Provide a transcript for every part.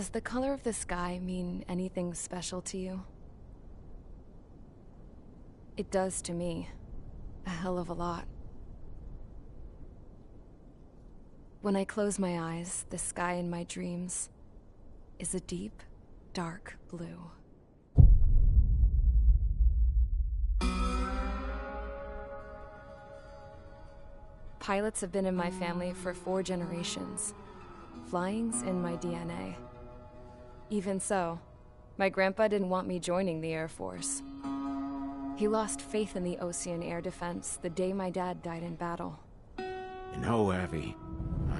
Does the color of the sky mean anything special to you? It does to me. A hell of a lot. When I close my eyes, the sky in my dreams is a deep, dark blue. Pilots have been in my family for 4 generations. Flying's in my DNA. Even so, my grandpa didn't want me joining the Air Force. He lost faith in the Ocean Air Defense the day my dad died in battle. You know, Abby,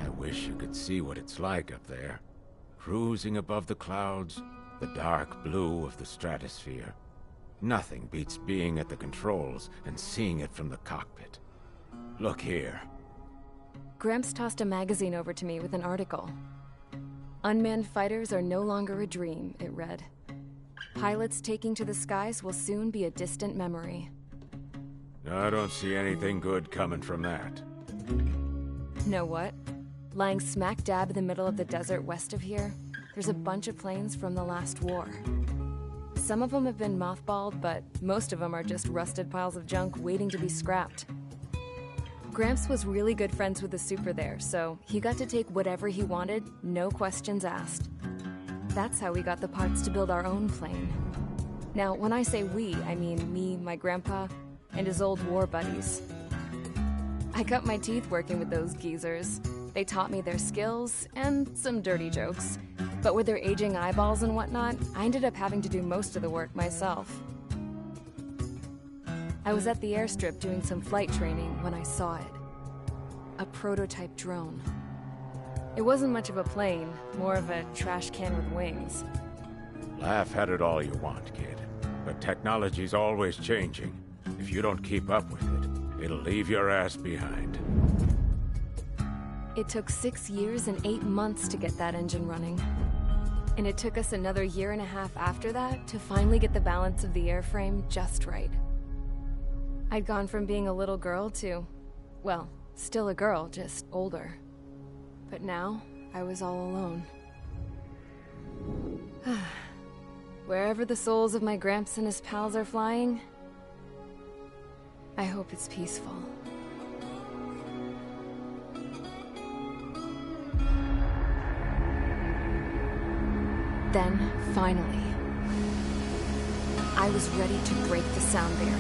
I wish you could see what it's like up there. Cruising above the clouds, the dark blue of the stratosphere. Nothing beats being at the controls and seeing it from the cockpit. Look here. Gramps tossed a magazine over to me with an article. Unmanned fighters are no longer a dream, it read. Pilots taking to the skies will soon be a distant memory. I don't see anything good coming from that. Know what? Lying smack dab in the middle of the desert west of here, there's a bunch of planes from the last war. Some of them have been mothballed, but most of them are just rusted piles of junk waiting to be scrapped. Gramps was really good friends with the super there, so he got to take whatever he wanted, no questions asked. That's how we got the parts to build our own plane. Now, when I say we, I mean me, my grandpa, and his old war buddies. I cut my teeth working with those geezers. They taught me their skills, and some dirty jokes. But with their aging eyeballs and whatnot, I ended up having to do most of the work myself. I was at the airstrip doing some flight training when I saw it. A prototype drone. It wasn't much of a plane, more of a trash can with wings. Laugh at it all you want, kid. But technology's always changing. If you don't keep up with it, it'll leave your ass behind. It took 6 years and 8 months to get that engine running. And it took us another 1.5 years after that to finally get the balance of the airframe just right. I'd gone from being a little girl to, well, still a girl, just older. But now, I was all alone. Wherever the souls of my Gramps and his pals are flying, I hope it's peaceful. Then, finally, I was ready to break the sound barrier.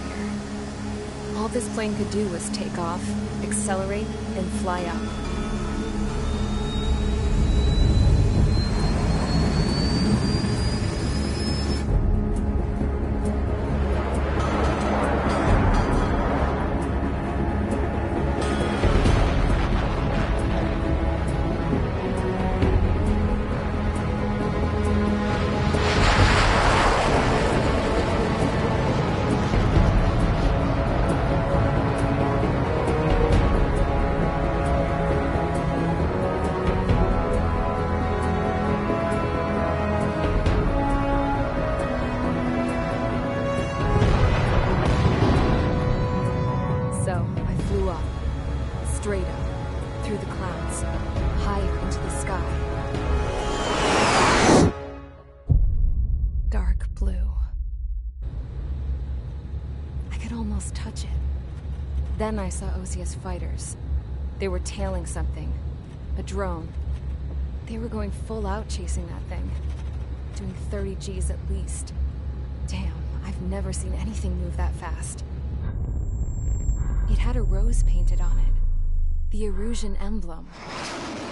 All this plane could do was take off, accelerate, and fly up. Straight up, through the clouds, higher into the sky. Dark blue. I could almost touch it. Then I saw Osia's fighters. They were tailing something. A drone. They were going full out chasing that thing. Doing 30 Gs at least. Damn, I've never seen anything move that fast. It had a rose painted on it. The Erusian emblem.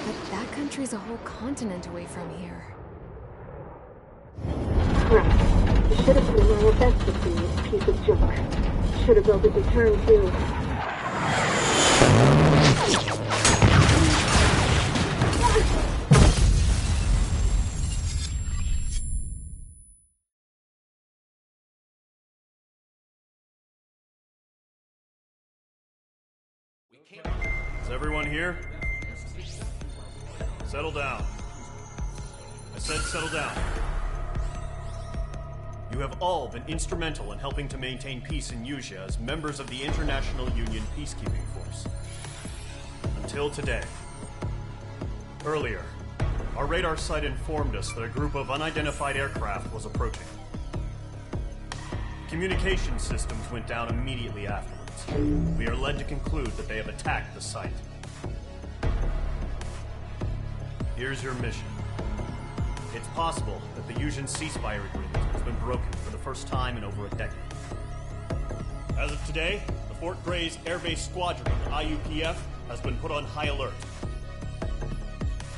But that country's a whole continent away from here. Right. You should have been my best with this piece of junk. Should have built a deterrent too. Is everyone here? Settle down. I said settle down. You have all been instrumental in helping to maintain peace in Usea as members of the International Union Peacekeeping Force. Until today. Earlier, Our radar site informed us that a group of unidentified aircraft was approaching. Communication systems went down immediately afterwards. We are led to conclude that they have attacked the site. Here's your mission. It's possible that the Yuuzhan ceasefire agreement has been broken for the first time in over a decade. As of today, the Fort Gray's Air Base Squadron of the IUPF has been put on high alert.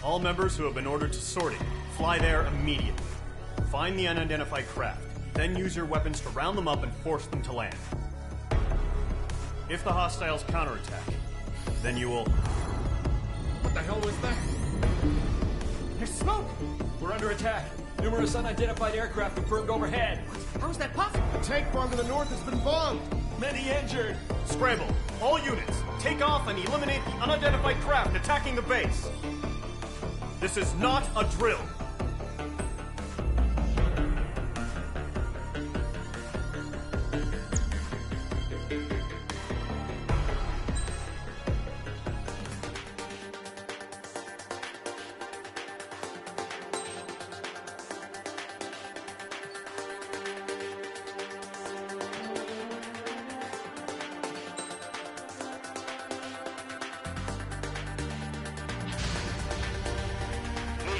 All members who have been ordered to sortie, fly there immediately. Find the unidentified craft, then use your weapons to round them up and force them to land. If the hostiles counterattack, then you will... What the hell was that? There's smoke! We're under attack. Numerous unidentified aircraft confirmed overhead. How is that possible? A tank farm to the north has been bombed. Many injured. Scramble. All units, take off and eliminate the unidentified craft attacking the base. This is not a drill.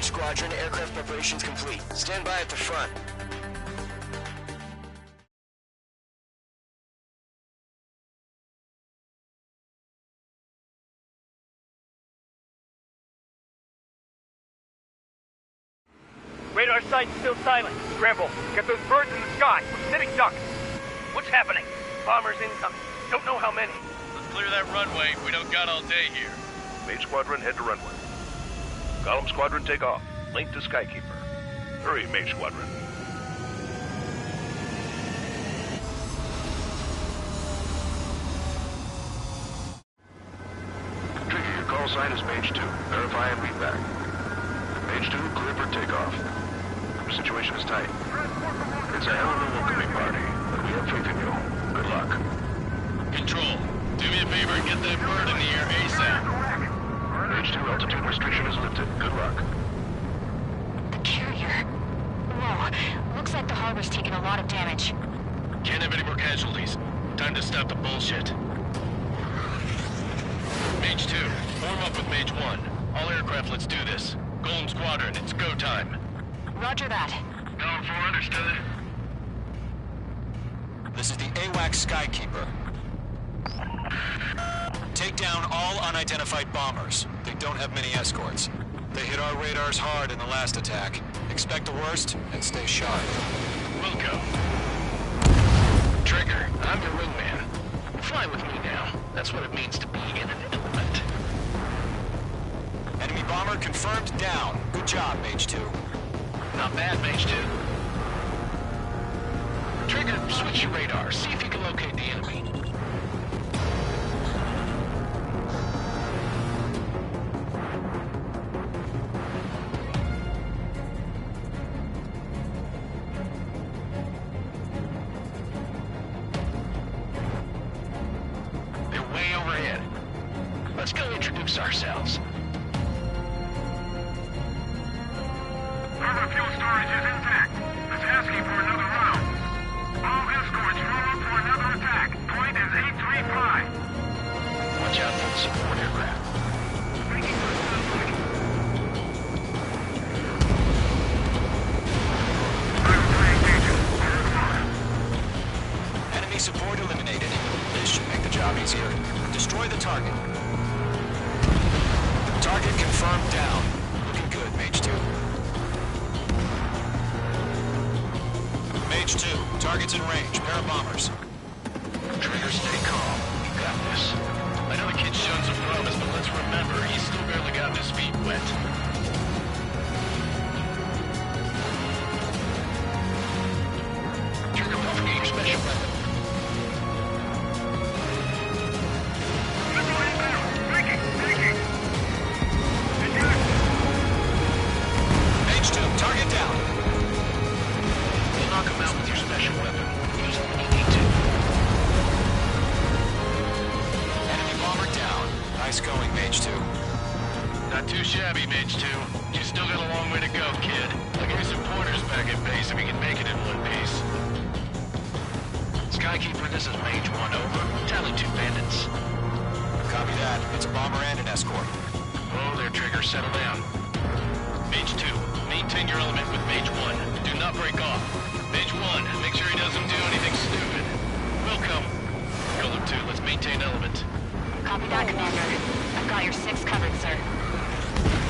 Squadron, aircraft preparations complete. Stand by at the front. Radar site's still silent. Scramble. Get those birds in the sky. We're sitting ducks. What's happening? Bombers incoming. Don't know how many. Let's clear that runway. We don't got all day here. Mage Squadron, head to runway. Column Squadron, take off. Link to Skykeeper. Hurry, Mage Squadron. Trigger, your call sign is Mage 2. Verify and read back. Mage 2, clear for takeoff. Your situation is tight. It's a hell of a welcoming party, but we have faith in you. Good luck. Control, do me a favor and get that bird in the air ASAP. Mage 2, altitude restriction is lifted. Good luck. The carrier. Whoa. Looks like the harbor's taken a lot of damage. Can't have any more casualties. Time to stop the bullshit. Mage 2, form up with Mage 1. All aircraft, let's do this. Golem Squadron, it's go time. Roger that. Column 4, understood. This is the AWAC Skykeeper. Take down all unidentified bombers. They don't have many escorts. They hit our radars hard in the last attack. Expect the worst and stay sharp. We'll go. Trigger, I'm your wingman. Fly with me now. That's what it means to be in an element. Enemy bomber confirmed down. Good job, Mage 2. Not bad, Mage 2. Trigger, switch your radar. See if you can locate the enemy. They're way overhead. Let's go introduce ourselves. Harbor fuel storage is intact. It's asking for another round. All escorts roll up for another attack. Point is 835. Watch out for the support aircraft. Enemy support eliminated. This should make the job easier. Destroy the target. Target confirmed down. Looking good, Mage 2. Mage 2, target's in range. Pair of bombers. Trigger, stay calm. You got this. I know the kid's shown some promise, but let's remember, he's still barely gotten his feet wet. Trigger, don't forget your special weapon. Mage 2, target down. You'll knock him out with your special weapon. Use it when you need to. Enemy bomber down. Nice going, Mage 2. Not too shabby, Mage 2. Skykeeper, this is Mage 1, over. Tally 2 bandits. Copy that. It's a bomber and an escort. Whoa there, Trigger. Settle down. Mage 2, maintain your element with Mage 1. Do not break off. Mage 1, make sure he doesn't do anything stupid. Welcome. Color 2, let's maintain element. Copy that, Commander. I've got your 6 covered, sir.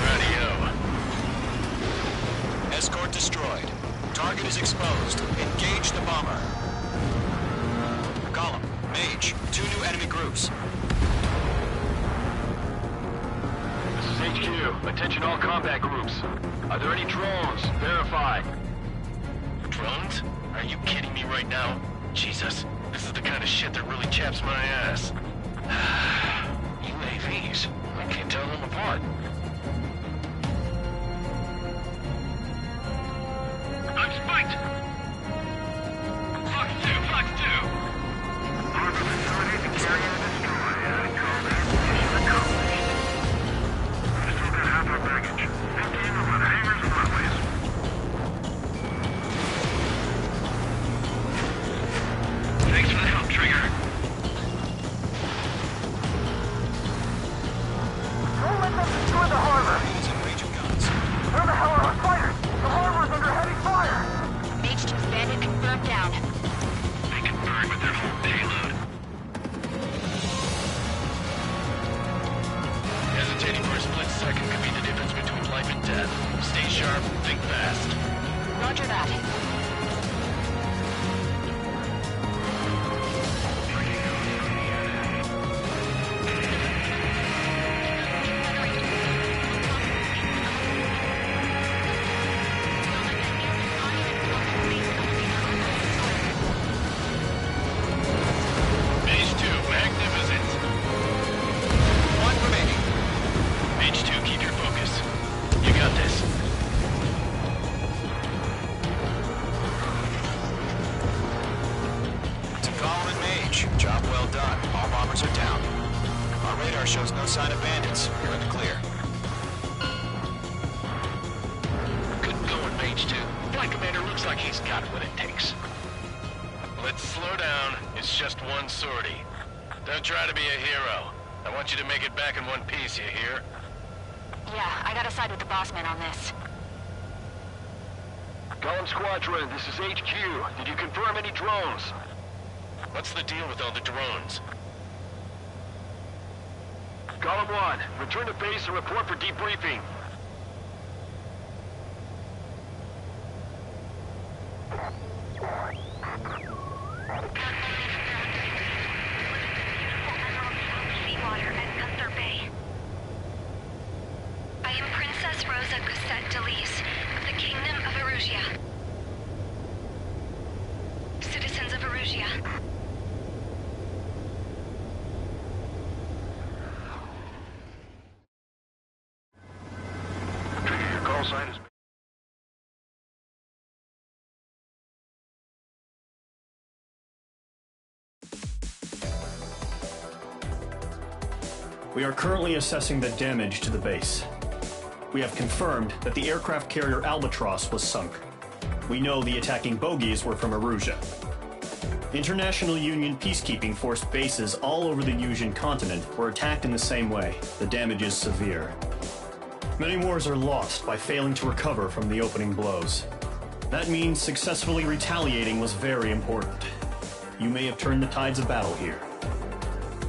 Radio. Escort destroyed. Target is exposed. Engage the bomber. Column, Mage, 2 new enemy groups. This is HQ. Attention all combat groups. Are there any drones? Verify. Drones? Are you kidding me right now? Jesus, this is the kind of shit that really chaps my ass. UAVs. I can't tell them apart. I'm spiked! Fox 2, Fox 2! Harbor facility to carry and destroy. Control that. Mission accomplished. We still got half our baggage. 15 over the hangars and runways. Thanks for the help, Trigger. Don't let them destroy the harbor! Where the hell are our fighters? The harbor's under heavy fire! Mage 2's bandit confirmed down. They can burn with their whole payload. Hesitating for a split second could be the difference between life and death. Stay sharp, think fast. Roger that. Mage 2, magnificent. 1 remaining. Mage 2, keep your focus. You got this. To Column and Mage, job well done. All bombers are down. Our radar shows no sign of bandits. You're in the clear. Good going, Mage 2. Flight Commander looks like he's got what it takes. Let's slow down. It's just one sortie. Don't try to be a hero. I want you to make it back in one piece, you hear? Yeah, I gotta side with the boss man on this. Column Squadron, this is HQ. Did you confirm any drones? What's the deal with all the drones? Column 1, return to base and report for debriefing. I am Princess Rosa Gusset Delise of the Kingdom of Erusia. Citizens of Erusia. Trigger, your call sign is... We are currently assessing the damage to the base. We have confirmed that the aircraft carrier Albatross was sunk. We know the attacking bogies were from Erusia. International Union peacekeeping force bases all over the Yusian continent were attacked in the same way. The damage is severe. Many wars are lost by failing to recover from the opening blows. That means successfully retaliating was very important. You may have turned the tides of battle here.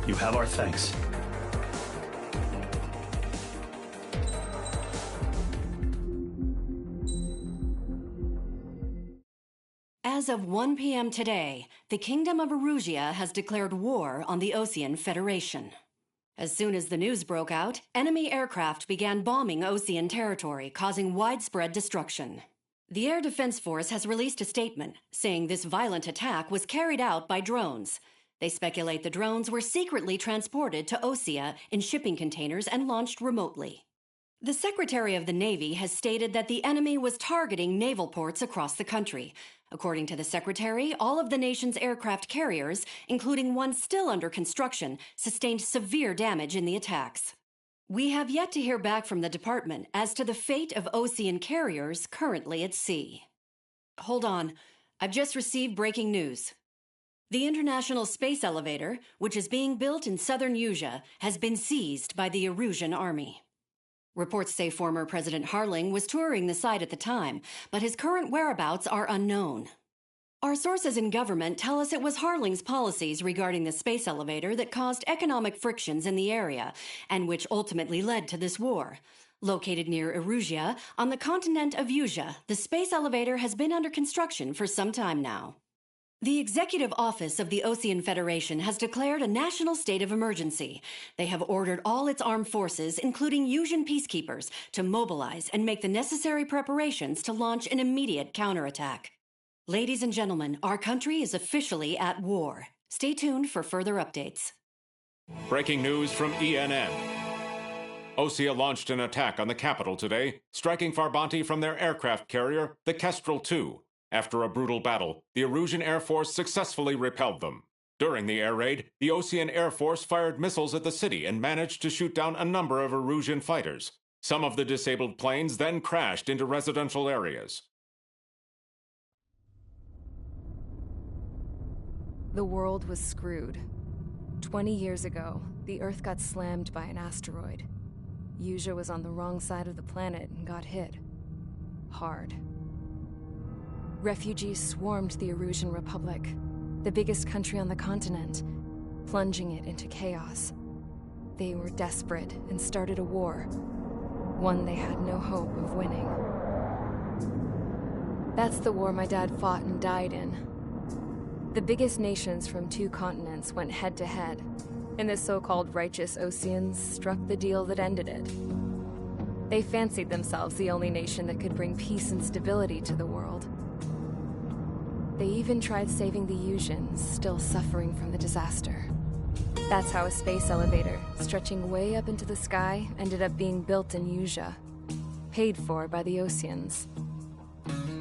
You have our thanks. As of 1 p.m. today, the Kingdom of Erusia has declared war on the Osean Federation. As soon as the news broke out, enemy aircraft began bombing Osean territory, causing widespread destruction. The Air Defense Force has released a statement saying this violent attack was carried out by drones. They speculate the drones were secretly transported to Osea in shipping containers and launched remotely. The Secretary of the Navy has stated that the enemy was targeting naval ports across the country. According to the Secretary, all of the nation's aircraft carriers, including one still under construction, sustained severe damage in the attacks. We have yet to hear back from the department as to the fate of Osean carriers currently at sea. Hold on. I've just received breaking news. The International Space Elevator, which is being built in southern Usea, has been seized by the Erusian army. Reports say former President Harling was touring the site at the time, but his current whereabouts are unknown. Our sources in government tell us it was Harling's policies regarding the space elevator that caused economic frictions in the area, and which ultimately led to this war. Located near Erusea, on the continent of Usea, the space elevator has been under construction for some time now. The Executive Office of the Osean Federation has declared a national state of emergency. They have ordered all its armed forces, including Usian peacekeepers, to mobilize and make the necessary preparations to launch an immediate counterattack. Ladies and gentlemen, our country is officially at war. Stay tuned for further updates. Breaking news from ENN. Osea launched an attack on the capital today, striking Farbanti from their aircraft carrier, the Kestrel II. After a brutal battle, the Erusian Air Force successfully repelled them. During the air raid, the Osean Air Force fired missiles at the city and managed to shoot down a number of Erusian fighters. Some of the disabled planes then crashed into residential areas. The world was screwed. 20 years ago, the Earth got slammed by an asteroid. Usea was on the wrong side of the planet and got hit. Hard. Refugees swarmed the Erusian Republic, the biggest country on the continent, plunging it into chaos. They were desperate and started a war, one they had no hope of winning. That's the war my dad fought and died in. The biggest nations from 2 continents went head-to-head, and the so-called righteous Oseans struck the deal that ended it. They fancied themselves the only nation that could bring peace and stability to the world. They even tried saving the Usians, still suffering from the disaster. That's how a space elevator, stretching way up into the sky, ended up being built in Usea, paid for by the Oseans.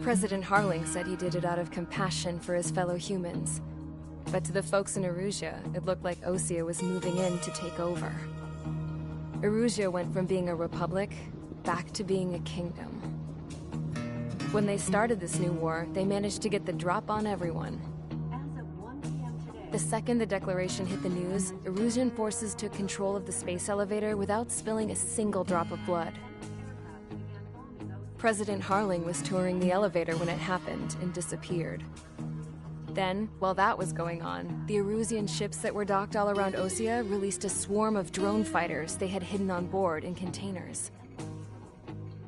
President Harling said he did it out of compassion for his fellow humans. But to the folks in Erusea, it looked like Osea was moving in to take over. Erusea went from being a republic back to being a kingdom. When they started this new war, they managed to get the drop on everyone. The second the declaration hit the news, Erusian forces took control of the space elevator without spilling a single drop of blood. President Harling was touring the elevator when it happened and disappeared. Then, while that was going on, the Erusian ships that were docked all around Osea released a swarm of drone fighters they had hidden on board in containers.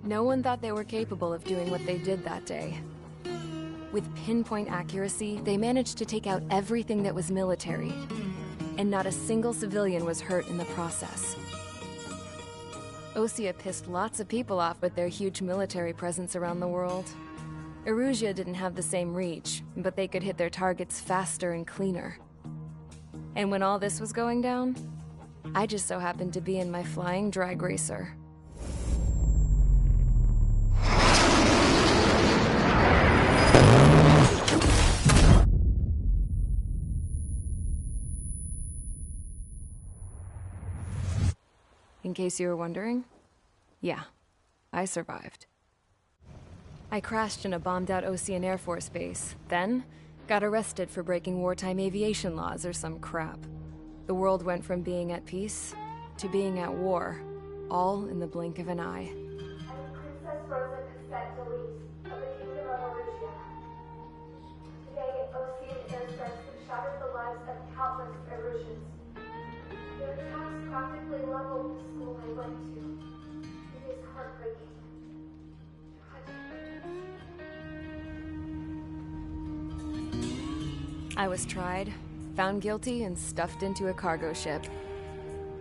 No one thought they were capable of doing what they did that day. With pinpoint accuracy, they managed to take out everything that was military, and not a single civilian was hurt in the process. Osea pissed lots of people off with their huge military presence around the world. Erusea didn't have the same reach, but they could hit their targets faster and cleaner. And when all this was going down, I just so happened to be in my flying drag racer. In case you were wondering, yeah, I survived. I crashed in a bombed-out Osean Air Force base, then got arrested for breaking wartime aviation laws or some crap. The world went from being at peace to being at war, all in the blink of an eye. Princess Rosa Cassette Delise of the Kingdom of Erusea. Today, Osean airstrikes have shattered the lives of countless Erusians. Their attacks practically leveled the school I went to. It is heartbreaking. I was tried, found guilty, and stuffed into a cargo ship.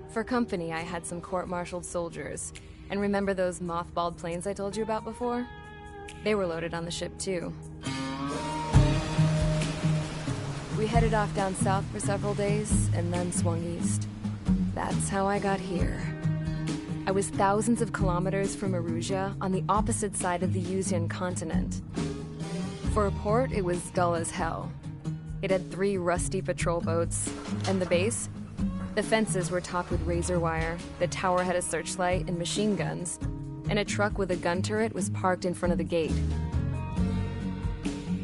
For company, I had some court-martialed soldiers. And remember those mothballed planes I told you about before? They were loaded on the ship, too. We headed off down south for several days, and then swung east. That's how I got here. I was thousands of kilometers from Erusea, on the opposite side of the Usian continent. For a port, it was dull as hell. It had 3 rusty patrol boats, and the base? The fences were topped with razor wire, the tower had a searchlight and machine guns, and a truck with a gun turret was parked in front of the gate.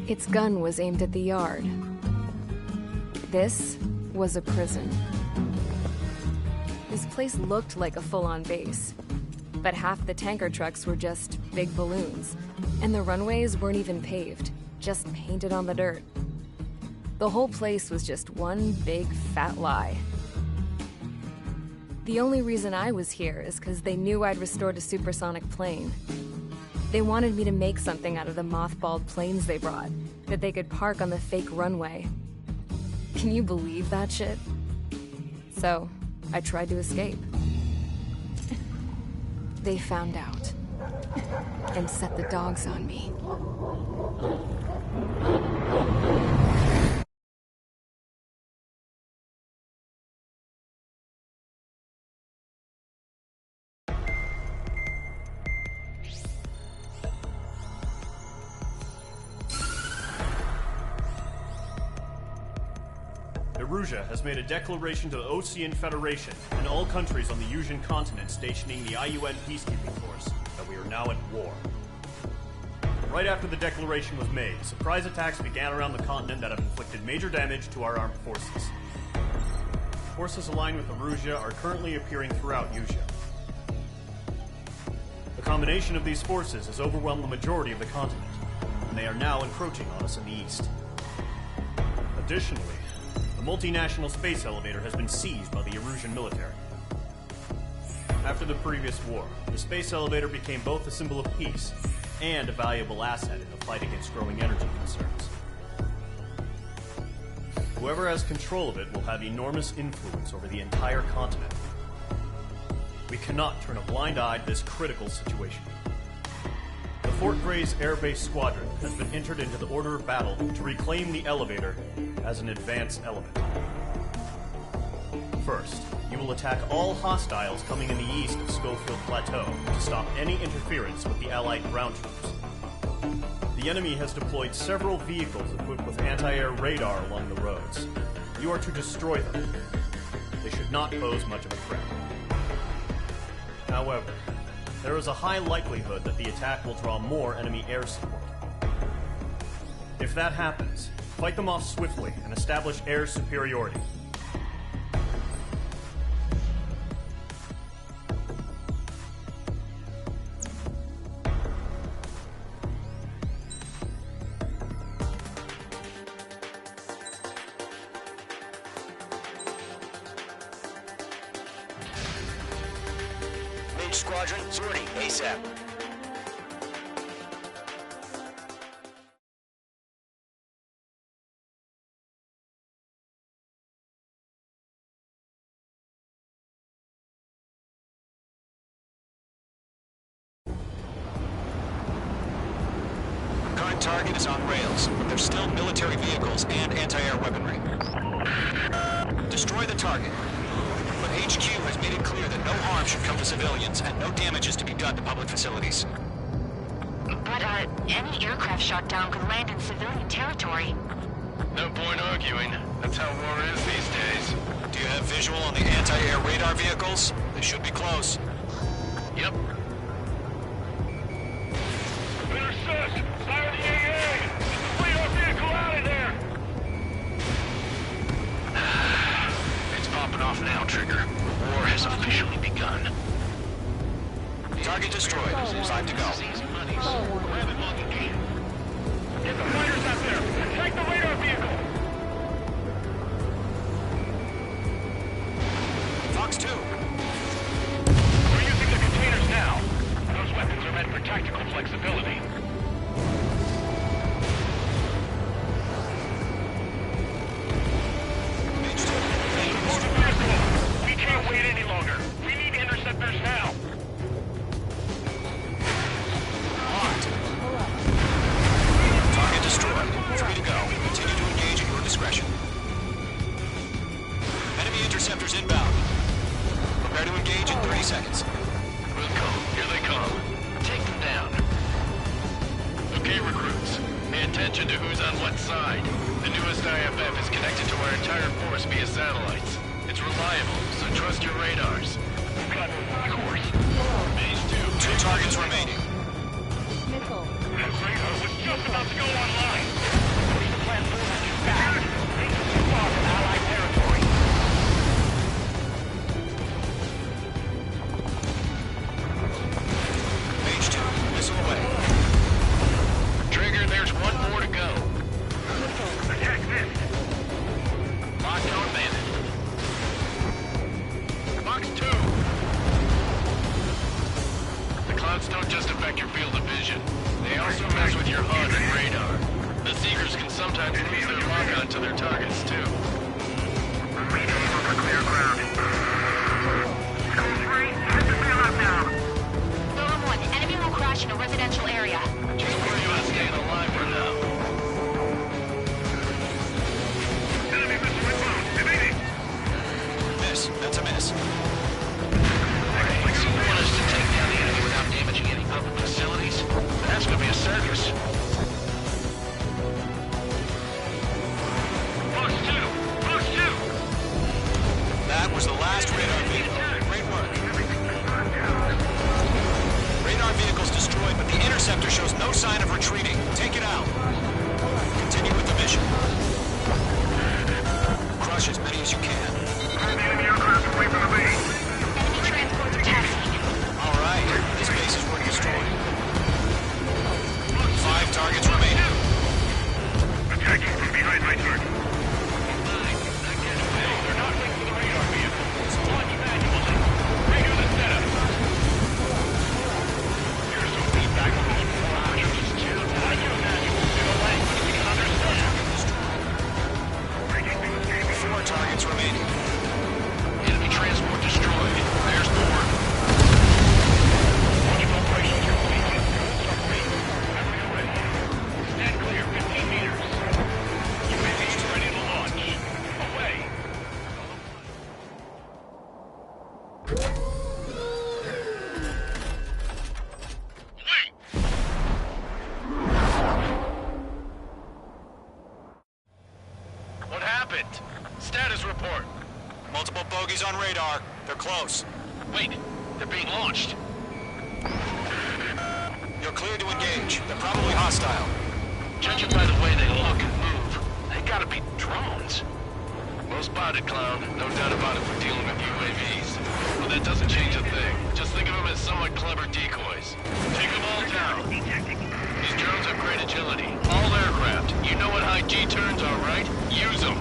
Its gun was aimed at the yard. This was a prison. This place looked like a full-on base, but half the tanker trucks were just big balloons, and the runways weren't even paved, just painted on the dirt. The whole place was just one big fat lie. The only reason I was here is because they knew I'd restored a supersonic plane. They wanted me to make something out of the mothballed planes they brought, that they could park on the fake runway. Can you believe that shit? So, I tried to escape. They found out, and set the dogs on me. Erusia has made a declaration to the Ocean Federation and all countries on the Yusian continent stationing the IUN peacekeeping force that we are now at war. Right after the declaration was made, surprise attacks began around the continent that have inflicted major damage to our armed forces. Forces aligned with Erusia are currently appearing throughout Yusia. The combination of these forces has overwhelmed the majority of the continent, and they are now encroaching on us in the east. Additionally, the multinational space elevator has been seized by the Erusian military. After the previous war, the space elevator became both a symbol of peace and a valuable asset in the fight against growing energy concerns. Whoever has control of it will have enormous influence over the entire continent. We cannot turn a blind eye to this critical situation. The Fort Gray's Air Base Squadron has been entered into the order of battle to reclaim the elevator as an advance element. First, you will attack all hostiles coming in the east of Schofield Plateau to stop any interference with the Allied ground troops. The enemy has deployed several vehicles equipped with anti-air radar along the roads. You are to destroy them. They should not pose much of a threat. However, there is a high likelihood that the attack will draw more enemy air support. If that happens, fight them off swiftly and establish air superiority. Mage Squadron, sortie, ASAP. Current target is on rails, but there's still military vehicles and anti-air weaponry. Destroy the target. But HQ has made it clear that no harm should come to civilians and no damage is to be done to public facilities. But, any aircraft shot down could land in civilian territory. No point arguing. That's how war is these days. Do you have visual on the anti-air radar vehicles? They should be close. Yep. Intercept! Fire the AA! Get the radar vehicle out of there! It's popping off now, Trigger. War has officially begun. Target destroyed. Time to go. Get the fighters out there! Attack the radar vehicle! Fox 2. We're using the containers now. Those weapons are meant for tactical flexibility. We can't wait any longer. We need interceptors now. Target destroyed. Free to go. Continue to engage at your discretion. Enemy interceptors inbound. Prepare to engage in 30 seconds. Wilco, here they come. Take them down. Okay, recruits. Pay attention to who's on what side. The newest IFF is connected to our entire force via satellites. It's reliable, so trust your radars. We've got of course. Phase 2. 2 targets remaining. That radar was just about to go online. Push the plant forward too fast. Thanks to far from allies. of their targets, too. Remain able for clear ground. Code 3, hit the field up now. Golem 1, enemy will crash in a residential area. Just worry about staying alive for now. Enemy missile inbound. Evading. Miss. That's a miss. Alright, so you want us to take down the enemy without damaging any public facilities? That's gonna be a circus. Post 2. Post 2. That was the last radar vehicle. Great work. Radar vehicle's destroyed, but the interceptor shows no sign of retreating. Take it out. Continue with the mission. Crush as many as you can. Pull the enemy aircraft away from the base. Enemy transports are taxiing. All right. This base is worth destroying. 5 targets remaining. Attacking from behind my target. They're not linked to the radar vehicle. Launch manually. Redo the setup. Here's some feedback on those 4 options. I can imagine in a language we can understand. 4 targets remaining. Enemy transport destroyed. There's more. Launch operations complete. Submarine. Battery ready. Stand clear 15 meters. UAV ready to launch. Away. What happened? Status report. Multiple bogies on radar. They're close. Wait, they're being launched. You're cleared to engage. They're probably hostile. Judging by the way they look and move, they gotta be drones. Well spotted, Clown. No doubt about it, we're dealing with UAVs. But that doesn't change a thing. Just think of them as somewhat clever decoys. Take them all down. These drones have great agility. All aircraft. You know what high G-turns are, right? Use them.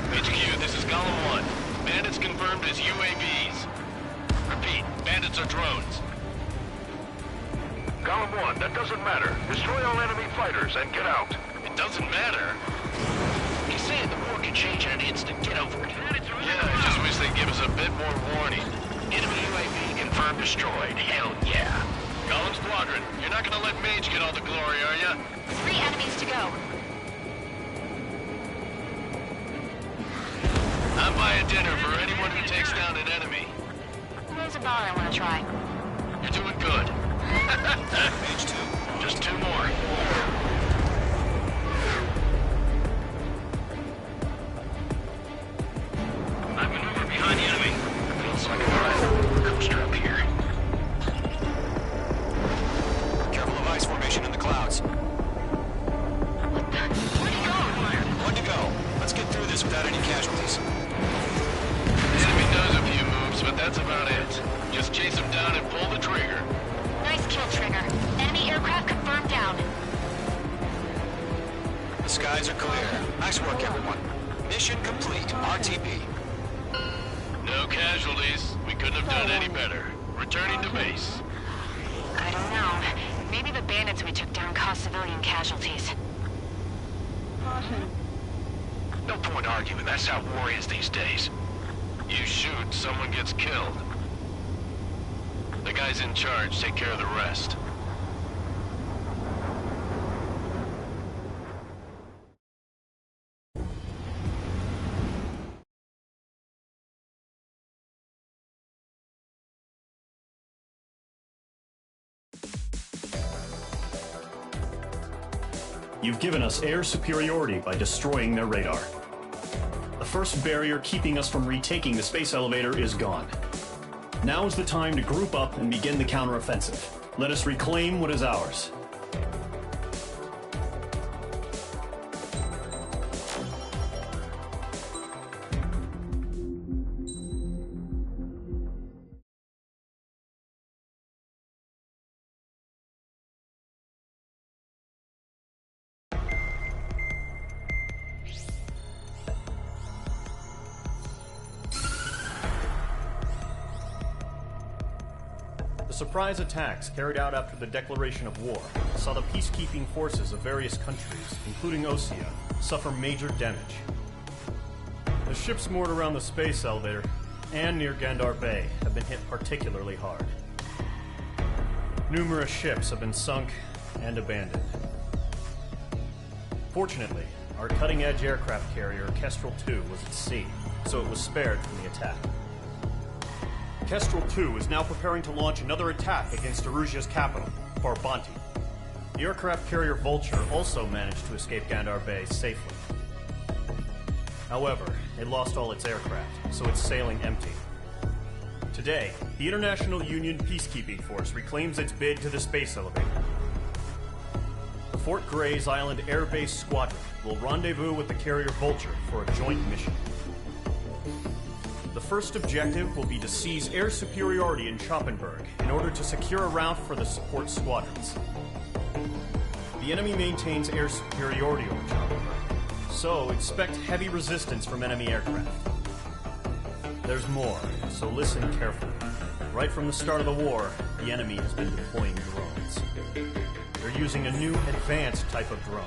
HQ, this is Golem 1. Bandits confirmed as UAVs. Repeat, bandits are drones. Golem 1, that doesn't matter. Destroy all enemy fighters and get out. It doesn't matter. He's saying the war can change in an instant. Get over it. Yeah, I just wish they'd give us a bit more warning. Enemy UAV confirmed destroyed. Hell yeah. Golem Squadron, you're not gonna let Mage get all the glory, are ya? 3 enemies to go. I'm buying dinner for anyone who takes down an enemy. There's a bar I want to try. You're doing good. Mage 2. Just 2 more. I've maneuvered behind the enemy. Feels like a ride. Coaster up here. Careful of ice formation in the clouds. Where'd he go? One to go. Let's get through this without any casualties. The enemy knows a few moves, but that's about it. Just chase him down and pull the trigger. Nice kill, Trigger. Enemy aircraft confirmed down. The skies are clear. Nice work, everyone. Mission complete. RTB. No casualties. We couldn't have done any better. Returning to base. I don't know. Maybe the bandits we took down caused civilian casualties. No point arguing. That's how war is these days. You shoot, someone gets killed. The guys in charge take care of the rest. You've given us air superiority by destroying their radar. The first barrier keeping us from retaking the space elevator is gone. Now is the time to group up and begin the counteroffensive. Let us reclaim what is ours. surprise attacks carried out after the declaration of war saw the peacekeeping forces of various countries, including Osea, suffer major damage. The ships moored around the space elevator and near Gandar Bay have been hit particularly hard. Numerous ships have been sunk and abandoned. Fortunately, our cutting-edge aircraft carrier, Kestrel 2, was at sea, so it was spared from the attack. Kestrel 2 is now preparing to launch another attack against Erusia's capital, Farbanti. The aircraft carrier Vulture also managed to escape Gandar Bay safely. However, it lost all its aircraft, so it's sailing empty. Today, the International Union Peacekeeping Force reclaims its bid to the space elevator. The Fort Gray's Island Air Base Squadron will rendezvous with the carrier Vulture for a joint mission. The first objective will be to seize air superiority in Schoppenberg in order to secure a route for the support squadrons. The enemy maintains air superiority over Schoppenberg, so expect heavy resistance from enemy aircraft. There's more, so listen carefully. Right from the start of the war, the enemy has been deploying drones. They're using a new advanced type of drone.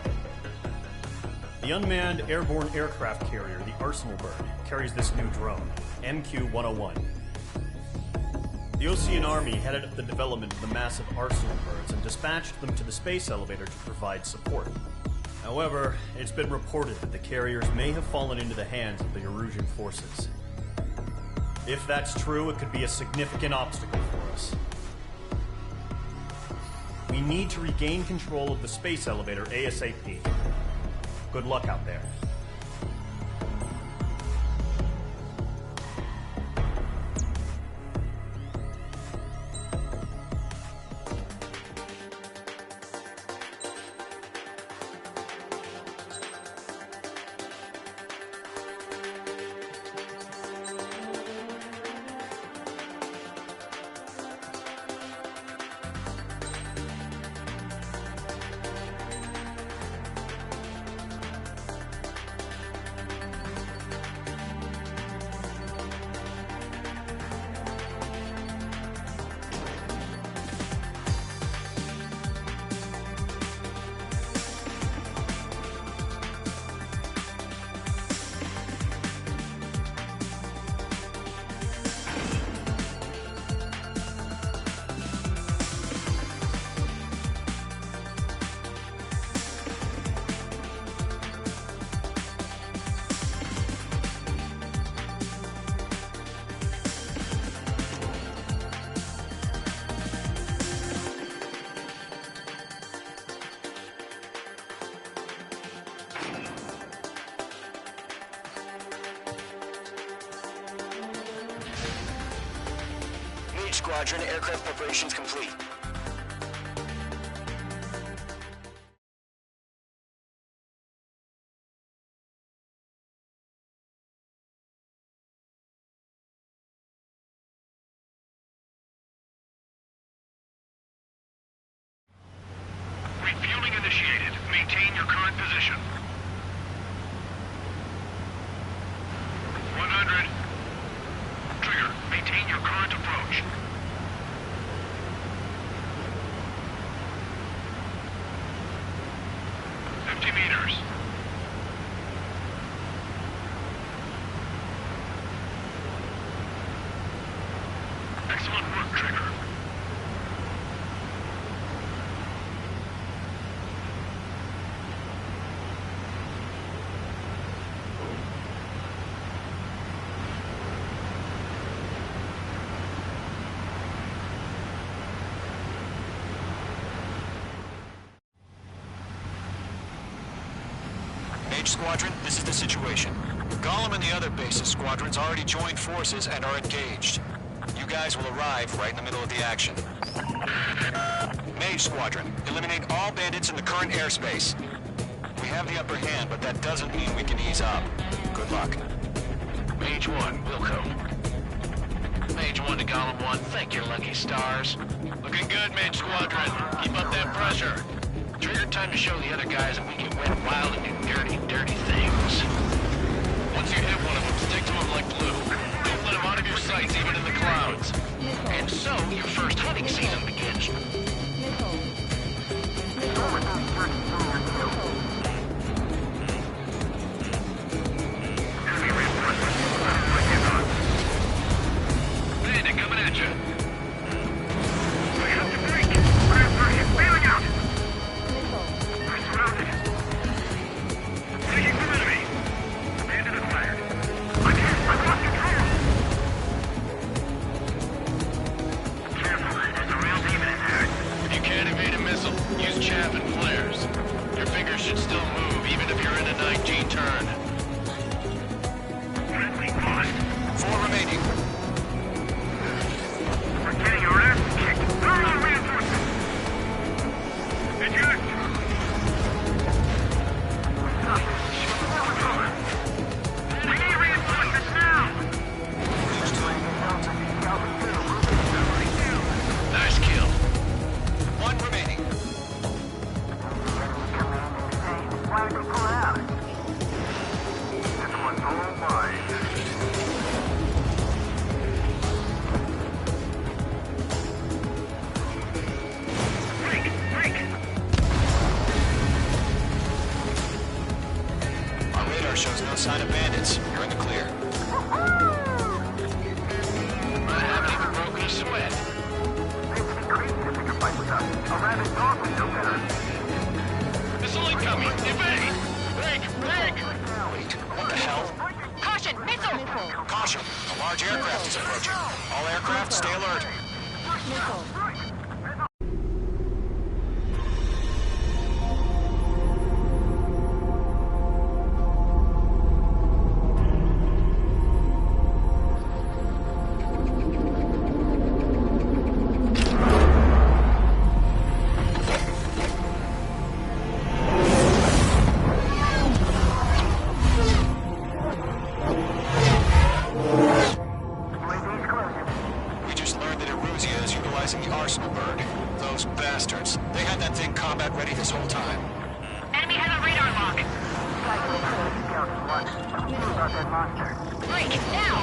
The unmanned airborne aircraft carrier, the Arsenal Bird, carries this new drone, MQ-101. The Osean Army headed up the development of the massive Arsenal Birds and dispatched them to the space elevator to provide support. However, it's been reported that the carriers may have fallen into the hands of the Erusian forces. If that's true, it could be a significant obstacle for us. We need to regain control of the space elevator ASAP. Good luck out there. Squadron, aircraft preparations complete. Refueling initiated. Maintain your current position. 100. Trigger. Maintain your current approach. 50 meters. Excellent work, Trigger. Squadron, this is the situation. Gollum and the other base's squadrons already joined forces and are engaged. You guys will arrive right in the middle of the action. Mage Squadron, eliminate all bandits in the current airspace. We have the upper hand, but that doesn't mean we can ease up. Good luck. Mage 1, Wilco. Mage 1 to Gollum 1, thank your lucky stars. Looking good, Mage Squadron. Keep up that pressure. Trigger time to show the other guys that we can win wild and do dirty, dirty things. Once you hit one of them, stick to them like glue. Don't let them out of your sights, even in the clouds. And so, your first hunting season still move, even if you're in a 9G turn. Friendly lost. 4 remaining. We're getting our ass kicked. Throw on reinforcements. Eject. We need reinforcements now. Nice kill. 1 remaining. Why did they pull out? This one's all mine. Our radar shows no sign of bandits. You're in the clear. I haven't even broken a sweat. They would be crazy to pick a fight with us. A rabid dog would know better. Missile incoming! Evade! Break! Break! Wait, what the hell? Caution! Missile! Caution! A large aircraft is approaching. All aircraft, stay alert. We just learned that Eruzia is utilizing the arsenal bird. Those bastards. They had that thing combat ready this whole time. Enemy has a radar lock. Break! Now!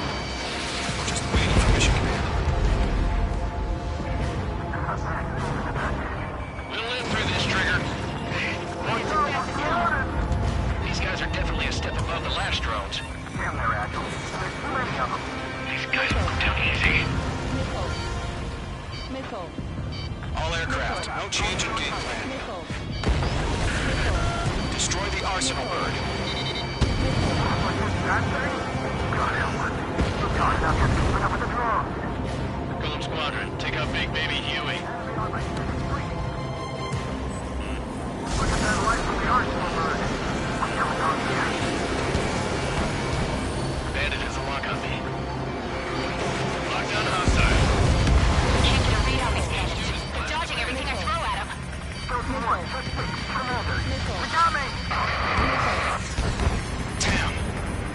We're just waiting for mission command. We'll live through this, Trigger. These guys are definitely a step above the last drones. Damn, they're agile. There's too many of them. These guys won't too easy. All aircraft, no change in game plan. Destroy the arsenal bird. Golem Squadron, take out Big Baby Huey. Look at that light from the arsenal bird. Bandit has a lock on me. Lockdown hostile. Can't get a read on these bandits. They're dodging everything I throw at them. We got me! Damn.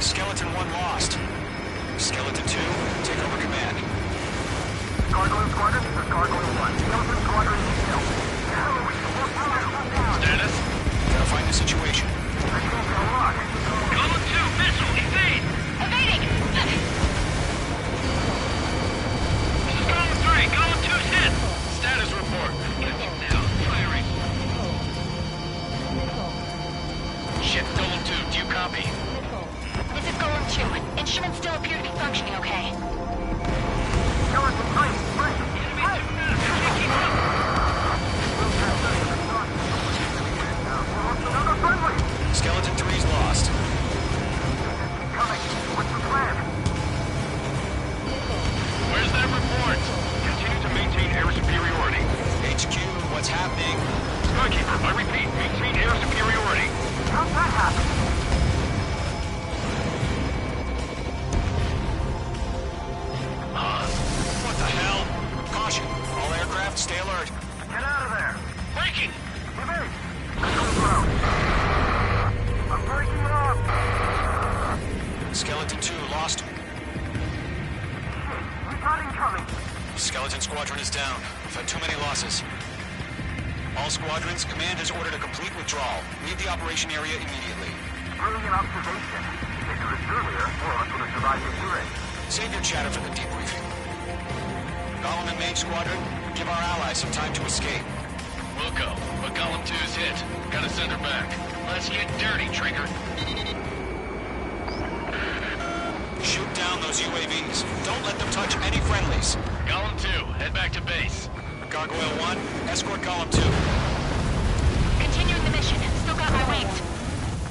Skeleton 1 lost. Skeleton 2, take over command. Gargoyle Squadron, this is Gargoyle 1. Skeleton Squadron, kill. Status? Gotta find the situation. Golem 2, missile, evade! Evading! This is Golem 3, Golem 2's hit! Status report. Catching now, firing. Shit, Golem 2, do you copy? This is Golem 2. Instruments still appear to be functioning okay. Skeleton 3, break! Skeleton 3's lost. Keep coming. What's the plan? Where's that report? Continue to maintain air superiority. HQ, what's happening? Skykeeper, I repeat, maintain air superiority. How'd that happen? What the hell? Caution. All aircraft, stay alert. Get out of there. Breaking! Evade. I'm breaking up. Skeleton 2 lost. We've got incoming. Skeleton Squadron is down. We've had too many losses. All squadrons, command has ordered a complete withdrawal. Leave the operation area immediately. Brilliant observation. If they do this earlier, more of us would have survived the raid. Save your chatter for the debriefing. Golem and Mage Squadron, give our allies some time to escape. We'll go, but Golem 2's hit. Gotta send her back. Let's get dirty, Trigger. Shoot down those UAVs. Don't let them touch any friendlies. Golem 2, head back to base. Gargoyle 1, escort Golem 2. Continuing the mission. Still got my wings.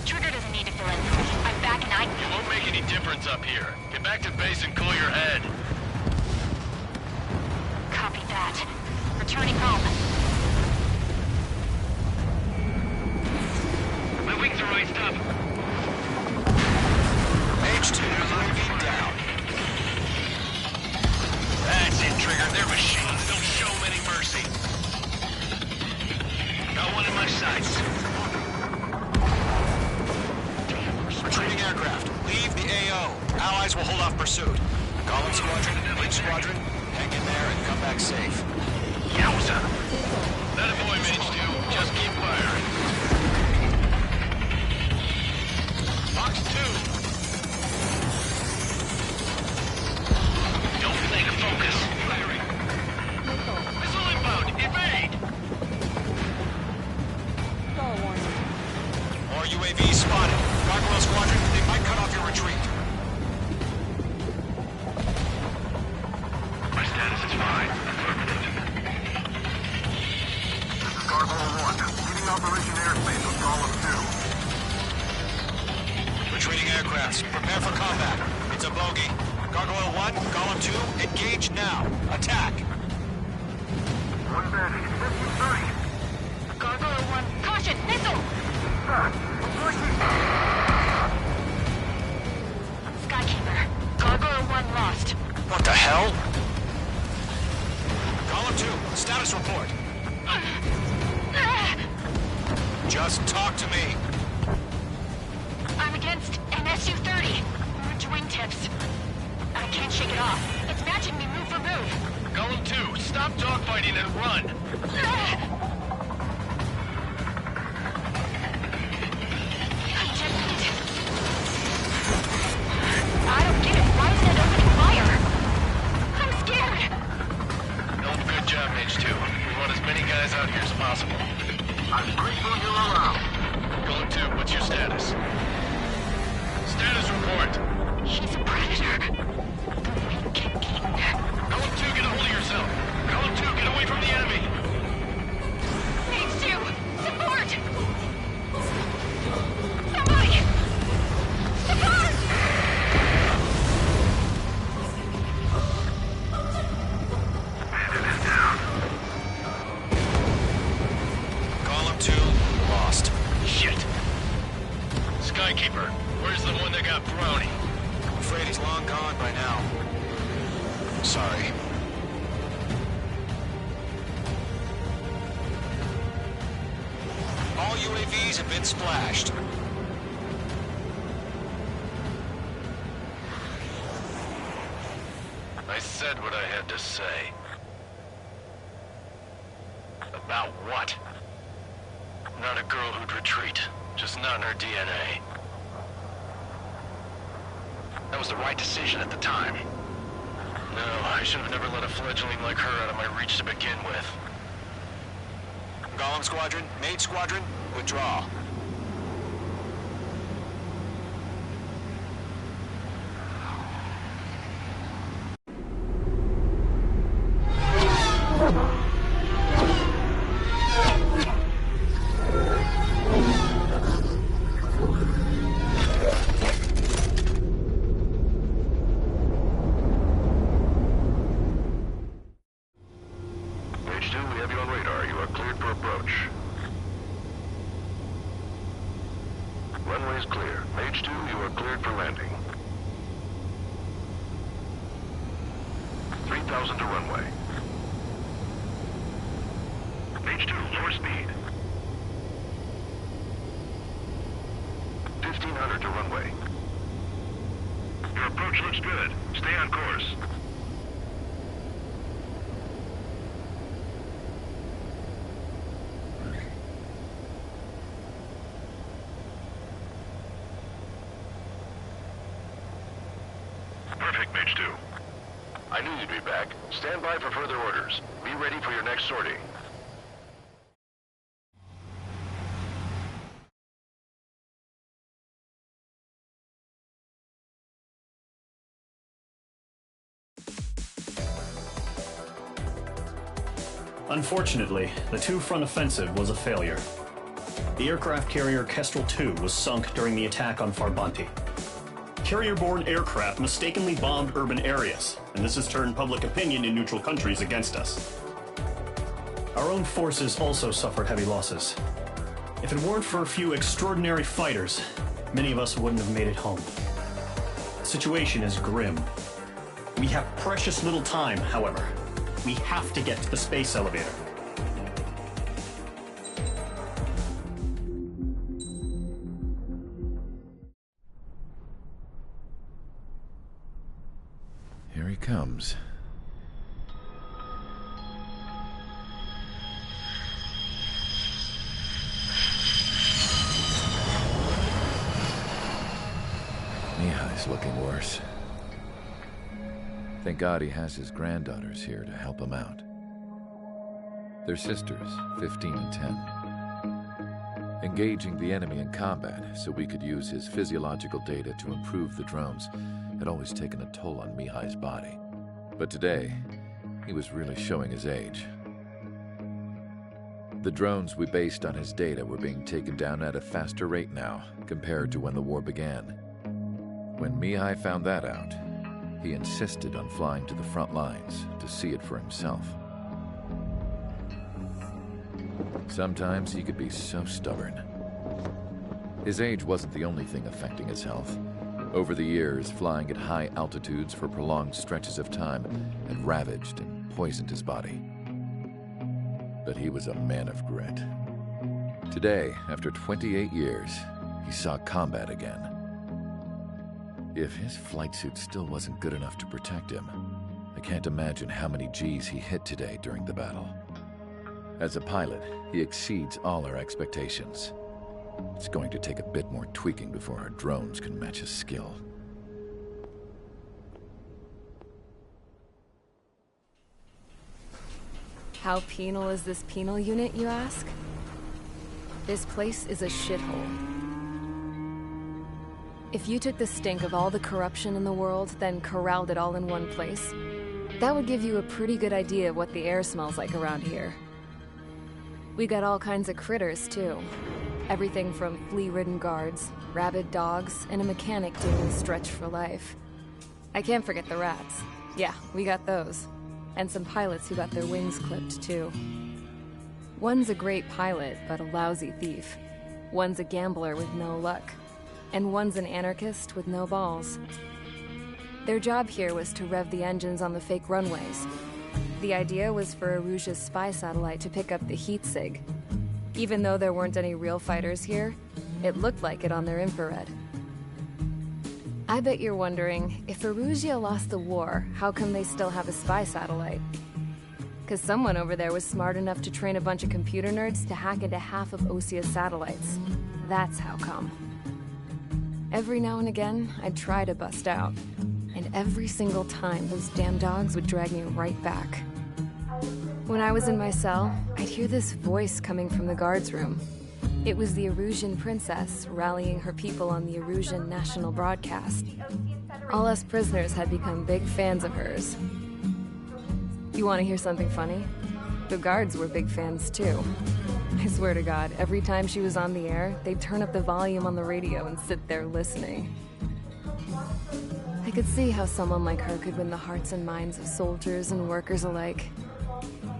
Trigger doesn't need to fill in. I'm back and It won't make any difference up here. Get back to base and cool your head. Copy that. Returning home. leave the AO. Allies will hold off pursuit. Golem Squadron, Mage Squadron, hang in there and come back safe. Yowza! That a boy, Mage 2. Just keep firing. Box 2. Don't think, focus. Firing. Missile inbound. Evade. More UAVs spotted. Gargoyle Squadron, they might cut off your retreat. My status is fine. Affirmative. This is Gargoyle 1. Leading Operation Airspace with Golem 2. Retreating aircrafts, prepare for combat. It's a bogey. Gargoyle 1, Golem 2, engage now. Attack. One bandit. 15-30. Gargoyle 1, caution, missile! Skykeeper, Gargoyle 1 lost. What the hell? Golem 2, status report. Just talk to me. I'm against an Su-30. Orange wingtips. I can't shake it off. It's matching me move for move. Golem 2, stop dogfighting and run. I don't get it. Why isn't it opening fire? I'm scared. No, good job, Mage 2. We want as many guys out here as possible. I'm grateful you're around. Golem 2, what's your status? Status report. She's a predator. The Wicked King. Golem 2, get a hold of yourself. Golem 2, get away from the enemy. Mage 2, support! Somebody! Support! Bandit is down. Golem 2, lost. Shit. Skykeeper, where's the one that got Brownie? I'm afraid he's long gone by now. Sorry. All UAVs have been splashed. I said what I had to say. About what? Not a girl who'd retreat. Just not in her DNA. That was the right decision at the time. No, I should have never let a fledgling like her out of my reach to begin with. Golem Squadron, Mage Squadron, withdraw. Mage 2, we have you on radar. You are cleared for approach. Runway is clear. Mage 2, you are cleared for landing. 3,000 to runway. Mage 2, lower speed. 1,500 to runway. Your approach looks good. Stay on course. Perfect, Mage 2. I knew you'd be back. Stand by for further orders. Be ready for your next sortie. Unfortunately, the two-front offensive was a failure. The aircraft carrier Kestrel II was sunk during the attack on Farbanti. Carrier-borne aircraft mistakenly bombed urban areas, and this has turned public opinion in neutral countries against us. Our own forces also suffered heavy losses. If it weren't for a few extraordinary fighters, many of us wouldn't have made it home. The situation is grim. We have precious little time, however. We have to get to the space elevator. he comes. Mihai's looking worse. Thank God he has his granddaughters here to help him out. They're sisters, 15 and 10. Engaging the enemy in combat so we could use his physiological data to improve the drones had always taken a toll on Mihai's body. But today, he was really showing his age. The drones we based on his data were being taken down at a faster rate now compared to when the war began. When Mihai found that out, he insisted on flying to the front lines to see it for himself. Sometimes he could be so stubborn. His age wasn't the only thing affecting his health. Over the years, flying at high altitudes for prolonged stretches of time had ravaged and poisoned his body. But he was a man of grit. Today, after 28 years, he saw combat again. If his flight suit still wasn't good enough to protect him, I can't imagine how many G's he hit today during the battle. As a pilot, he exceeds all our expectations. It's going to take a bit more tweaking before our drones can match his skill. How penal is this penal unit, you ask? This place is a shithole. If you took the stink of all the corruption in the world, then corralled it all in one place, that would give you a pretty good idea of what the air smells like around here. We got all kinds of critters, too. Everything from flea-ridden guards, rabid dogs, and a mechanic doing stretch for life. I can't forget the rats. Yeah, we got those. And some pilots who got their wings clipped, too. One's a great pilot, but a lousy thief. One's a gambler with no luck. And one's an anarchist with no balls. Their job here was to rev the engines on the fake runways. The idea was for Erusia's spy satellite to pick up the heat sig. Even though there weren't any real fighters here, it looked like it on their infrared. I bet you're wondering, if Erusia lost the war, how come they still have a spy satellite? 'Cause someone over there was smart enough to train a bunch of computer nerds to hack into half of Osia's satellites. That's how come. Every now and again, I'd try to bust out. And every single time, those damn dogs would drag me right back. When I was in my cell, I'd hear this voice coming from the guards room. It was the Erusian princess rallying her people on the Erusian national broadcast. All us prisoners had become big fans of hers. You want to hear something funny? The guards were big fans too. I swear to God, every time she was on the air, they'd turn up the volume on the radio and sit there listening. I could see how someone like her could win the hearts and minds of soldiers and workers alike.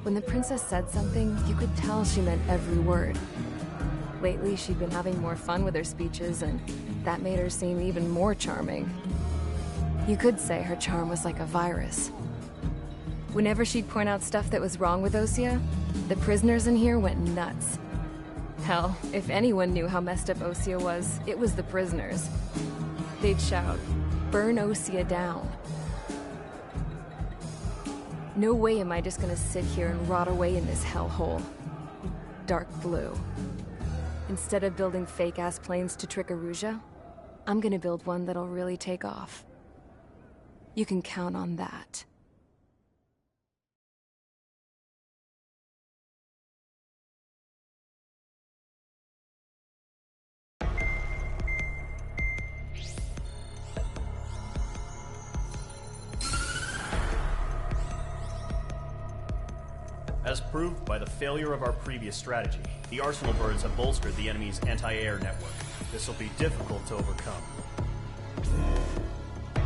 When the princess said something, you could tell she meant every word. Lately, she'd been having more fun with her speeches, and that made her seem even more charming. You could say her charm was like a virus. Whenever she'd point out stuff that was wrong with Osia, the prisoners in here went nuts. Hell, if anyone knew how messed up Osia was, it was the prisoners. They'd shout, "Burn Osia down." No way am I just gonna sit here and rot away in this hellhole. Dark Blue. Instead of building fake-ass planes to trick Erusia, I'm gonna build one that'll really take off. You can count on that. As proved by the failure of our previous strategy, the Arsenal birds have bolstered the enemy's anti-air network. This will be difficult to overcome.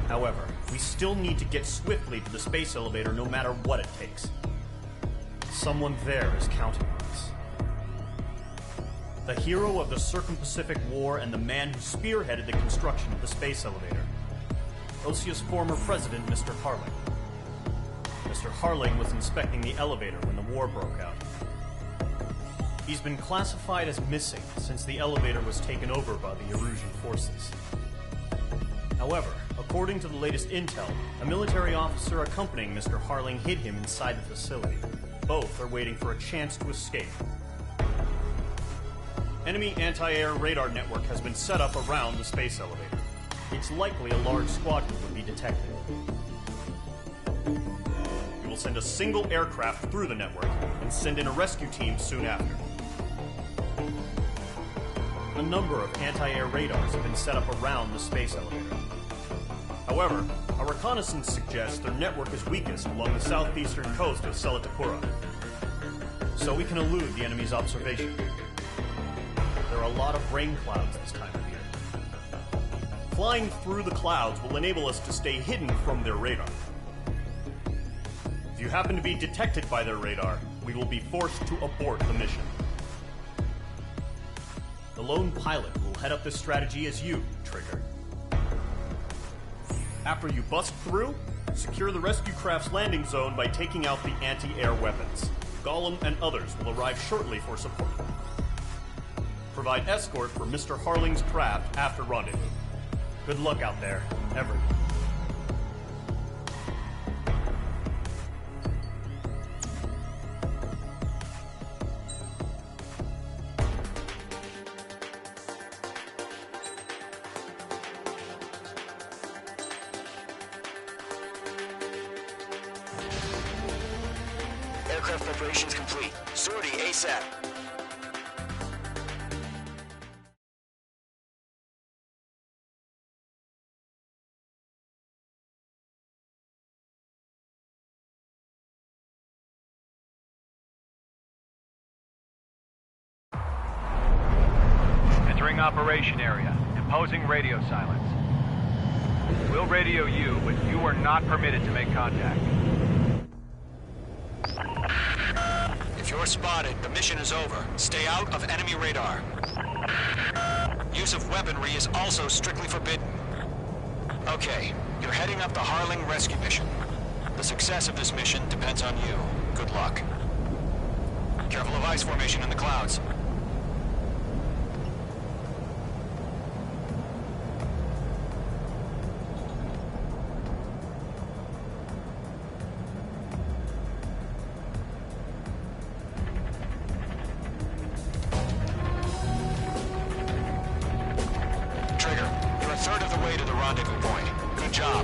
However, we still need to get swiftly to the space elevator no matter what it takes. Someone there is counting on us. The hero of the Circum-Pacific War and the man who spearheaded the construction of the space elevator. Osia's former president, Mr. Harling. Mr. Harling was inspecting the elevator when the war broke out. He's been classified as missing since the elevator was taken over by the Erusian forces. However, according to the latest intel, a military officer accompanying Mr. Harling hid him inside the facility. Both are waiting for a chance to escape. Enemy anti-air radar network has been set up around the space elevator. It's likely a large squadron would be detected. We will send a single aircraft through the network and send in a rescue team soon after. A number of anti-air radars have been set up around the space elevator. However, our reconnaissance suggests their network is weakest along the southeastern coast of Selatapura, so we can elude the enemy's observation. There are a lot of rain clouds this time of year. Flying through the clouds will enable us to stay hidden from their radar. If you happen to be detected by their radar, we will be forced to abort the mission. The lone pilot will head up this strategy as you, Trigger. After you bust through, secure the rescue craft's landing zone by taking out the anti-air weapons. Gollum and others will arrive shortly for support. Provide escort for Mr. Harling's craft after rendezvous. Good luck out there, everyone. Aircraft preparations complete. Sortie ASAP. Entering operation area. Imposing radio silence. We'll radio you, but you are not permitted to make contact. If you're spotted, the mission is over. Stay out of enemy radar. Use of weaponry is also strictly forbidden. Okay, you're heading up the Harling rescue mission. The success of this mission depends on you. Good luck. Careful of ice formation in the clouds.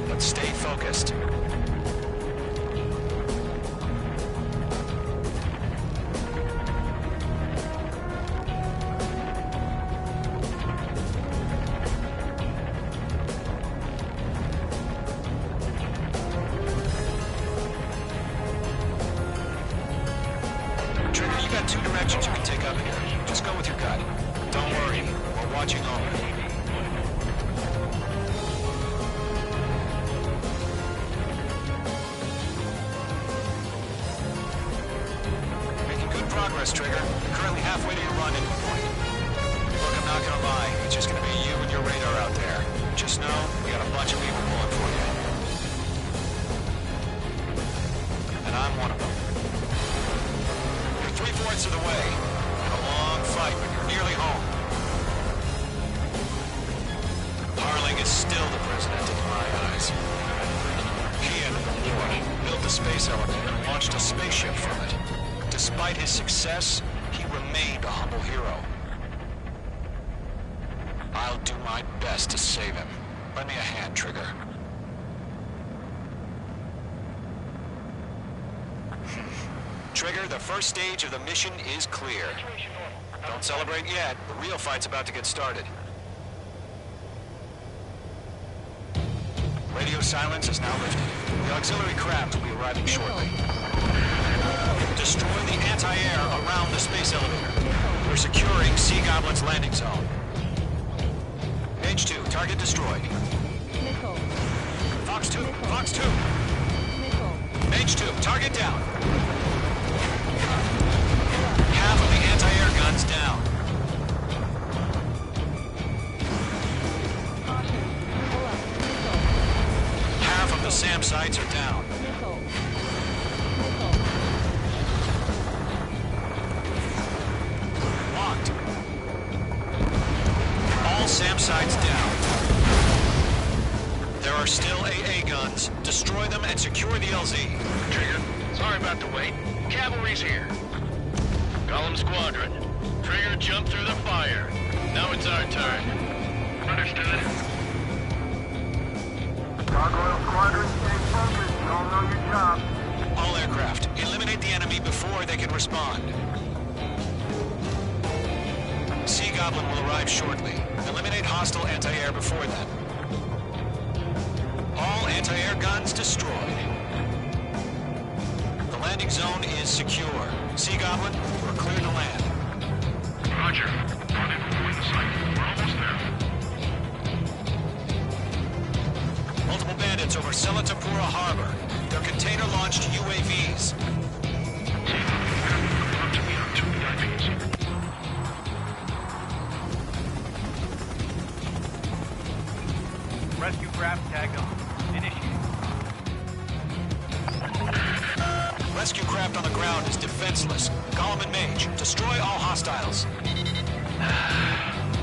But stay focused. Trigger, you got two directions you can take up here. Just go with your gut. Don't worry, we're watching over. Trigger. Currently halfway to your rendezvous point. Look, I'm not gonna lie. It's just gonna be you and your radar out there. Just know, we got a bunch of people pulling for you. And I'm one of them. You're 3/4 of the way. A long fight, but you're nearly home. Harling is still the president in my eyes. He ended the war, built the space elevator, and launched a spaceship from it. Despite his success, he remained a humble hero. I'll do my best to save him. Lend me a hand, Trigger. Trigger, the first stage of the mission is clear. Don't celebrate yet. The real fight's about to get started. Radio silence is now lifted. The auxiliary craft will be arriving shortly. Destroy the anti-air around the space elevator. We're securing Sea Goblin's landing zone. Mage 2, target destroyed. Nickel. Fox 2, Nickel. Fox 2. Nickel. Mage 2, target down. Half of the anti-air guns down. Half of the SAM sites are down. Locked. All SAM sites down. There are still AA guns. Destroy them and secure the LZ. Trigger, sorry about the wait. Cavalry's here. Golem Squadron. Trigger jumped through the fire. Now it's our turn. Understood. Gargoyle Squadron, stay focused. You all know your job. All aircraft, eliminate the enemy before they can respond. Sea Goblin will arrive shortly. Eliminate hostile anti-air before then. All anti-air guns destroyed. The landing zone is secure. Sea Goblin, you are clear to land. Roger. Rendezvous in sight. We're almost there. Multiple bandits over Selatapura Harbor. They're container-launched UAVs. Rescue craft tagged on. Initiate. Rescue craft on the ground is defenseless. Golem and Mage, destroy all hostiles.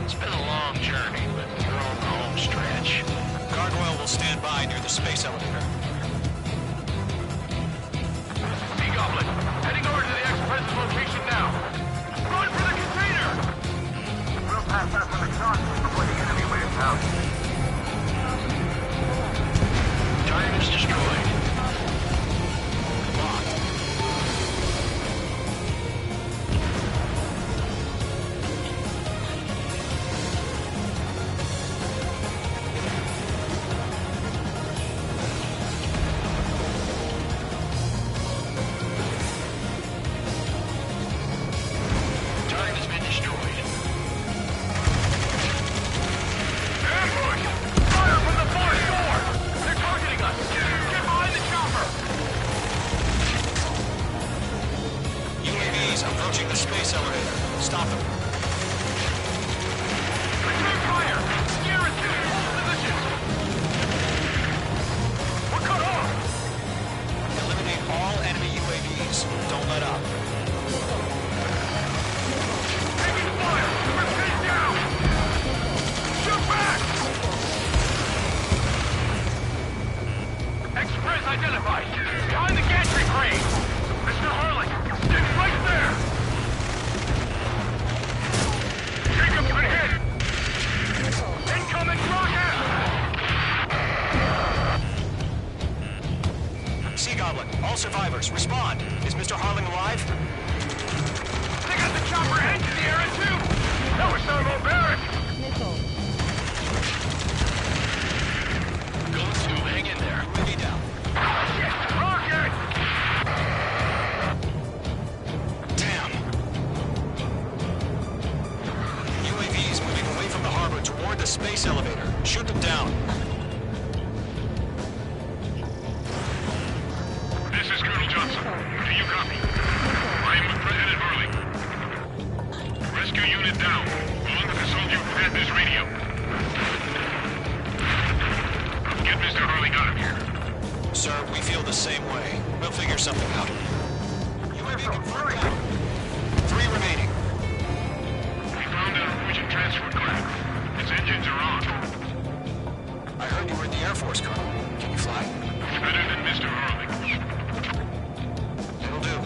It's been a long journey, but we're on the home stretch. Gargoyle will stand by near the space elevator. Sea Goblin, heading over to the Express's location now. Run for the container! We'll pass that with a shot before the enemy waves out. Target is destroyed. Locked. Target has been destroyed. Ambush! Fire from the far shore! They're targeting us! Get behind the chopper! UAVs approaching the space elevator. Stop them. Return fire! Garrison, hold positions! We're cut off! Eliminate all enemy UAVs. Don't let up. Taking fire! We're pinned down! Shoot back! Express identified! Behind the gantry crane! Mr. Harley! Stick right there! Jacob, good hit! Incoming rocket! Sea Goblin, all survivors, respond. Is Mr. Harling alive? They got the chopper head to the air too! That was thermobaric! Going to, hang in there. UAV down. Shit! Rocket! Damn. UAVs moving away from the harbor toward the space elevator. Shoot them down. This is Colonel Johnson. Do you copy? I am with President Harley. Rescue unit down. Along with the soldier who had this radio. Get Mr. Harley out of here. Sir, we feel the same way. We'll figure something out. UAV confirmed down. 3 remaining. We found an Norwegian transfer craft. Its engines are on. I heard you were in the Air Force, Colonel. Can you fly? Better than Mr. Harley. It'll do.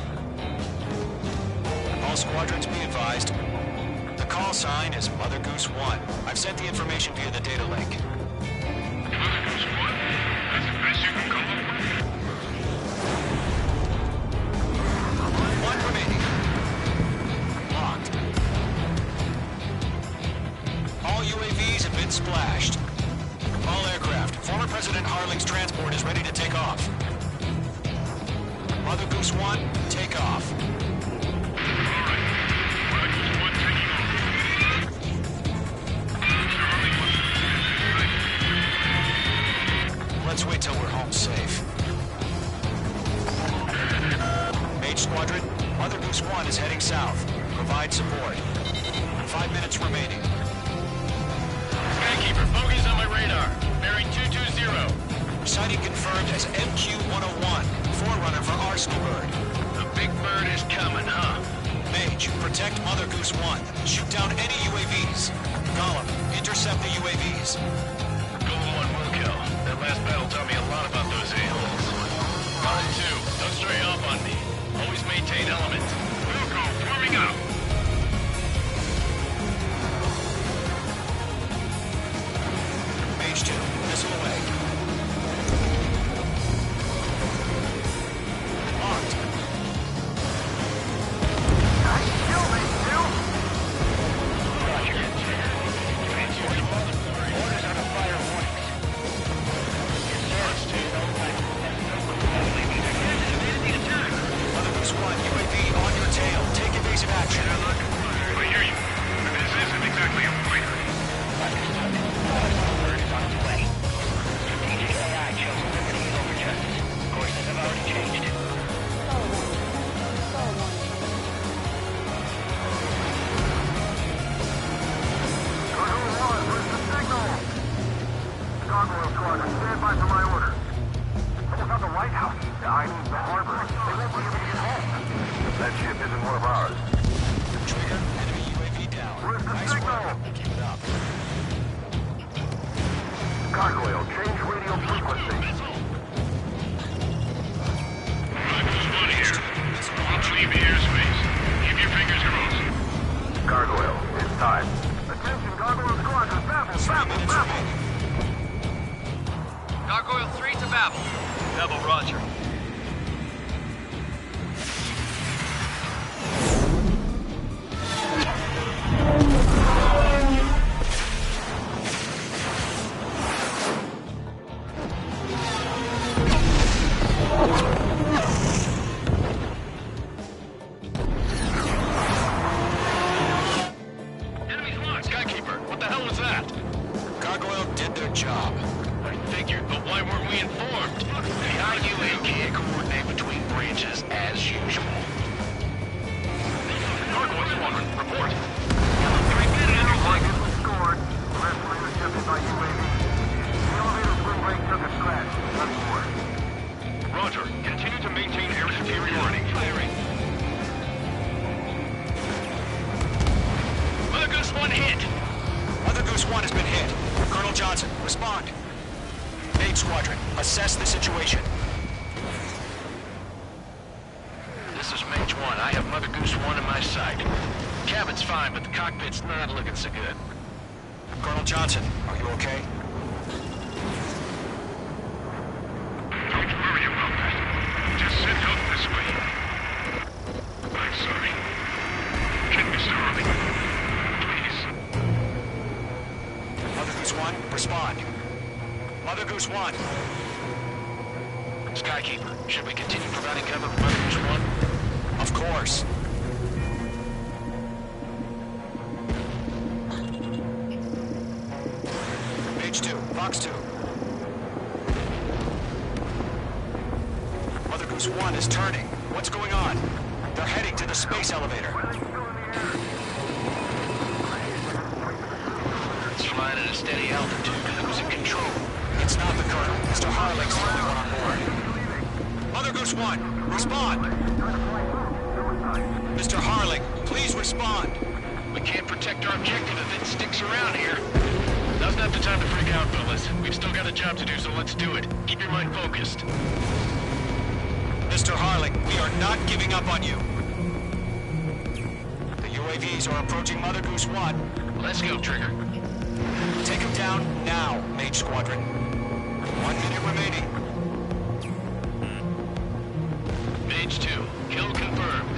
All squadrons be advised. The call sign is Mother Goose 1. I've sent the information via the data link. Mother Goose 1? That's the best you can call them? 1 remaining. Locked. All UAVs have been splashed. All aircraft. Former President Harling's transport is ready to take off. Mother Goose 1, take off. Let's wait till we're home safe. Mage Squadron, Mother Goose 1 is heading south. Provide support. 5 minutes remaining. Skykeeper, focus on my radar. Bearing 220. Sighting confirmed as MQ-101, forerunner for Arsenal Bird. The big bird is coming, huh? Mage, protect Mother Goose 1. Shoot down any UAVs. Golem, intercept the UAVs. Golem 1 will kill. That last Squadron, stand by for my orders. What about the Lighthouse? I mean, the harbor. They won't be able to get home. That ship isn't one of ours. Trigger, enemy UAV down. Where's the Nice signal? work. Keep it up. Gargoyle, change radio frequency. One here. Watch leave the airspace. Keep your fingers crossed. Gargoyle, it's time. Attention, Gargoyle Squadron, Babel, Babel, Babel. Gargoyle 3 to Babel. Babel, roger. Enemies lost. Skykeeper, what the hell was that? Gargoyle did their job. I figured, but why weren't we informed? The IUA can't coordinate between branches as usual. Gargoyle Squadron, report. Target was scored. The rest were intercepted by UAV. The elevator's wind break took a scratch. Nothing more. Roger. Continue to maintain air superiority. Firing. Mother Goose 1 hit. Mother Goose 1 has been hit. Colonel Johnson, respond. Mage Squadron, assess the situation. This is Mage 1. I have Mother Goose 1 in my sight. Cabin's fine, but the cockpit's not looking so good. Colonel Johnson, are you okay? Don't worry about that. Just send help this way. I'm sorry. Get Mr. Hurley. Please. Mother Goose 1, respond. Mother Goose 1. Skykeeper, should we continue providing cover for Mother Goose 1? Of course. Page 2, Box 2. Mother Goose 1 is turning. What's going on? They're heading to the space elevator. It's flying at a steady altitude. Who's in control? It's not the Colonel. Mr. Harling's the only one on board. Mother Goose 1, respond! Mr. Harling, please respond! We can't protect our objective if it sticks around here. Now's not the time to freak out, fellas. We've still got a job to do, so let's do it. Keep your mind focused. Mr. Harling, we are not giving up on you. The UAVs are approaching Mother Goose 1. Let's go, Trigger. Take him down now, Mage Squadron. 1 minute remaining. Mage 2, kill confirmed.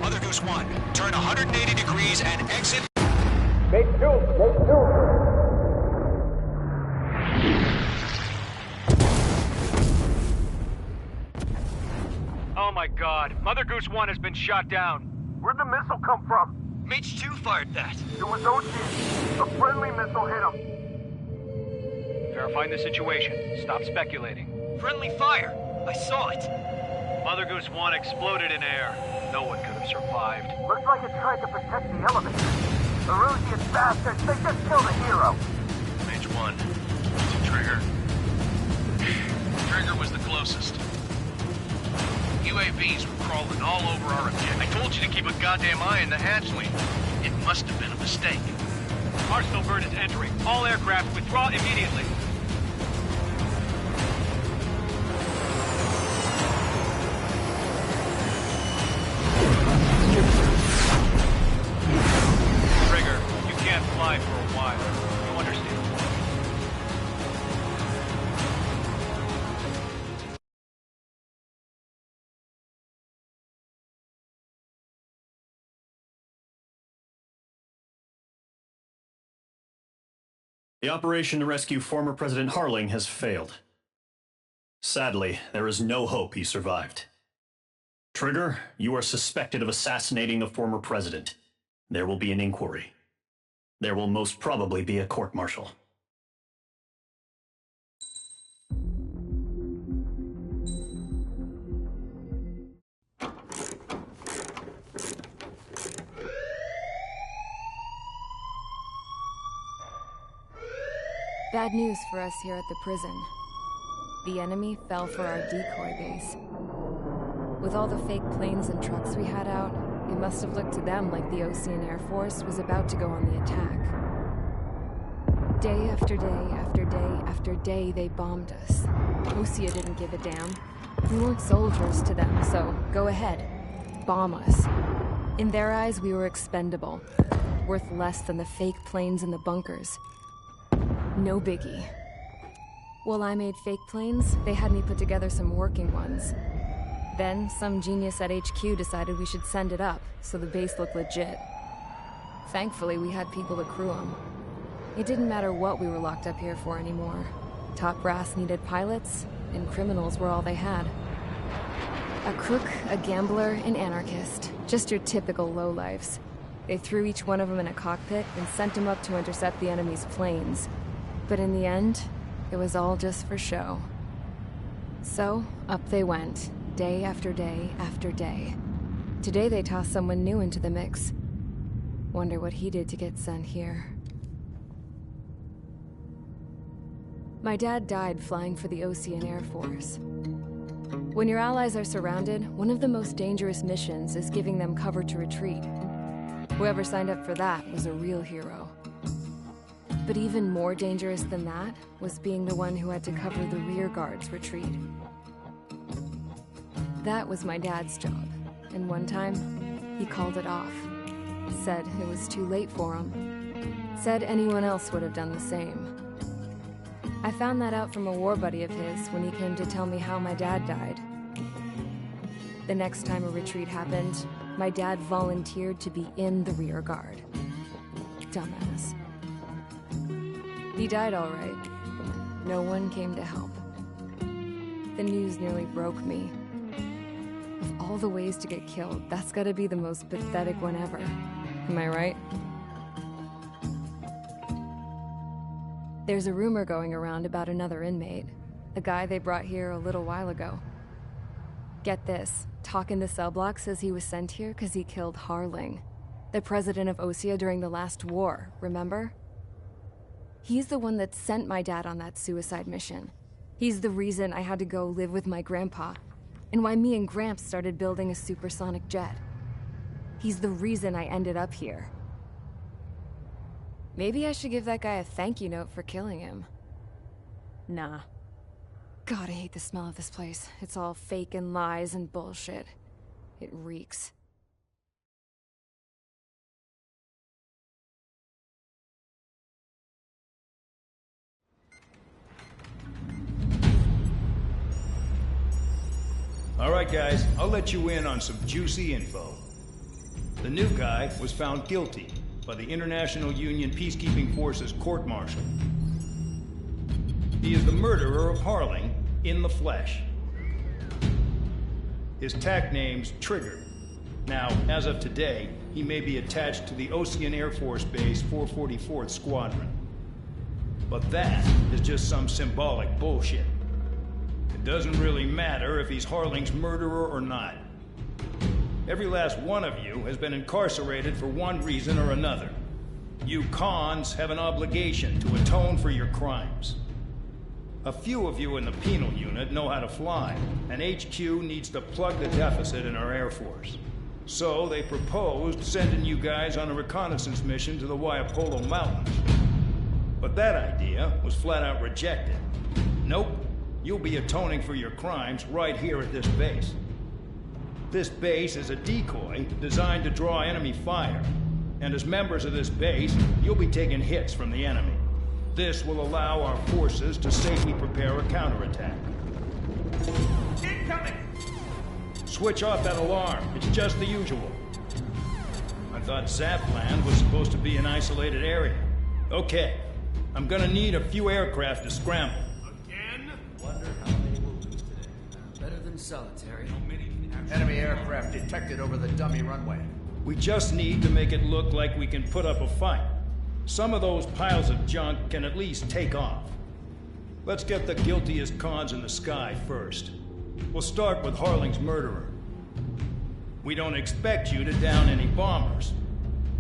Mother Goose 1, turn 180 degrees and exit. Make two. Oh my god. Mother Goose 1 has been shot down. Where'd the missile come from? Mage 2 fired that. It was Ocean. A friendly missile hit him. Verifying the situation. Stop speculating. Friendly fire. I saw it. Mother Goose 1 exploded in air. No one could have survived. Looks like it tried to protect the elevator. The Rusian bastards, they just killed a hero. Mage 1. Trigger. Trigger was the closest. UAVs were crawling all over our objective. I told you to keep a goddamn eye on the hatchling. It must have been a mistake. Arsenal bird is entering. All aircraft withdraw immediately. Trigger, you can't fly for a while. You understand? The operation to rescue former President Harling has failed. Sadly, there is no hope he survived. Trigger, you are suspected of assassinating the former president. There will be an inquiry. There will most probably be a court-martial. Bad news for us here at the prison. The enemy fell for our decoy base. With all the fake planes and trucks we had out, it must have looked to them like the Osean Air Force was about to go on the attack. Day after day after day after day, they bombed us. Osea didn't give a damn. We weren't soldiers to them, so go ahead. Bomb us. In their eyes, we were expendable. Worth less than the fake planes in the bunkers. No biggie. While I made fake planes, they had me put together some working ones. Then, some genius at HQ decided we should send it up, so the base looked legit. Thankfully, we had people to crew them. It didn't matter what we were locked up here for anymore. Top brass needed pilots, and criminals were all they had. A crook, a gambler, an anarchist. Just your typical lowlifes. They threw each one of them in a cockpit and sent them up to intercept the enemy's planes. But in the end, it was all just for show. So, up they went, day after day after day. Today they tossed someone new into the mix. Wonder what he did to get sent here. My dad died flying for the Osean Air Force. When your allies are surrounded, one of the most dangerous missions is giving them cover to retreat. Whoever signed up for that was a real hero. But even more dangerous than that was being the one who had to cover the rear guard's retreat. That was my dad's job, and one time, he called it off. Said it was too late for him. Said anyone else would have done the same. I found that out from a war buddy of his when he came to tell me how my dad died. The next time a retreat happened, my dad volunteered to be in the rear guard. Dumbass. He died all right. No one came to help. The news nearly broke me. Of all the ways to get killed, that's gotta be the most pathetic one ever. Am I right? There's a rumor going around about another inmate. A guy they brought here a little while ago. Get this, Talk in the cell block says he was sent here because he killed Harling, the president of Osea during the last war, remember? He's the one that sent my dad on that suicide mission. He's the reason I had to go live with my grandpa, and why me and Gramps started building a supersonic jet. He's the reason I ended up here. Maybe I should give that guy a thank you note for killing him. Nah. God, I hate the smell of this place. It's all fake and lies and bullshit. It reeks. All right, guys, I'll let you in on some juicy info. The new guy was found guilty by the International Union Peacekeeping Forces court-martial. He is the murderer of Harling in the flesh. His tag name's Trigger. Now, as of today, he may be attached to the Osean Air Force Base 444th Squadron. But that is just some symbolic bullshit. It doesn't really matter if he's Harling's murderer or not. Every last one of you has been incarcerated for one reason or another. You cons have an obligation to atone for your crimes. A few of you in the penal unit know how to fly, and HQ needs to plug the deficit in our Air Force. So they proposed sending you guys on a reconnaissance mission to the Waiapolo Mountains. But that idea was flat out rejected. Nope, you'll be atoning for your crimes right here at this base. This base is a decoy designed to draw enemy fire, and as members of this base, you'll be taking hits from the enemy. This will allow our forces to safely prepare a counterattack. Incoming! Switch off that alarm. It's just the usual. I thought Zapland was supposed to be an isolated area. Okay, I'm gonna need a few aircraft to scramble. Again? Wonder how they will lose today. Better than solitary. Enemy aircraft detected over the dummy runway. We just need to make it look like we can put up a fight. Some of those piles of junk can at least take off. Let's get the guiltiest cons in the sky first. We'll start with Harling's murderer. We don't expect you to down any bombers,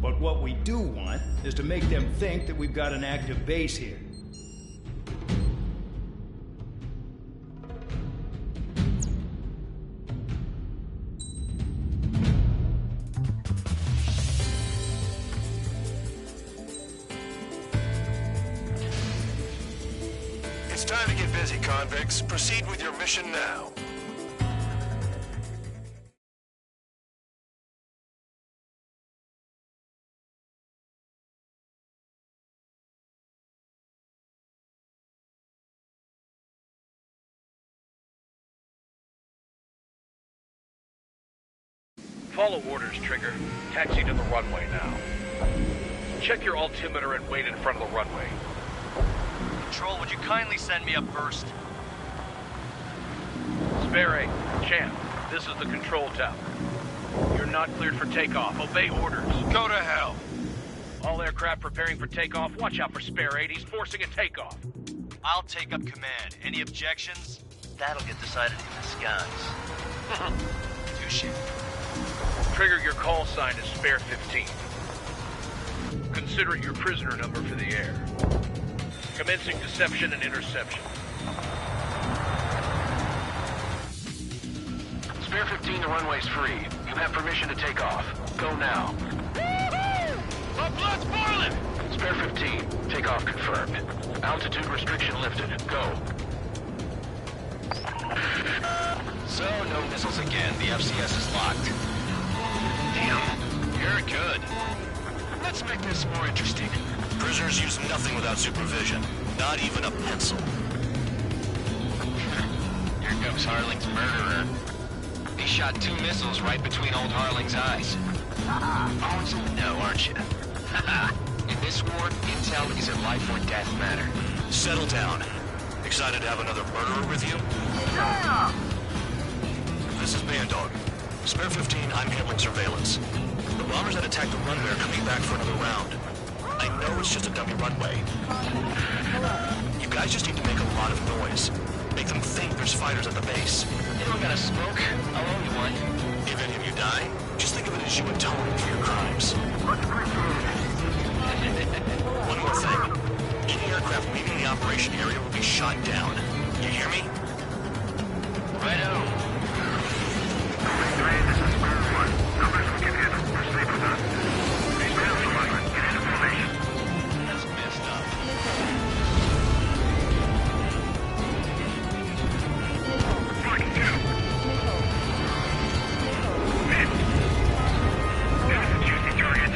but what we do want is to make them think that we've got an active base here. It's time to get busy, convicts. Proceed with your mission now. Follow orders, Trigger. Taxi to the runway now. Check your altimeter and wait in front of the runway. Control, would you kindly send me up first? Spare 8, Champ, this is the control tower. You're not cleared for takeoff. Obey orders. Go to hell. All aircraft preparing for takeoff. Watch out for Spare 8. He's forcing a takeoff. I'll take up command. Any objections? That'll get decided in the skies. Touche. Trigger, your call sign is Spare 15. Consider it your prisoner number for the air. Commencing deception and interception. Spare 15, the runway's free. You have permission to take off. Go now. My blood's boiling! Spare 15, takeoff confirmed. Altitude restriction lifted. Go. So, no missiles again. The FCS is locked. Damn, you're good. Let's make this more interesting. Prisoners use nothing without supervision. Not even a pencil. Here comes Harling's murderer. He shot 2 missiles right between old Harling's eyes. Owns will know, aren't you? In this war, intel is a life or death matter. Settle down. Excited to have another murderer with you? Yeah! This is Bandog. Spare 15, I'm handling surveillance. The bombers that attacked the runway are coming back for another round. I know it's just a dummy runway. You guys just need to make a lot of noise. Make them think there's fighters at the base. You don't gotta smoke. I'll owe you one. If any of you die, just think of it as you atone for your crimes. One more thing. Any aircraft leaving the operation area will be shot down. You hear me? Righto. This is Square 1. Numbers we can handle. Proceed with us. Details squadron. Get into formation. That's messed up. Mark 2. Hit. There's a juicy target.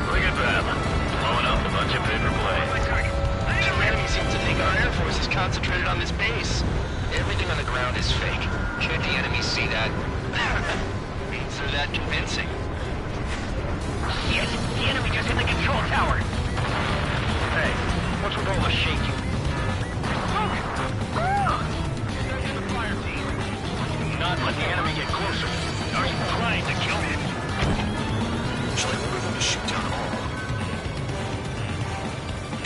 Look at that. Blowing up a bunch of paper play. The enemy seems to think our Air Force is concentrated on this base. Everything on the ground is fake. Can't the enemy see that? Means they're that convincing. Shit! The enemy just hit the control tower! Hey, what's with all the shaking? Look! There's the fire team. Do not let the enemy get closer. Are you trying to kill him? Shall I order them to shoot down all?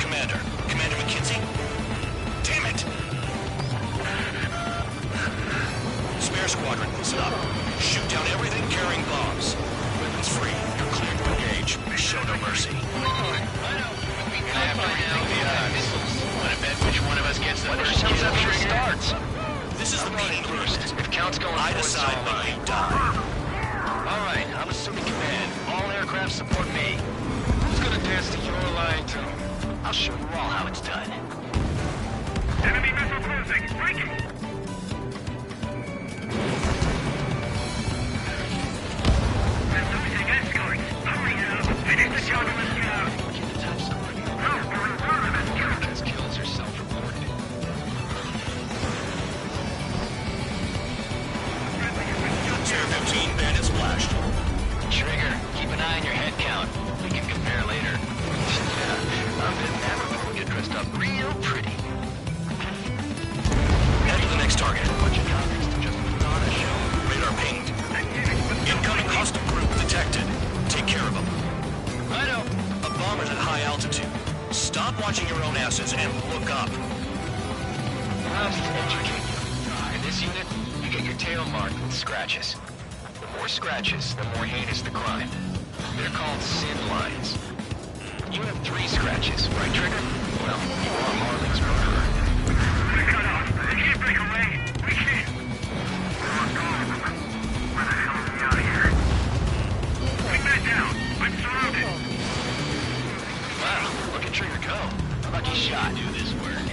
Commander McKenzie? Damn it! Spare squadron, listen up. Shoot down everything carrying bombs. Weapons free. You're cleared to engage. Show no mercy. I have to rethink the missiles. Want to bet which one of us gets the first kill starts? This is the meeting first. If count's going I decide when you die. All right, I'm assuming command. All aircraft support me. Who's gonna dance to your line tune? I'll show you all how it's done. Enemy missile closing. Breaking. We're losing escorts. Hurry now. Finish the job and let's get out. Get the top score. No, we're in front of us. Because kills are self-reported. Tier 15 bandit splashed. Trigger, keep an eye on your head count. We can compare later. I'm in Namco. Get dressed up real pretty. Head to the next target. Bunch of convicts to just put on a show. Radar pinged. Incoming hostile group detected. Take care of them. Righto. A bomber's at high altitude. Stop watching your own asses and look up. Must educate you. In this unit, you get your tail marked with scratches. The more scratches, the more heinous the crime. They're called sin lines. You have 3 scratches, right, Trigger? Well, you are Marley's murderer. We're cut off. We can't break away. We can't. We're on guard. Where the hell are we out of here? Bring that down. I'm surrounded. Wow, look at Trigger go. Lucky shot. Do this work.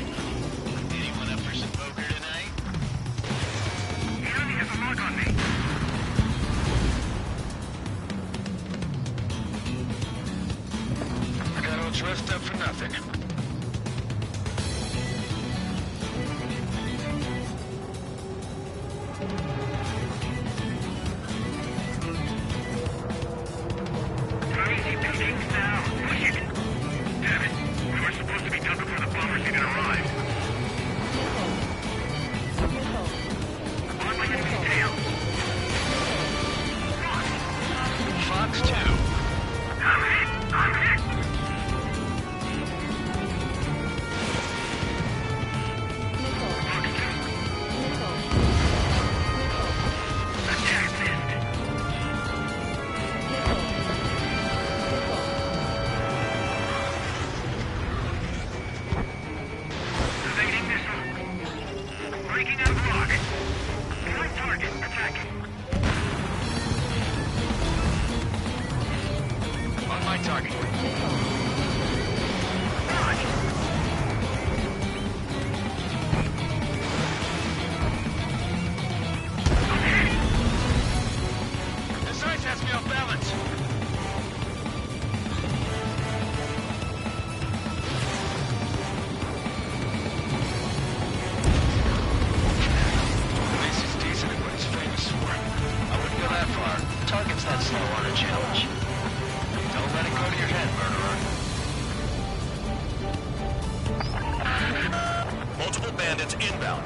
Multiple bandits inbound.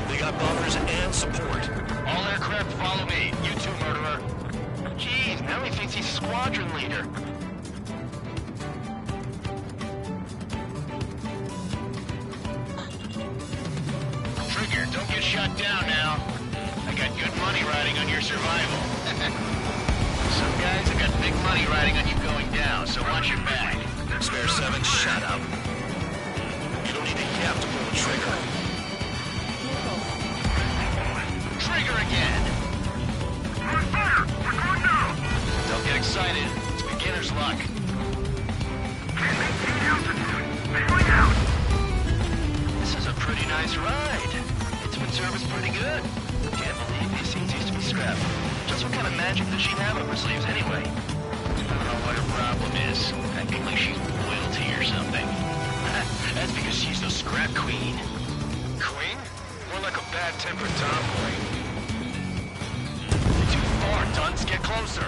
They got buffers and support. All aircraft follow me. You too, murderer. Jeez, now he thinks he's squadron leader. Trigger, don't get shot down now. I got good money riding on your survival. Some guys have got big money riding on you going down, so watch your back. Spare 7, shut up. You don't need a yap to pull the trigger. Trigger again! Fire! We're going down! Don't get excited. It's beginner's luck. Can't maintain altitude. Bailing out! This is a pretty nice ride. It's been serviced pretty good. Can't believe these things used to be scrapped. Just what kind of magic does she have up her sleeves anyway? I don't know what her problem is. Acting like she's royalty or something. That's because she's the scrap queen. Queen? More like a bad-tempered tomboy. Too far, dunce. Get closer.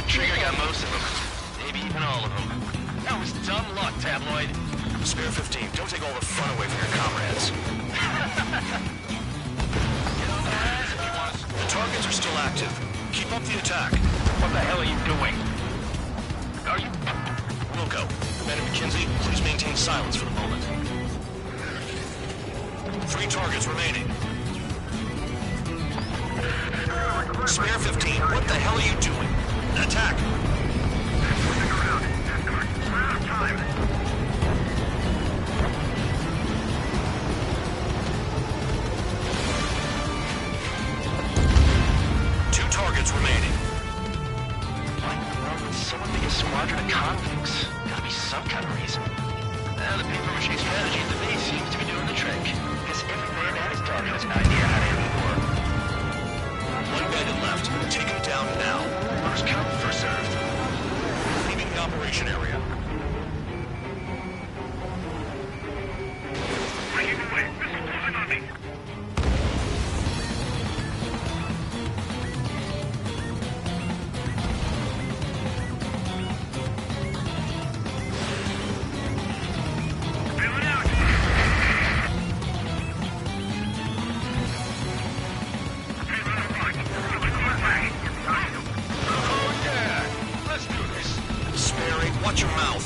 Trigger got most of them. Maybe even all of them. That was dumb luck, Tabloid. Spare 15, don't take all the fun away from your comrades. The targets are still active. Keep up the attack. What the hell are you doing? Are you... Wilco, Commander McKenzie, please maintain silence for the moment. 3 targets remaining. Spare 15, what the hell are you doing? Attack! Time. 2 targets remaining. Why in the world would someone make a squadron of convicts? Gotta be some kind of reason. The paper-mache strategy at the base seems to be doing the trick. Guess every man and his dog has an idea how to end the war. 1 bandit left. Take him down now. First come, first served. Leaving the operation area. Breaking away. Missile closing on me. Bailing out. Oh yeah! Let's do this. Sperry, watch your mouth.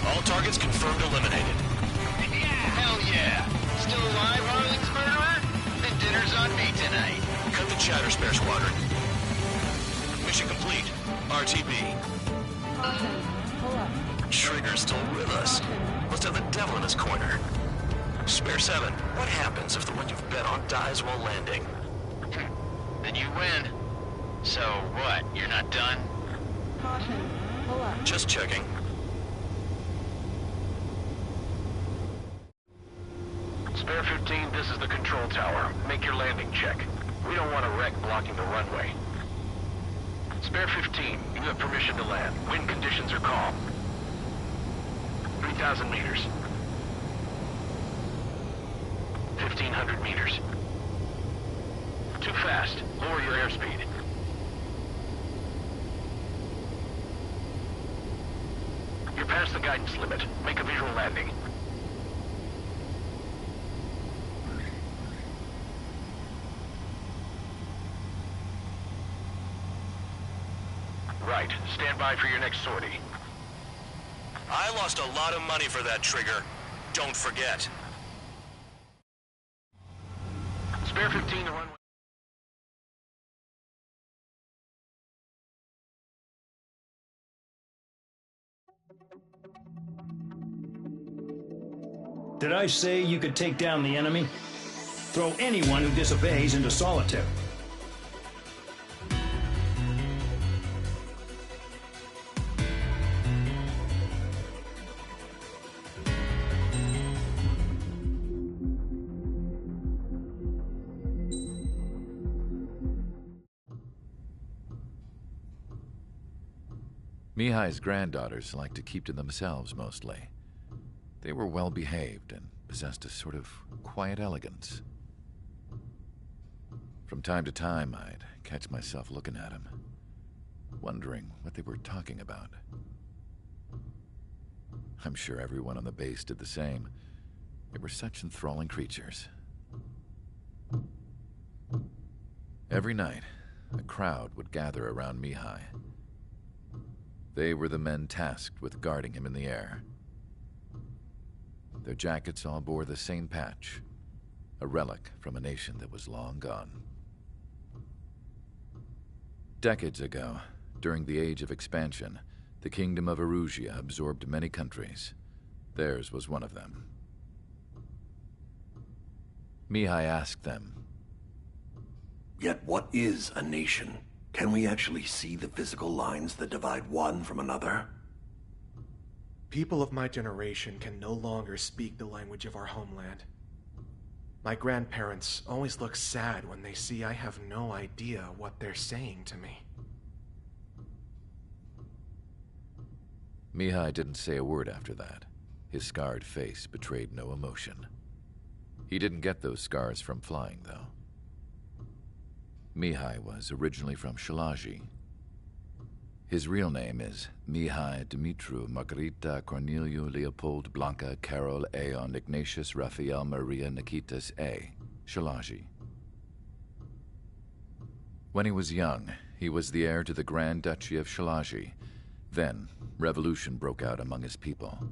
All targets confirmed eliminated. Hell yeah! Still alive, Harling's murderer? Then dinner's on me tonight. Cut the chatter, Spare Squadron. Mission complete. RTB. Trigger's still with us. Must have the devil in his corner. Spare 7, what happens if the one you've bet on dies while landing? Then you win. So what, you're not done? Just checking. Spare 15, this is the control tower. Make your landing check. We don't want a wreck blocking the runway. Spare 15, you have permission to land. Wind conditions are calm. 3,000 meters. 1,500 meters. Too fast. Lower your airspeed. You're past the guidance limit. Make a visual landing. Right. Stand by for your next sortie. I lost a lot of money for that, Trigger. Don't forget. Spare 15 to runway. Did I say you could take down the enemy? Throw anyone who disobeys into solitary. Mihai's granddaughters like to keep to themselves mostly. They were well behaved and possessed a sort of quiet elegance. From time to time, I'd catch myself looking at them, wondering what they were talking about. I'm sure everyone on the base did the same. They were such enthralling creatures. Every night, a crowd would gather around Mihai. They were the men tasked with guarding him in the air. Their jackets all bore the same patch, a relic from a nation that was long gone. Decades ago, during the Age of Expansion, the Kingdom of Erusia absorbed many countries. Theirs was one of them. Mihai asked them, "Yet what is a nation? Can we actually see the physical lines that divide one from another?" People of my generation can no longer speak the language of our homeland. My grandparents always look sad when they see I have no idea what they're saying to me. Mihai didn't say a word after that. His scarred face betrayed no emotion. He didn't get those scars from flying, though. Mihai was originally from Shalaji. His real name is Mihai Dumitru Margarita Corneliu Leopold Blanca Carol Aeon Ignatius Raphael Maria Nikitas A. Shalaji. When he was young, he was the heir to the Grand Duchy of Shalaji. Then, revolution broke out among his people.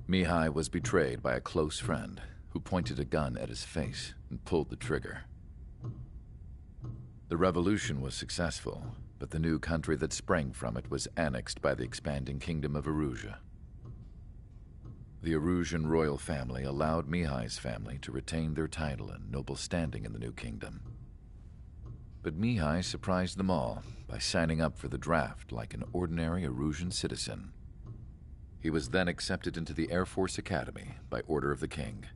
Mihai was betrayed by a close friend who pointed a gun at his face and pulled the trigger. The revolution was successful, but the new country that sprang from it was annexed by the expanding Kingdom of Erusia. The Erusian royal family allowed Mihai's family to retain their title and noble standing in the new kingdom. But Mihai surprised them all by signing up for the draft like an ordinary Erusian citizen. He was then accepted into the Air Force Academy by order of the king.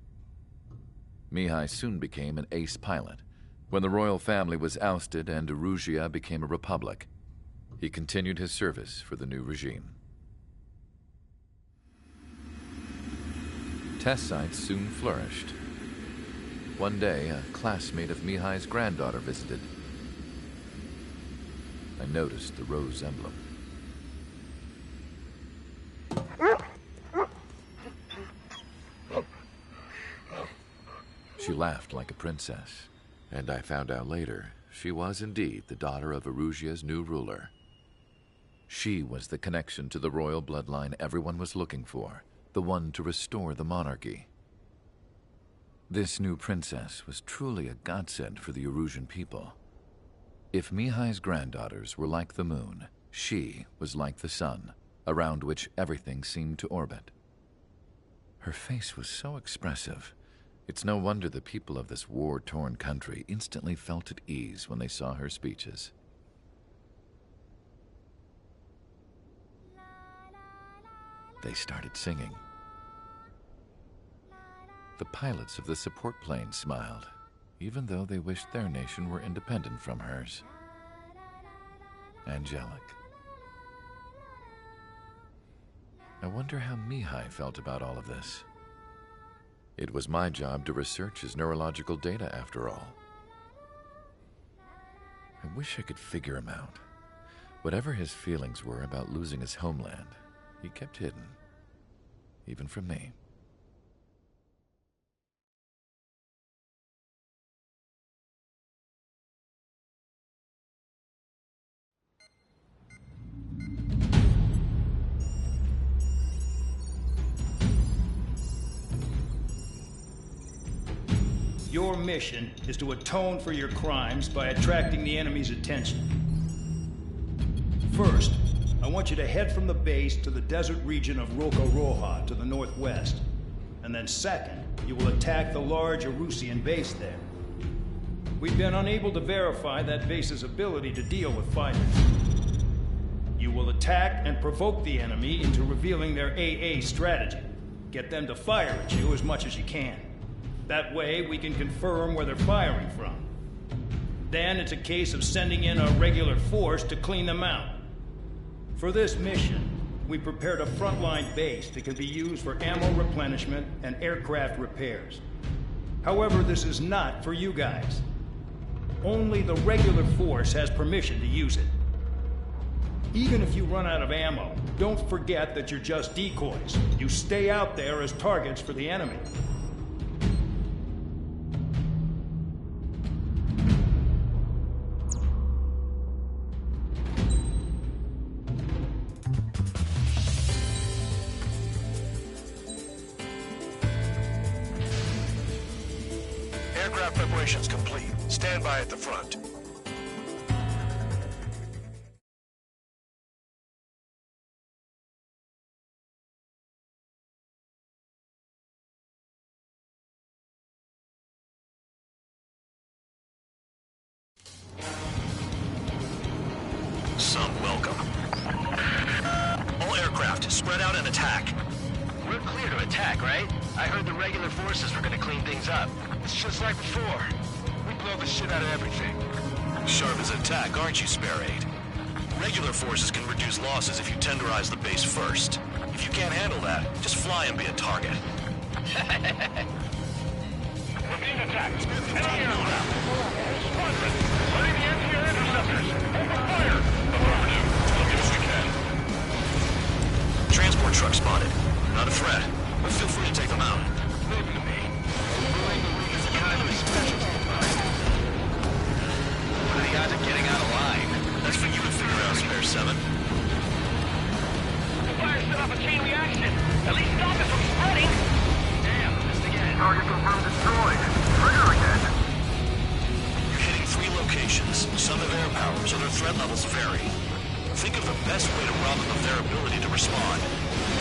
Mihai soon became an ace pilot. When the royal family was ousted and Erusia became a republic, he continued his service for the new regime. Test sites soon flourished. One day, a classmate of Mihai's granddaughter visited. I noticed the rose emblem. She laughed like a princess. And I found out later, she was indeed the daughter of Erusia's new ruler. She was the connection to the royal bloodline everyone was looking for, the one to restore the monarchy. This new princess was truly a godsend for the Erusian people. If Mihai's granddaughters were like the moon, she was like the sun, around which everything seemed to orbit. Her face was so expressive. It's no wonder the people of this war-torn country instantly felt at ease when they saw her speeches. They started singing. The pilots of the support plane smiled, even though they wished their nation were independent from hers. Angelic. I wonder how Mihai felt about all of this. It was my job to research his neurological data, after all. I wish I could figure him out. Whatever his feelings were about losing his homeland, he kept hidden, even from me. Your mission is to atone for your crimes by attracting the enemy's attention. First, I want you to head from the base to the desert region of Roca-Roja to the northwest. And then second, you will attack the large Erusian base there. We've been unable to verify that base's ability to deal with fighters. You will attack and provoke the enemy into revealing their AA strategy. Get them to fire at you as much as you can. That way, we can confirm where they're firing from. Then it's a case of sending in a regular force to clean them out. For this mission, we prepared a frontline base that can be used for ammo replenishment and aircraft repairs. However, this is not for you guys. Only the regular force has permission to use it. Even if you run out of ammo, don't forget that you're just decoys. You stay out there as targets for the enemy. Aircraft preparations complete. Stand by at the front. Some welcome. All aircraft, spread out and attack. We're clear to attack, right? I heard the regular forces were gonna clean things up. It's just like before. We blow the shit out of everything. Sharp as attack, aren't you, Spare Aid? Regular forces can reduce losses if you tenderize the base first. If you can't handle that, just fly and be a target. We're being attacked. Enemy aircraft. Squadron, ready the anti-air interceptors. Open fire. Affirmative. We'll do as we can. Transport truck spotted. Not a threat, but feel free to take them out. Leave them to me. Blowing the room is a kind of a specialty of mine. What are the odds of getting out alive? That's for you to figure out, Spare 7. The fire set off a chain reaction. At least stop it from spreading. Damn, missed again. Target confirmed destroyed. Trigger again. You're hitting 3 locations. Some have air power, so their threat levels vary. Think of the best way to rob them of their ability to respond.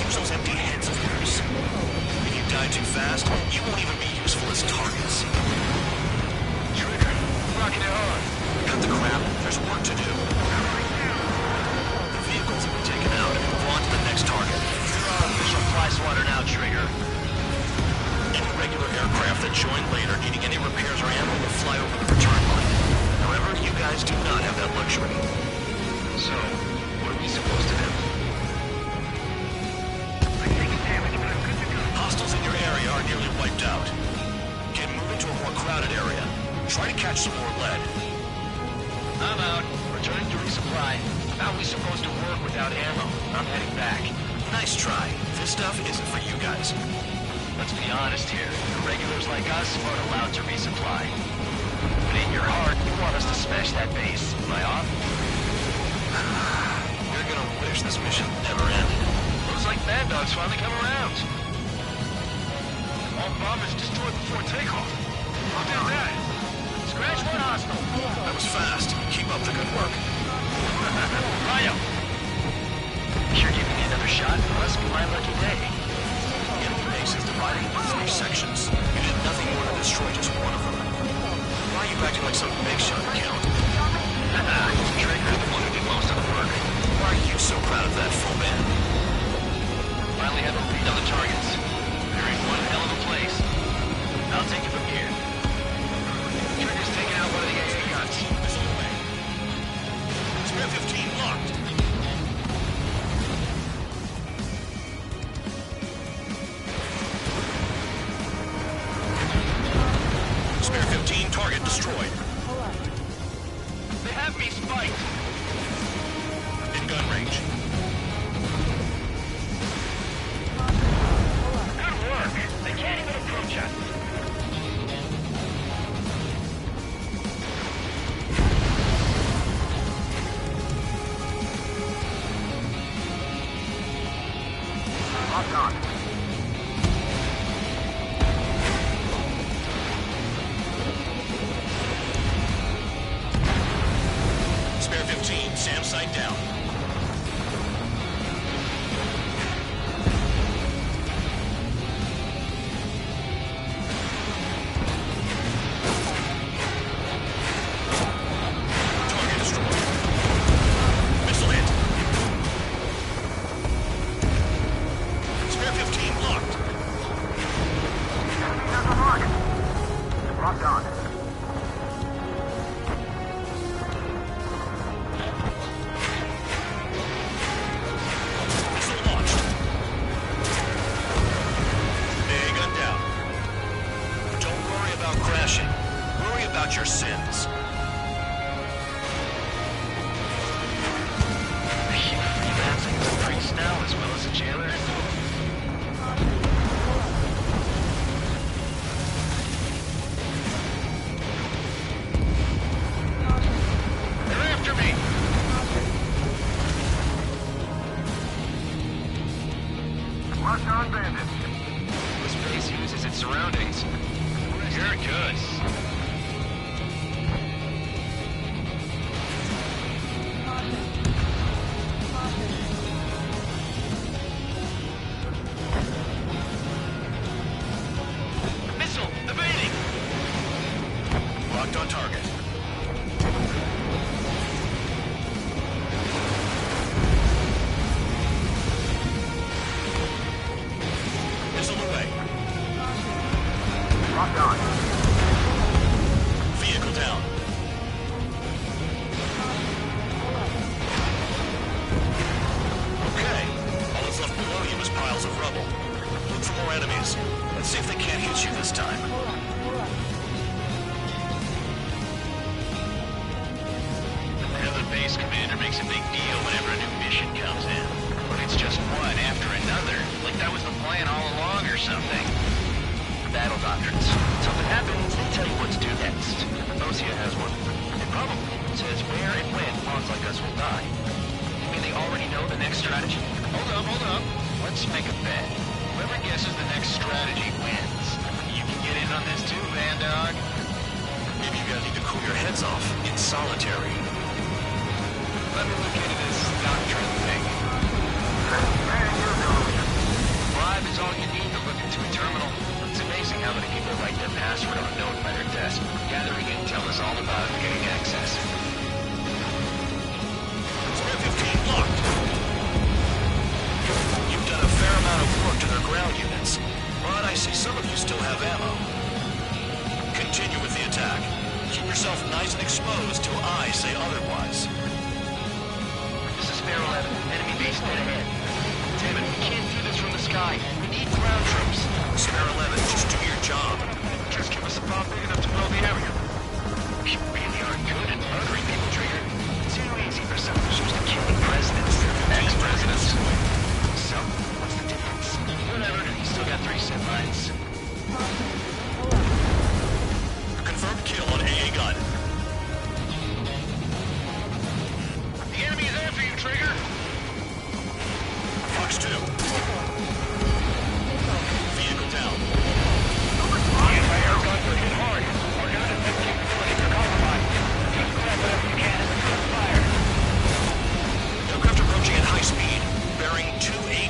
Use those empty heads of yours. If you die too fast, you won't even be useful as targets. Trigger, rocking it hard. Cut the crap. There's work to do. The vehicles have been taken out. Move on to the next target. You're our official fly swatter now, Trigger. Any regular aircraft that join later needing any repairs or ammo will fly over the return line. However, you guys do not have that luxury. So, what are we supposed to do? I'm taking damage, but I'm good to go. Hostiles in your area are nearly wiped out. Get moving to a more crowded area. Try to catch some more lead. I'm out. Returning to resupply. How are we supposed to work without ammo? I'm heading back. Nice try. This stuff isn't for you guys. Let's be honest here. The regulars like us aren't allowed to resupply. But in your heart, you want us to smash that base. Am I off? You're gonna wish this mission never ended. Looks like Bad Dog's finally come around. All bombers destroyed before takeoff. How did that? Scratch one hostile. That was fast. Keep up the good work. Ryo! Sure giving me another shot? Must be my lucky day. The enemy base is divided into 3 sections. You did nothing more than destroy just one of them. Why are you acting like some big shot, Count? Trigger, the one who did most of the work. Why are you so proud of that, full man? Finally have a read on the targets. They're in one hell of a place. I'll take it from here. Trigger's taking out one of the AA guns. Missile away. Spare 15 locked. Spare 15 target destroyed. They have me spiked. In gun range. Good work. They can't even approach us. Locked on. Spare 15, SAM sight down. Target destroyed. Missile hit. Spare 15 locked. Enemy has a mark. Locked on. avenge your sins. You dancing as a priest now as well as a jailer? They're after me! Locked on bandits. This base uses its surroundings. You're good. Missile evading! Locked on target. Missile away. Locked on. Vehicle down. Okay. All that's left below you is piles of rubble. Look for more enemies. Let's see if they can't hit you this time. The base commander makes a big deal whenever a new mission comes in. But it's just one after another. Like that was the plan all along or something. Battle doctrines. Something happens, they tell you what to do next. Osea has one. It probably says where and when pawns like us will die. You mean they already know the next strategy? Hold up. Let's make a bet. Whoever guesses the next strategy wins. You can get in on this too, Bandai. Maybe you gotta need to cool your heads off in solitary. Let me look into this doctrine thing. Bribe is all you need to look into a terminal. It's amazing how many people write their password unknown by their desk. Gathering intel is all about getting access. M15 locked. You've done a fair amount of work to their ground units, but I see some of you still have ammo. Continue with the attack. Keep yourself nice and exposed till I say otherwise. This is Spare 11. Enemy base dead ahead. Damn it, we can't do this from the sky. We need ground troops. Spare 11, just do your job. Just give us a bomb big enough to blow the area. We really are good at murdering people, Trigger. Too easy for someone who's used to killing presidents. Ex-presidents. So, what's the difference? Whatever, he's still got 3 set lines. Confirmed kill on AA gun. The enemy is after you, Trigger! Fox 2. Vehicle down. Anti-air guns are hit hard. We're gonna have to keep pushing your cover line. Just grab whatever you can and let's fire. Aircraft approaching at high speed. Bearing 280.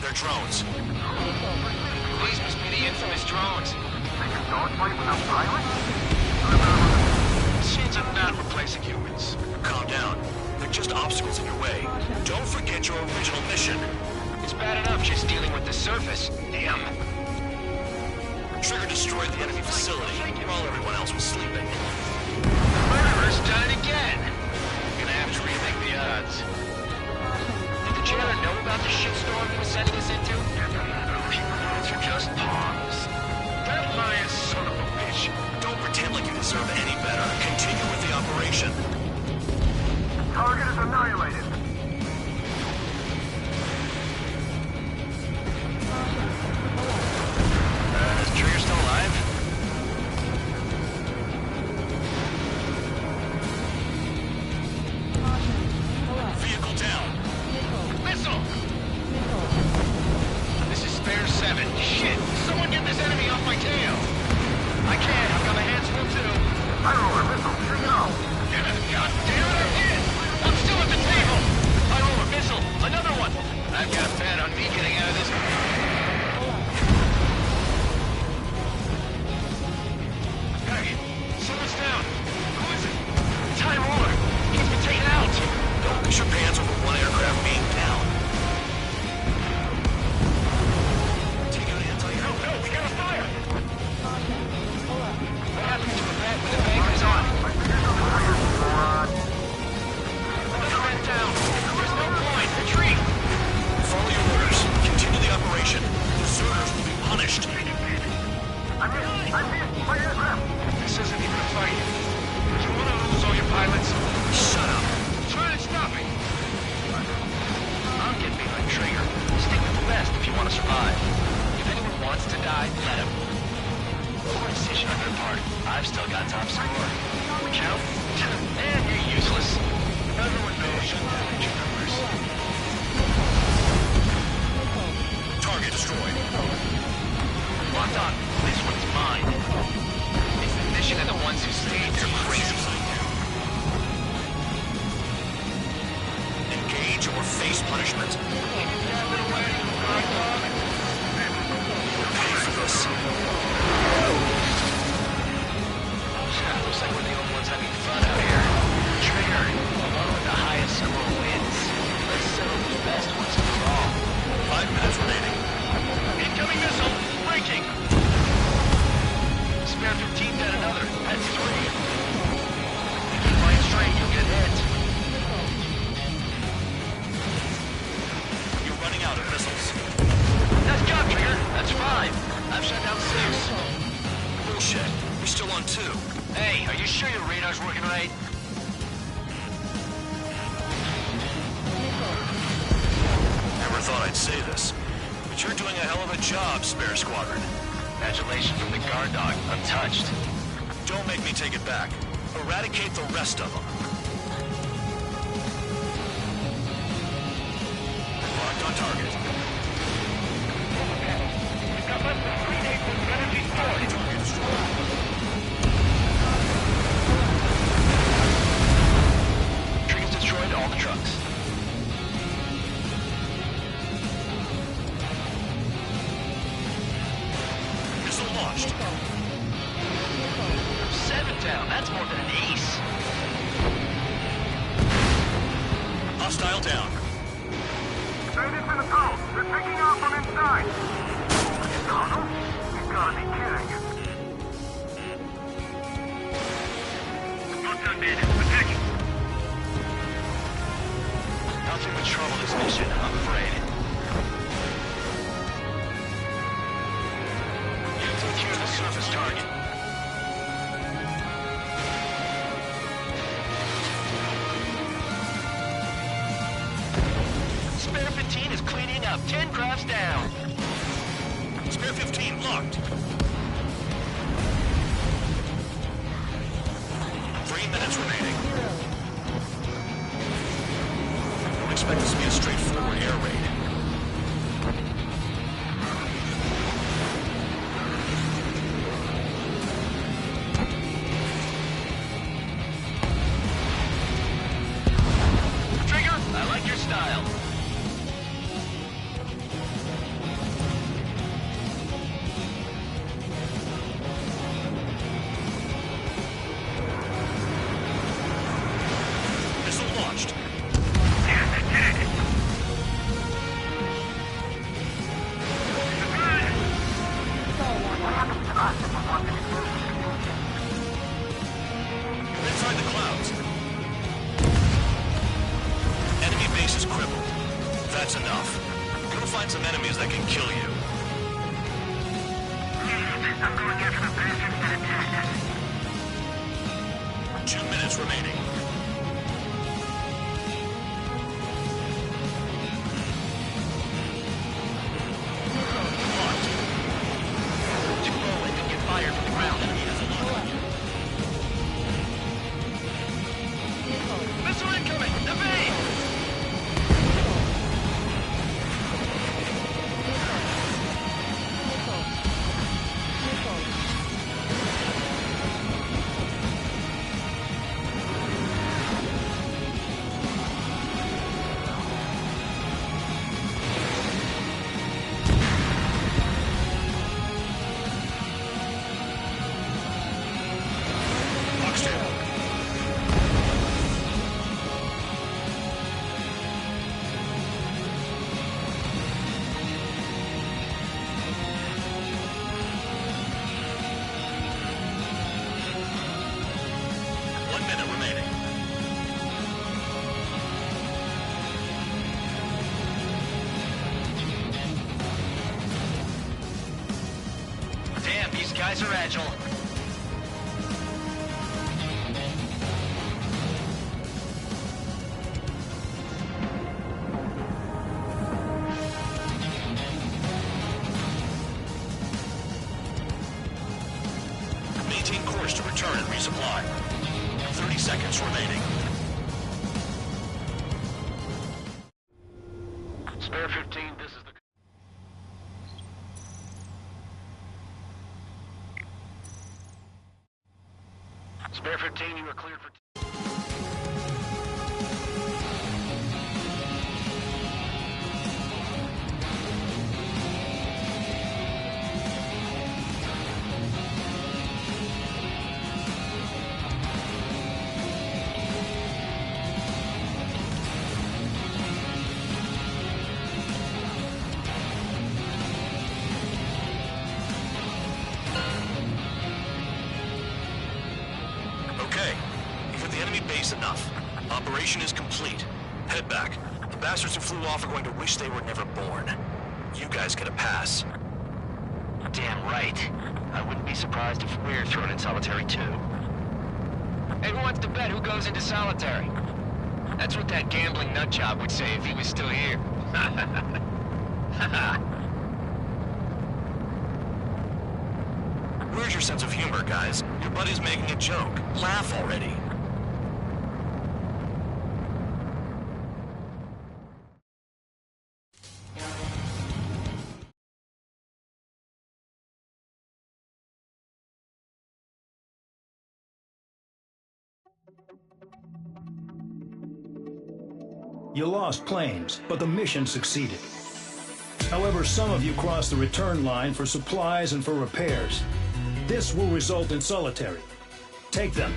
They're drones. These must be the infamous drones. Dogfight without pilots? Machines are not replacing humans. Calm down. They're just obstacles in your way. Don't forget your original mission. It's bad enough just dealing with the surface. Damn. Trigger destroyed the enemy facility while everyone else was sleeping. The murderer's done it again. Gonna have to rethink the odds. Did the jailer know about the shitstorm he was sending us into? Humanoids are just pawns. That lying son of a bitch. Don't pretend like you deserve any better. Continue with the operation. Target is annihilated. Is Trigger still alive? Vehicle down. Missile! This is Spare 7. Shit! Someone get this enemy off my tail! I can't. I've got my hands full too. I roll a missile. Bring it on. God damn it, I did! I'm still at the table! I roll a missile. Another one! I've got a bet on me getting out of this. Hey, someone's down. Who is it? Time Ruler. He's been taken out. Don't push your pants over one aircraft being down. Take out anti-air. No, we gotta fire! What happened to the bat when the bank is on? Another man down. There's no point. Retreat! pilots? Shut up. Try to stop me. I'm getting behind Trigger. Stick with the best if you want to survive. If anyone wants to die, let him. Poor decision on their part. I've still got top score. Count? Man, you're useless. Everyone knows you damage your numbers. Target destroyed. Locked on. This one's mine. It's the mission and the ones who stayed. They're crazy. Engage or face punishment. Pay for this. Looks like we're the only ones having fun out here. Trigger, the one with the highest score wins. Let's settle the best once and for all. 5 minutes remaining. Incoming missile! Breaking! Spare 15 dead another. That's 3. If you fight straight, you'll get hit. You're running out of missiles. Nice job, Trigger. That's 5. I've shut down 6. Bullshit. We're still on 2. Hey, are you sure your radar's working right? Never thought I'd say this, but you're doing a hell of a job, Spare Squadron. Adulation from the guard dog, untouched. Don't make me take it back. Eradicate the rest of them. Locked on target. We've got less than 3 days of energy storage. Target destroyed. Trigger's destroyed all the trucks. Missile launched. 7 down. That's more than an ace. Hostile down. Straight into the tunnel. They're taking off from inside. Tunnel? You've got to be kidding. Not done, man. Attacking. Nothing would trouble this mission, I'm afraid. Secure the surface target. Spare 15 is cleaning up. 10 crafts down. Spare 15 locked. 3 minutes remaining. Don't expect this to be a straightforward air raid. Trigger, I like your style. Missile launched. You're inside the clouds. Enemy base is crippled. That's enough. Go find some enemies that can kill you. I'm going after the bastards that attacked us. 2 minutes remaining. Locked. Too low and can get fired from the ground. Missile incoming! Evade! Foxtail. One minute remaining. Damn, these guys are agile. resupply. 30 seconds remaining. Spare 15, this is the... Spare 15, you are cleared for... Okay, you've hit the enemy base enough. Operation is complete. Head back. The bastards who flew off are going to wish they were never born. You guys get a pass. Damn right. I wouldn't be surprised if we're thrown in solitary too. Hey, who wants to bet who goes into solitary? That's what that gambling nutjob would say if he was still here. Where's your sense of humor, guys? Your buddy's making a joke. Laugh already. You lost planes, but the mission succeeded. However, some of you crossed the return line for supplies and for repairs. This will result in solitary. Take them.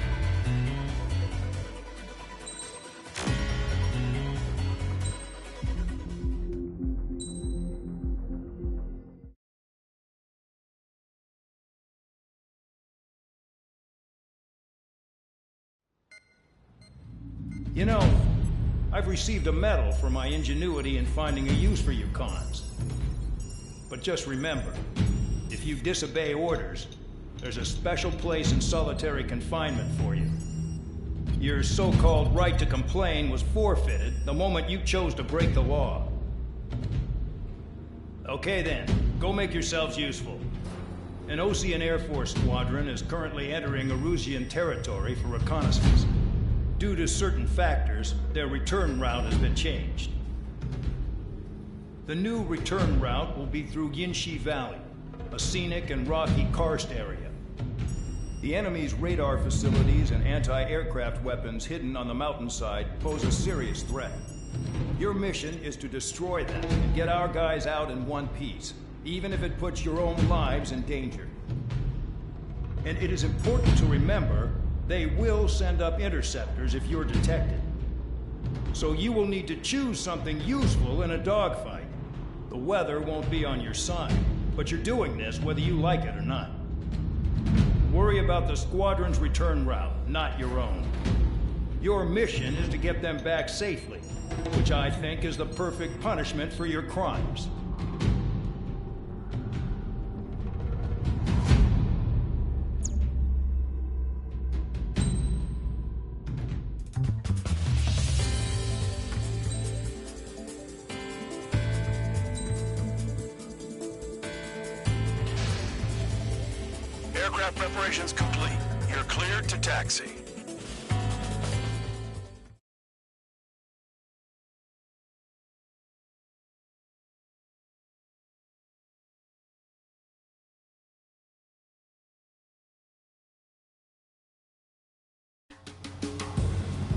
You know, I've received a medal for my ingenuity in finding a use for you cons. But just remember, if you disobey orders, there's a special place in solitary confinement for you. Your so-called right to complain was forfeited the moment you chose to break the law. Okay then, go make yourselves useful. An Osean Air Force squadron is currently entering Erusian territory for reconnaissance. Due to certain factors, their return route has been changed. The new return route will be through Yinshi Valley, a scenic and rocky karst area. The enemy's radar facilities and anti-aircraft weapons hidden on the mountainside pose a serious threat. Your mission is to destroy them and get our guys out in one piece, even if it puts your own lives in danger. And it is important to remember, they will send up interceptors if you're detected. So you will need to choose something useful in a dogfight. The weather won't be on your side, but you're doing this whether you like it or not. Worry about the squadron's return route, not your own. Your mission is to get them back safely, which I think is the perfect punishment for your crimes. Aircraft preparations complete. You're cleared to taxi.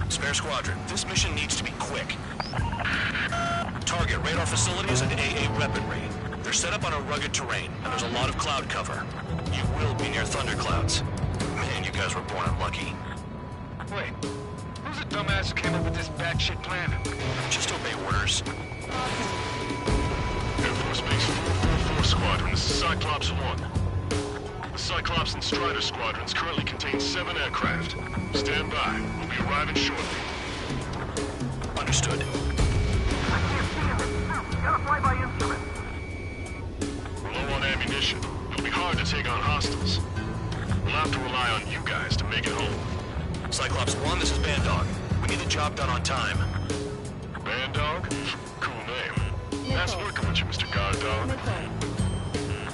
Spare squadron, this mission needs to be quick. Target radar facilities and AA weaponry. They're set up on a rugged terrain, and there's a lot of cloud cover. You will be near thunderclouds. Man, you guys were born unlucky. Wait, who's the dumbass who came up with this batshit plan? Just obey orders. Air Force Base 444 Squadron, this is Cyclops 1. The Cyclops and Strider squadrons currently contain 7 aircraft. Stand by. We'll be arriving shortly. Understood. I can't see him in suit. Gotta fly by instrument. We're low on ammunition. It'll be hard to take on hostiles. We'll have to rely on you guys to make it home. Cyclops 1, this is Bandog. We need the job done on time. Bandog? Cool name. Nice working with you, Mr. Guard Dog.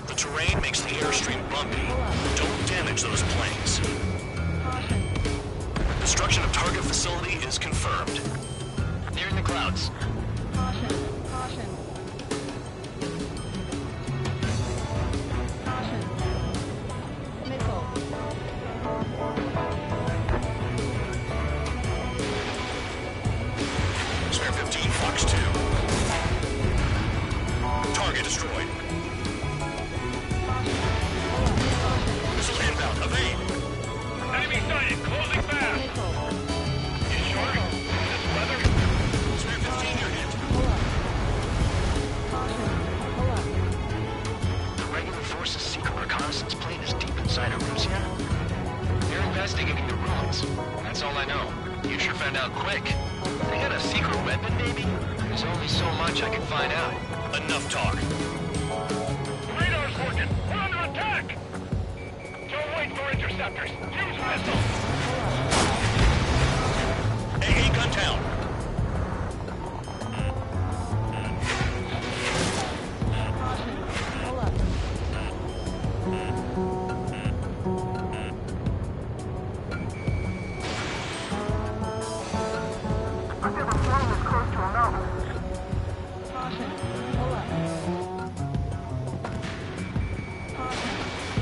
The terrain makes the airstream bumpy. Don't damage those planes. Destruction of target facility is confirmed. Nearing the clouds. Caution. Caution. Caution. Missile. Spare 15, Fox 2. Target destroyed. Missile inbound. Evade. Enemy sighted. Closing fast. You sure? This weather? Spare 15, you're hit. The regular force's secret reconnaissance plane is deep inside Eruzia? They're investigating the ruins. That's all I know. You sure found out quick. They got a secret weapon, maybe? There's only so much I can find out. Enough talk. Radar's working. We're under attack. Don't wait for interceptors. Use missiles. AA gun down. I feel the plane is close to a mountain.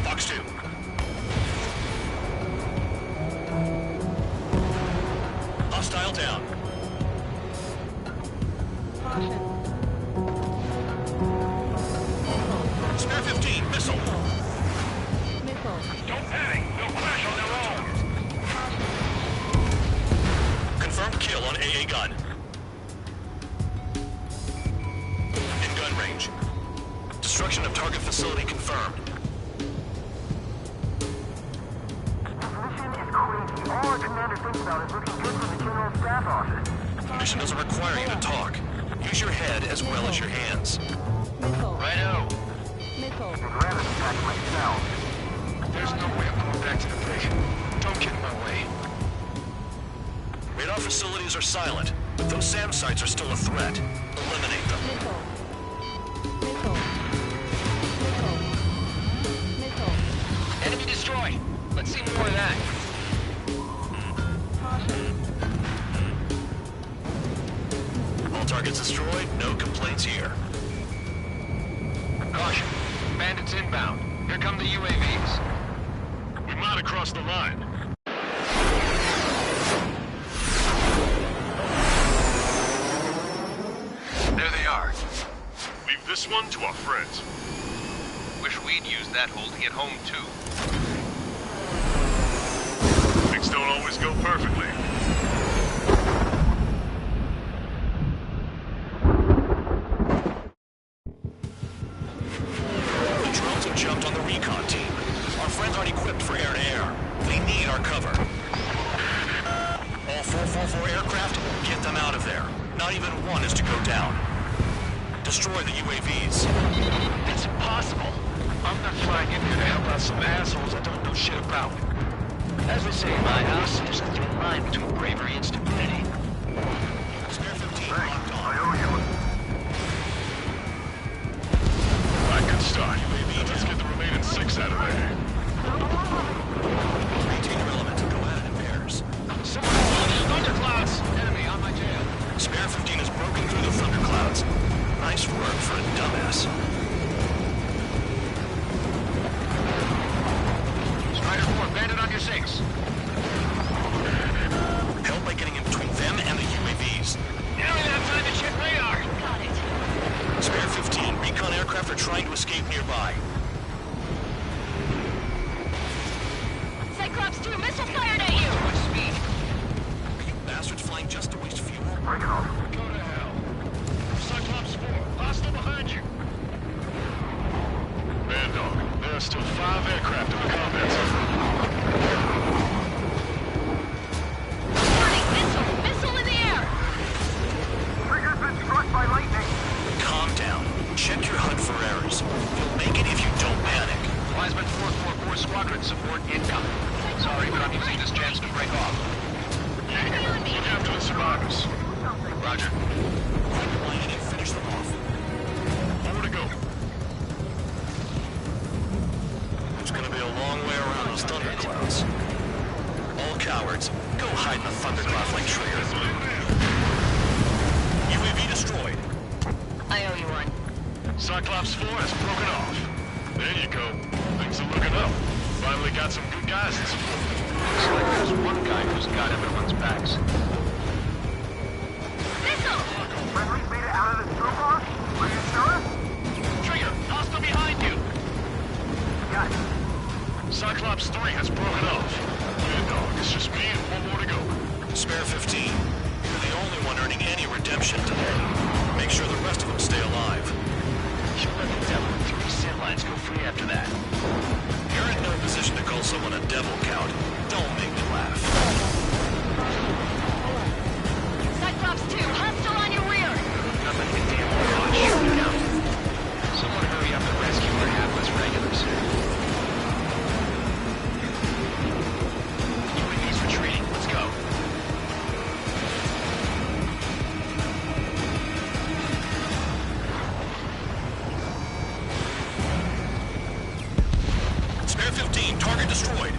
Fox 2. Hostile down. Spare 15, missile. Don't panic. They'll crash on their own. Confirmed kill on AA gun. In gun range. Destruction of target facility confirmed. This mission is crazy. All our commander thinks about is looking good for the General Staff Office. Mission doesn't require you to talk. Use your head as well as your hands. Righto. The granite attack went south. There's no way I'm going back to the brig. Don't get in my way. Radar facilities are silent, but those SAM sites are still a threat. Eliminate them. Enemy destroyed. Let's see more of that. All targets destroyed, no complaints here. Caution. Bandits inbound. Here come the UAVs. We might have crossed the line. There they are. Leave this one to our friends. Wish we'd used that hole to get home, too. Things don't always go perfectly. The drones have jumped on the recon team. Our friends aren't equipped for air-to-air. They need our cover. All 444 aircraft, get them out of there. Not even one is to go down. Destroy the UAVs. It's impossible. I'm not flying in here to help out some assholes I don't know shit about. As they say in my house, there's a thin line between bravery and stupidity. Spare 15 locked on. I owe you one. Right, good start. Let's get the remaining 6 out of there. Maintain your element to go at it in pairs. Thunderclouds! Enemy on my tail. Spare 15 has broken through the thunderclouds. Nice work for a dumbass. Strider 4, bandit on your 6. Help by getting in between them and the UAVs. Enemy that time to check radar. Got it. Spare 15, recon aircraft are trying to escape nearby. Cyclops 2, missile fired at you! What speed? Are you bastards flying just to waste fuel? Break off. Go to hell. Cyclops 4, hostile behind you. Bad dog. There are still 5 aircraft in the combat zone. Warning, missile! Missile in the air! Trigger's been struck by lightning. Calm down. Check your HUD for errors. You'll make it if you don't panic. Wiseman 444 squadron support incoming. Sorry, but I'm using this chance to break off. Look after the survivors. Roger. Line in and finish them off. 4 to go. It's gonna be a long way around those thunderclouds. All cowards, go hide in the thundercloud like Trigger. UAV destroyed. I owe you one. Cyclops 4 has broken off. There you go. Things are looking up. Finally got some good guys in support. Looks like there's one guy who's got everyone's backs. Missile! Friendly made it out of the toolbox? Are you sure? Trigger, hostile behind you! Got it. Cyclops 3 has broken off. Good dog, it's just me and one more to go. Spare 15. You're the only one earning any redemption today. Make sure the rest of them stay alive. You let the devil and 3 sin lines go free after that. You're in no position to call someone a devil, Count. Don't make me laugh. Cyclops 2, hostile on your rear! Nothing can deal with hot shooting now. Someone hurry up and rescue our hapless regulars. UAV's retreating. Let's go. Spare 15, target destroyed.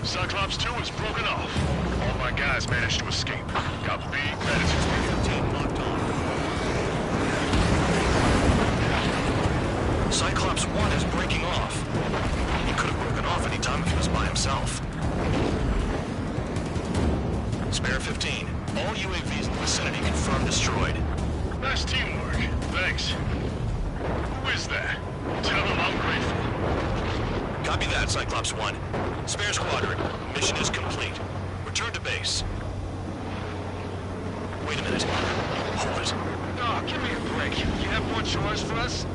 Cyclops 2 is broken off. All my guys managed to escape. Got big medicines. 15 locked on. Cyclops 1 is breaking off. He could have broken off any time if he was by himself. Spare 15. All UAVs in the vicinity confirmed destroyed. Nice teamwork. Thanks. Who is that? Tell him I'm grateful. Copy that, Cyclops 1. Spare squadron. Mission is complete. Return to base. Wait a minute. Hold it. Oh, give me a break. You have more chores for us?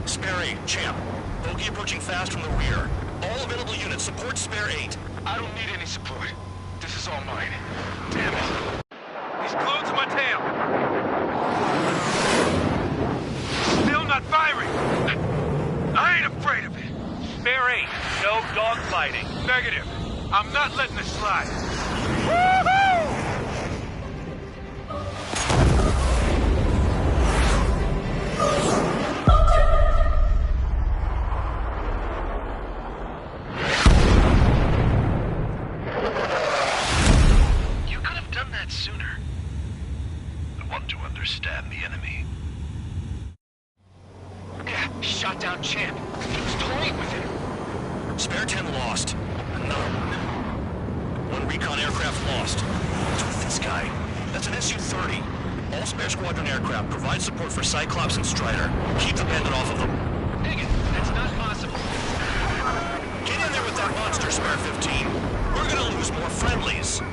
Spare 8, Champ. Bogey approaching fast from the rear. All available units support Spare 8. I don't need any support. This is all mine. Damn it. He's glued to my tail. Still not firing. I ain't afraid of it. Spare 8, no dogfighting. Negative. I'm not letting this slide. Woohoo! You could have done that sooner. I want to understand the enemy. Yeah, shot down Champ. He was toying with him. Spare 10 lost. Another one. One recon aircraft lost. What's with this guy? That's an Su-30. All spare squadron aircraft provide support for Cyclops and Strider. Keep the bandit off of them. Dig it. That's not possible. Get in there with that monster, Spare 15. We're gonna lose more friendlies. They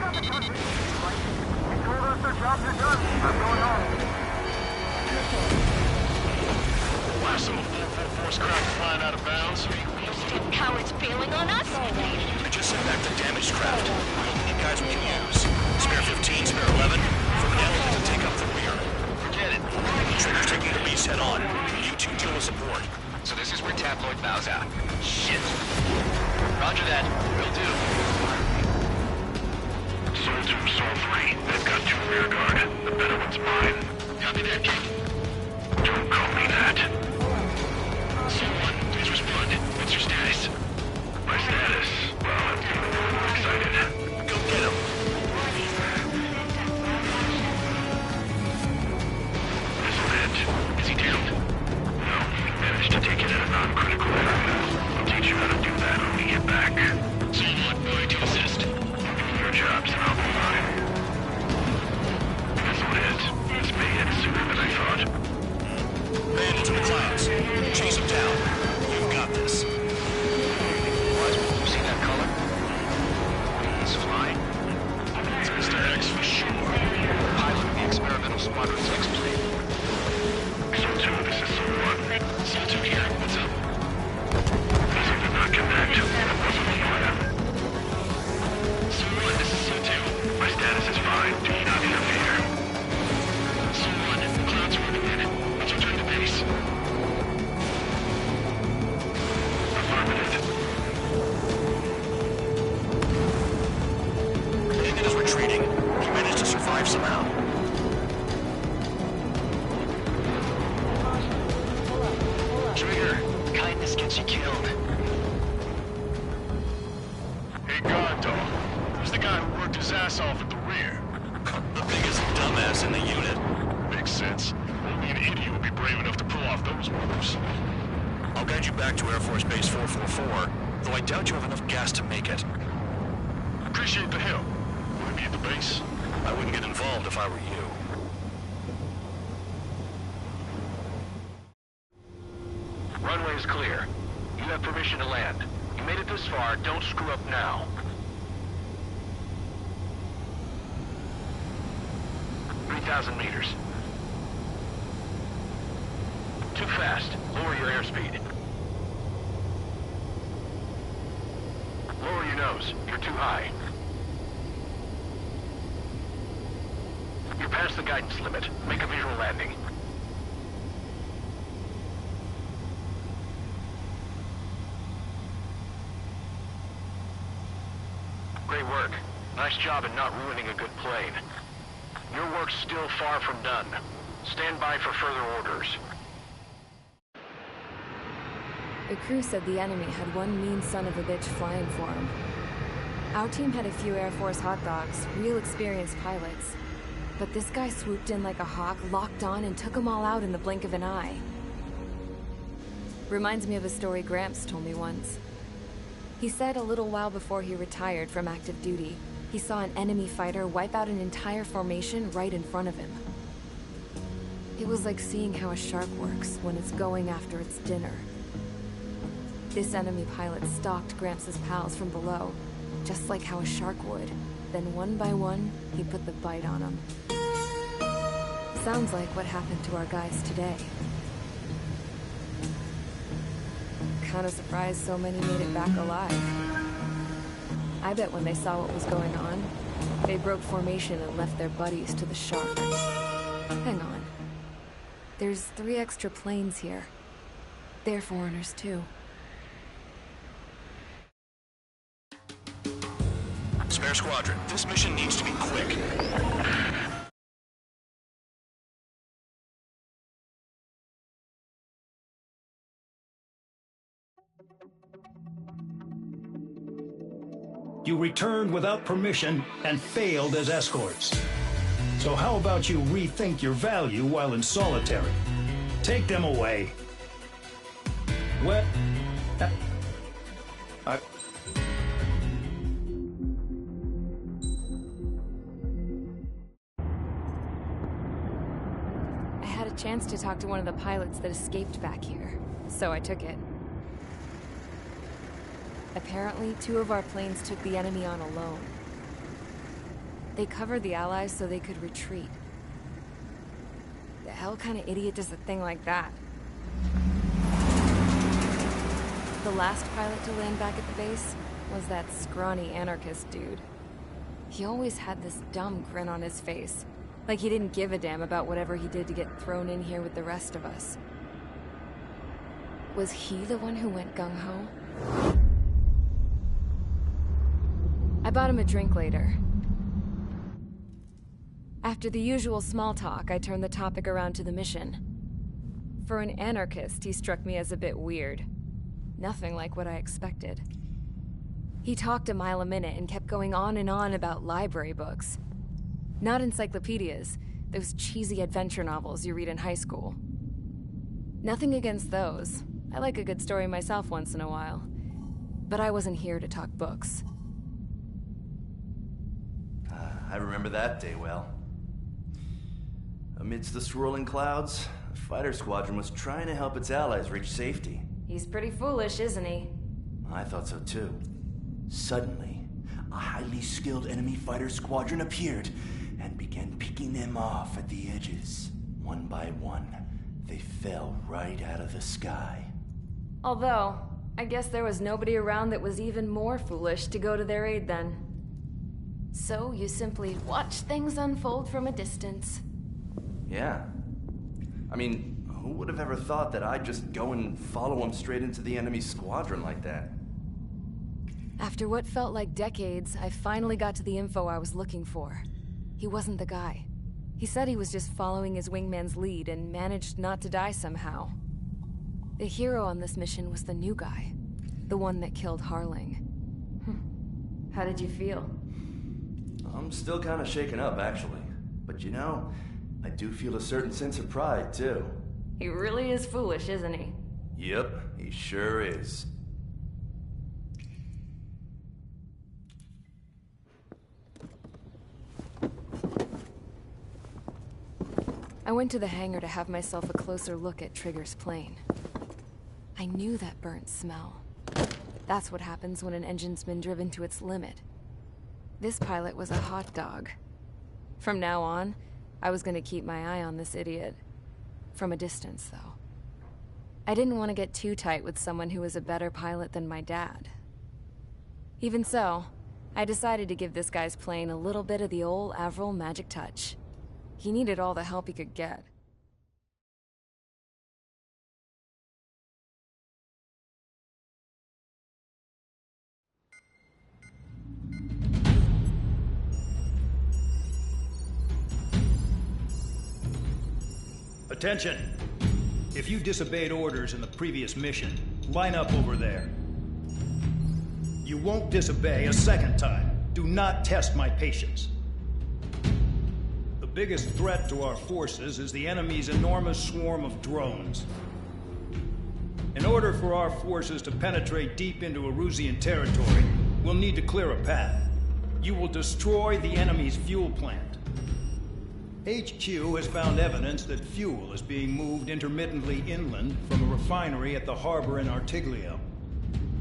told us their jobs are done. I'm going home. Last little 444's craft flying out of bounds. Those damn cowards bailing on us? I just sent back the damaged craft. We need guys we can use. Spare 15, Spare 11, from an element to take up the rear. Forget it. Trigger's taking the beast head on. You two deal with support. So this is where Tabloid bows out. Shit. Roger that. Will do. Sol 2, Sol 3. They've got 2 rear guard. The better one's mine. Copy that, Jake. Don't call me that. Sol 1, please respond. What's your status? My status? Well, I'm excited. Go get him. in the unit. Makes sense. Only an idiot would be brave enough to pull off those moves. I'll guide you back to Air Force Base 444, though I doubt you have enough gas to make it. Appreciate the help. Will it be at the base? I wouldn't get involved if I were you. Runway is clear. You have permission to land. You made it this far, don't screw up now. $3,000 meters. Too fast. Lower your airspeed. Lower your nose. You're too high. You're past the guidance limit. Make a visual landing. Great work. Nice job in not ruining a good plane. Your work's still far from done. Stand by for further orders. The crew said the enemy had one mean son of a bitch flying for him. Our team had a few Air Force hot dogs, real experienced pilots. But this guy swooped in like a hawk, locked on, and took them all out in the blink of an eye. Reminds me of a story Gramps told me once. He said a little while before he retired from active duty, he saw an enemy fighter wipe out an entire formation right in front of him. It was like seeing how a shark works when it's going after its dinner. This enemy pilot stalked Gramps' pals from below, just like how a shark would. Then one by one, he put the bite on them. Sounds like what happened to our guys today. Kinda surprised so many made it back alive. I bet when they saw what was going on, they broke formation and left their buddies to the shark. Hang on. There's 3 extra planes here. They're foreigners too. Spare Squadron, this mission needs to be quick. You returned without permission and failed as escorts. So how about you rethink your value while in solitary? Take them away. What? I had a chance to talk to one of the pilots that escaped back here, so I took it. Apparently, 2 of our planes took the enemy on alone. They covered the Allies so they could retreat. The hell kind of idiot does a thing like that? The last pilot to land back at the base was that scrawny anarchist dude. He always had this dumb grin on his face, like he didn't give a damn about whatever he did to get thrown in here with the rest of us. Was he the one who went gung-ho? I bought him a drink later. After the usual small talk, I turned the topic around to the mission. For an anarchist, he struck me as a bit weird. Nothing like what I expected. He talked a mile a minute and kept going on and on about library books. Not encyclopedias, those cheesy adventure novels you read in high school. Nothing against those. I like a good story myself once in a while. But I wasn't here to talk books. I remember that day well. Amidst the swirling clouds, a fighter squadron was trying to help its allies reach safety. He's pretty foolish, isn't he? I thought so too. Suddenly, a highly skilled enemy fighter squadron appeared and began picking them off at the edges. One by one, they fell right out of the sky. Although, I guess there was nobody around that was even more foolish to go to their aid then. So you simply watch things unfold from a distance. Yeah. I mean, who would have ever thought that I'd just go and follow him straight into the enemy squadron like that? After what felt like decades, I finally got to the info I was looking for. He wasn't the guy. He said he was just following his wingman's lead and managed not to die somehow. The hero on this mission was the new guy. The one that killed Harling. How did you feel? I'm still kind of shaken up, actually. But you know, I do feel a certain sense of pride, too. He really is foolish, isn't he? Yep, he sure is. I went to the hangar to have myself a closer look at Trigger's plane. I knew that burnt smell. That's what happens when an engine's been driven to its limit. This pilot was a hot dog. From now on, I was gonna keep my eye on this idiot. From a distance, though. I didn't want to get too tight with someone who was a better pilot than my dad. Even so, I decided to give this guy's plane a little bit of the old Avril magic touch. He needed all the help he could get. Attention! If you disobeyed orders in the previous mission, line up over there. You won't disobey a second time. Do not test my patience. The biggest threat to our forces is the enemy's enormous swarm of drones. In order for our forces to penetrate deep into Erusian territory, we'll need to clear a path. You will destroy the enemy's fuel plant. HQ has found evidence that fuel is being moved intermittently inland from a refinery at the harbor in Artiglio.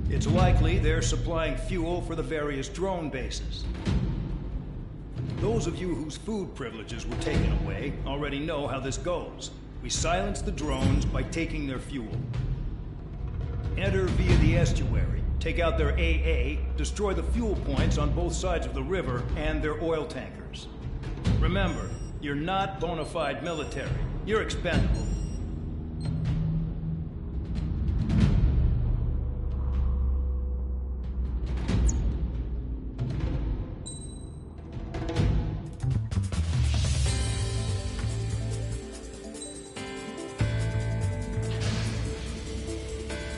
It's likely they're supplying fuel for the various drone bases. Those of you whose food privileges were taken away already know how this goes. We silence the drones by taking their fuel. Enter via the estuary, take out their AA, destroy the fuel points on both sides of the river and their oil tankers. Remember, you're not bona fide military. You're expendable.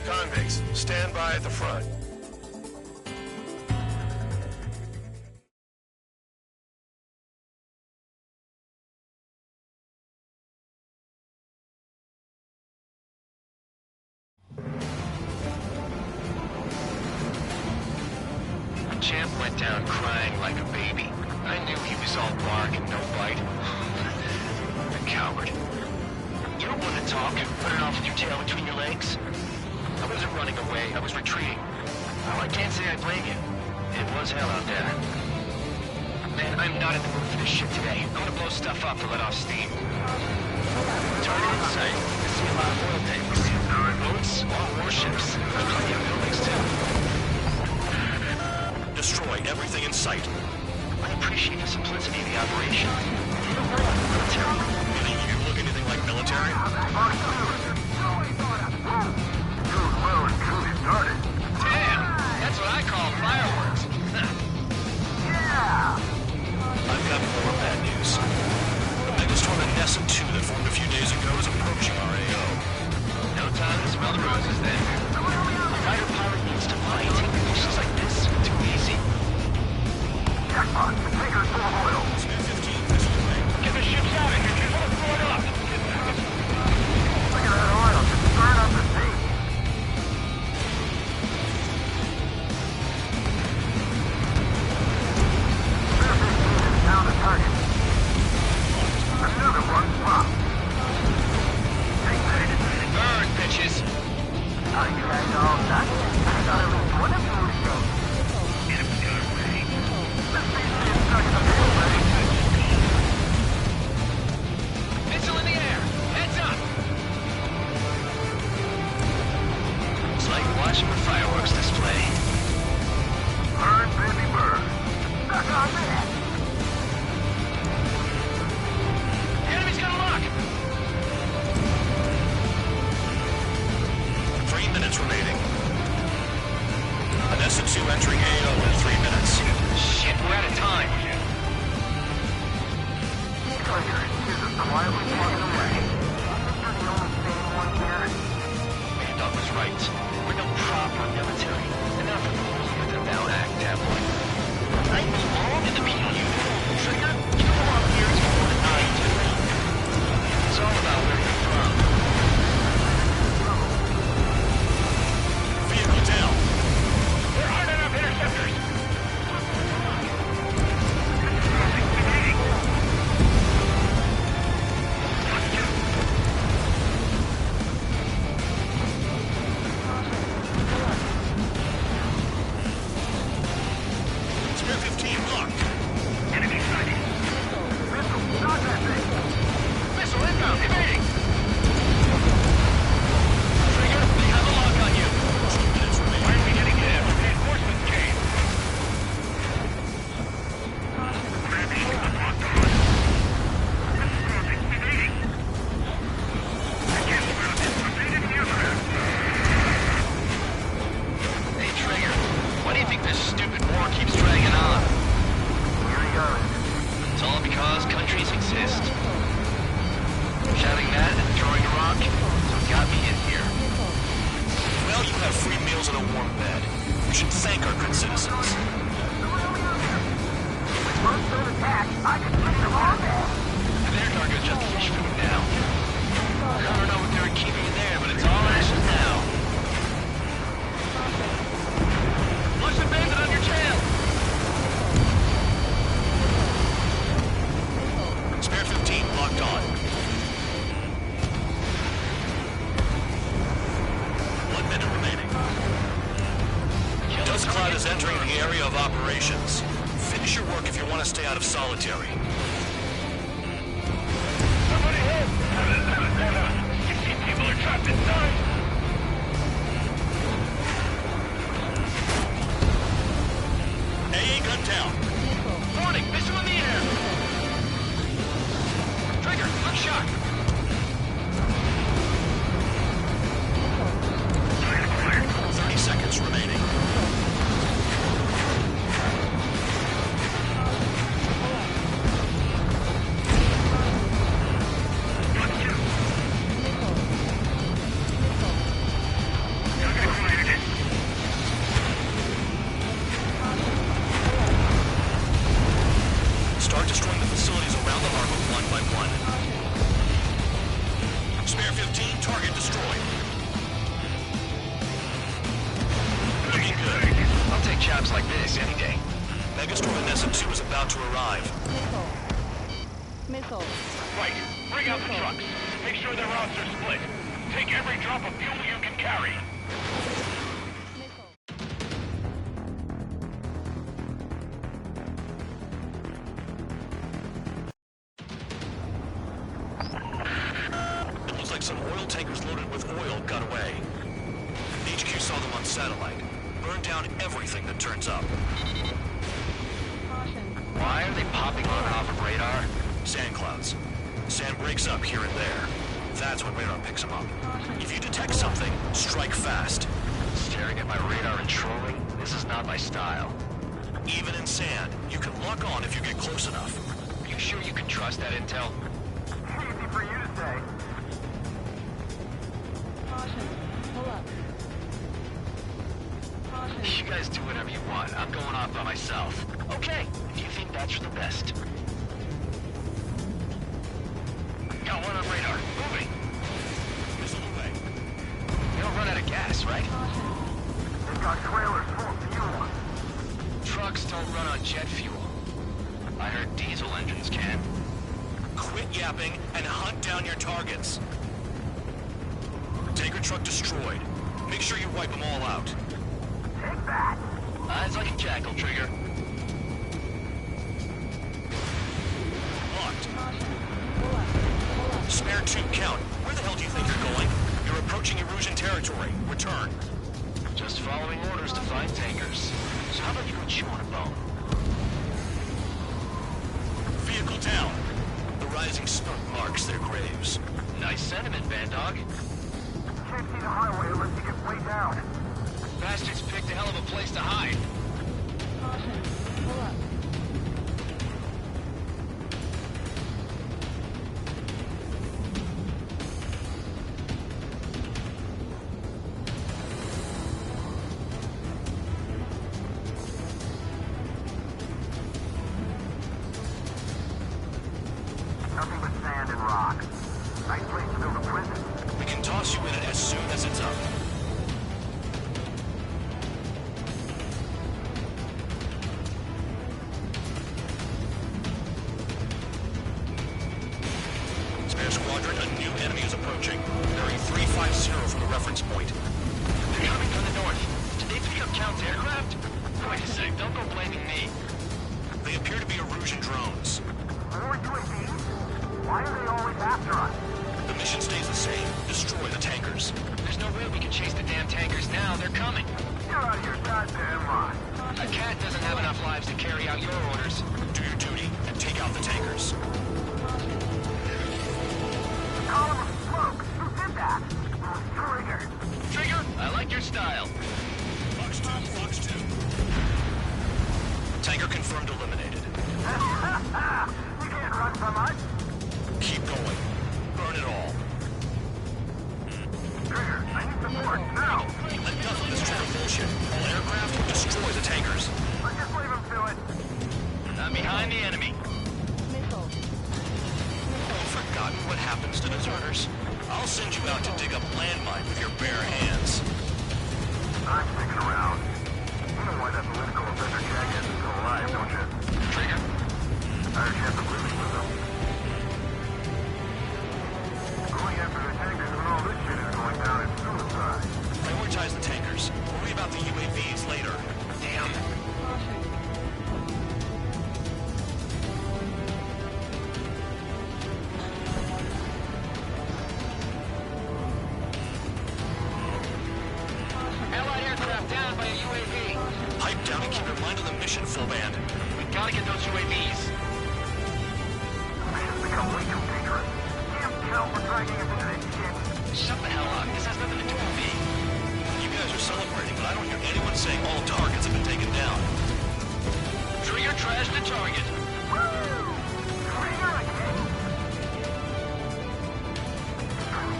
Convicts, stand by at the front. Champ went down crying like a baby. I knew he was all bark and no bite. The coward. You don't want to talk, running off with your tail between your legs? I wasn't running away, I was retreating. Oh, I can't say I blame you. It was hell out there. Man, I'm not in the mood for this shit today. I'm gonna blow stuff up to let off steam. Target in sight. I see a lot of oil tanks. Boats, all warships. There's plenty of buildings, too. Destroy everything in sight. I appreciate the simplicity of the operation. You don't know I'm military. You think you look anything like military? Well and truly started. Damn! That's what I call fireworks. Yeah! I've got more bad news. The megastorm in Nessun 2 that formed a few days ago is approaching our AO. No time to smell the roses then. A fighter pilot needs to fight. Missions like this, too easy. Jackpot, the tanker's full of oil. Get the ships out of here, just let us blow it up. Look at that oil, just burn up the sea. Down the target. Another one popped. Burn, bitches. Are you guys all done? I thought it was one of you would go. Get him your way. Let's see if they're stuck in the middle, buddy. Missile in the air. Heads up. It's like watching a fireworks display. Burn, baby, burn. Stuck on that. The enemy's got a lock. 3 minutes remaining. An SN2 entering AO in 3 minutes. Shit, we're out of time. Trigger, here's a quietly walking away. You're the only sane one here. Bandai was right. We're no proper military. Enough of the whole with thou act, tabloid. I belong in the media unit. Trigger, you belong here to hold an eye to me. countries exist. Shouting that and throwing a rock got me in here. Well, you have free meals and a warm bed. You should thank our good citizens. First on attack, I can switch them all there. Their cargo's just fish food now. I don't know what they were keeping in there, but it's all ashes now. Russian bandit on your tail! Spare 15 locked on. Dust Cloud is entering the area of operations. Finish your work if you want to stay out of solitary. Somebody help! You see people are trapped inside! AA gun down. Warning! Missile in the air! Trigger, good shot! 30 seconds remaining. Start destroying the facilities around the harbor one by one. Spare 15, target destroyed. Looking good. I'll take jobs like this any day. Megastorm Vanessa 2 is about to arrive. Missile. Right. Bring out the trucks. Make sure their routes are split. Take every drop of fuel you can carry. It looks like some oil tankers loaded with oil got away. HQ saw them on satellite. Burn down everything that turns up. Why are they popping on and off of radar? Sand clouds. Sand breaks up here and there. That's when radar picks them up. If you detect something, strike fast. Staring at my radar and trolling? This is not my style. Even in sand, you can lock on if you get close enough. Are you sure you can trust that intel? Easy for you to say. You guys do whatever you want. I'm going off by myself. Okay, if you think that's for the best. Got one on radar. Moving. Missile away. You don't run out of gas, right? They've got trailers full of fuel. Trucks don't run on jet fuel. I heard diesel engines can. Quit yapping and hunt down your targets. Tanker truck destroyed. Make sure you wipe them all out. Take that. Eyes like a jackal, Trigger. Locked. Spare 2 count. Where the hell do you think you're going? You're approaching Erusian territory. Return. Just following orders to find tankers. So how about you go chew on a bone? Vehicle down. The rising smoke marks their graves. Nice sentiment, Bandog. Can't see the highway unless you get way down. Bastards picked a hell of a place to hide. Nothing but sand and rock. Nice place to build a prison. We can toss you in it as soon as it's up. Spare squadron, a new enemy is approaching. Bearing 350 from the reference point. They're coming from the north. Did they pick up Count's aircraft? Wait a sec, don't go blaming me. They appear to be Erusian drones. More UAVs? Why are they always after us? The mission stays the same. Destroy the tankers. There's no way we can chase the damn tankers now. They're coming. You're out of your goddamn mind. A cat doesn't have enough lives to carry out your orders. Do your duty and take out the tankers. Column of smoke. Who did that? Trigger. Trigger, I like your style. Fox 2, Fox 2. Tanker confirmed eliminated. You can't run from by much? Keep going. Burn it all. Trigger, I need support, now! Enough of this trap bullshit. All aircraft, destroy the tankers. Let's just leave him to it. I'm behind the enemy. Forgotten what happens to deserters? I'll send you out to dig up landmine with your bare hands. I'm sticking around. You know why that political offender jackass is still alive, don't you? Trigger? Higher chance of living with him. Going after the tankers when all this shit is going down is suicide. Prioritize the tankers. Worry about the UAVs later. Damn. Allied aircraft down by a UAV. Pipe down and keep your mind on the mission, full band. We gotta get those UAVs. Mission's become way too dangerous. Damn Cal for dragging us into this shit. Shut the hell up. This has nothing to do with me. You guys are celebrating, but I don't hear anyone saying all targets have been taken down. Trigger trashed the target. Trigger again?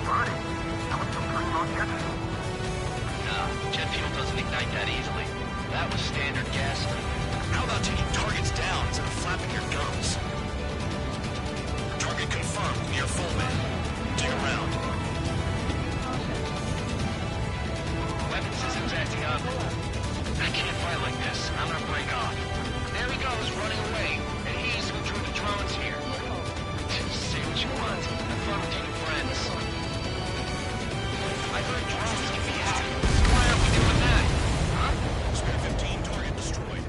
Buddy, that was some pretty long jet fuel. Nah, jet fuel doesn't ignite that easily. That was standard gas. How about taking targets down instead of flapping your gums? Target confirmed near full band. Dig around. Weapon systems acting up. I can't fight like this. I'm gonna break off. There he goes, running away. And he's who drew the drones here. Say what you want. Have fun with your new friends. I heard drones can be hacked. Why aren't we doing that? Huh? Spare 15 target destroyed.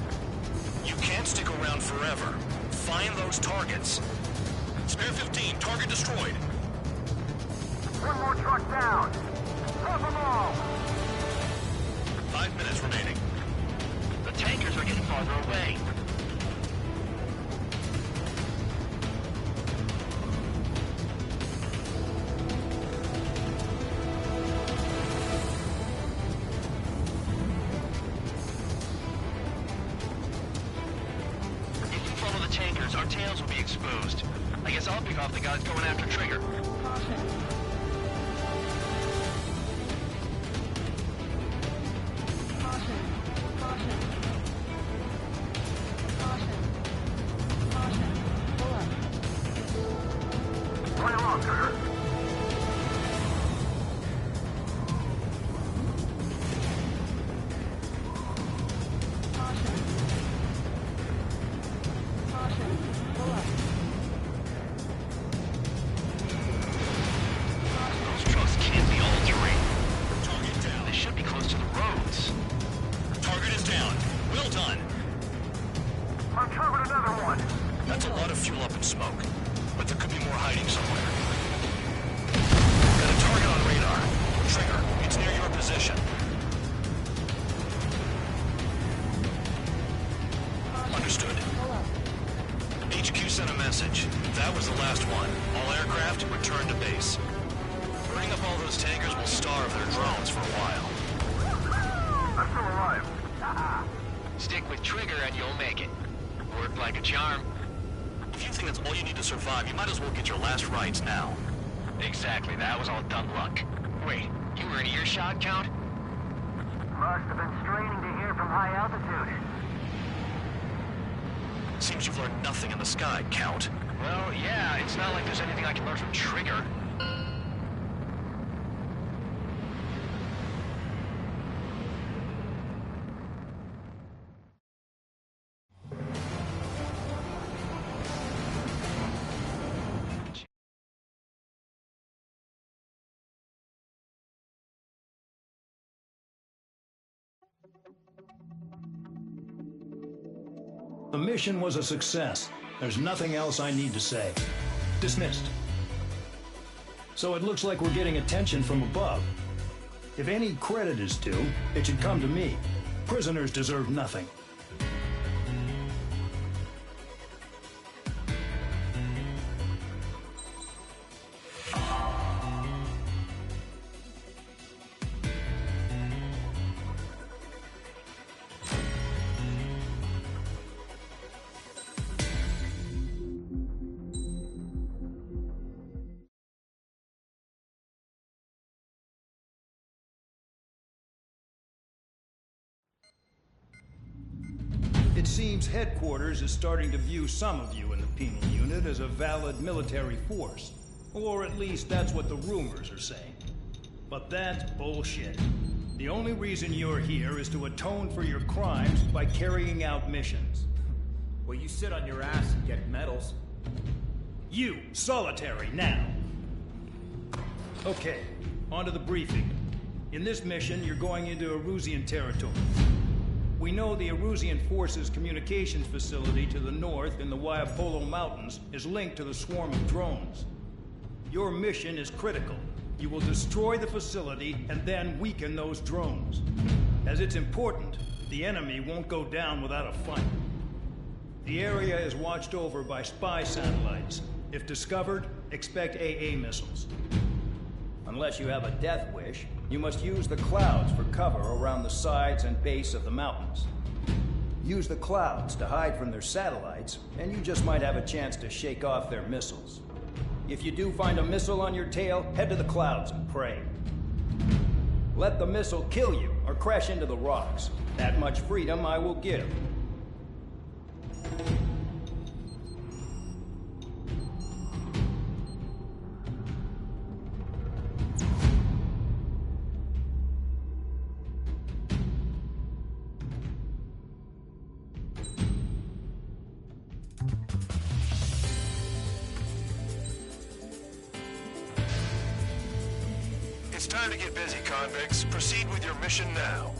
You can't stick around forever. Find those targets. Spare 15 target destroyed. One more truck down. Drop them all. 5 minutes remaining. The tankers are getting farther away. If we follow the tankers, our tails will be exposed. I guess I'll pick off the guys going after Trigger. Play along, Trigger. Those trucks can't be all terrain. Target down. They should be close to the roads. Target is down. Well done. Uncovered another one. That's a lot of fuel up in smoke. But there could be more hiding somewhere. Got a target on radar. Trigger, it's near your position. Understood. HQ sent a message. That was the last one. All aircraft, return to base. Burning up all those tankers will starve their drones for a while. I'm still alive. Stick with Trigger and you'll make it. Worked like a charm. If you think that's all you need to survive, you might as well get your last rites now. Exactly, that was all dumb luck. Wait, you were in earshot, Count? Must have been straining to hear from high altitude. Seems you've learned nothing in the sky, Count. Well, yeah, it's not like there's anything I can learn from Trigger. The mission was a success. There's nothing else I need to say. Dismissed. So it looks like we're getting attention from above. If any credit is due, it should come to me. Prisoners deserve nothing. seems headquarters is starting to view some of you in the penal unit as a valid military force. Or at least that's what the rumors are saying. But that's bullshit. The only reason you're here is to atone for your crimes by carrying out missions. Well, you sit on your ass and get medals. You, Solitary, now. Okay, on to the briefing. In this mission, you're going into Erusian territory. We know the Erusian Forces communications facility to the north in the Waiapolo Mountains is linked to the swarm of drones. Your mission is critical. You will destroy the facility and then weaken those drones. As it's important, the enemy won't go down without a fight. The area is watched over by spy satellites. If discovered, expect AA missiles. Unless you have a death wish, you must use the clouds for cover around the sides and base of the mountains. Use the clouds to hide from their satellites, and you just might have a chance to shake off their missiles. If you do find a missile on your tail, head to the clouds and pray. Let the missile kill you or crash into the rocks. That much freedom I will give. It's time to get busy, convicts. Proceed with your mission now.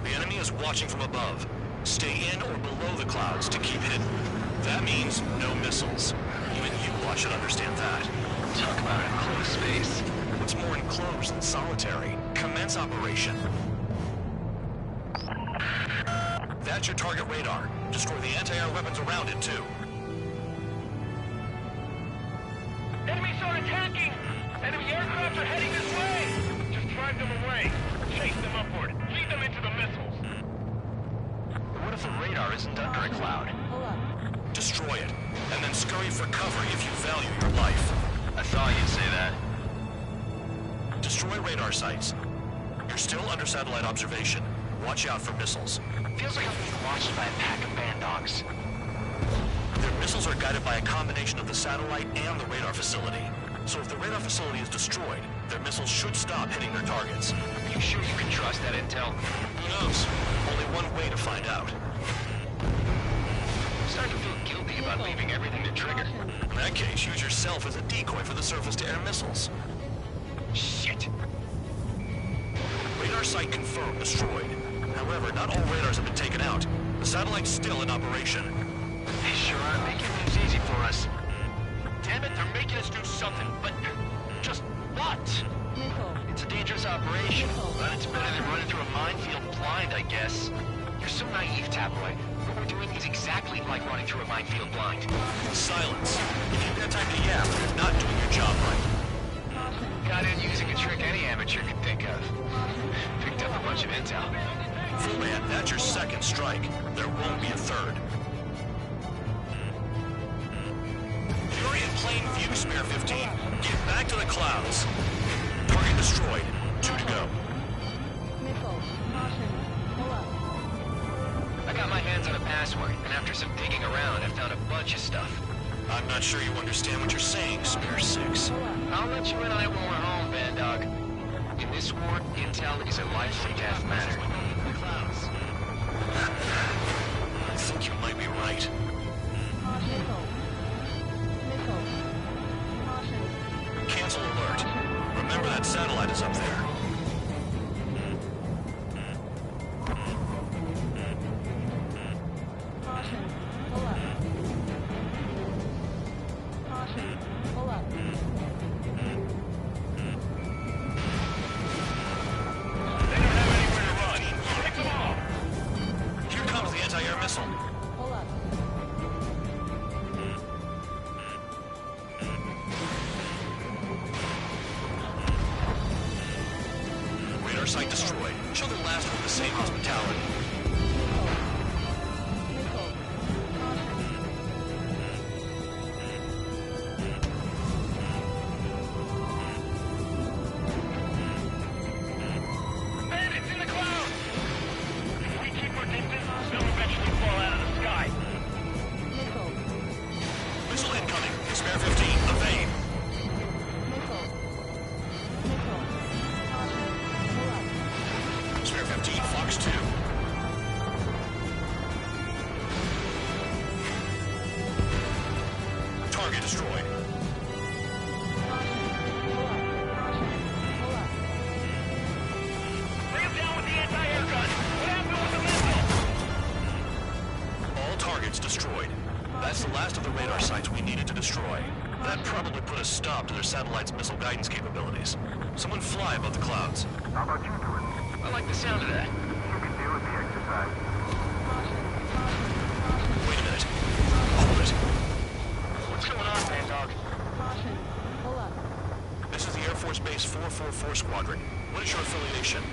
The enemy is watching from above. Stay in or below the clouds to keep hidden. That means no missiles. Even you should understand that. Talk about enclosed space. What's more enclosed than solitary? Commence operation. That's your target radar. Destroy the anti-air weapons around it, too. Enemies are attacking! Enemy aircraft are heading this way! Just drive them away. Chase them upward. Lead them into the missiles. What if the radar isn't under a cloud? Destroy it, and then scurry for cover if you value your life. I thought you'd say that. Destroy radar sites. You're still under satellite observation. Watch out for missiles. Feels like I'm being watched by a pack of band dogs. Their missiles are guided by a combination of the satellite and the radar facility. So if the radar facility is destroyed, their missiles should stop hitting their targets. Are you sure you can trust that intel? Who knows? Only one way to find out. I'm starting to feel guilty about leaving everything to Trigger. In that case, use yourself as a decoy for the surface-to-air missiles. Shit! Radar site confirmed destroyed. However, not all radars have been taken out. The satellite's still in operation. They sure are making things easy for us. Damn it, they're making us do something, but just what? It's a dangerous operation, but it's better than running through a minefield blind, I guess. You're so naive, Tabloid. What we're doing is exactly like running through a minefield blind. Silence. If you've got time to yap, you're not doing your job right. Got in using a trick any amateur could think of. Picked up a bunch of intel. Full man, that's your second strike. There won't be a third. You're in plain view, Spare 15. Get back to the clouds. Target destroyed. 2 to go. I got my hands on a password, and after some digging around, I found a bunch of stuff. I'm not sure you understand what you're saying, Spare 6. I'll let you in on it when we're home, Band Dog. In this war, intel is a life or death matter. Clouds. I think you might be right. Cancel alert. Remember that satellite is up there. Site destroyed. Show the last one the same hospitality. Spare 15, evade. Spare 15, Fox 2. Target destroyed. Bring him down with the anti-air gun. What happened with the missile? All targets destroyed. That's the last of the radar sites we needed to destroy. That probably put a stop to their satellite's missile guidance capabilities. Someone fly above the clouds. How about you do it? I like the sound of that. You can deal with the exercise. Wait a minute. Hold it. What's going on, Bandog? This is the Air Force Base 444 Squadron. What is your affiliation?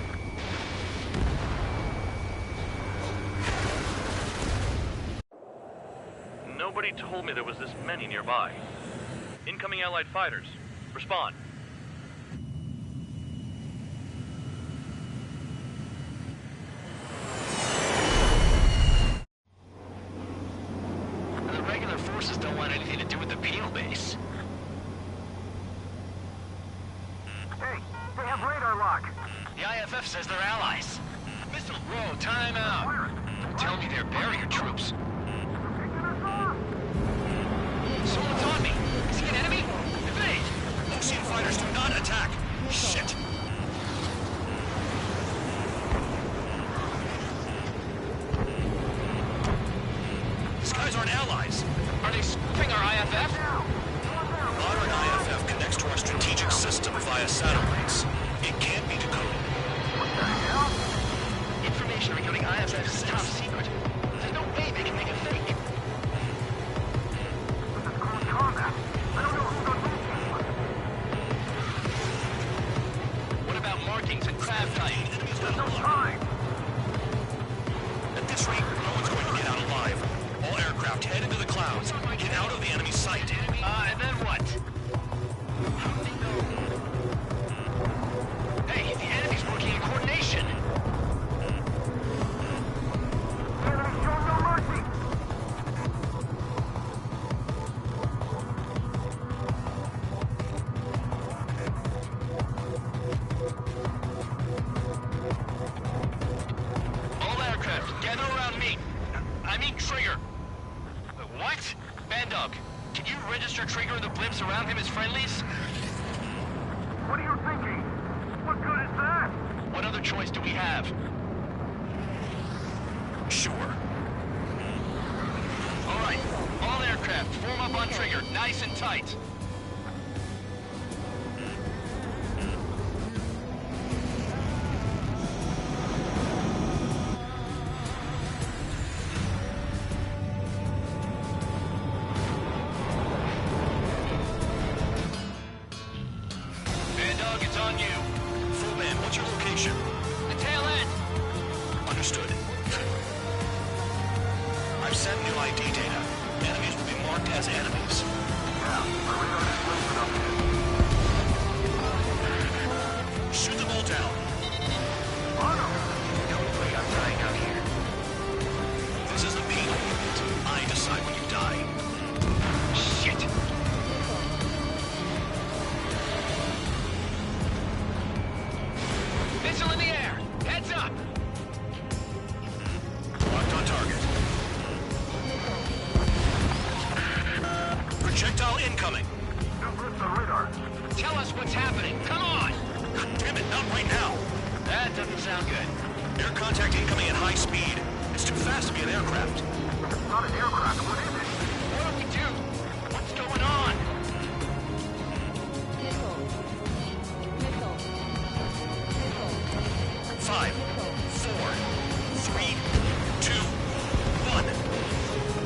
Nobody told me there was this many nearby. Incoming Allied fighters. Respond. The regular forces don't want anything to do with the penal base. Hey, they have radar lock. The IFF says they're allies. Missile Row, time out. Don't tell me they're barrier troops. Someone's on me. Is he an enemy? Evade! Ocean fighters do not attack. Shit. These guys aren't allies. Are they spoofing our IFF? Modern IFF connects to our strategic system via satellites. It can't be decoded. Information regarding IFF is top secret. There's no way they can make it fake. What about markings and crab type? There's no time. At this rate, no one's going to get out alive. All aircraft head into the clouds. Get out of the enemy sight. And then what? Hey, the enemy's working in coordination. All aircraft, gather around me. I mean Trigger. What? Bandog, can you register Trigger and the blimps around him as friendlies? What are you thinking? What good is that? What other choice do we have? Sure. All right, all aircraft, form up on Trigger, nice and tight. Bandog, it's on you. Full man, what's your location? The tail end. Understood. I've sent new ID data. Enemies will be marked as enemies. Shoot them all down. Don't play I'm dying out here. This is a penal unit. I decide when you die. Shit! Missile in the air! Heads up! Locked on target. Projectile incoming. Tell us what's happening. Come on! God damn it, not right now. That doesn't sound good. Air contact incoming at high speed. It's too fast to be an aircraft. It's not an aircraft. What is it? What do we do? What's going on? 5, 4, 3, 2, 1.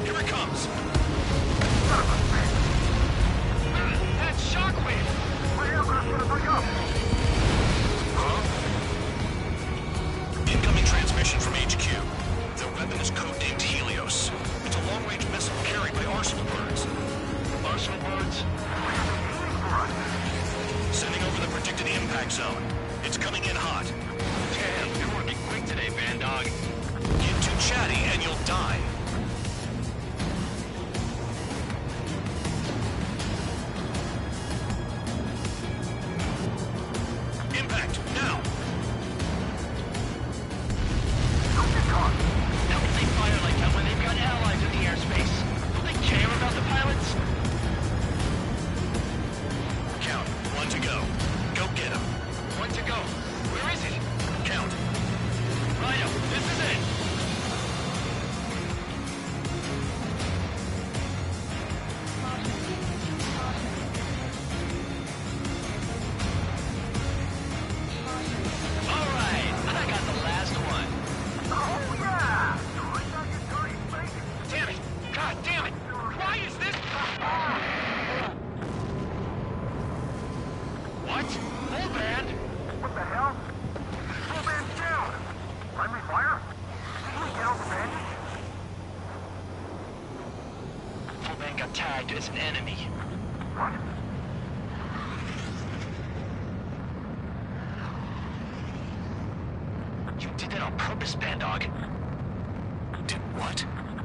Here it comes. That's Shockwave! My aircraft's gonna break up. Huh? Incoming transmission from HQ. The weapon is codenamed Helios. It's a long-range missile carried by Arsenal birds. Arsenal birds? Sending over the predicted impact zone. It's coming in hot. Damn, you're working quick today, Bandog. Get too chatty and you'll die. is an enemy. What? You did that on purpose, Bandog. Did what?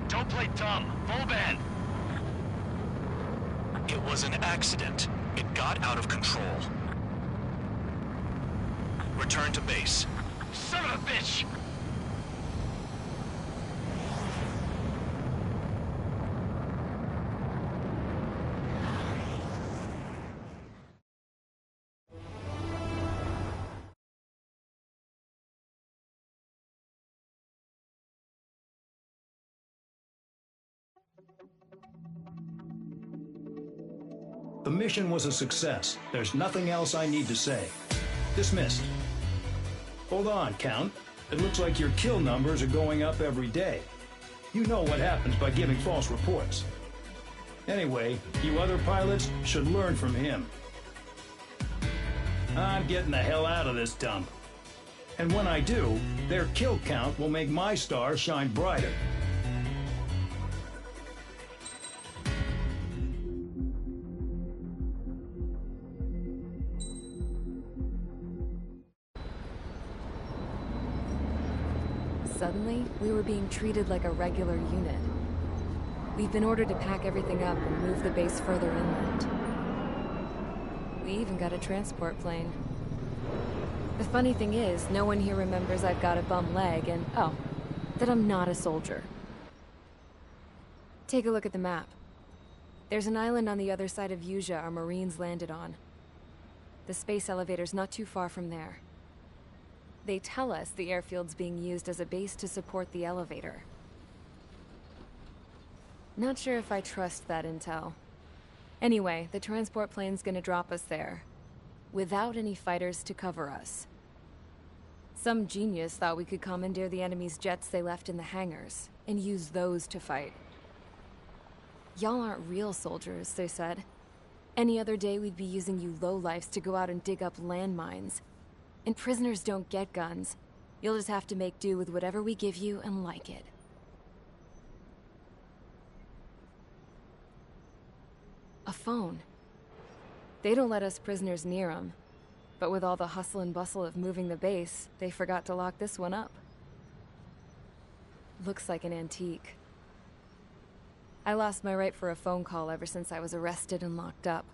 Don't play dumb. Full band. It was an accident. It got out of control. Return to base. Son of a bitch! The mission was a success. There's nothing else I need to say. Dismissed. Hold on, Count. It looks like your kill numbers are going up every day. You know what happens by giving false reports. Anyway, you other pilots should learn from him. I'm getting the hell out of this dump. And when I do, their kill count will make my star shine brighter. Suddenly, we were being treated like a regular unit. We've been ordered to pack everything up and move the base further inland. We even got a transport plane. The funny thing is, no one here remembers I've got a bum leg and, oh, that I'm not a soldier. Take a look at the map. There's an island on the other side of Usea our Marines landed on. The space elevator's not too far from there. They tell us the airfield's being used as a base to support the elevator. Not sure if I trust that intel. Anyway, the transport plane's gonna drop us there, without any fighters to cover us. Some genius thought we could commandeer the enemy's jets they left in the hangars, and use those to fight. Y'all aren't real soldiers, they said. Any other day we'd be using you lowlifes to go out and dig up landmines. And prisoners don't get guns. You'll just have to make do with whatever we give you and like it. A phone. They don't let us prisoners near them. But with all the hustle and bustle of moving the base, they forgot to lock this one up. Looks like an antique. I lost my right for a phone call ever since I was arrested and locked up.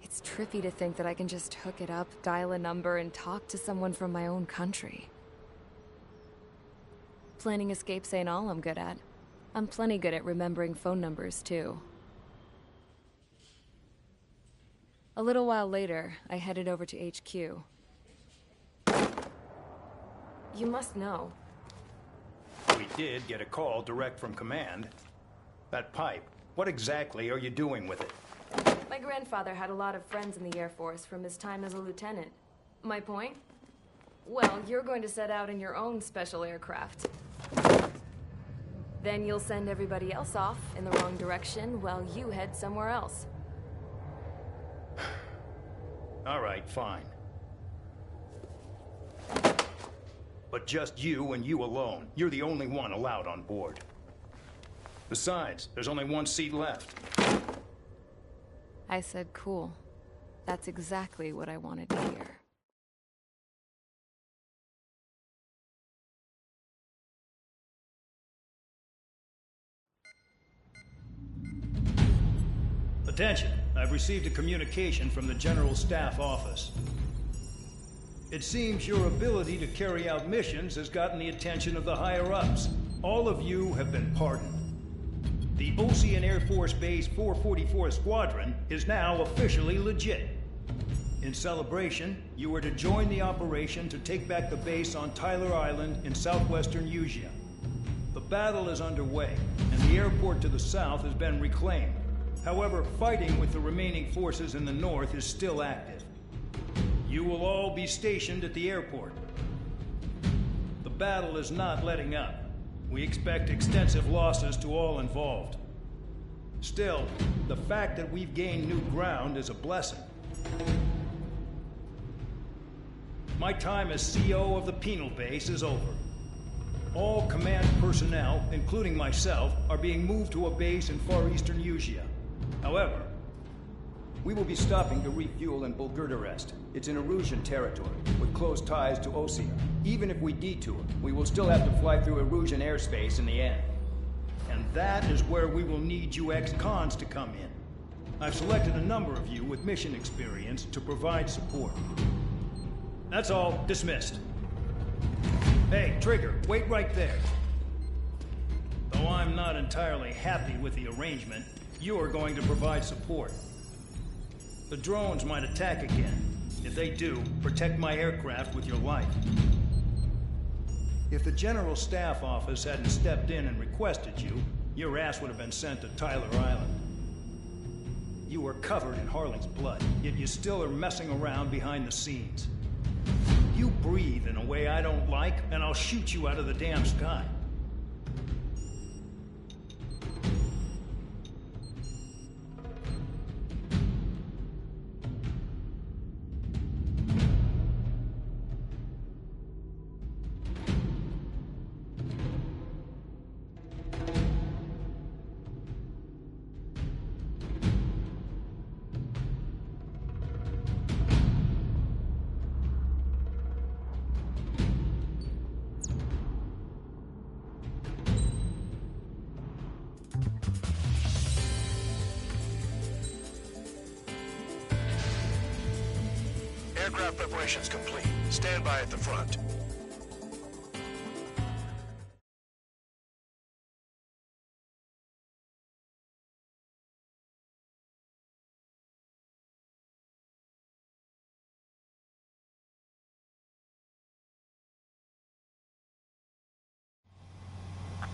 It's trippy to think that I can just hook it up, dial a number, and talk to someone from my own country. Planning escapes ain't all I'm good at. I'm plenty good at remembering phone numbers, too. A little while later, I headed over to HQ. You must know. We did get a call direct from command. That pipe, what exactly are you doing with it? My grandfather had a lot of friends in the Air Force from his time as a lieutenant. My point? Well, you're going to set out in your own special aircraft. Then you'll send everybody else off in the wrong direction while you head somewhere else. All right, fine. But just you and you alone. You're the only one allowed on board. Besides, there's only one seat left. I said cool. That's exactly what I wanted to hear. Attention, I've received a communication from the General Staff Office. It seems your ability to carry out missions has gotten the attention of the higher-ups. All of you have been pardoned. The Ocean Air Force Base 444 Squadron is now officially legit. In celebration, you are to join the operation to take back the base on Tyler Island in southwestern Usea. The battle is underway, and the airport to the south has been reclaimed. However, fighting with the remaining forces in the north is still active. You will all be stationed at the airport. The battle is not letting up. We expect extensive losses to all involved. Still, the fact that we've gained new ground is a blessing. My time as CO of the penal base is over. All command personnel, including myself, are being moved to a base in far eastern Usea. However, we will be stopping to refuel in Bulgurdarest. It's in Erusian territory, with close ties to Osea. Even if we detour, we will still have to fly through Erusian airspace in the end. And that is where we will need you ex-cons to come in. I've selected a number of you with mission experience to provide support. That's all. Dismissed. Hey, Trigger, wait right there. Though I'm not entirely happy with the arrangement, you are going to provide support. The drones might attack again. If they do, protect my aircraft with your life. If the General Staff Office hadn't stepped in and requested you, your ass would have been sent to Tyler Island. You are covered in Harling's blood, yet you still are messing around behind the scenes. You breathe in a way I don't like, and I'll shoot you out of the damn sky. Aircraft preparations complete. Stand by at the front.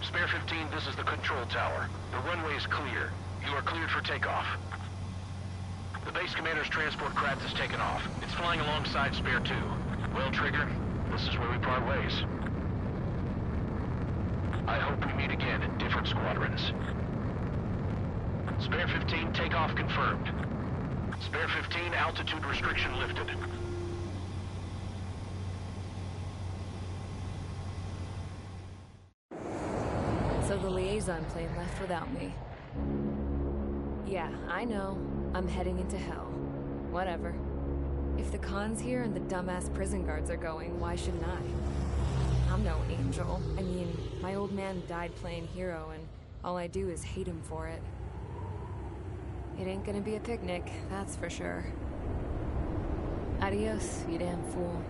Spare 15, this is the control tower. The runway is clear. You are cleared for takeoff. The base commander's transport craft has taken off. It's flying alongside Spare 2. Well, Trigger, this is where we part ways. I hope we meet again in different squadrons. Spare 15, takeoff confirmed. Spare 15, altitude restriction lifted. So the liaison plane left without me. Yeah, I know. I'm heading into hell. Whatever. If the con's here and the dumbass prison guards are going, why shouldn't I? I'm no angel. I mean, my old man died playing hero, and all I do is hate him for it. It ain't gonna be a picnic, that's for sure. Adios, you damn fool.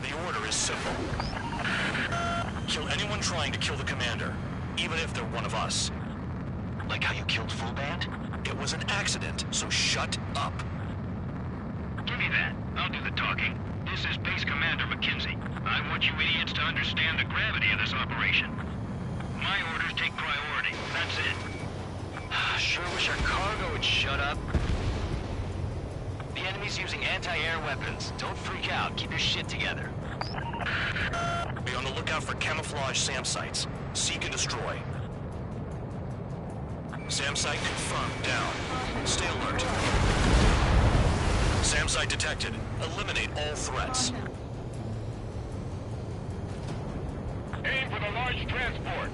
The order is simple. Kill anyone trying to kill the commander, even if they're one of us. Like how you killed Full Band? It was an accident, so shut up. Give me that. I'll do the talking. This is Base Commander McKenzie. I want you idiots to understand the gravity of this operation. My orders take priority. That's it. Sure wish our cargo would shut up. The enemy's using anti-air weapons. Don't freak out. Keep your shit together. Be on the lookout for camouflage SAM sites. Seek and destroy. SAM site confirmed. Down. Stay alert. SAM site detected. Eliminate all threats. Aim for the large transport.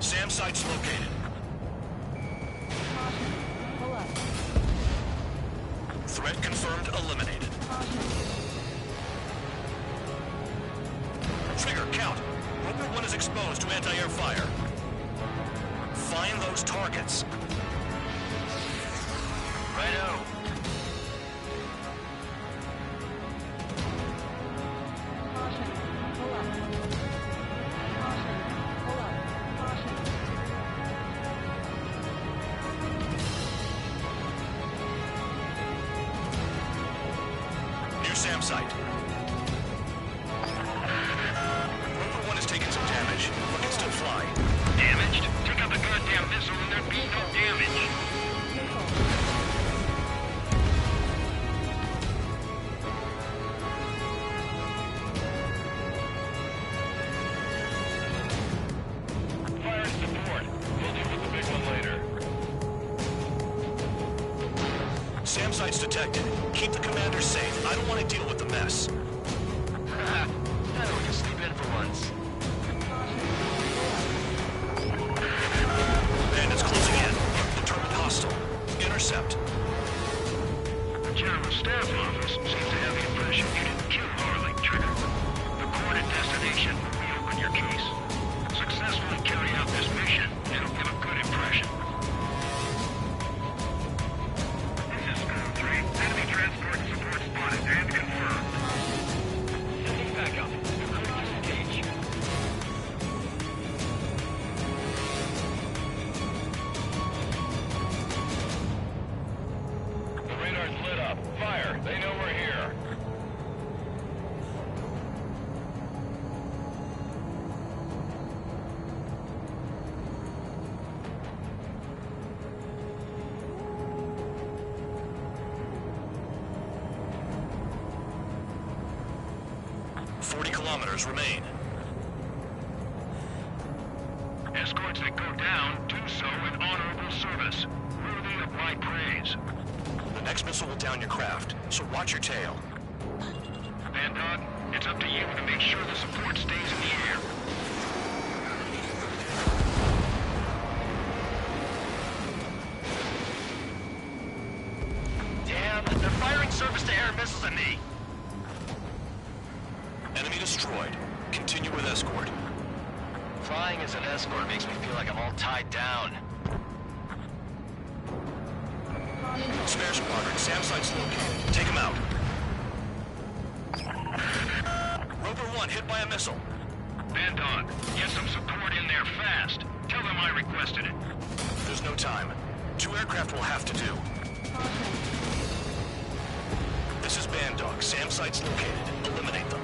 SAM site's located. Threat confirmed, eliminated. Trigger, count. Rover 1 is exposed to anti-air fire. Find those targets. Righto. New SAM site. site's detected. Keep the commander safe. I don't want to deal with the mess. I know we can sleep in for once. Bandits closing in. Determined hostile. Intercept. The General Staff Office seems to have the impression you didn't kill Harley, Trigger. The coordinate destination will reopen your case. Successfully carry out this mission, it'll give a good impression. This is Squad 3. Enemy transport support spotted and confirmed. Sending backup. Engage. The radar's lit up. Fire. They know we're here. Kilometers remain. Escorts that go down do so with honorable service, worthy of my praise. The next missile will down your craft, so watch your tail. Bandog, it's up to you to make sure the support stays in the air. Damn, they're firing surface-to-air missiles at me. Enemy destroyed. Continue with escort. Flying as an escort makes me feel like I'm all tied down. Spare squadron, SAM site's located. Take him out. Rover 1 hit by a missile. Bandog, get some support in there fast. Tell them I requested it. There's no time. 2 aircraft will have to do. This is Bandog. SAM site's located. Eliminate them.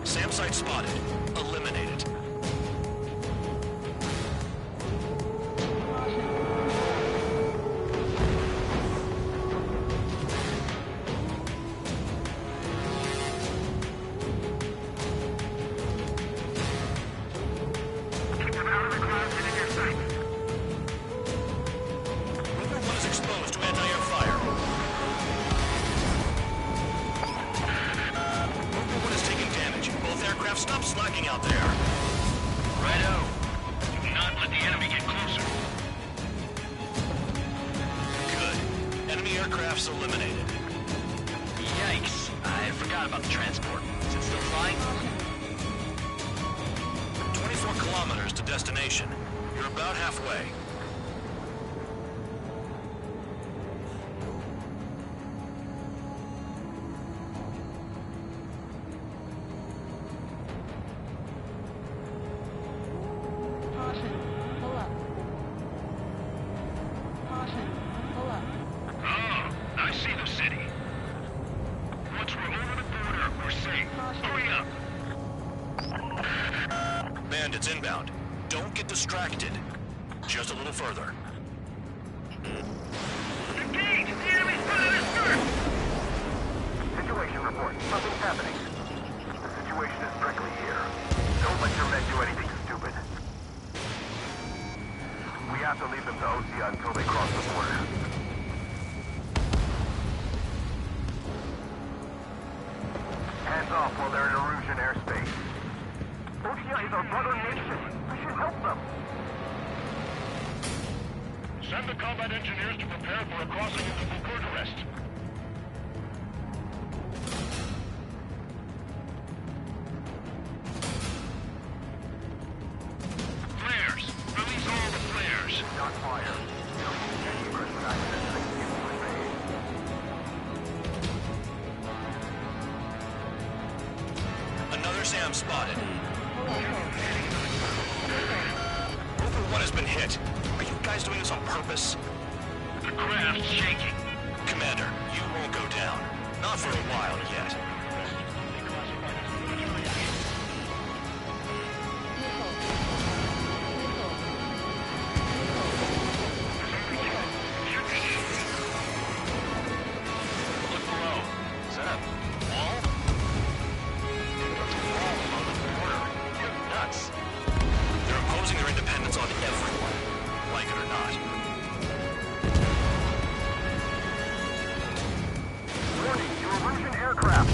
SAM site spotted. Eliminate it. Keep them out of the clouds and in your sight. Rover 1 is exposed to anti-air fire. Rover 1 is taking damage. Both aircraft stop slacking out there. Righto. Do not let the enemy get closer. Good. Enemy aircraft's eliminated. Yikes. I forgot about the transport. Is it still flying? 24 kilometers to destination. You're about halfway. Oh, I see the city. Once we're over the border, we're safe. Hurry up. Bandits inbound. Don't get distracted. Just a little further. Engage! The enemy's running us first! Situation report. Something's happening. The situation is prickly here. Don't let your men do anything stupid. We have to leave them to Osea until they cross the border. Hands off while they're in Erusian airspace. Osea is our brother nation. We should help them. Send the combat engineers to prepare for a crossing into Bucharest. Flares! Release all the flares! Not fire. We don't use any aggressive Clear Sam spotted. Rover 1 has been hit. Are you guys doing this on purpose? The craft's shaking. Commander, you won't go down. Not for a while yet. Look below. Is that a wall? It's a wall along the border. You're nuts. They're imposing their independence on everyone, like it or not. Warning, you Erusian aircraft.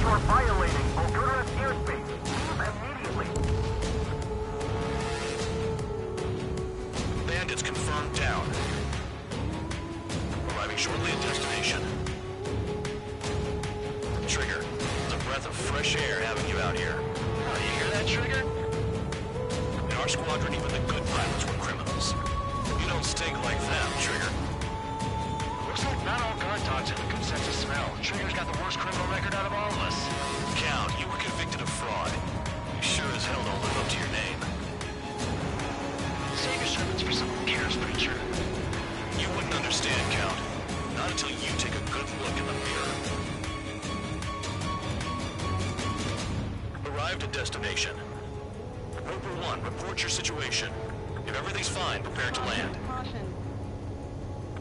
You are violating Bulgaria's airspace. Leave immediately. Bandits confirmed down. Arriving shortly at destination. Trigger, it's a breath of fresh air having you out here. Oh, you hear that, Trigger? In our squadron, even the good pilots were criminals. You don't stink like them, Trigger. Looks like not all guard dogs have a good sense of smell. Trigger's got the worst criminal record out of all of us. Count, you were convicted of fraud. You sure as hell don't live up to your name. Save your servants for someone who cares, preacher. You wouldn't understand, Count. Not until you take a good look in the mirror. Arrived at destination. Rover 1, report your situation. If everything's fine, prepare to land.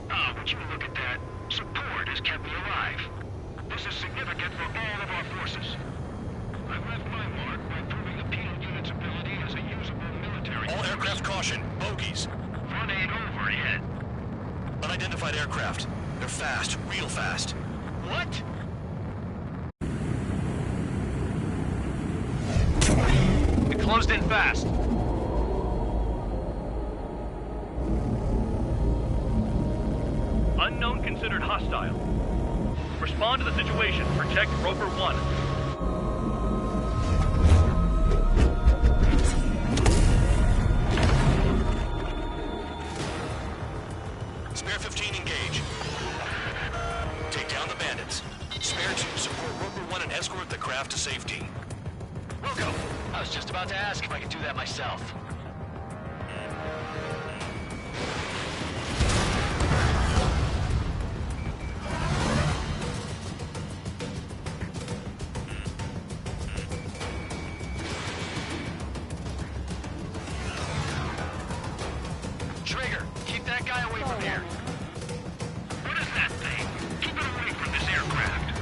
Ah, would you look at that? Support has kept me alive. This is significant for all of our forces. I left my mark by proving the penal unit's ability as a usable military All force. aircraft caution, bogies. Run ain't over yet. Unidentified aircraft. They're fast, real fast. What? It closed in fast. Unknown considered hostile. Respond to the situation. Protect Rover 1. Spare 15 engage. Take down the bandits. Spare 2 support Rover 1 and escort the craft to safety. We'll go. I was just about to ask if I could do that myself. Trigger, keep that guy away from here. What is that thing? Keep it away from this aircraft.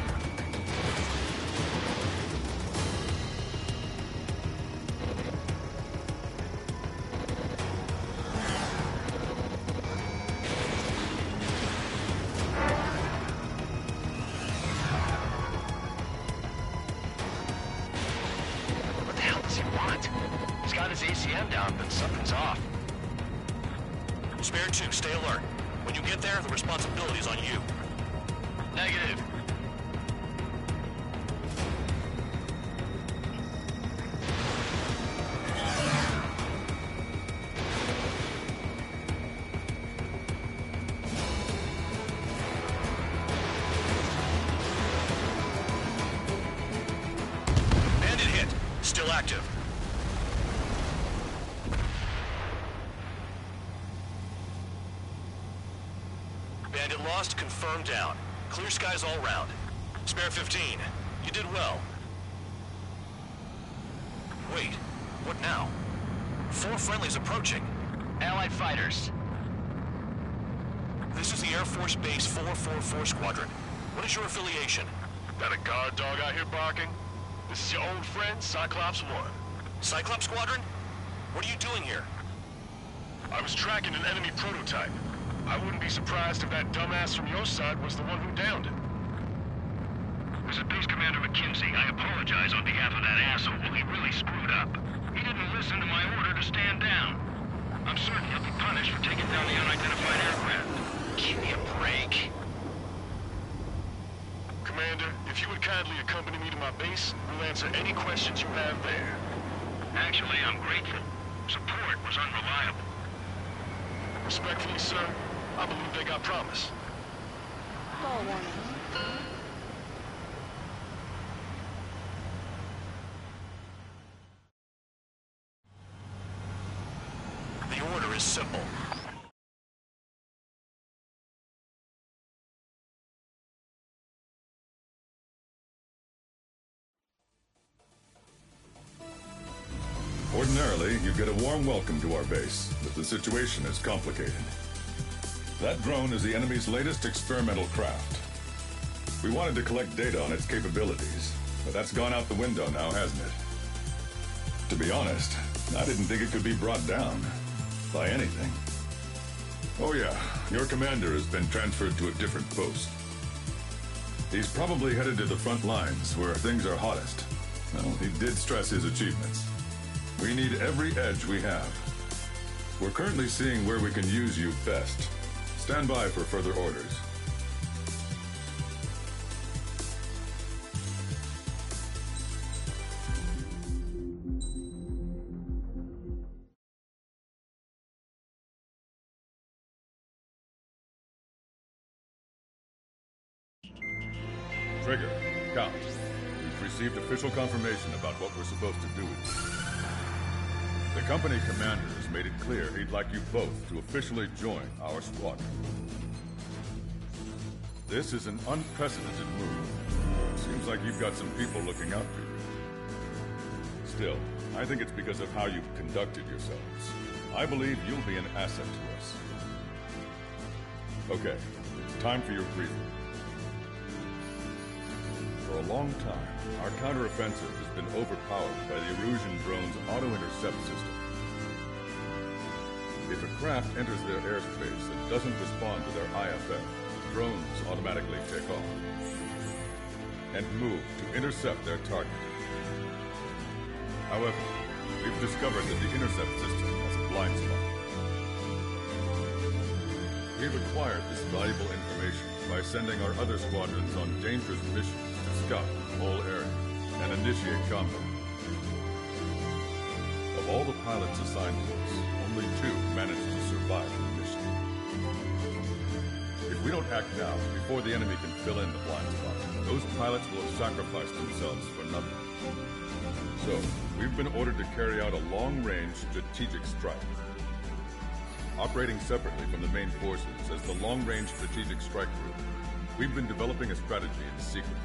What the hell does he want? He's got his ACM down, but something's off. Spare 2, stay alert. When you get there, the responsibility is on you. Negative. Bandit hit. Still active. Bandit lost, confirmed down. Clear skies all round. Spare 15. You did well. Wait, what now? 4 friendlies approaching. Allied fighters. This is the Air Force Base 444 Squadron. What is your affiliation? Got a guard dog out here barking? This is your old friend, Cyclops 1. Cyclops Squadron? What are you doing here? I was tracking an enemy prototype. I wouldn't be surprised if that dumbass from your side was the one who downed it. This is Base Commander McKinsey. I apologize on behalf of that asshole. He really screwed up. He didn't listen to my order to stand down. I'm certain he'll be punished for taking down the unidentified aircraft. Give me a break. Commander, if you would kindly accompany me to my base, we'll answer any questions you have there. Actually, I'm grateful. Support was unreliable. Respectfully, sir, I believe they got promise. simple. Ordinarily, you get a warm welcome to our base, but the situation is complicated. That drone is the enemy's latest experimental craft. We wanted to collect data on its capabilities, but that's gone out the window now, hasn't it? To be honest, I didn't think it could be brought down by anything. Oh yeah, your commander has been transferred to a different post. He's probably headed to the front lines, where things are hottest. Well, he did stress his achievements. We need every edge we have. We're currently seeing where we can use you best. Stand by for further orders. Trigger, Count. We've received official confirmation about what we're supposed to do with you. The company commander has made it clear he'd like you both to officially join our squadron. This is an unprecedented move. Seems like you've got some people looking out for you. Still, I think it's because of how you've conducted yourselves. I believe you'll be an asset to us. Okay, time for your briefing. For a long time, our counteroffensive has been overpowered by the Erusian drone's auto-intercept system. If a craft enters their airspace and doesn't respond to their IFF, drones automatically take off and move to intercept their target. However, we've discovered that the intercept system has a blind spot. We've acquired this valuable information by sending our other squadrons on dangerous missions to scout the whole area and initiate combat. Of all the pilots assigned to us, only 2 managed to survive the mission. If we don't act now, before the enemy can fill in the blind spot, those pilots will have sacrificed themselves for nothing. So, we've been ordered to carry out a long-range strategic strike. Operating separately from the main forces as the Long-Range Strategic Strike Group, we've been developing a strategy in secret.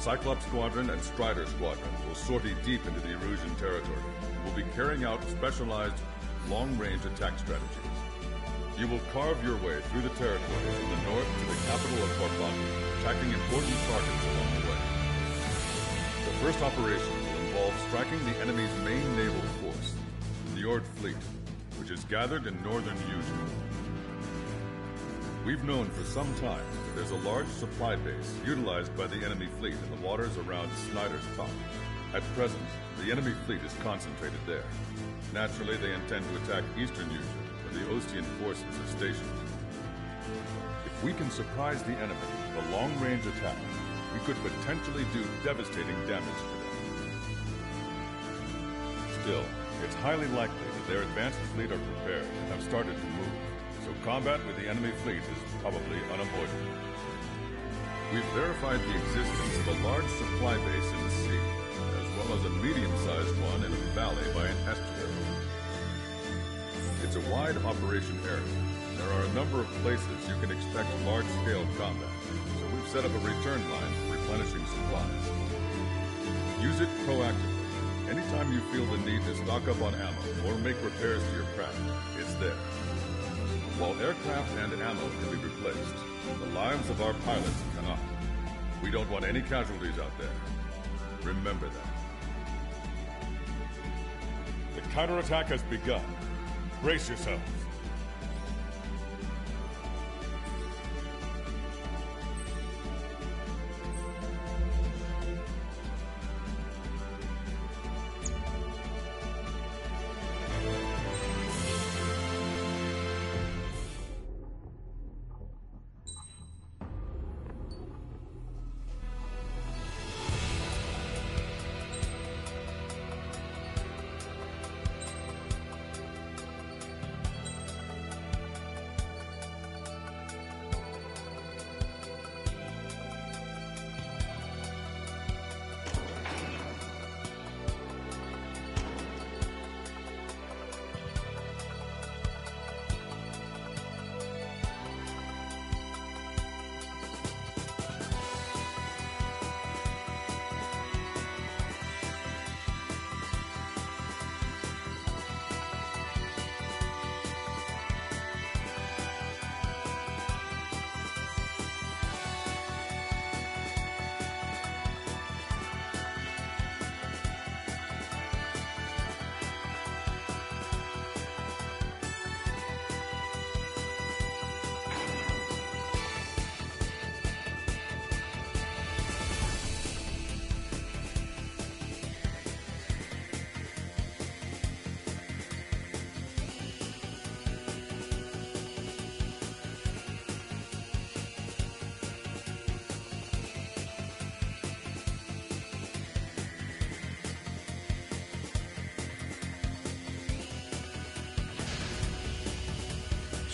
Cyclops Squadron and Strider Squadron will sortie deep into the Erusian territory and will be carrying out specialized long-range attack strategies. You will carve your way through the territory from the north to the capital of Farbanti, attacking important targets along the way. The first operation will involve striking the enemy's main naval force, the Ord Fleet, which is gathered in northern Eugene. We've known for some time that there's a large supply base utilized by the enemy fleet in the waters around Snyder's Top. At present, the enemy fleet is concentrated there. Naturally, they intend to attack eastern Eugene, where the Ostian forces are stationed. If we can surprise the enemy with a long-range attack, we could potentially do devastating damage to them. Still, it's highly likely that their advanced fleet are prepared and have started to move, so combat with the enemy fleet is probably unavoidable. We've verified the existence of a large supply base in the sea, as well as a medium-sized one in a valley by an estuary. It's a wide operation area. There are a number of places you can expect large-scale combat, so we've set up a return line for replenishing supplies. Use it proactively. Anytime you feel the need to stock up on ammo or make repairs to your craft, it's there. While aircraft and ammo can be replaced, the lives of our pilots cannot. We don't want any casualties out there. Remember that. The counterattack has begun. Brace yourselves.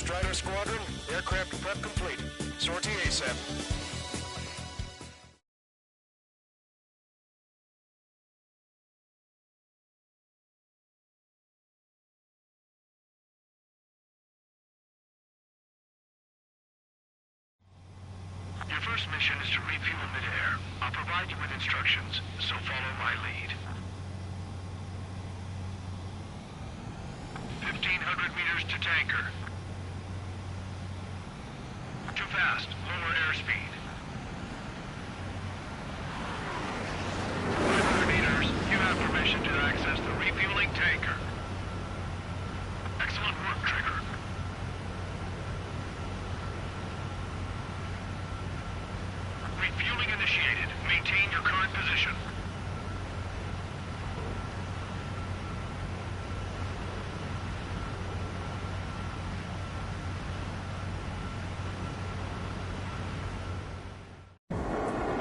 Strider Squadron, aircraft prep complete. Sortie ASAP. Your first mission is to refuel midair. I'll provide you with instructions, so follow my lead. 1,500 meters to tanker. Too fast. Lower airspeed. 500 meters. You have permission to access the refueling tanker. Excellent work, Trigger. Refueling initiated. Maintain your current position.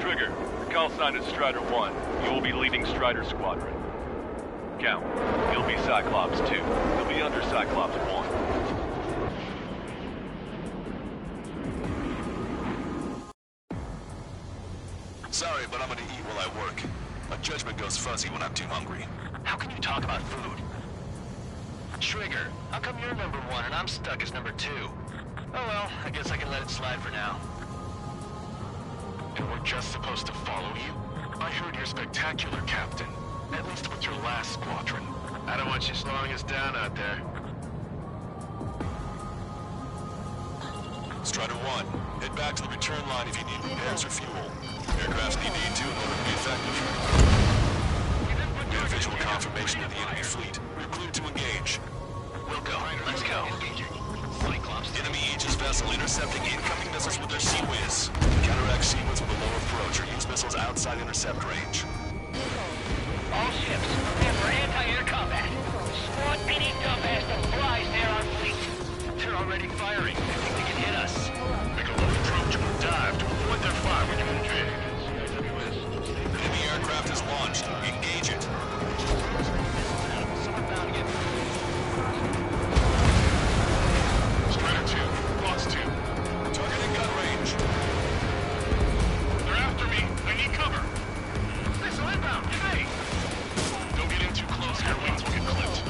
Trigger, your call sign is Strider 1. You will be leading Strider Squadron. Count. You'll be Cyclops 2. You'll be under Cyclops 1. Sorry, but I'm gonna eat while I work. My judgment goes fuzzy when I'm too hungry. How can you talk about food? Trigger, how come you're number 1 and I'm stuck as number 2? Oh well, I guess I can let it slide for now. And we're just supposed to follow you? I heard you're spectacular, Captain. At least with your last squadron. I don't want you slowing us down out there. Strider 1, head back to the return line if you need repairs or fuel. Aircrafts need to in order to be effective. Get visual confirmation of the enemy fleet. We're cleared to engage. We'll go. Let's go. Cyclops. Enemy Aegis vessel intercepting incoming missiles with their Sea Whiz. Counteract Sea Whiz with a low approach or use missiles outside intercept range. All ships, prepare for anti-air combat. Squad any dumbass that flies near our fleet. They're already firing. I think they can hit us. Make a low approach or dive to avoid their fire when you engage. Enemy aircraft is launched. Engage it. Someone bound to get... Strider 2, lost 2. Targeting gun range. They're after me. I need cover. Missile inbound. Get me. Don't get in too close here, once we'll get clipped.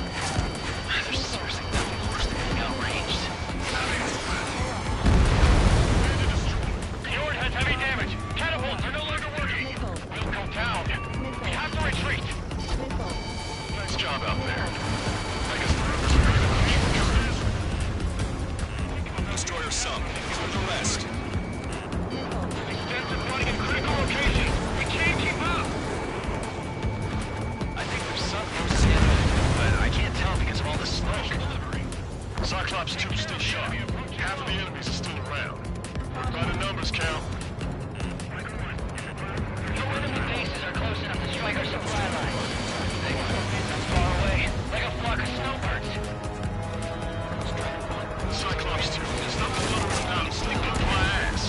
There's seriously nothing worse than being outranged. The Ord has heavy damage. Catapults are no longer working. We'll go down. We have to retreat. Nice job out there. I guess the rivers are going to push for cover. Destroyer sunk. He's with the rest. Extensive flooding in critical locations. We can't keep up. I think there's some roses in it, but I can't tell because of all the smoke. Cyclops 2 still sharp. Half of the enemies are still around. By the numbers count. No enemy bases are close enough to strike our supply line. That's far away, like a flock of snowbirds. Cyclops 2, there's nothing fluttering about. Sneak up my ass.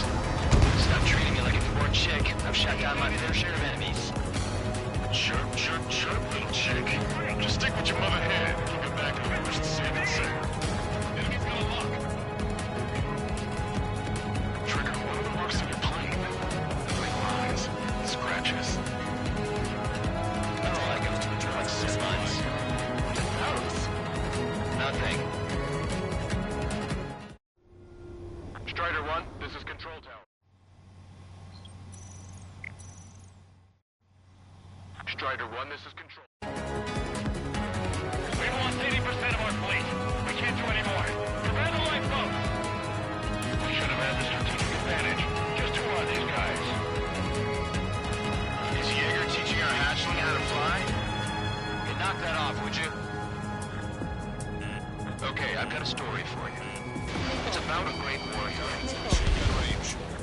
Stop treating me like a poor chick. I've shot down my fair share of enemies. Chirp, chirp, chirp, little chick. Just stick with your mother head. Keep it back and push the sand and sail. Enemy's got a lock. Trigger, what are the marks on your plane? Like lines, scratches. Oh, I go to the like 6 months. Nothing. Strider 1, this is Control Tower. Strider 1, this is Control. We've lost 80% of our fleet. We can't do any more. Prepare the lifeboats. We should have had the strategic advantage. Just who are these guys? Is Jaeger teaching our hatchling how to fly? Hey, knock that off, would you? Okay, I've got a story for you. It's about a great warrior.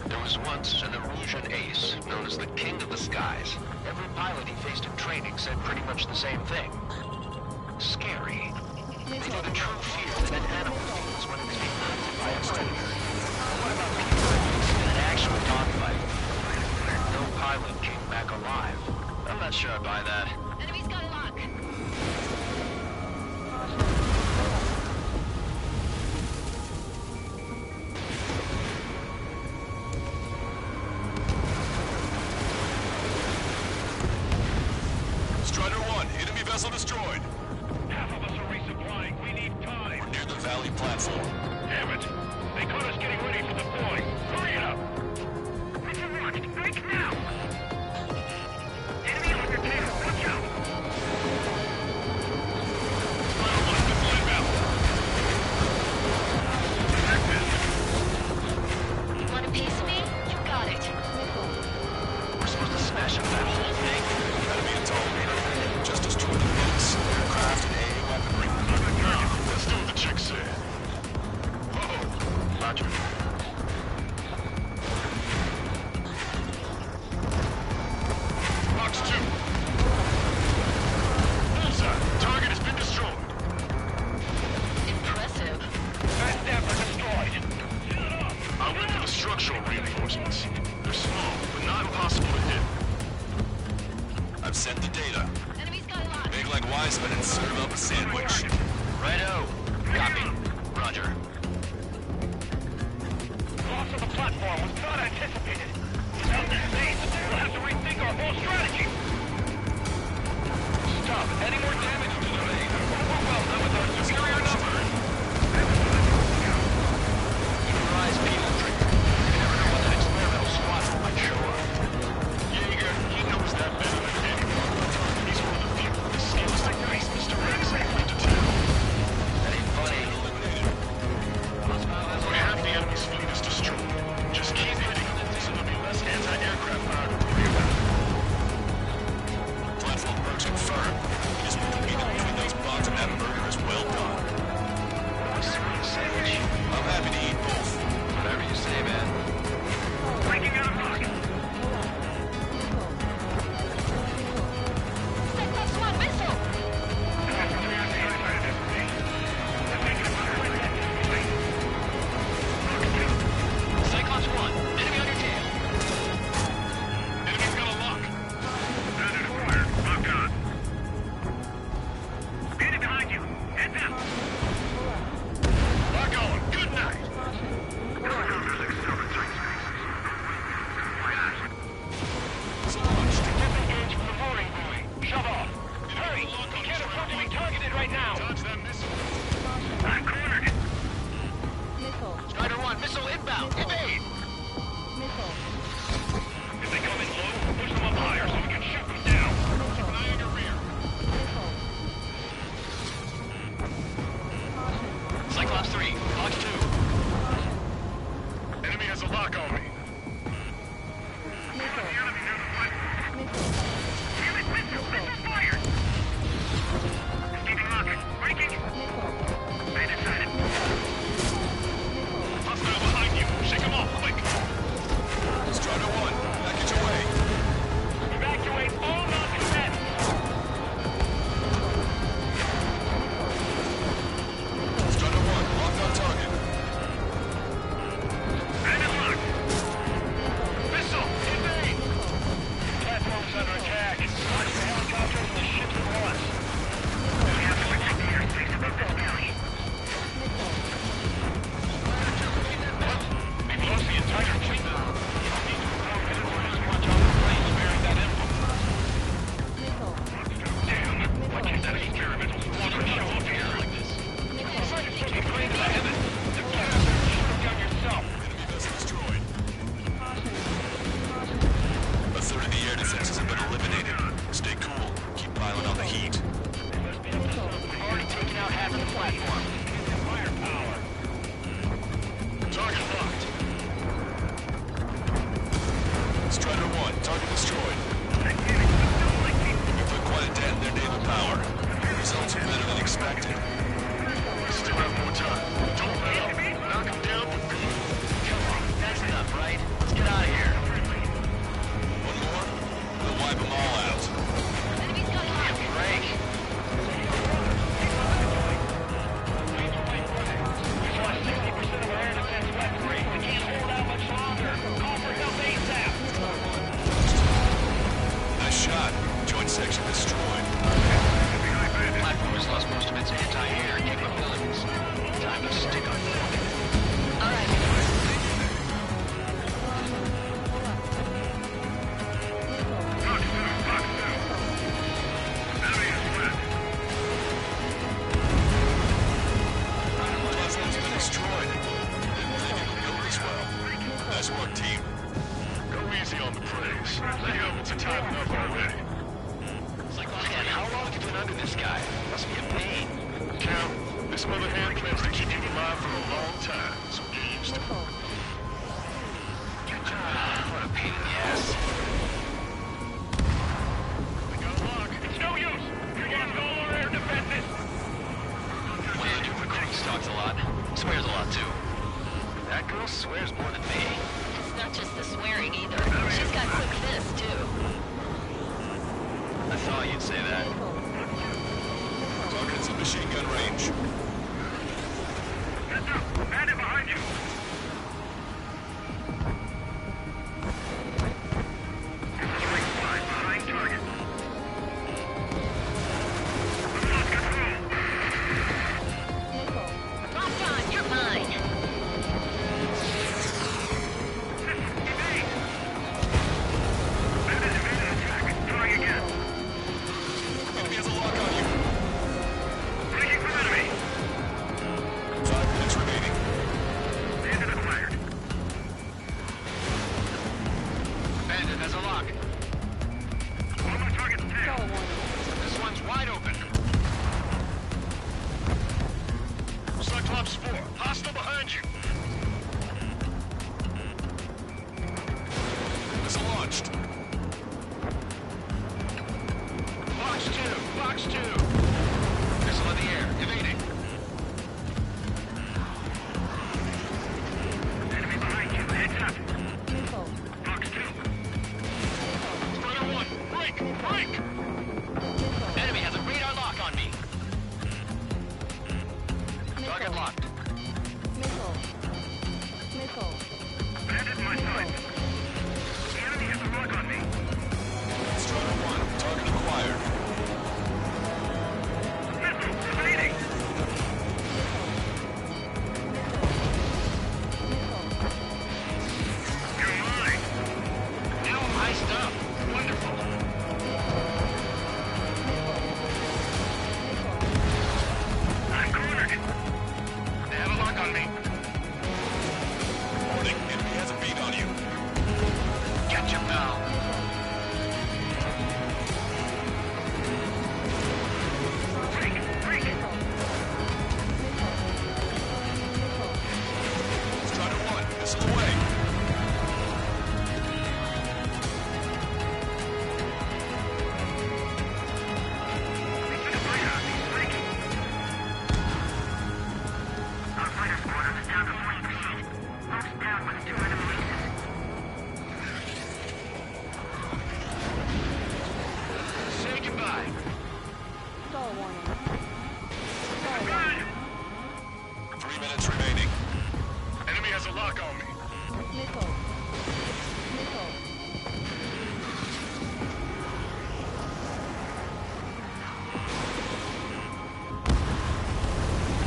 There was once an Erusian ace, known as the King of the Skies. Every pilot he faced in training said pretty much the same thing. Scary. They knew the true fear that an animal feels when it's being hunted by a predator. What about people in an actual dogfight? No pilot came back alive. I'm not sure I buy that. Enemy's got lock. vessel destroyed. Half of us are resupplying. We need time. We're near the valley platform. Damn it! They caught us getting ready for the boy. Hurry it up! Mission launched. Right now! Enemy on your tail. Watch out! Want a piece of me? You got it. We're supposed to smash up that whole thing? That'd be a tall order. Just destroy the boats, aircraft, and AA weaponry. Let's do what the chick said. Oh, Roger. Box 2. Bullseye. Target has been destroyed. Impressive. Fast damper destroyed. I went for the structural reinforcements. They're small, but not impossible to hit. I've sent the data. Enemy's got a lot. Make like Wiseman and serve up a sandwich. Righto. Copy. Roger. Loss of the platform was not anticipated. Without this base, we'll have to rethink our whole strategy. Stop. Any more damage to the base? We're well done with our superior number. Surprise people trigger. You never know when the next experimental squadron might show up. Jaeger, he knows that better than anyone. He's one of the few with the skills to grace Mr. Rex safely to town. That ain't funny. Half the enemy's fleet is destroyed. Just keep hitting them, so there'll be less anti-aircraft fire to worry about. Platform approach confirmed. Just convenient between those bombs and that burger is well done. Sandwich. I'm happy to eat both. Whatever you say, man. Breaking out of pocket. Cyclops 1 missile! Cyclops 1, enemy on your tail. Enemy's got a lock. Bandit acquired. Locked on. Bandit behind you. Head down. Lock on. Good night. Disengage from the mooring buoy. Shove off. Hurry! You can't afford to be targeted right now. Dodge that missile. I'm cornered. Strider 1, missile inbound. Evade! If they come in low, push them up higher so we can shoot them down. Keep an eye on your rear. Cyclops 3, Box 2. Enemy has a lock on me. Keeping locked. Breaking. Bandit sighted. Hostile behind you. Shake him off quick. Strider 1, package away. Evacuate all non-combatants. Strider 1, locked on target. Bandit locked. Missile. Invade. Platform's under attack. Launch the helicopters and the ships at once. We have to protect the airspace above this valley. We've lost the entire fleet. Need to perform orders watch out for planes bearing that emblem. Damn. Why can't that experimental squadron show up here like this? Try to take a plane to the heavens. Then get out there and shoot them down yourself. Enemy vessel destroyed. A third of the air defenses have been eliminated. Stay cool. Keep piling on the heat. We've already taken out half of the platform. Firepower. Target locked. Strider 1, target destroyed. We put quite a dent in their naval power. Results are better than expected. We still have more time. Don't let up. Knock him down for good. Come on, that's enough, right? Let's get out of here. One more, we'll wipe them all out. Enemy's got a lot. Break. We've lost 60% of our air defense weaponry. We can't hold out much longer. Call for help ASAP. Nice shot. Joint section destroyed. Platform has lost most of its anti-air capabilities. Time to stick 'em. The helmets are tightened up already. Man, how long have you been under this guy? Must be a pain. Cal, this mother hand plans to keep you alive for a long time, so get used to it. What a pain in the ass. We got a lock. It's no use. You're getting all our air defenses. One of the new recruits talks a lot. Swears a lot, too. That girl swears more than me. It's not just the swearing either. She's got quick fists, too. I thought you'd say that. Target's in machine gun range. Heads up. Bandit behind you. Behind target. We lost control. Locked on, you're mine. Bandit evaded attack. Try again. Enemy has a lock on you. Breaking from enemy. 5 minutes remaining. Bandit acquired. Bandit has a lock. On my target's tail. This one's wide open. Cyclops 4. Hostile behind you. Missile launched. Box 2. Box 2. Missile in the air. Evading. Enemy behind you. Heads up. Box 2. Strider 1. Break. Break. Enemy has a radar lock on me. Target locked. Bandit in my sight. The enemy has a lock on me. Strider 1. Target acquired. Missile. Evading. You're mine. Now I'm iced up. Wonderful. I'm cornered. They have a lock on me. Warning. Enemy has a beat on you. Catch him now. Break. Break. Strider 1. Missile away. They took a bite out of me. Breaking. Our fighter squadron is down to 40%. Most down with 2 enemy aces. Say goodbye. Good. 3 minutes remaining. Enemy has a lock on me.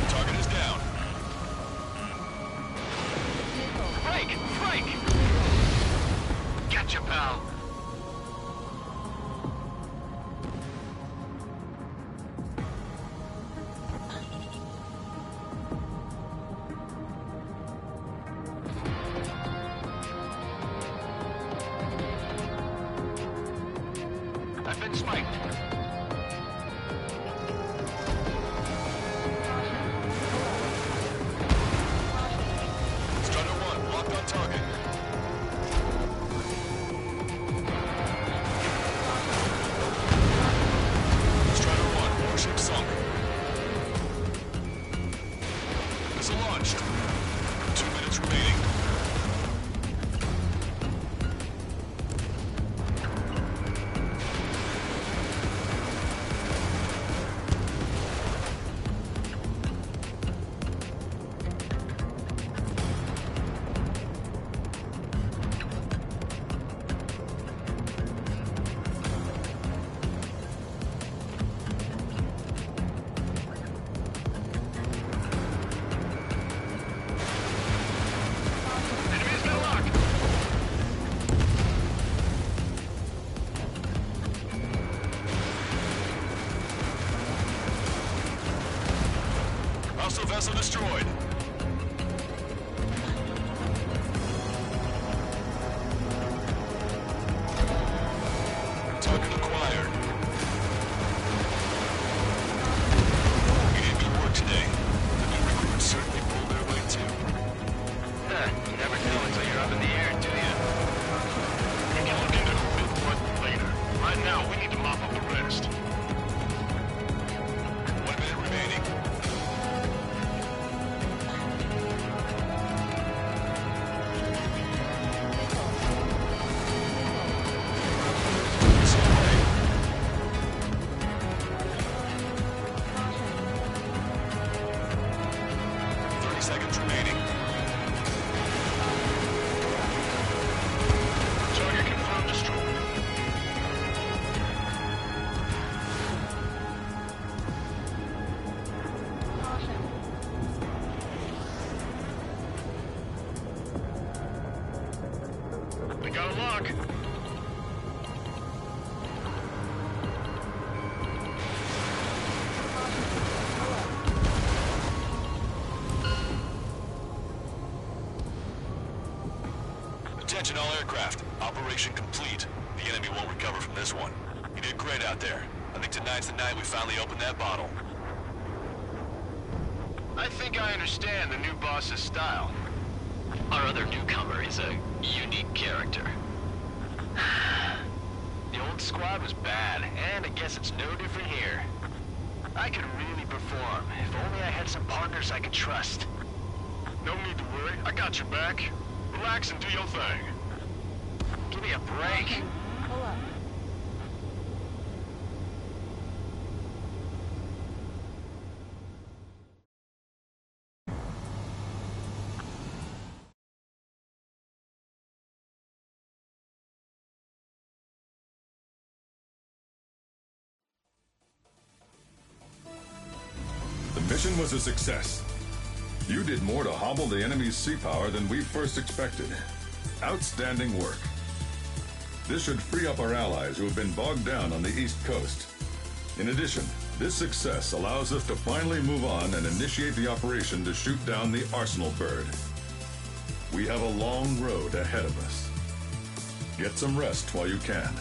Target is down. Break. Break. Catch him, pal. I've been spiked. Strider 1. Locked on target. Strider 1. Warship sunk. Missile launched. 2 minutes remaining. Enemy's got a lock. Hostile vessel destroyed. Target acquired. We did good work today. The new recruits certainly pulled their weight too. You never know until you're up in the air, do you? We can look into who did what later. Right now, we need to mop up the rest. 1 minute remaining. They got a lock. Attention all aircraft. Operation complete. The enemy won't recover from this one. You did great out there. I think tonight's the night we finally open that bottle. I think I understand the new boss's style. Our other newcomer is a unique character. The old squad was bad, and I guess it's no different here. I could really perform, if only I had some partners I could trust. No need to worry, I got your back. Relax and do your thing. Give me a break. Pull up. The mission was a success. You did more to hobble the enemy's sea power than we first expected. Outstanding work. This should free up our allies who have been bogged down on the East Coast. In addition, this success allows us to finally move on and initiate the operation to shoot down the Arsenal bird. We have a long road ahead of us. Get some rest while you can.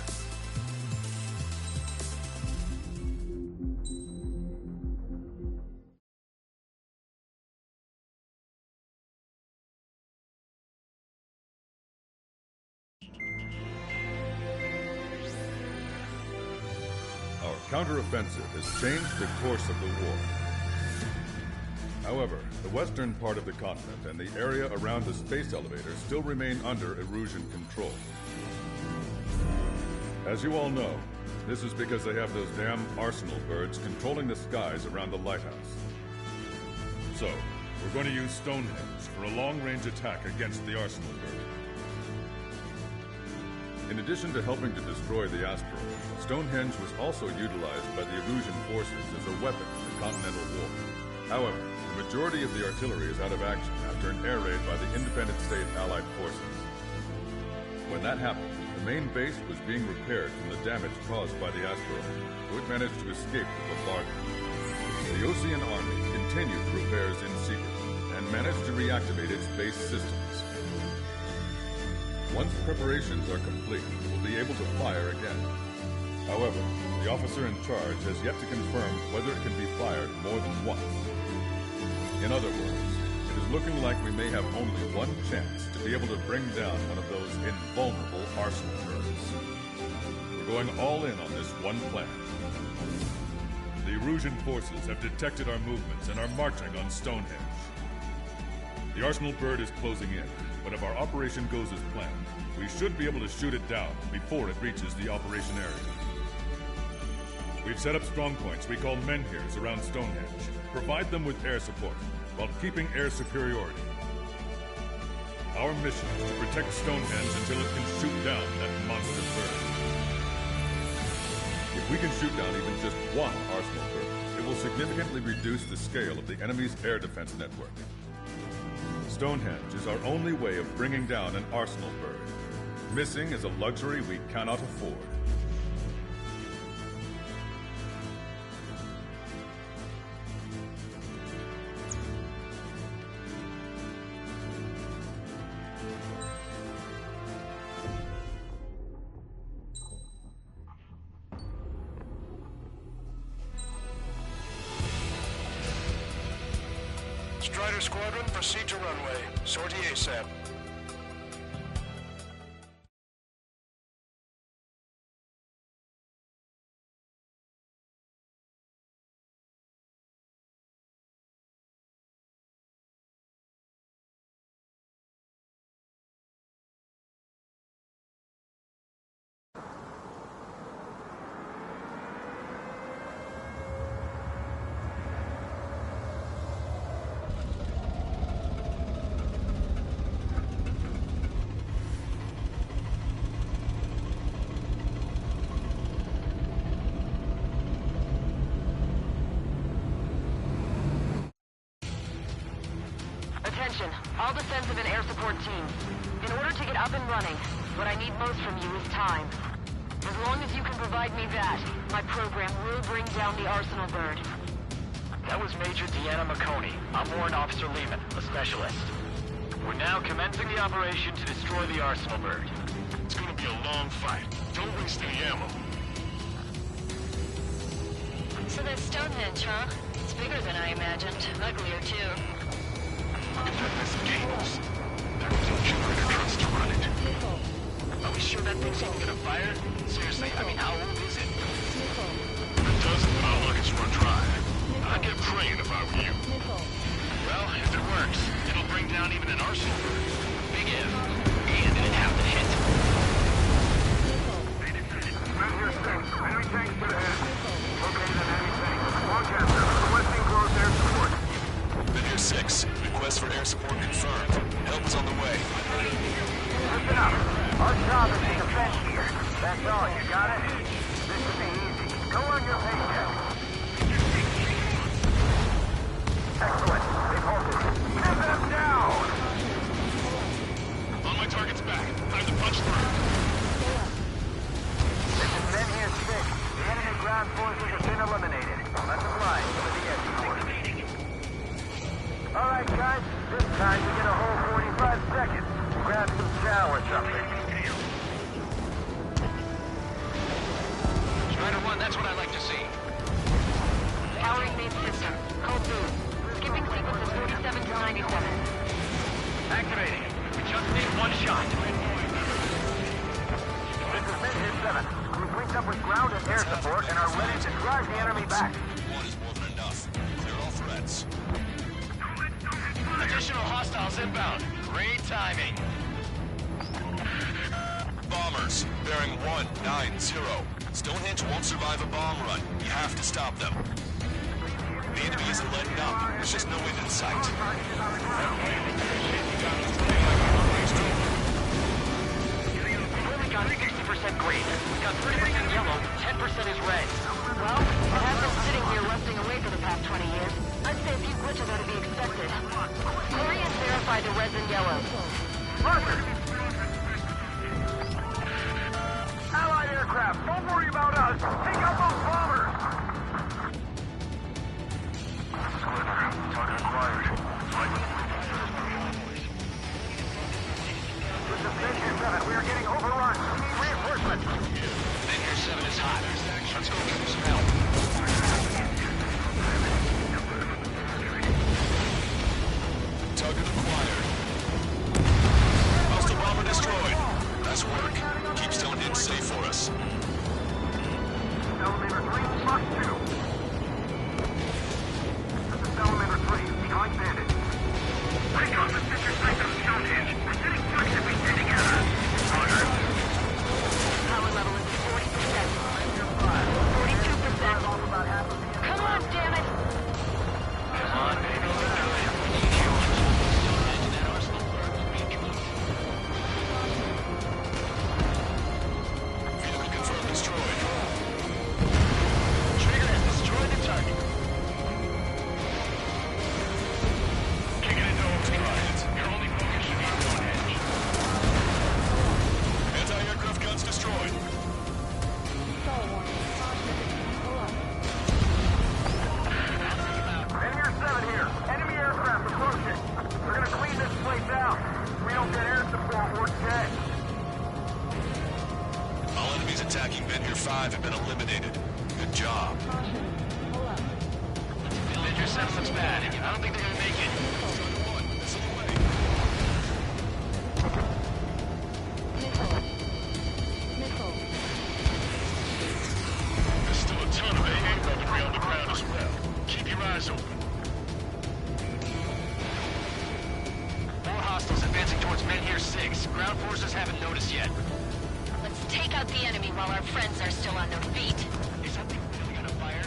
Counteroffensive has changed the course of the war. However, the western part of the continent and the area around the space elevator still remain under Erusian control. As you all know, this is because they have those damn Arsenal birds controlling the skies around the lighthouse. So, we're going to use Stonehenge for a long-range attack against the Arsenal bird. In addition to helping to destroy the asteroid, Stonehenge was also utilized by the Erusian forces as a weapon in the Continental War. However, the majority of the artillery is out of action after an air raid by the independent state Allied forces. When that happened, the main base was being repaired from the damage caused by the asteroid, so it managed to escape the bombardment. The Osean Army continued the repairs in secret and managed to reactivate its base systems. Once preparations are complete, we'll be able to fire again. However, the officer in charge has yet to confirm whether it can be fired more than once. In other words, it is looking like we may have only one chance to be able to bring down one of those invulnerable Arsenal birds. We're going all in on this one plan. The Erusian forces have detected our movements and are marching on Stonehenge. The Arsenal bird is closing in, but if our operation goes as planned, we should be able to shoot it down before it reaches the operation area. We've set up strong points we call menhirs around Stonehenge. Provide them with air support, while keeping air superiority. Our mission is to protect Stonehenge until it can shoot down that monster bird. If we can shoot down even just one Arsenal bird, it will significantly reduce the scale of the enemy's air defense network. Stonehenge is our only way of bringing down an Arsenal bird. Missing is a luxury we cannot afford. Strider Squadron, proceed to runway. Sortie ASAP. Attention, all defensive and air support teams. In order to get up and running, what I need most from you is time. As long as you can provide me that, my program will bring down the Arsenal bird. That was Major Deanna McConey. I'm Warrant Officer Lehman, a specialist. We're now commencing the operation to destroy the Arsenal bird. It's gonna be a long fight. Don't waste any ammo. So that's Stonehenge, huh? It's bigger than I imagined. Uglier, too. If that message cables, that was a generator trusts to run it. Are we sure that thing's even gonna fire? Seriously, I mean, how old is it? It doesn't, but I'll let it run dry. I'd get praying if I were you. Well, if it works, it'll bring down even an Arsenal bird. Big if. And it'd have to hit. Measure 6. Enemy tanks to the head. Located an enemy tank. Longcaster, requesting close air support. Measure 6. Request for air support confirmed. Help is on the way. Listen up. Our job is to defend here. That's all, you got it? This should be easy. Go on your paycheck. Excellent. They've halted. Get them down! On my target's back. Time to punch through. This is Men here 6. The enemy ground forces have been eliminated. Let's apply for the escort. Alright, guys. This time you get a whole 45 seconds. Grab some chow or something. Strider 1, that's what I like to see. Powering main system. Code blue. Skipping sequence is 47 to 97. Activating. We just need one shot. This is Men 7. We've linked up with ground and air support and are ready to drive the enemy back. One is more than enough. Clear all threats. Additional hostiles inbound. Great timing. Bombers, bearing 190. Stonehenge won't survive a bomb run. You have to stop them. The enemy isn't letting up. There's just no end in sight. We've only got 60% green. We've got 30% yellow, 10% is red. Well, it has been sitting here rusting away for the past 20 years. I'd say a few glitches are to be expected. Hurry and verify the reds and yellows. Roger! Allied aircraft, don't worry about us! Take out those bombers! Target acquired. This is Men 7. We are getting overrun. Reinforcements. Men 7 is hot. Let's go get him some help. Target acquired. Hostile bomber destroyed. Nice work. Keep Stonehenge safe for us. Elevator 3, Mach 2. This is Elevator 3, behind Bandit. Break off the sister site of Stonehenge. We're sitting ducks if we stay together. Roger. Power level is 40%. 42%. Come on, damn it! Come on, baby. We need you. Stonehenge and that Arsenal bird will be close. Vehicle confirmed destroyed. Trigger has destroyed the target. Kick it into overdrive. Your only focus should be Stonehenge. Anti-aircraft guns destroyed. Enemy 7 here. Enemy aircraft approaching. We're gonna clean this place out. If we don't get air support, we're dead. All enemies attacking Ben 5 have been eliminated. Good job. Village Your sense looks bad. I don't think they're gonna make it. There's still a ton of AA weaponry on the ground as well. Keep your eyes open. More hostiles advancing towards Menhir 6. Ground forces haven't noticed yet. Let's take out the enemy while our friends are still on their feet. Is that thing really gonna fire?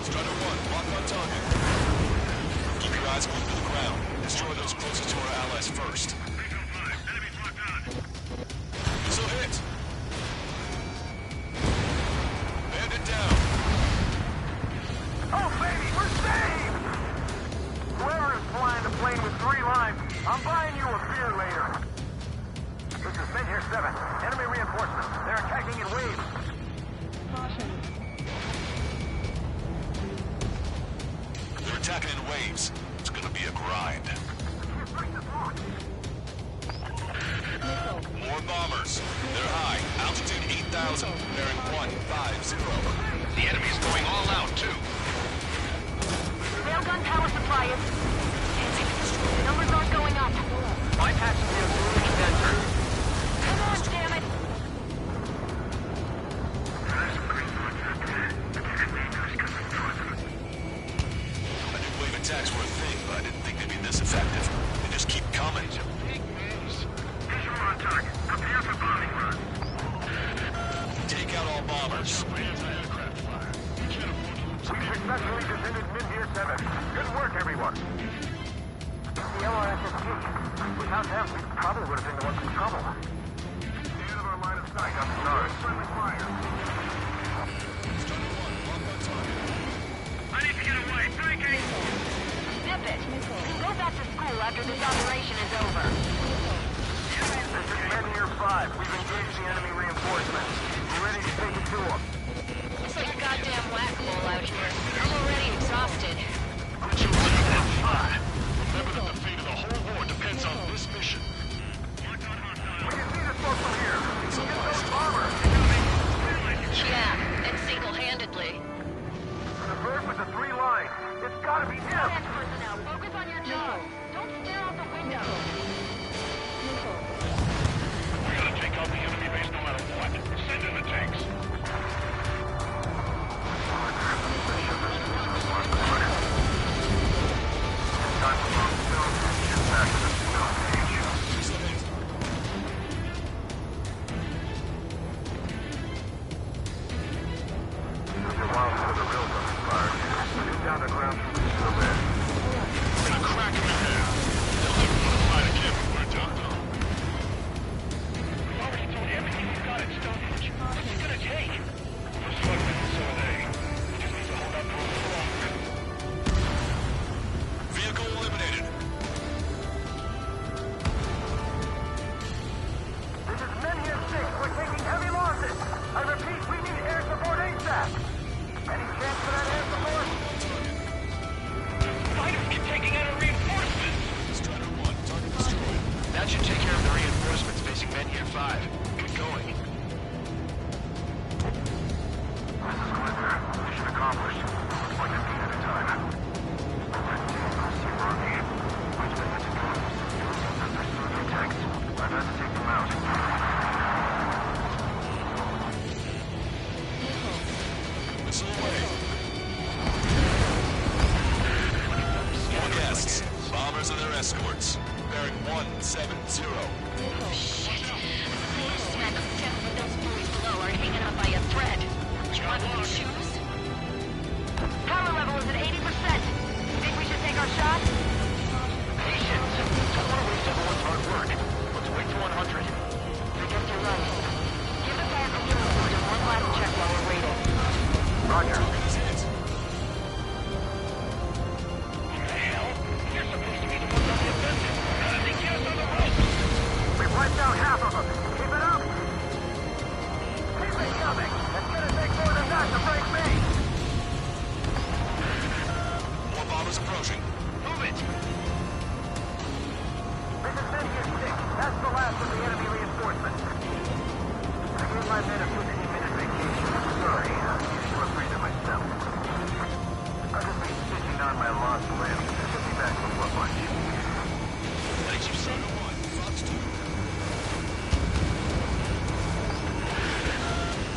Strider 1, lock on target. Keep your eyes glued to the ground. Destroy those closest to our allies first. Missile hit. Bandit down. Oh, baby, we're saved! Whoever is flying the plane with 3 lines, I'm buying you a beer later. This is Menhir 7. Enemy reinforcements. They're attacking in waves. They're attacking in waves. It's gonna be a grind. More bombers. They're high. Altitude 8,000. Bearing 150. The enemy's going all out, too. Railgun power supply is... The numbers aren't going up. Bypassing the auxiliary condenser. Come on, damn it! I knew wave attacks were a thing, but I didn't think they'd be this effective. They just keep coming. Visual on target. Prepare for bombing run. Take out all bombers. Anti-aircraft fire. We can't afford to lose. We successfully defended Menhir 7. Good work, everyone. The LRSSG. Without them, we probably would have been the ones in trouble. The end of our line of sight. I'm sorry. Friendly fire. I need to get away. Thinking. Zip it. You can go back to school after this operation is over. This is Menhir 5. We've engaged the enemy reinforcements. We're ready to take it to them. It's like a goddamn whack-a-mole out here. I'm already exhausted. Remember that the fate of the whole war depends on this mission. We can see the smoke from here. Get those bombers. Yeah, and single-handedly. The bird with the 3 lines. It's gotta be him. Personnel, focus on your job. Don't stare out the window. We gotta take out the enemy base no matter what. Send in the tanks. Time for long Stonehenge. Get back to the Stonehenge. Took a while for the real gun fired. Shoot down the ground troops still there. We're gonna crack him in half. They'll get notified again when we're done, though. We've already told everything we've got at Stonehenge. What's it gonna take? Looks like this, so they. We just need to hold out for a little longer. Vehicle eliminated. This is Menhir 6. We're taking heavy losses. I repeat, we need air support ASAP. Any chance for that air support? Fighters keep taking out a reinforcement. Strider 1, target destroyed. That should take care of the reinforcements facing Menhir 5. Good going. This is Glitter. Mission accomplished. Looks like 15 at a time. See Rocky. Which method to go? They're pursuing the tanks. I've had to take them out. Missile away. More guests. Bombers and their escorts. Bearing 170. Shit. Please smack them down with those boys below are hanging on by a thread. You want me to choose? Power level is at 80%. Think we should take our shot? Patience. Don't want to waste everyone's hard work. Let's wait to 100. I guess you're right. Give the passenger report and one last check while we're waiting. Roger. What the hell? You're supposed to be the ones on the offensive. How did they get us on the ropes? We've wiped out half of them. Keep it up. Keep it coming. It's gonna take more than that to break me. More bombers approaching. Move it. This is Menhir 6. That's the last of the enemy reinforcements. 5 minutes, 15-minute vacation. Sorry, you were breathing myself. I've just been stitching on my lost limb. Should be back before lunch. Thanks, you son of one. Fox 2.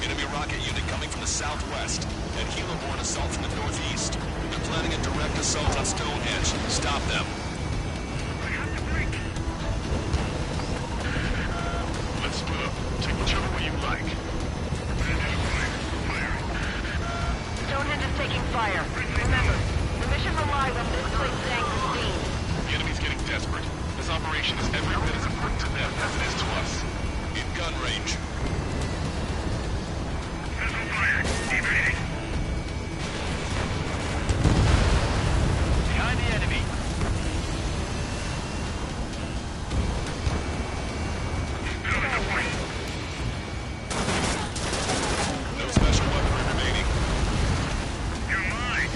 Enemy rocket unit coming from the southwest. And helo-borne assault from the northeast. They're planning a direct assault on Stonehenge. Stop them. Let's split up. Take whichever way you like. Stonehenge is taking fire. Remember, the mission relies on this place staying pristine. The enemy's getting desperate. This operation is every bit as important to them as it is to us. In gun range. Missile fire. Deviating. Behind the enemy. No special weaponry remaining. You're mine.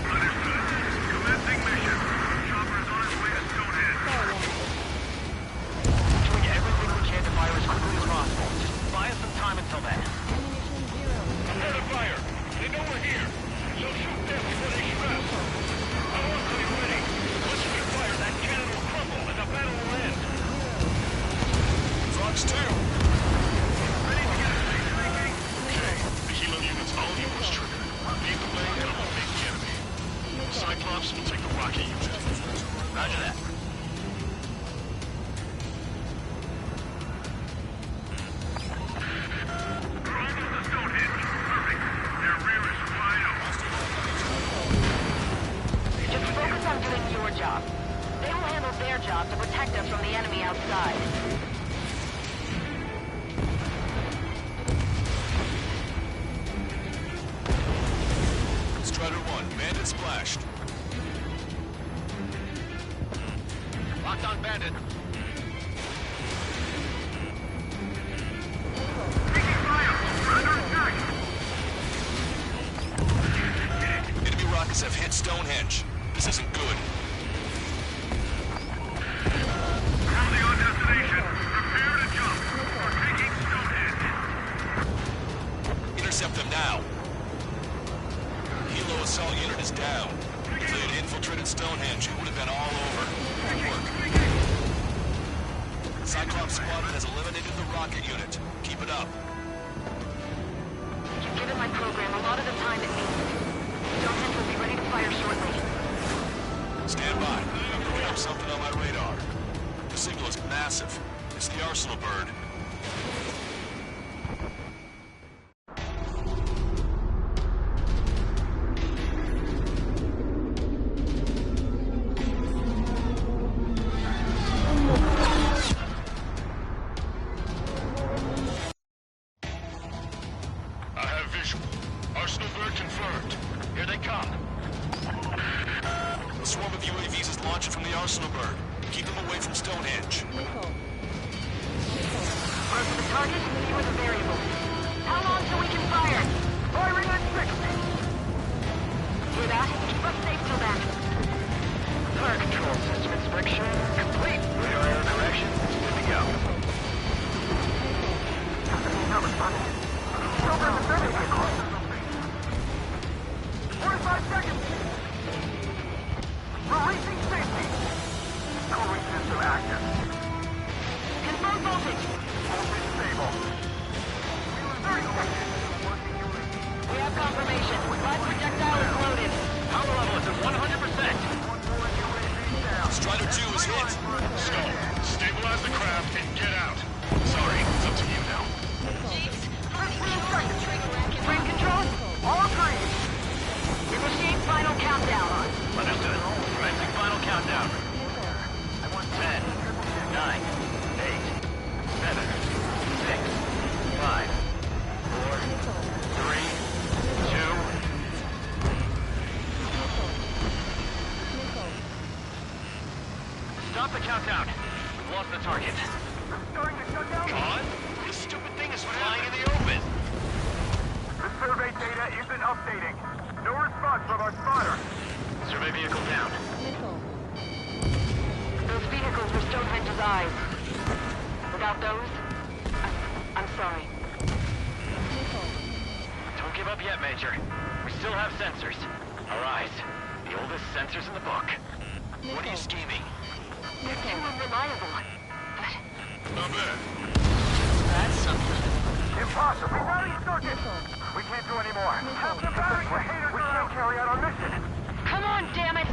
Understood. Commencing mission. Chopper is on its way to Stonehenge. Doing everything we can to fire as quickly as possible. Just buy us some time until then. Ahead of fire. They know we're here. So shoot them before they shoot us. I want to be ready. Once we fire, that cannon will crumble and the battle will end. Fox 2. Ready to get a station ranking? Okay. The helo unit's all yours, Trigger. Lead the way and I'll take the enemy. Cyclops will take the rocket unit. Roger that. Almost to Stonehenge. Perfect. Their rear is wide open. Just focus on doing your job. They will handle their job to protect us from the enemy outside. Strider 1, bandit splashed. Locked on bandit. Taking fire. We're under attack. Enemy rockets have hit Stonehenge. This isn't good. Currently on destination. Prepare to jump. We're taking Stonehenge. Intercept them now. Helo assault unit is down. If they had infiltrated Stonehenge, it would have been all over. Good work. Cyclops squadron has eliminated the rocket unit. Keep it up. You've given my program a lot of the time it needs. Stonehenge will be ready to fire shortly. Stand by. I'm picking up something on my radar. The signal is massive. It's the Arsenal bird. I have visual. Arsenal bird confirmed. Here they come. A swarm of UAVs is launching from the Arsenal bird. Keep them away from Stonehenge. First the target, fewer the variables. How long till we can fire? Firing at 60. Hear that? Keep us safe till then. Fire control system inspection complete. Radar air correction. Good to go. Not responding. Silver in the service vehicle. 45 seconds. Releasing safety. Cooling system active. Confirm voltage. Voltage stable. 30 seconds. We have confirmation. Live projectile is loaded. Power level is at 100%. Strider 2 is hit. Skull, stabilize the craft and get out. Sorry, it's up to you now. 15 seconds. Frame control? All green. Initiate final countdown. Understood. Commencing final countdown. 10, 9, 8, 7, 6, 5, 4, 3, 2. Stop the countdown. We've lost the target. Starting to shut down. Con? This stupid thing is flying in the open. The survey data isn't updating. No response from our spotter. Survey vehicle down. Those vehicles were Stonehenge's eyes. Without those, I'm sorry. Don't give up yet, Major. We still have sensors. Our eyes. The oldest sensors in the book. What are you scheming? They're too unreliable. Not bad. That's something. Impossible. Rerouting circuit. We can't do any more. Have the battery. We can't carry out our mission. Come on, damn it!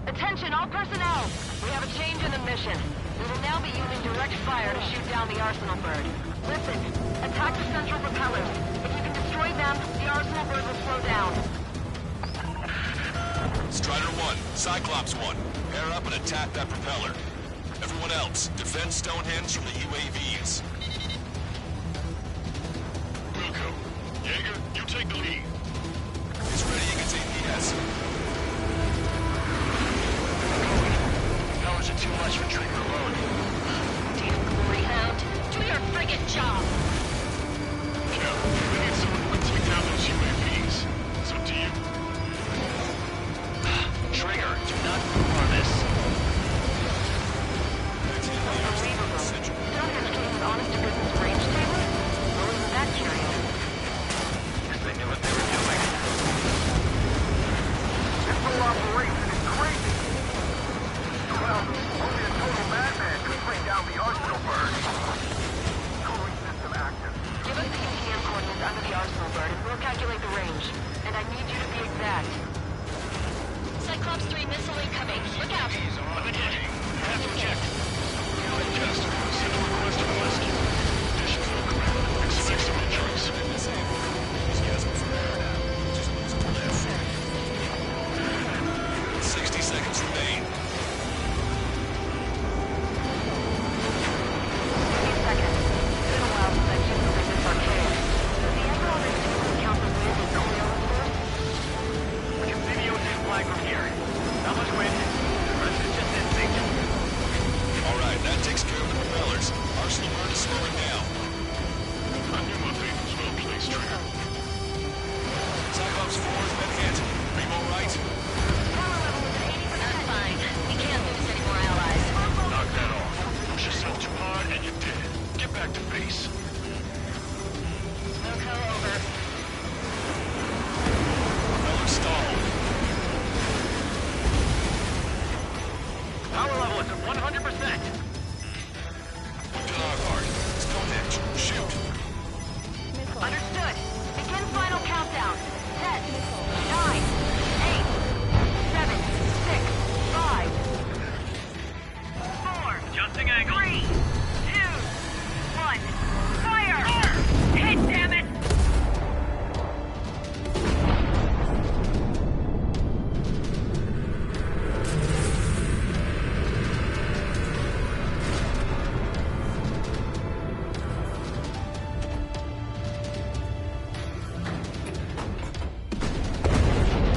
Attention, all personnel! We have a change in the mission. We will now be using direct fire to shoot down the Arsenal bird. Listen, attack the central propellers. If you can destroy them, the Arsenal bird will slow down. Strider 1, Cyclops 1, pair up and attack that propeller. Everyone else, defend Stonehenge from the UAVs. Wilco, Jaeger, you take the lead. It's readying its APS. Powers are too much for Trigger alone. Damn glory hound. Do your friggin' job. Yeah, we need someone who can take down those UAVs. It's up to you. Trigger, do not harness. Unbelievable. Stonehenge came with honest-to-goodness range tables? Or wasn't that curious? Guess they knew what they were doing. This whole operation is crazy. Well, only a total madman could bring down the Arsenal bird. Cooling system active. Give us the UTM coordinates under the Arsenal bird and we'll calculate the range. And I need you to be exact. Cyclops 3 missile incoming. Look out. I've been hit. Have to check. Test. Send a request for rescue. Conditions look correct. Expect some injuries. These guys are there now. Just lose them left. 60 seconds remain. 15 seconds. It's been a while since I've used the resist arcade. Does the Emerald Institute count the wind as only overboard? We can see the ocean flag from here. Not much wind. The rest is just instinct. Alright, that takes care of the propellers. Arsenal bird is slowing down. I knew my fate was well placed, Trigger. Cyclops 4 has been hit. Are you alright? Power level is at 80%. I'm fine. We can't lose any more allies. Knock that off. Push yourself too hard and you're dead. Get back to base. Loco over. Propeller stalled. Power level is at 100%. We've done our part. Stonehenge, shoot. Understood. Begin final countdown. 10, 9, 8, 7, 6, 5, 4, Adjusting angle. 3, 2, 1. Fire! Hit, damn it!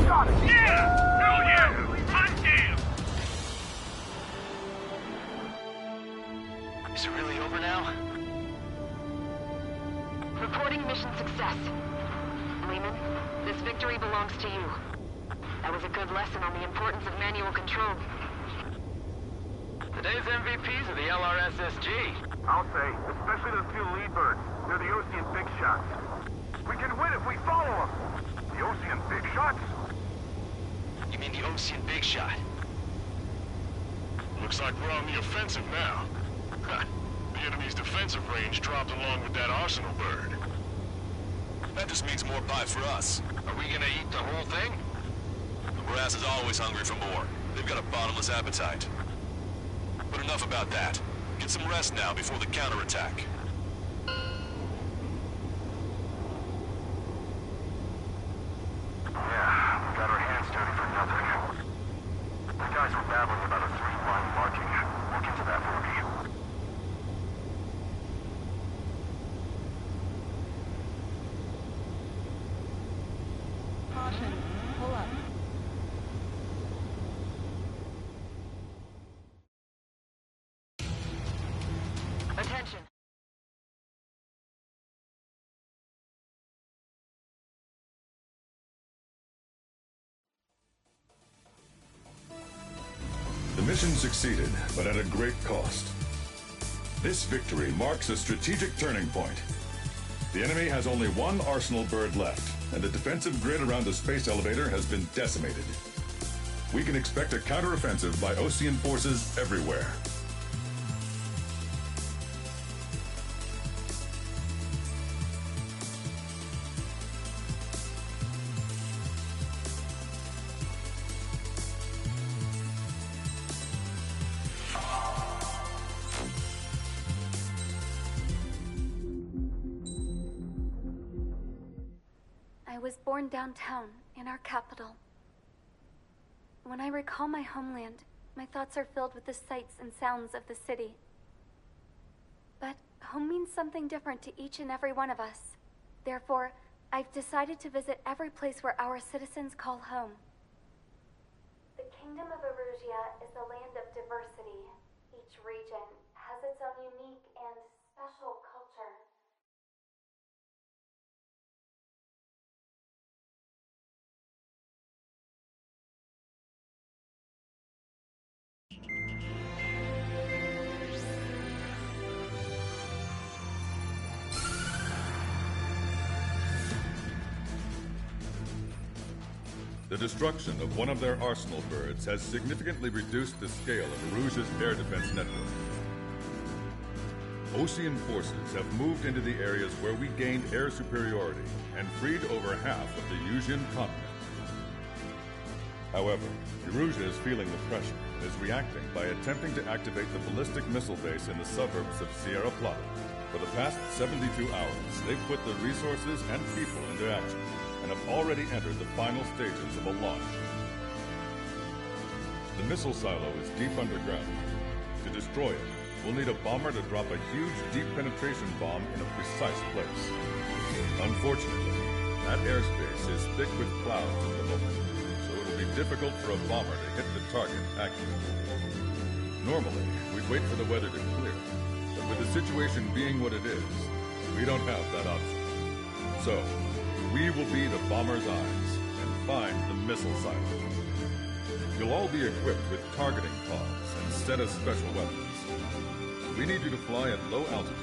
Got it! Yeah! Hell yeah! Hot damn! Is it really over now? Reporting mission success. Lehman, this victory belongs to you. That was a good lesson on the importance of manual control. Today's MVPs are the LRSSG. I'll say, especially those two lead birds. They're the Ocean big shots. We can win if we follow them. The Ocean big shots? You mean the Ocean Big Shot? Looks like we're on the offensive now. The enemy's defensive range dropped along with that Arsenal bird. That just means more pie for us. Are we gonna eat the whole thing? The brass is always hungry for more. They've got a bottomless appetite. But enough about that. Get some rest now before the counterattack. Yeah, we got our hands dirty for nothing. The guys were babbling about a 3-line marking. We'll get to that for you. Caution. Pull up. mission succeeded, but at a great cost. This victory marks a strategic turning point. The enemy has only one arsenal bird left, and the defensive grid around the space elevator has been decimated. We can expect a counteroffensive by Osean forces everywhere. I was born downtown, in our capital. When I recall my homeland, my thoughts are filled with the sights and sounds of the city. But home means something different to each and every one of us. Therefore, I've decided to visit every place where our citizens call home. The Kingdom of Erusia is a land of diversity. Each region has its own unique and special culture. The destruction of one of their arsenal birds has significantly reduced the scale of Erusia's air defense network. Osean forces have moved into the areas where we gained air superiority and freed over half of the Eusian continent. However, Erusia is feeling the pressure and is reacting by attempting to activate the ballistic missile base in the suburbs of Sierra Plata. For the past 72 hours, they've put the resources and people into action and have already entered the final stages of a launch. The missile silo is deep underground. To destroy it, we'll need a bomber to drop a huge deep penetration bomb in a precise place. Unfortunately, that airspace is thick with clouds at the moment, so it'll be difficult for a bomber to hit the target accurately. Normally, we'd wait for the weather to clear, but with the situation being what it is, we don't have that option. So, we will be the bomber's eyes and find the missile silo. You'll all be equipped with targeting pods instead of special weapons. We need you to fly at low altitude,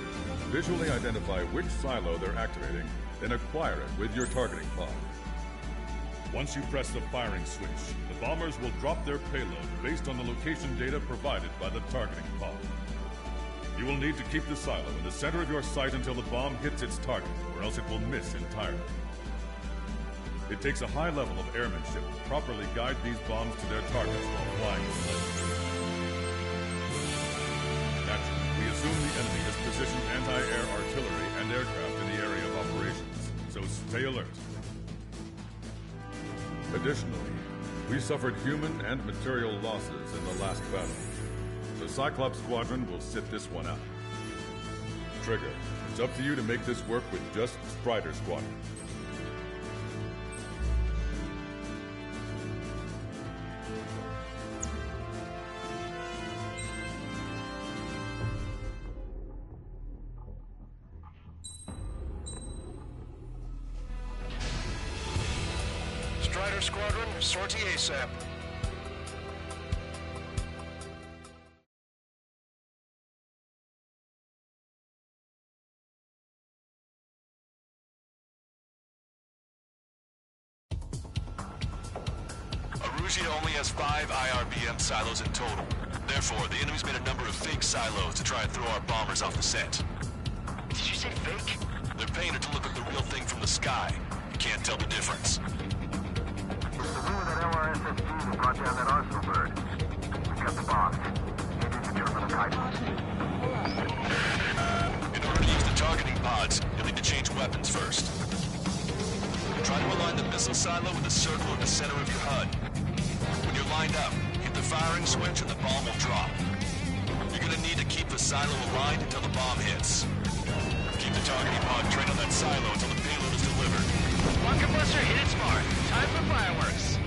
visually identify which silo they're activating, then acquire it with your targeting pod. Once you press the firing switch, the bombers will drop their payload based on the location data provided by the targeting pod. You will need to keep the silo in the center of your sight until the bomb hits its target, or else it will miss entirely. It takes a high level of airmanship to properly guide these bombs to their targets while flying slow. Naturally, we assume the enemy has positioned anti-air artillery and aircraft in the area of operations, so stay alert. Additionally, we suffered human and material losses in the last battle. The Cyclops Squadron will sit this one out. Trigger, it's up to you to make this work with just Strider Squadron. Strider Squadron, sortie ASAP. Erusia only has 5 IRBM silos in total. Therefore, the enemy's made a number of fake silos to try and throw our bombers off the scent. Did you say fake? They're painted to look like the real thing from the sky. You can't tell the difference. It's the rumor that LRSSG that brought down that arsenal bird. We got the box. Head into terminal guidance. In order to use the targeting pods, you'll need to change weapons first. Try to align the missile silo with the circle at the center of your HUD. When you're lined up, hit the firing switch and the bomb will drop. You're gonna need to keep the silo aligned until the bomb hits. Keep the targeting pod trained on that silo until the payload is delivered. Bunker Buster hit its mark. Time for fireworks.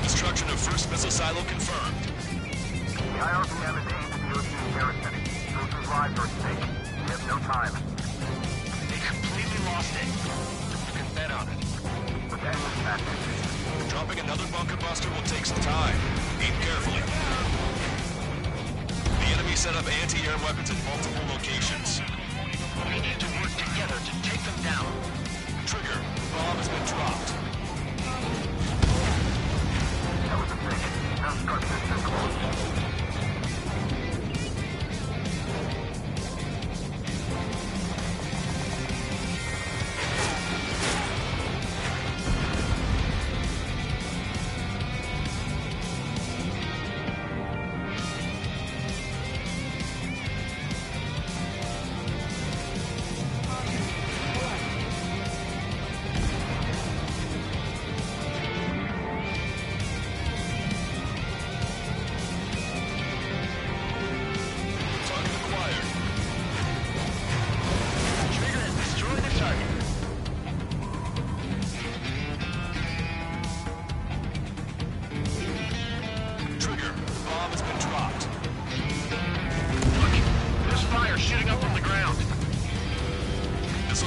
Destruction of first missile silo confirmed. The IRBM is aimed at the Ocean garrison. Those whose lives are at stake. We have no time. They completely lost it. You can bet on it. But that was fast. Dropping another bunker buster will take some time. Aim carefully. The enemy set up anti-air weapons in multiple locations. We need to work together to take them down. Trigger, bomb has been dropped. That was a break. Now start this close.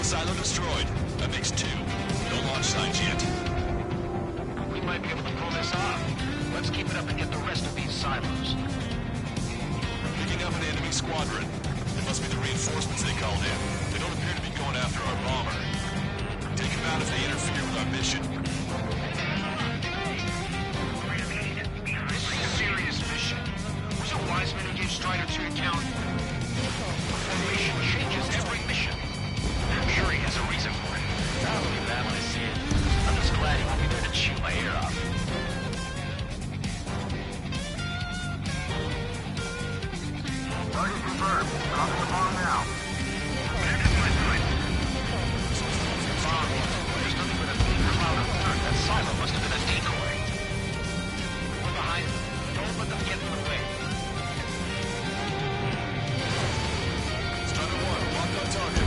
Silo destroyed. That makes 2. No launch signs yet. We might be able to pull this off. Let's keep it up and get the rest of these silos. Picking up an enemy squadron. It must be the reinforcements they called in. They don't appear to be going after our bomber. Take them out if they interfere with our mission. This is a serious mission. Was it Wiseman who gave Strider 2 to count? Formation changes every mission. I'm sure he has a reason for it. I'll believe that when I see it. I'm just glad he won't be there to chew my ear off. Target confirmed. Dropping the bomb now. Bomb. There's nothing but a big cloud of dirt. That silo must have been a decoy. We're behind them. Don't let them get in the way. Strider 1, locked on target.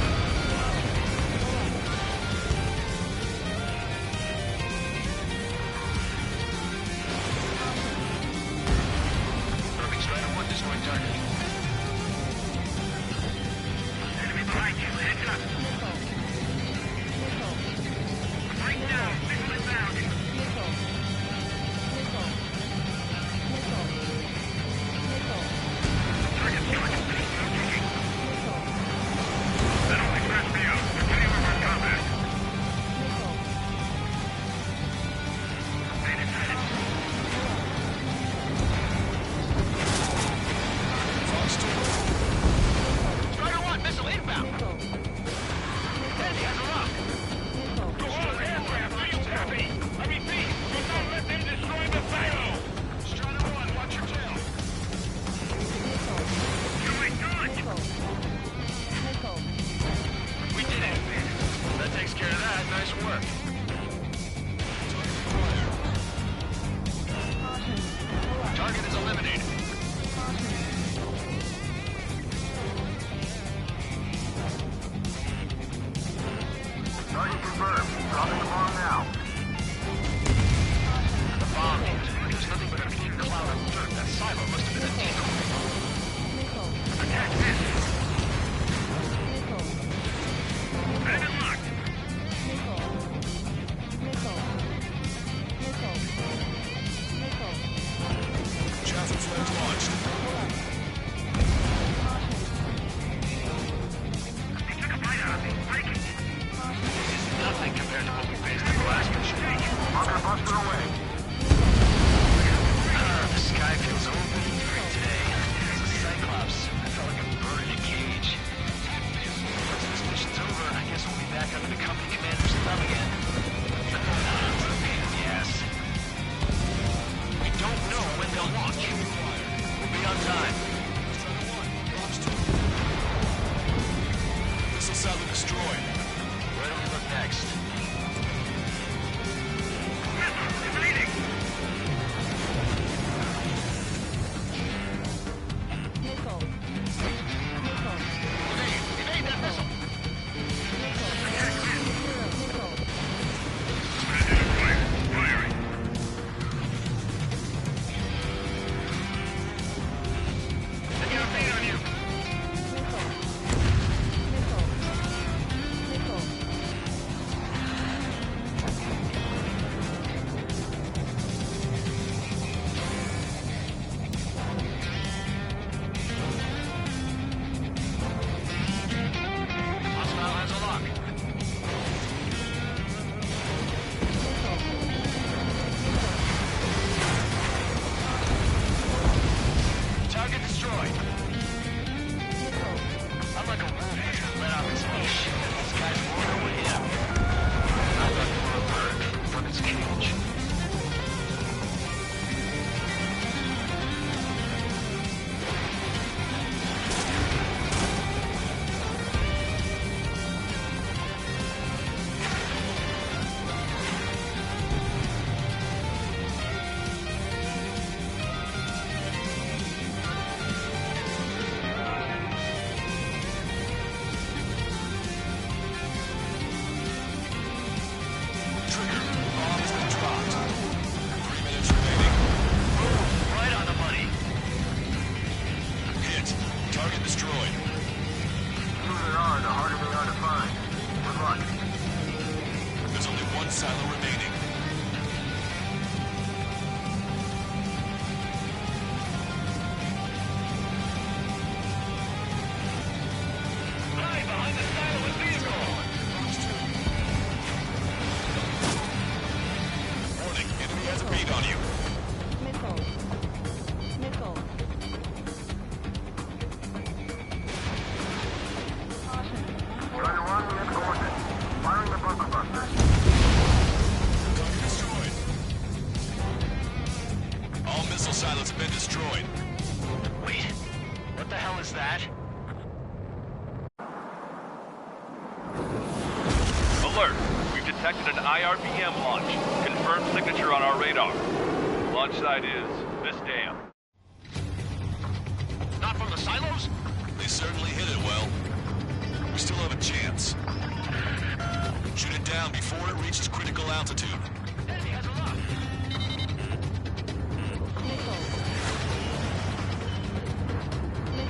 Where do we look next? Missile, it's leading! read on you. Missile. Missile. Strider 1, we have coordinates. Firing the bunker buster. Bunker destroyed. All missile silos have been destroyed. Wait, what the hell is that? Alert! We've detected an IRBM launch. Confirmed signature on our radar. Launch site is this dam. Not from the silos? They certainly hit it well. We still have a chance. Shoot it down before it reaches critical altitude. Enemy has a lock. Missile.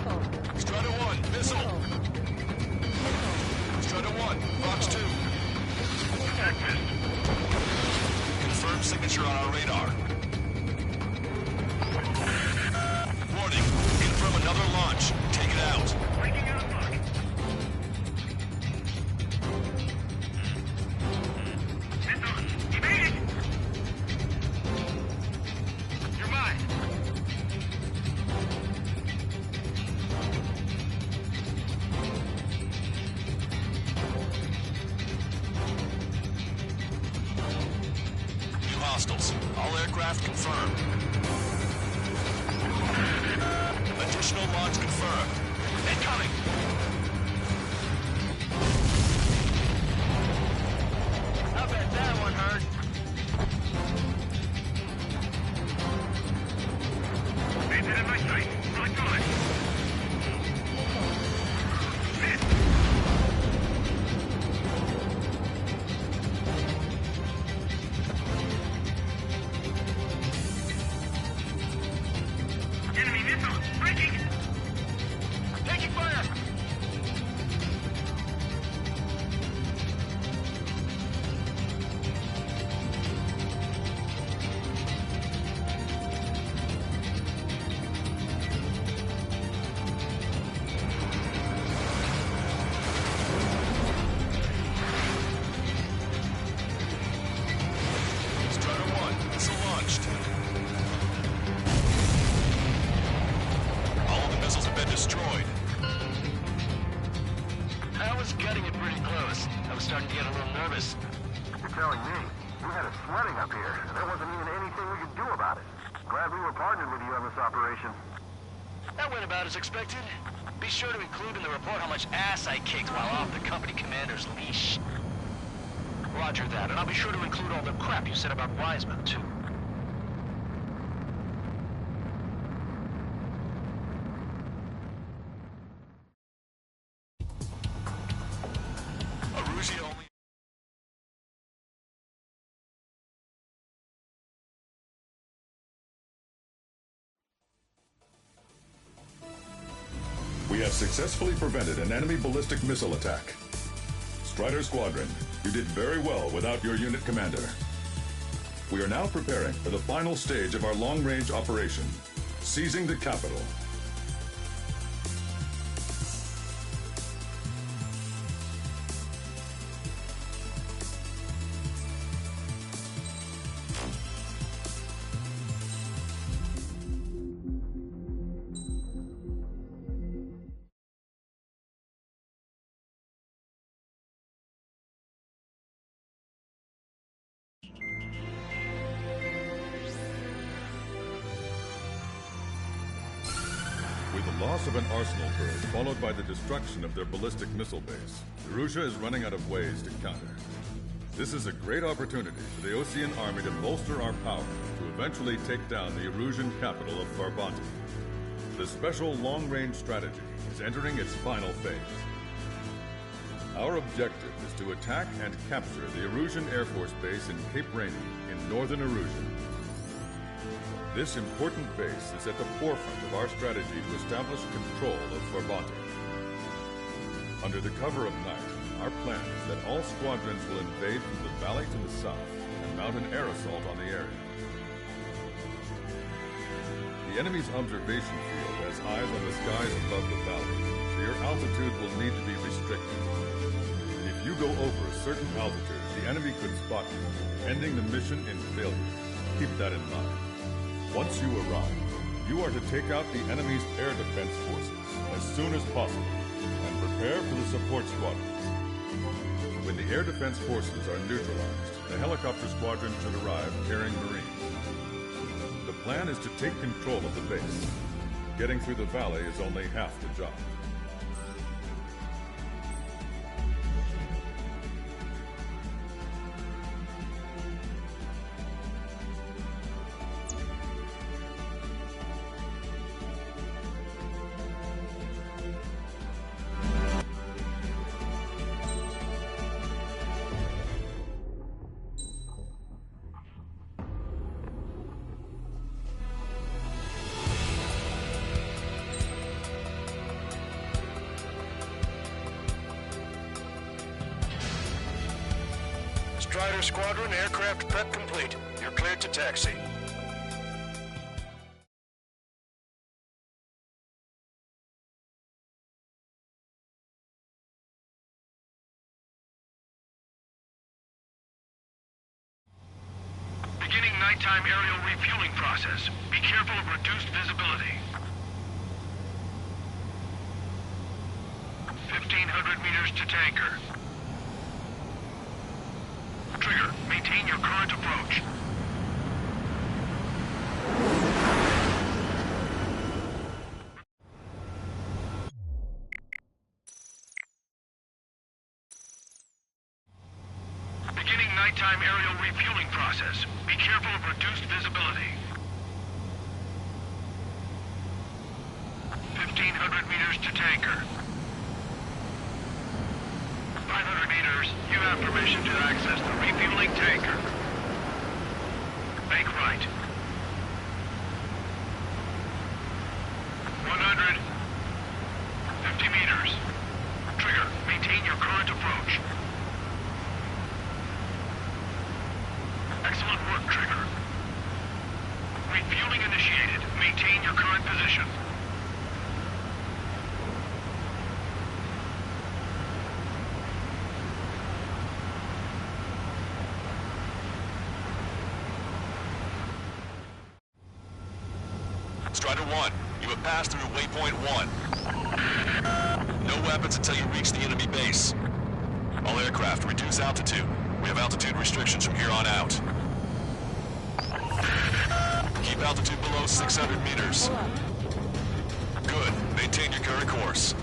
Missile. Strider 1, missile. Strider 1, Fox 2. Confirmed signature on our radar. Warning, confirm another launch. Take it out. Breaking out of luck. Missile, you made it! You're mine. New hostiles. All aircraft confirmed. Additional launch confirmed. Incoming! I bet that one hurt. Made it in my sight. Not good. Enemy missile! Breaking! Taking fire! Strider 1, missile launched. All of the missiles have been destroyed. I was getting it pretty close. I was starting to get a little nervous. You're telling me. We had it flooding up here. There wasn't even anything we could do about it. Glad we were partnered with you on this operation. That went about as expected. Be sure to include in the report how much ass I kicked while off the company commander's leash. Roger that, and I'll be sure to include all the crap you said about Wiseman, too. Arusia only... We have successfully prevented an enemy ballistic missile attack. Strider Squadron, you did very well without your unit commander. We are now preparing for the final stage of our long-range operation, seizing the capital. With the loss of an arsenal bird, followed by the destruction of their ballistic missile base, Erussia is running out of ways to counter. This is a great opportunity for the Osean army to bolster our power to eventually take down the Erusian capital of Farbanti. The special long-range strategy is entering its final phase. Our objective is to attack and capture the Erusian Air Force Base in Cape Rainy in northern Erusia. This important base is at the forefront of our strategy to establish control of Farbanti. Under the cover of night, our plan is that all squadrons will invade from the valley to the south and mount an air assault on the area. The enemy's observation field has eyes on the skies above the valley, so your altitude will need to be restricted. If you go over a certain altitude, the enemy could spot you, ending the mission in failure. keep that in mind. Once you arrive, you are to take out the enemy's air defense forces as soon as possible and prepare for the support squadrons. When the air defense forces are neutralized, the helicopter squadron should arrive carrying Marines. The plan is to take control of the base. Getting through the valley is only half the job. Strider Squadron, aircraft prep complete. You're cleared to taxi. Beginning nighttime aerial refueling process. Be careful of reduced visibility. 1,500 meters to tanker. Trigger, maintain your current approach. Beginning nighttime aerial refueling process. Be careful of reduced visibility. 1,500 meters to tanker. 500 meters, you have permission to access the refueling tanker. Make right. 100. 50 meters. Trigger, maintain your current approach. Excellent work, Trigger. Refueling initiated. Maintain your current position. Strider 1, you have passed through waypoint 1. No weapons until you reach the enemy base. All aircraft, reduce altitude. We have altitude restrictions from here on out. Keep altitude below 600 meters. Good. Maintain your current course.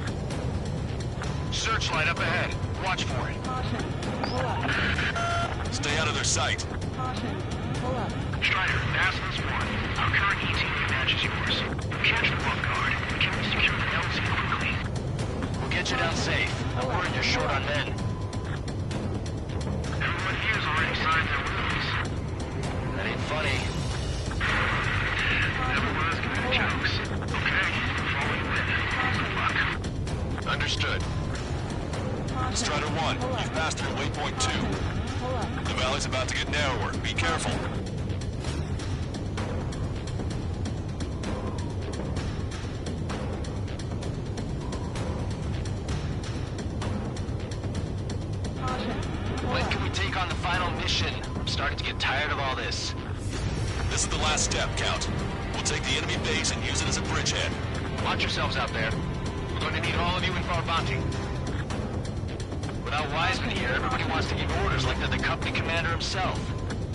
Searchlight up ahead. Watch for it. Caution. Pull up. Stay out of their sight. Caution. Pull up. Strider, Faceless 1. Our current ETA matches yours. Catch the bump guard. Can we secure the LZ quickly? We'll get you down safe. I'm worried you're short on men. Everyone here's already signed their release. That ain't funny. Never was good at jokes. Okay, follow you in. Good luck. Understood. Strider 1, you've passed through waypoint 2. The valley's about to get narrower. Be careful. When can we take on the final mission? I'm starting to get tired of all this. This is the last step, Count. We'll take the enemy base and use it as a bridgehead. Watch yourselves out there. We're going to need all of you in Farbanti. Without Wiseman here, everybody wants to give orders like they're the company commander himself.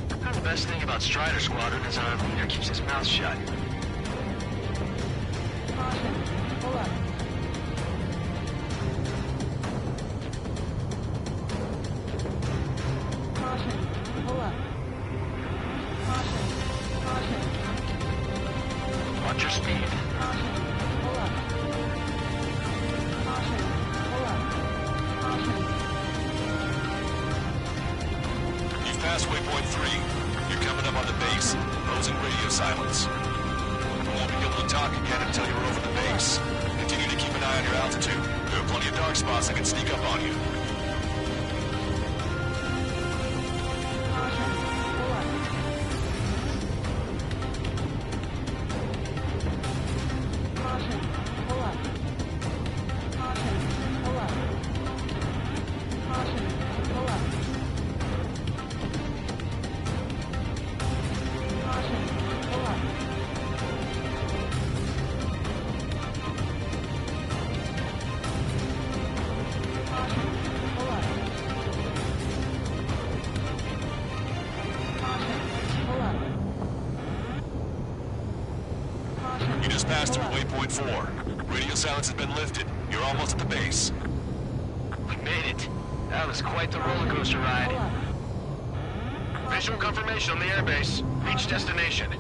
The best thing about Strider Squadron is our leader keeps his mouth shut. Caution. Pull up. Caution. Pull up. Caution. Caution. Watch your speed. Caution. Pull up. Caution. Pull up. Caution. You've passed waypoint 3. You're coming up on the base. Closing radio silence. You won't be able to talk again until you're over the base. Continue to keep an eye on your altitude. There are plenty of dark spots that can sneak up on you. Caution. Pull up. Caution. Pull up. Caution. Pull up. Caution. Pull up. just passed through waypoint 4. Radio silence has been lifted. You're almost at the base. We made it. That was quite the roller coaster ride. Visual confirmation on the airbase. Reach destination.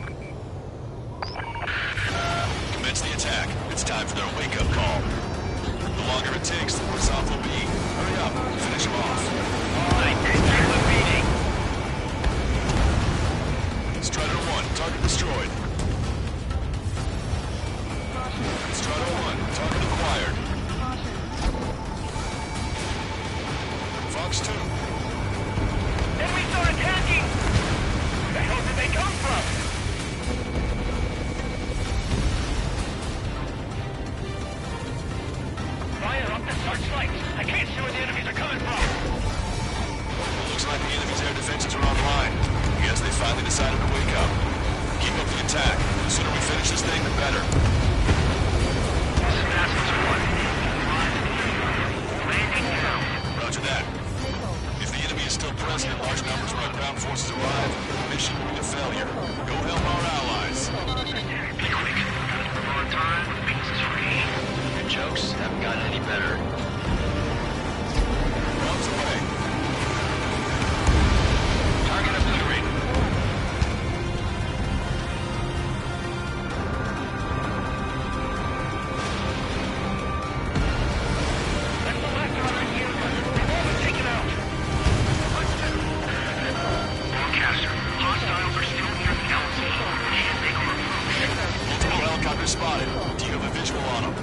Commence the attack. It's time for their wake-up call. The longer it takes, the worse off they'll be. Hurry up. Finish them off. Strider 1, target destroyed. Strider 1, target acquired. Fox 2. Enemies are attacking! Where the hell did they come from? Fire up the searchlights! I can't see where the enemies are coming from! Looks like the enemy's air defenses are online. Guess they finally decided to wake up. Keep up the attack. The sooner we finish this thing, the better. Roger that. If the enemy is still present in large numbers when our ground forces arrive, the mission will be a failure. Go help our allies. Be quick. On time, wings is free. Your jokes haven't gotten any better. Bombs away. Target obliterated. That's the last target here. They've all been taken out. Broadcaster, hostiles are still near the LZ. Can't make a approach. Multiple helicopters spotted. Do you have a visual on them?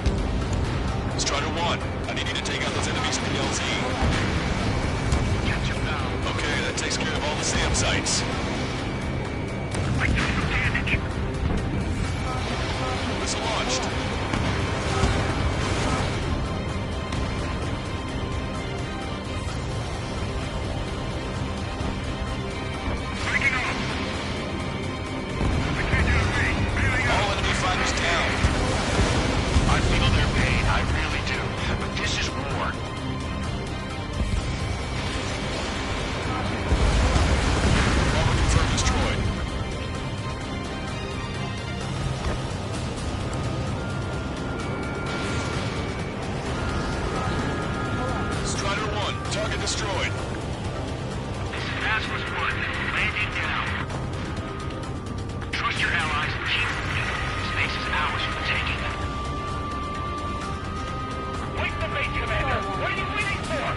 Strider 1, I need you to take out those enemies in the LZ. Catch him now. Okay, that takes care of all the SAM sites. I took some damage. Missile launched. Breaking off. I can't get away. Bailing out. All enemy fighters down. I feel their pain. I really do. But this is war. Bomber confirmed destroyed. Strider 1, target destroyed. This is Faceless 1. Landing down. Trust your allies and keep moving. This base is ours for the taking. Wait the base, Commander! What are you waiting for?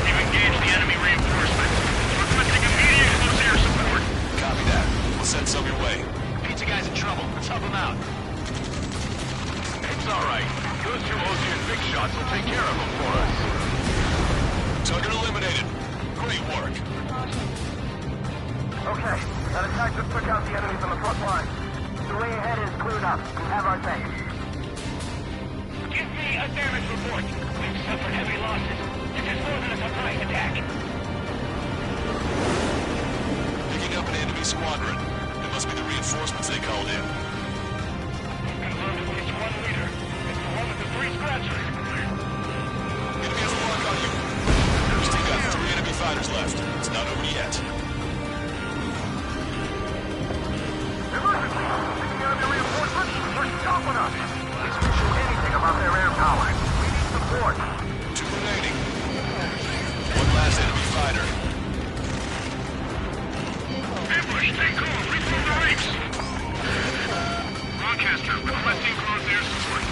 You've engaged the enemy reinforcements. Requesting immediate close air support. Copy that. We'll send some your way. Pizza guy's in trouble. Let's help him out. It's alright. Those two Ocean big shots will take care of them for us. Target eliminated. Great work. Okay, that attack just took out the enemies on the front line. The way ahead is cleared up. We have our base. Give me a damage report. We've suffered heavy losses. This is more than a surprise attack. Picking up an enemy squadron. It must be the reinforcements they called in. Confirmed at least one leader. It's the one with the 3 scratchers. Enemy has a lock on you. We've still got 3 enemy fighters left. It's not over yet. Emergency! Picking up the reinforcements? They're stopping us! These won't show anything about their air power. We need support. 2 remaining. 1 last enemy fighter. Ambush, stay cool. Reform the ranks. Broadcaster, requesting close air support.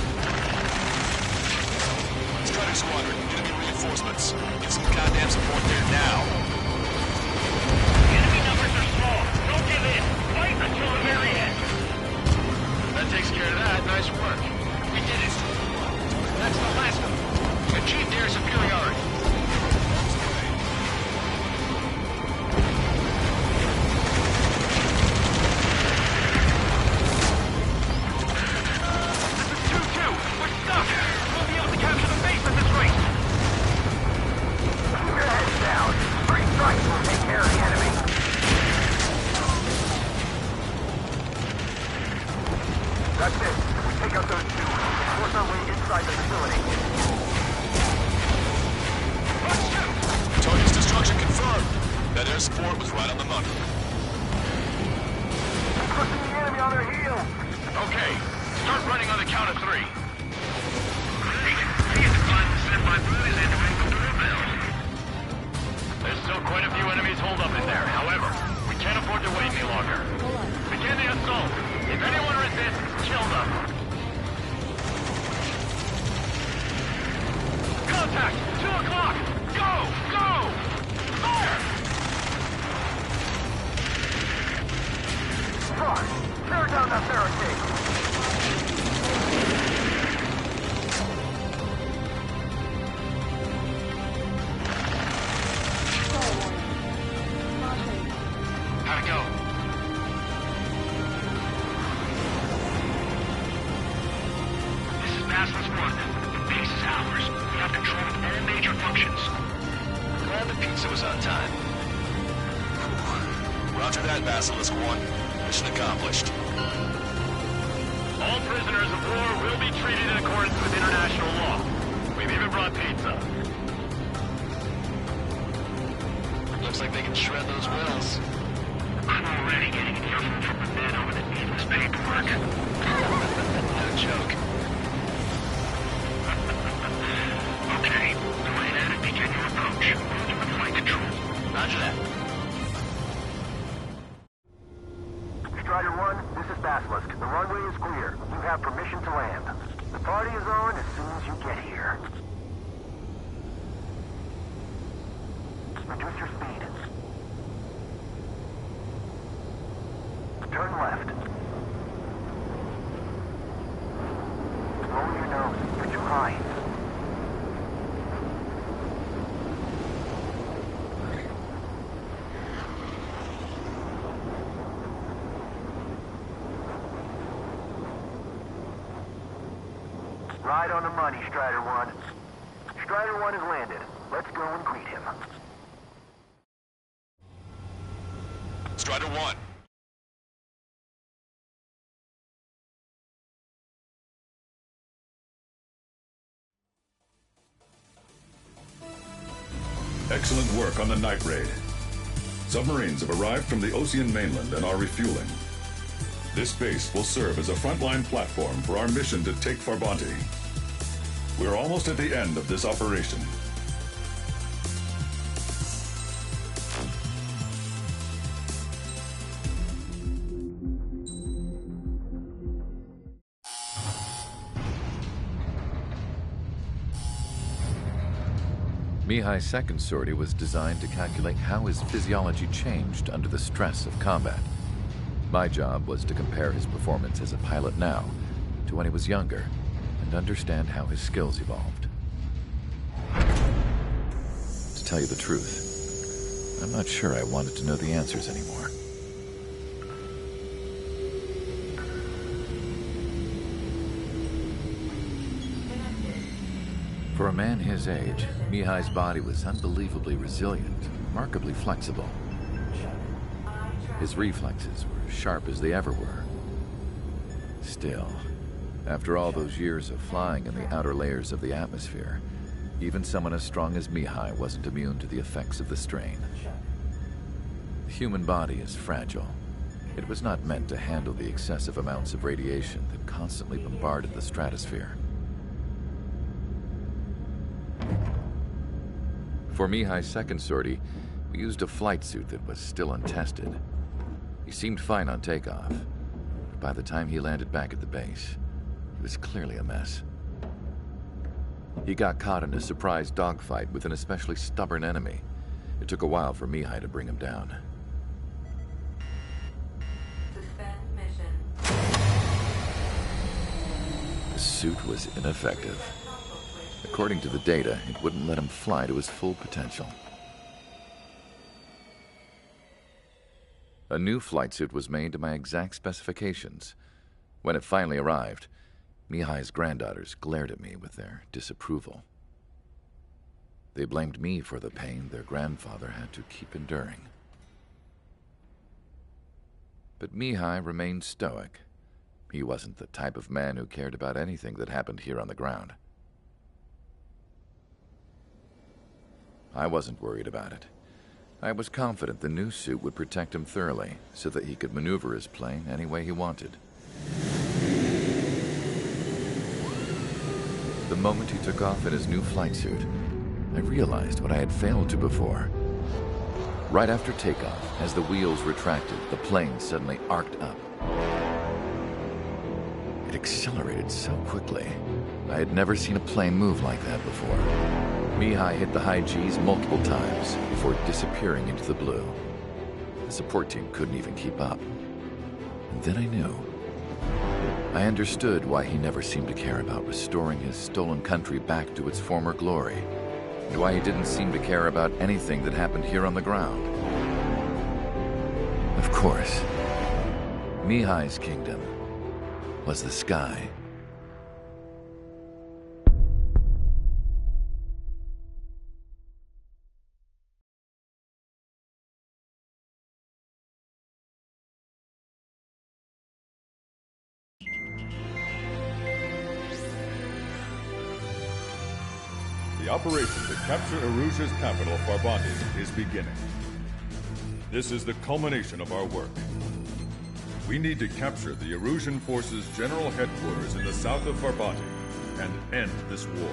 Strider squadron, enemy reinforcements. Get some goddamn support there now. Enemy numbers are small. Don't give in. Fight until the very end. That takes care of that. Nice work. We did it. That's the last of them. Achieved air superiority. That's it. If we take out those two, we'll force our way inside the facility. That air support was right on the money. Pushing the enemy on their heels. Okay, start running on the count of 3. Great. See if the final standby boot is entering the doorbell. There's still quite a few enemies holed up in there. However, we can't afford to wait any longer. Begin the assault. If anyone resists, kill them. Contact! 2 o'clock! Go! Go! Fire! Fuck! Tear down that barricade! How'd it go? This is Faceless Soldier. The base is ours. We have control of all major functions. Glad the pizza was on time. Roger that, Basilisk 1. Mission accomplished. All prisoners of war will be treated in accordance with international law. We've even brought pizza. Looks like they can shred those wills. I'm already getting an earful from the men over the needless paperwork. No joke. Okay, go ahead and begin your approach. Moving with flight control. Roger that. Strider 1, this is Basilisk. The runway is clear. You have permission to land. The party is on as soon as you get here. Reduce your speed. Turn left. Lower your nose. You're too high. Right on the money, Strider 1. Strider 1 has landed. Let's go and greet him. Strider 1. Excellent work on the night raid. Submarines have arrived from the Ocean mainland and are refueling. This base will serve as a frontline platform for our mission to take Farbanti. We're almost at the end of this operation. Mihai's second sortie was designed to calculate how his physiology changed under the stress of combat. My job was to compare his performance as a pilot now to when he was younger and understand how his skills evolved. To tell you the truth, I'm not sure I wanted to know the answers anymore. For a man his age, Mihai's body was unbelievably resilient, remarkably flexible. His reflexes were sharp as they ever were. Still, after all those years of flying in the outer layers of the atmosphere, even someone as strong as Mihai wasn't immune to the effects of the strain. The human body is fragile. It was not meant to handle the excessive amounts of radiation that constantly bombarded the stratosphere. For Mihai's second sortie, we used a flight suit that was still untested. He seemed fine on takeoff, but by the time he landed back at the base, he was clearly a mess. He got caught in a surprise dogfight with an especially stubborn enemy. It took a while for Mihai to bring him down. Suspend mission. The suit was ineffective. According to the data, it wouldn't let him fly to his full potential. A new flight suit was made to my exact specifications. When it finally arrived, Mihai's granddaughters glared at me with their disapproval. They blamed me for the pain their grandfather had to keep enduring. But Mihai remained stoic. He wasn't the type of man who cared about anything that happened here on the ground. I wasn't worried about it. I was confident the new suit would protect him thoroughly, so that he could maneuver his plane any way he wanted. The moment he took off in his new flight suit, I realized what I had failed to before. Right after takeoff, as the wheels retracted, the plane suddenly arced up. It accelerated so quickly. I had never seen a plane move like that before. Mihai hit the high G's multiple times before disappearing into the blue. The support team couldn't even keep up. And then I knew. I understood why he never seemed to care about restoring his stolen country back to its former glory, and why he didn't seem to care about anything that happened here on the ground. Of course, Mihai's kingdom was the sky. The operation to capture Erusia's capital, Farbanti, is beginning. This is the culmination of our work. We need to capture the Erusian forces' general headquarters in the south of Farbanti and end this war.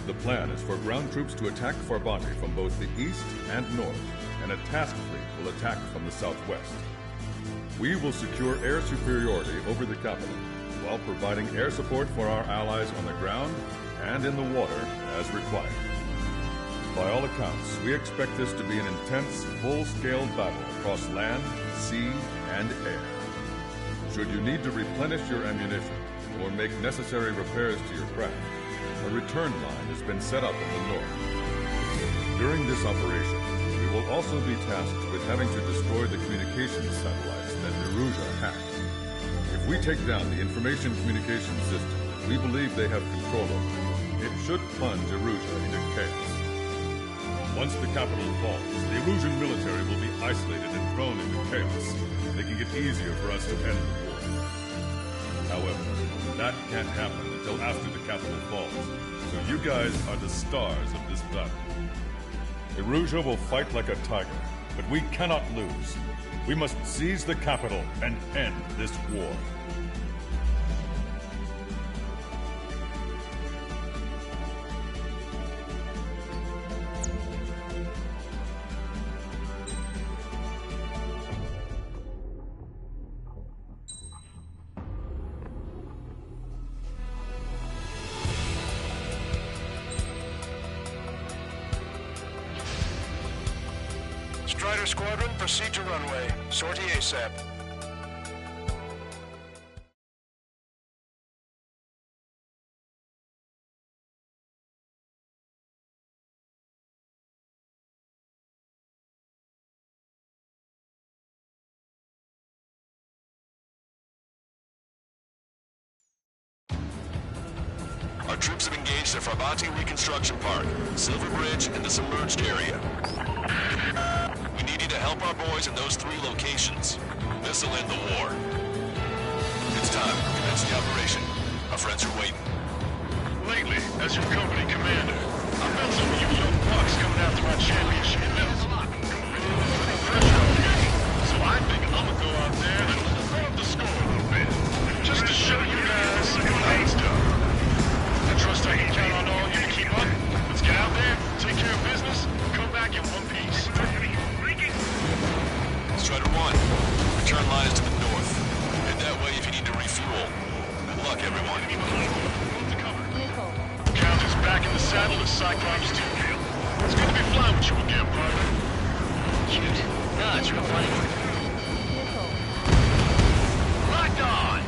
The plan is for ground troops to attack Farbanti from both the east and north, and a task fleet will attack from the southwest. We will secure air superiority over the capital, while providing air support for our allies on the ground and in the water as required. By all accounts, we expect this to be an intense, full-scale battle across land, sea, and air. Should you need to replenish your ammunition or make necessary repairs to your craft, a return line has been set up in the north. During this operation, we will also be tasked with having to destroy the communications satellites that Erusia hacked. If we take down the information communication system we believe they have control over, it should plunge Erusia into chaos. Once the capital falls, the Erusian military will be isolated and thrown into chaos, making it easier for us to end the war. However, that can't happen until after the capital falls, so you guys are the stars of this battle. Erusia will fight like a tiger, but we cannot lose. We must seize the capital and end this war. Strider Squadron, proceed to runway. Sortie ASAP. Our troops have engaged the Farbanti Reconstruction Park, Silver Bridge, and the submerged area. We need you to help our boys in those 3 locations. This'll end the war. It's time. Commence the operation. Our friends are waiting. Lately, as your company commander, I've met some of you young bucks coming after our championship belts. So I think I'm gonna go out there and throw up the score a little bit, just to show you guys how it's done. I trust I can count on all you to keep up. Let's get out there, take care of business, come back in one piece. Strider 1, return line is to the north. Head that way if you need to refuel. Good luck, everyone. Count is back in the saddle as Cyclops 2. It's good to be flying with you again, partner. Cute. No, it's real funny. Locked on!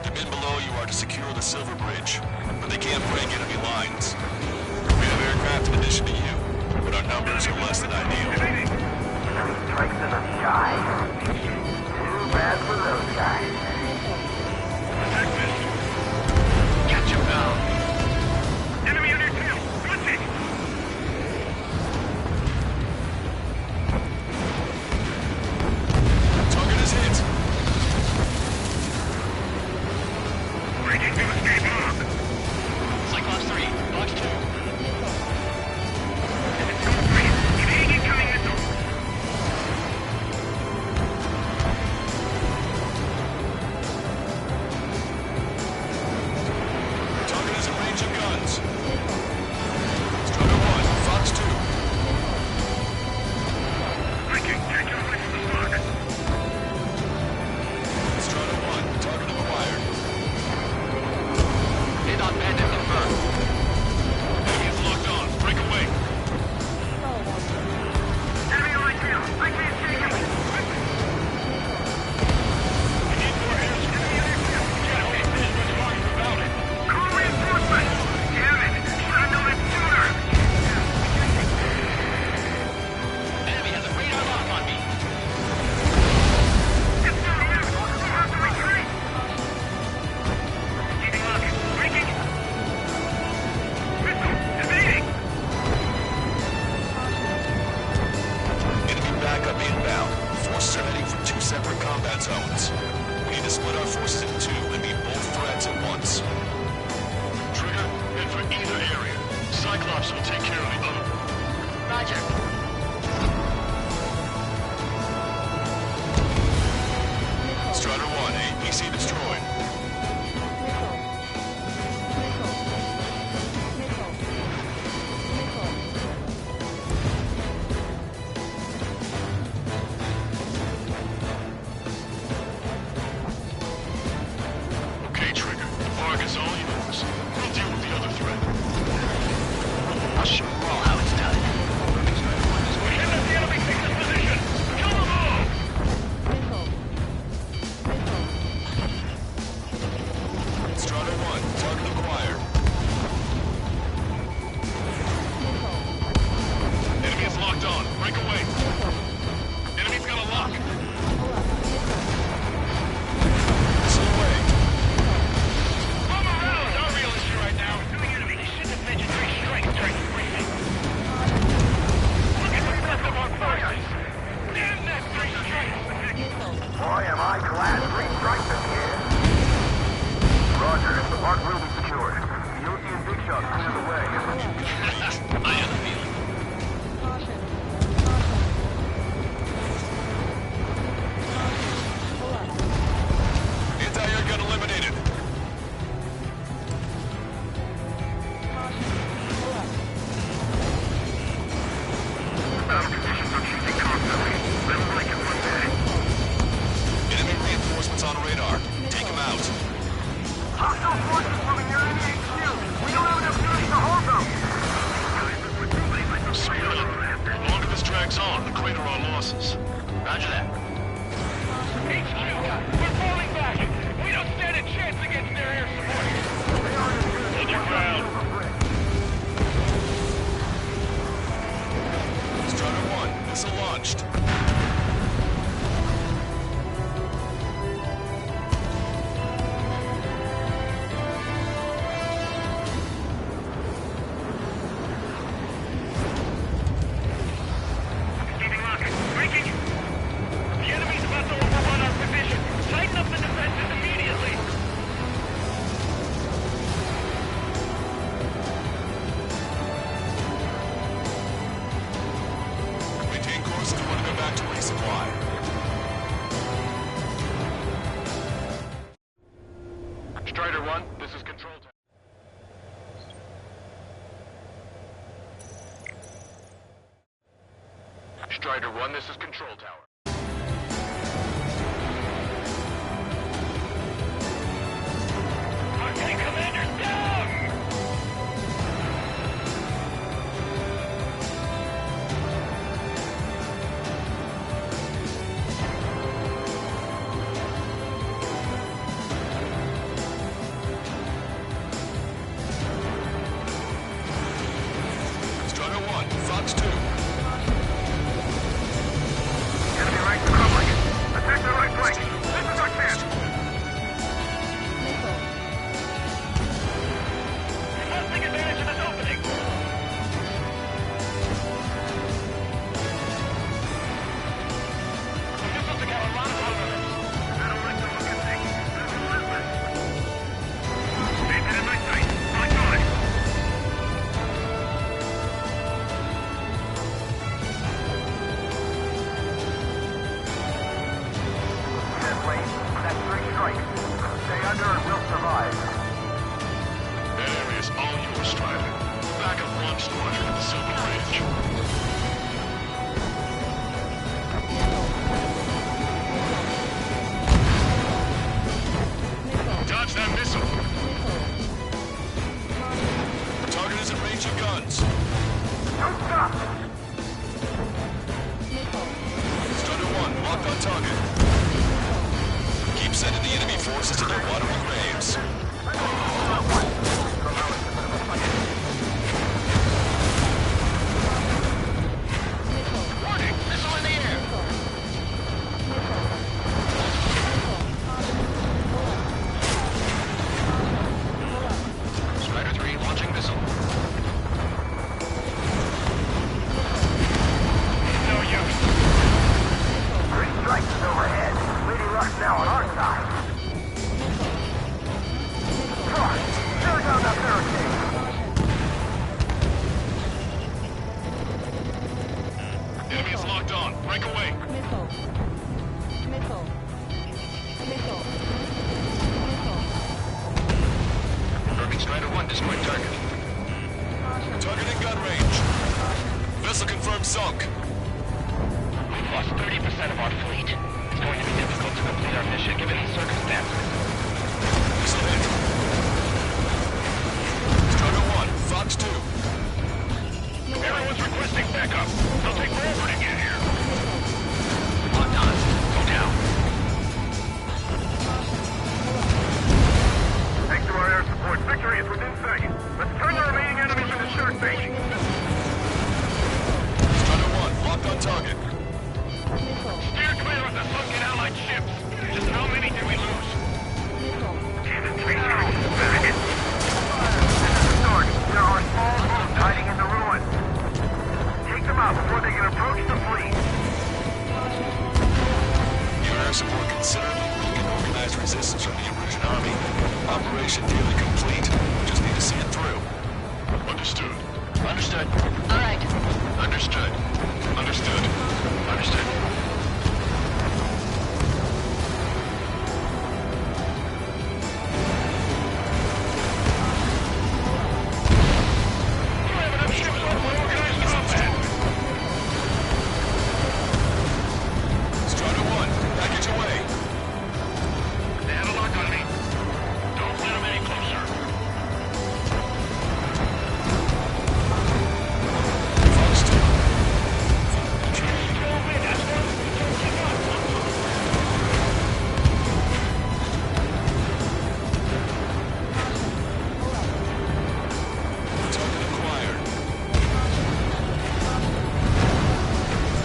The men below you are to secure the Silver Bridge, but they can't break enemy lines. We have aircraft in addition to you, but our numbers are less than ideal. Strikes in the sky. Too bad for those guys. Attack this. Catch him down. Enemy on your tail. Switching. Target is hit. Breaking to escape lock. Cyclops 3, Box 2. Evading incoming missile. Target is in range of guns. Strider 1, Fox 2. Breaking. Take your way from the stock. Strider 1, target acquired. ADOT bandit confirmed. Enemy is locked on. Break away. Enemy on my tail. I can't take him. We need more airstrike. Enemy on your tail. We can't hold this much longer without it. Call reinforcements. Damn it. Should have known it sooner. Enemy has a radar lock on me. It's not here. We'll have to retreat. Keeping lock. Breaking. Missile. Evading. Enemy backup inbound. Forces are heading for 2 separate combat zones. We need to split our forces in 2 and meet both threats at once. Trigger, head for either area. Cyclops will take care of the other. Roger. Strider 1, APC destroyed. Okay, Trigger. The park is all yours. We'll deal with the other threat. I'll show you all how it's done. We're hitting at the enemy takes this position. Kill them all! Strider 1, target acquired. Enemy is locked on. Break away. Enemy's got a lock. Missile away. Bomb around! Our real issue right now. Doing enemy. He shouldn't have mentioned 3 strikes during the briefing. Look at the breadth of our forces. Damn that 3 strikes. Boy, am I glad 3 strikes are here. Roger. The park will be secured. The Ocean Big Shot clear the way. I have a feeling. Anti-air gun eliminated. Battle conditions are changing constantly. Let's break it one day. Enemy reinforcements on radar. Take them out. Hostile forces moving near enemy HQ. We don't have enough units to hold them. Speed up. The longer this drags on, the greater our losses. Roger that. HQ, we're falling back. We don't stand a chance against their air support. Hold your ground. Strider 1, missile launched. Keeping lock. Breaking. The enemy's about to overrun our position. Tighten up the defenses immediately. Maintain course if you want to go back to resupply. Strider 1, this is Control Tower. Strider 1, this is Control Tower. Okay, Commander, down! forces into watery graves. Warning! Missile in the air! Strider 3 launching missile. No use. Three strikes is overhead. Lady Luck's now on our side. Tear down that barricade. Enemy is locked on. Break away. Confirming Strider 1 destroyed target. Target in gun range. Vessel confirmed sunk. We've lost 30% of our fleet. It's going to be difficult to complete our mission given the circumstances. Missile hit. Strider 1, Fox 2. Everyone's requesting backup. They'll take forever to get here. Locked on. Go down. Thanks to our air support, victory is within sight. Let's turn the remaining enemies into shirt bait. Strider 1, locked on target. Steer clear of the sunken Allied ships. Just how many did we lose? This is the start. There are small boats hiding in the ruins. Take them out before they can approach the fleet. Your air support considerably weakened organized resistance from the Erusian army. Operation nearly complete. Just need to see it through. Understood. Understood. All right. Understood. Understood. Understood. Strider 1, package away. They had a lock on me. Don't let them any closer. Fox 2. Target acquired.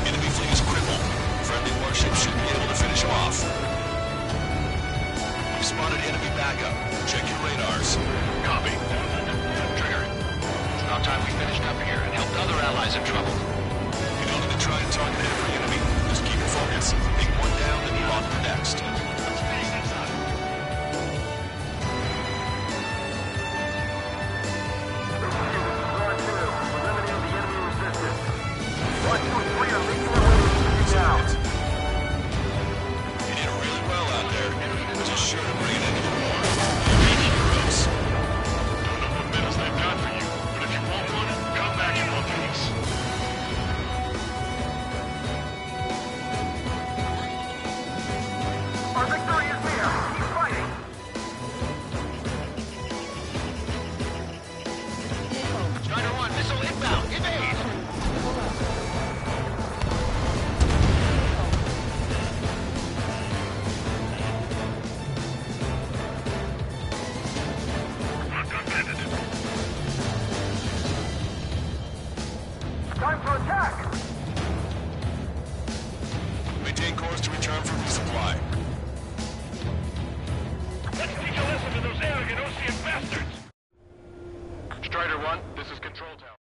Enemy fleet is crippled. Friendly warships should be able to finish him off. We've spotted enemy backup. Check your radars. Copy. Trigger. It's about time we finished up here and helped other allies in trouble. You don't need to try and target every enemy. Just keep your focus. Take one down, then move on to the next. You did really well out there. Just sure to bring it into the war. You're heroes. Don't know what medals they've got for you, but if you want one, come back in one piece. Our victory is near. Keep fighting. Strider 1, missile inbound. Evade! Time to attack. Maintain course to return for resupply. Let's teach a lesson to those arrogant Ocean bastards! Strider 1, this is Control Tower.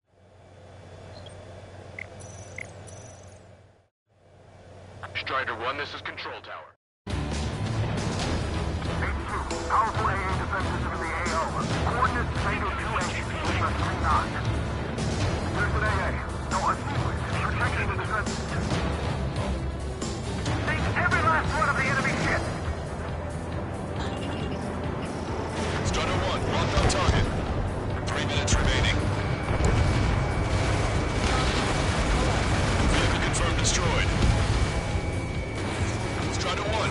Strider 1, this is Control Tower. H2, powerful AA defensive in the AO. Coordinates NATO 2H, with a 3 knots. There's an AA. No, a sequence. Protecting the defenses. Sink every last one of the enemy ships. Strider 1, locked on target. 3 minutes remaining. Vehicle confirmed destroyed. Strider 1,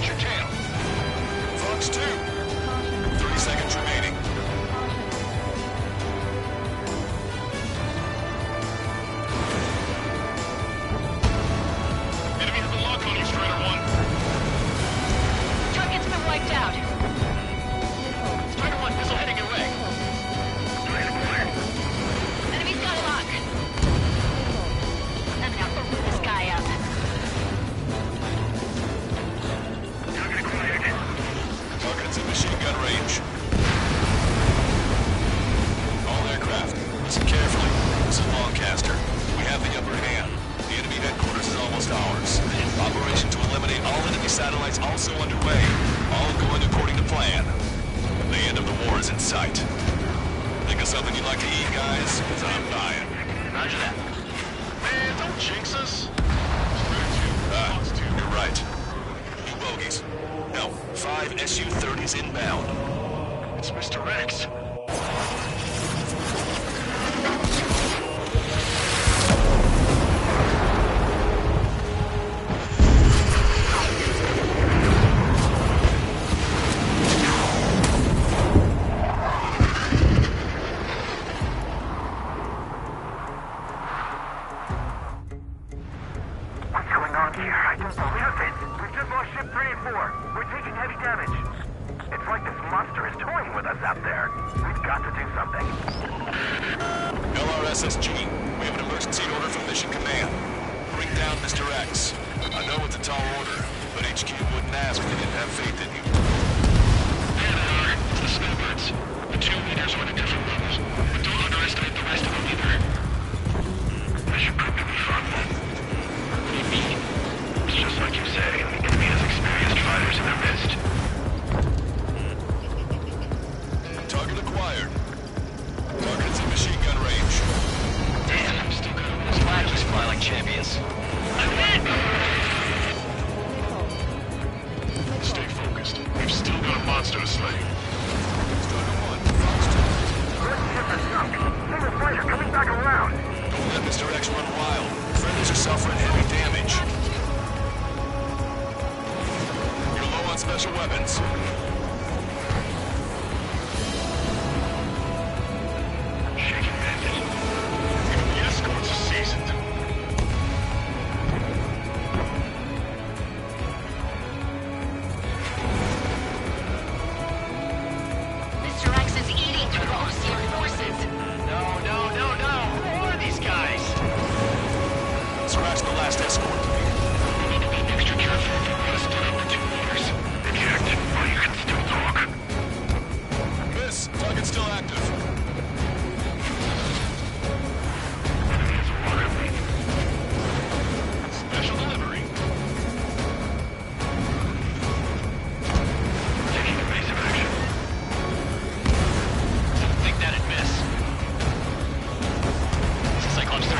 Watch your tail. Fox 2. 30 seconds remaining. Enemy has a lock on you, Strider 1. Target's been wiped out. Strider 1, missile heading your way. Enemy's got a lock. I'm gonna open this guy up. Target's in machine gun range. All aircraft, listen carefully. This is Lancaster. We have the upper hand. The enemy headquarters is almost ours. Operation to eliminate all enemy satellites also underway. All going according to plan. The end of the war is in sight. Think of something you'd like to eat, guys? 'Cause I'm dying. Roger that. Man, don't jinx us. You're right. New bogies. No, 5 Su-30s inbound. It's Mr. X. What's going on here? I don't believe it. We've just lost ship 3 and 4. We're taking heavy damage. It's like this monster is toying with us out there. We've got to do something. LRSSG, we have an emergency order from Mission Command. Bring down Mr. X. I know it's a tall order, but HQ wouldn't ask if they didn't have faith in you. Man, it's the snowbirds. The 2 leaders are at different levels, but don't underestimate the rest of them either. This should prove to be fun. What do you mean? It's just like you say, the enemy has experienced fighters in their midst. Target acquired. Target is in machine gun range. Damn, I'm still good. Those flags fly like champions. Stay focused. We've still got a monster to slay. Strider 1, Fox 2. First ship is sunk. Single fighter coming back around. Don't let Mr. X run wild. Friendlies are suffering heavy damage. You're low on special weapons. Shaking bandit. Even the escorts are seasoned. Mr. X is eating through the Osean forces. No. Who are these guys? Scratch the last escort. We need to be extra careful. We'll split up the 2 leaders. Eject, while you can still talk. Miss, target still active. Enemy has a water leak. Special delivery. Taking evasive action. Didn't think that'd miss. This is Cyclops 3.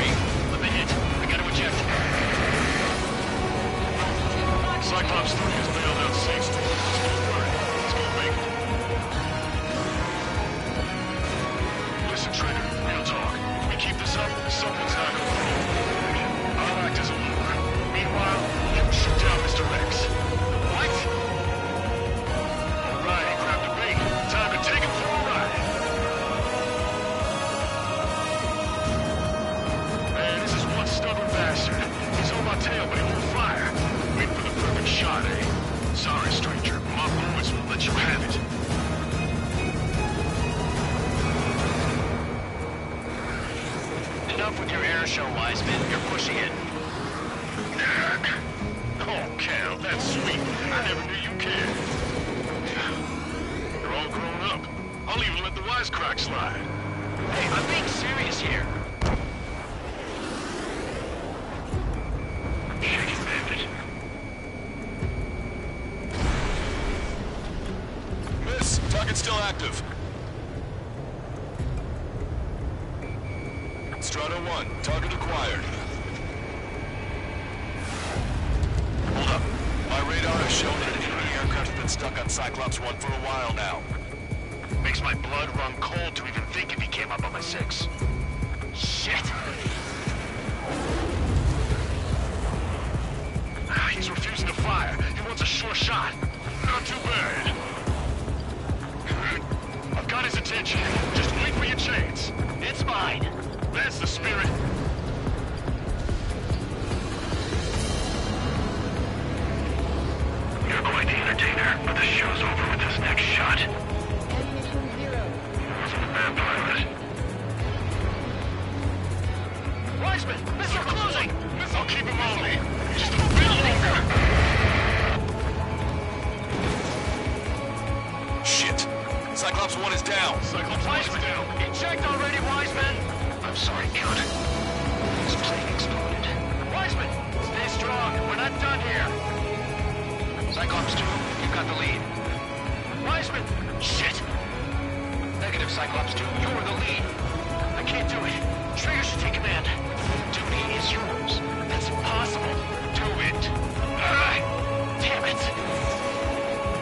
Let me hit. We gotta eject. Cyclops 3 has bailed out safe storm. Let's go make it. Listen, Trigger, real talk. If we keep this up, someone's not going home. I'll act as a lure. Meanwhile, you shoot down Mr. X. What? All right, he grabbed the bait. Time to take him for a ride. Man, this is one stubborn bastard. He's on my tail, but he won't fire. Wait for the perfect shot, eh? Sorry, stranger. My boys won't let you have it. Enough with your air show, Wiseman. You're pushing it. Oh, Cal, that's sweet. I never knew you cared. You're all grown up. I'll even let the wisecrack slide. Hey, I'm being serious here. Shaking bandit. Miss, target still active. Strider 1, target acquired. Hold up. My radar has shown that an enemy aircraft has been stuck on Cyclops 1 for a while now. Makes my blood run cold to even think if he came up on my 6. Shit. He's refusing to fire. He wants a short more shot. Not too bad. I've got his attention. Just wait for your chance. It's mine. That's the spirit. You're quite the entertainer, but the show's over with this next shot. Ammunition 0. Wasn't a bad pilot. Weisman, missile closing! I'll keep him on me. Just a bit longer. Shit. Cyclops 1 is down. Cyclops 1 is down. Eject already, Wiseman! I'm sorry, Count. His plane exploded. Wiseman, stay strong. We're not done here. Cyclops 2, you've got the lead. Wiseman! Shit! Negative, Cyclops 2, you're the lead. I can't do it. Trigger should take command. Duty is yours. That's impossible. Do it. Damn it.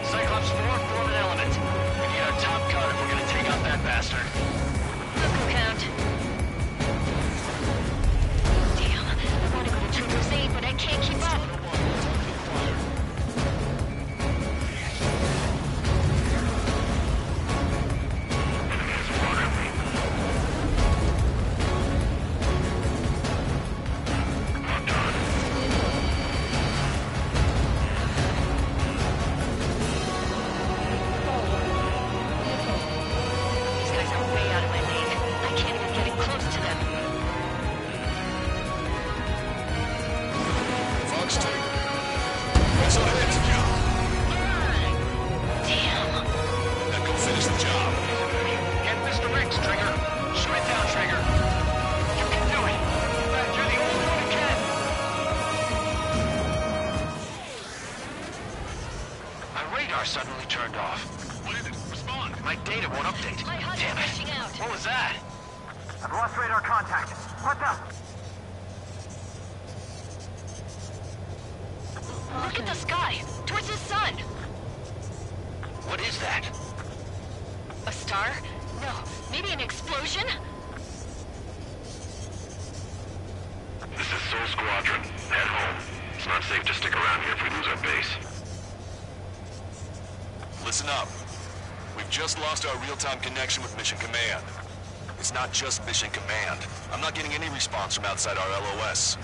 Cyclops 4, form an element. We need our top gun if we're gonna take out that bastard. Local count. Damn, I want to go to Trigger's aid, but I can't keep up. These guys are way out of my league. I can't even get it close to them. Fox 2. Missile hit. Damn. Now go finish the job. Get Mr. Riggs, Trigger. Shoot it down, Trigger. You can do it. You're the only one who can. My radar suddenly turned off. What is it? Respond. My data won't update. My HUD's Damn it. crashing out. What was that? I've lost radar contact. What the? Look at the sky. Towards the sun. What is that? A star? No. Maybe an explosion? This is Soul Squadron. Head home. It's not safe to stick around here if we lose our base. Listen up. We've just lost our real-time connection with Mission Command. It's not just Mission Command. I'm not getting any response from outside our LOS.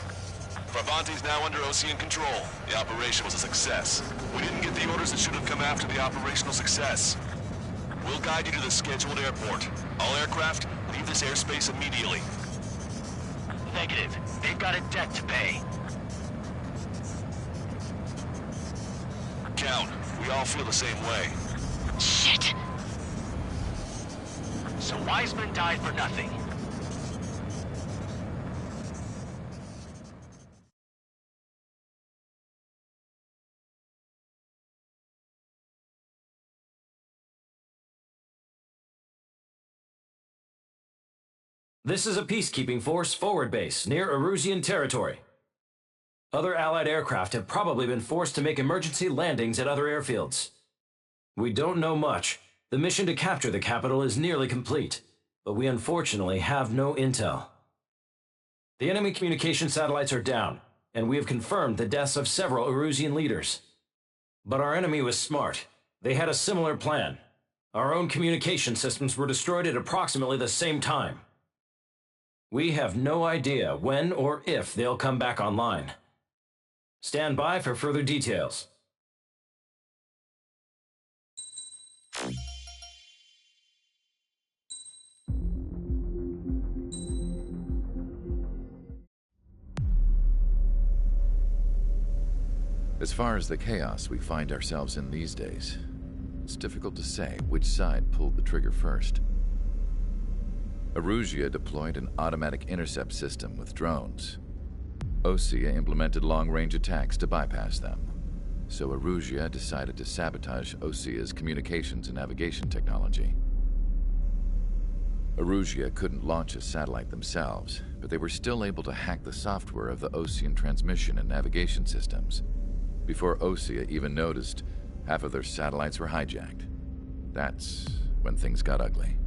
Farbanti's now under Ocean control. The operation was a success. We didn't get the orders that should have come after the operational success. We'll guide you to the scheduled airport. All aircraft, leave this airspace immediately. Negative. They've got a debt to pay. Count, we all feel the same way. Shit. So Wiseman died for nothing. This is a peacekeeping force forward base near Erusian territory. Other Allied aircraft have probably been forced to make emergency landings at other airfields. We don't know much. The mission to capture the capital is nearly complete, but we unfortunately have no intel. The enemy communication satellites are down, and we have confirmed the deaths of several Erusian leaders. But our enemy was smart. They had a similar plan. Our own communication systems were destroyed at approximately the same time. We have no idea when or if they'll come back online. Stand by for further details. As far as the chaos we find ourselves in these days, it's difficult to say which side pulled the trigger first. Erusia deployed an automatic intercept system with drones. Osea implemented long-range attacks to bypass them. So Erusia decided to sabotage Osea's communications and navigation technology. Erusia couldn't launch a satellite themselves, but they were still able to hack the software of the Osean transmission and navigation systems. Before Osea even noticed, half of their satellites were hijacked. That's when things got ugly.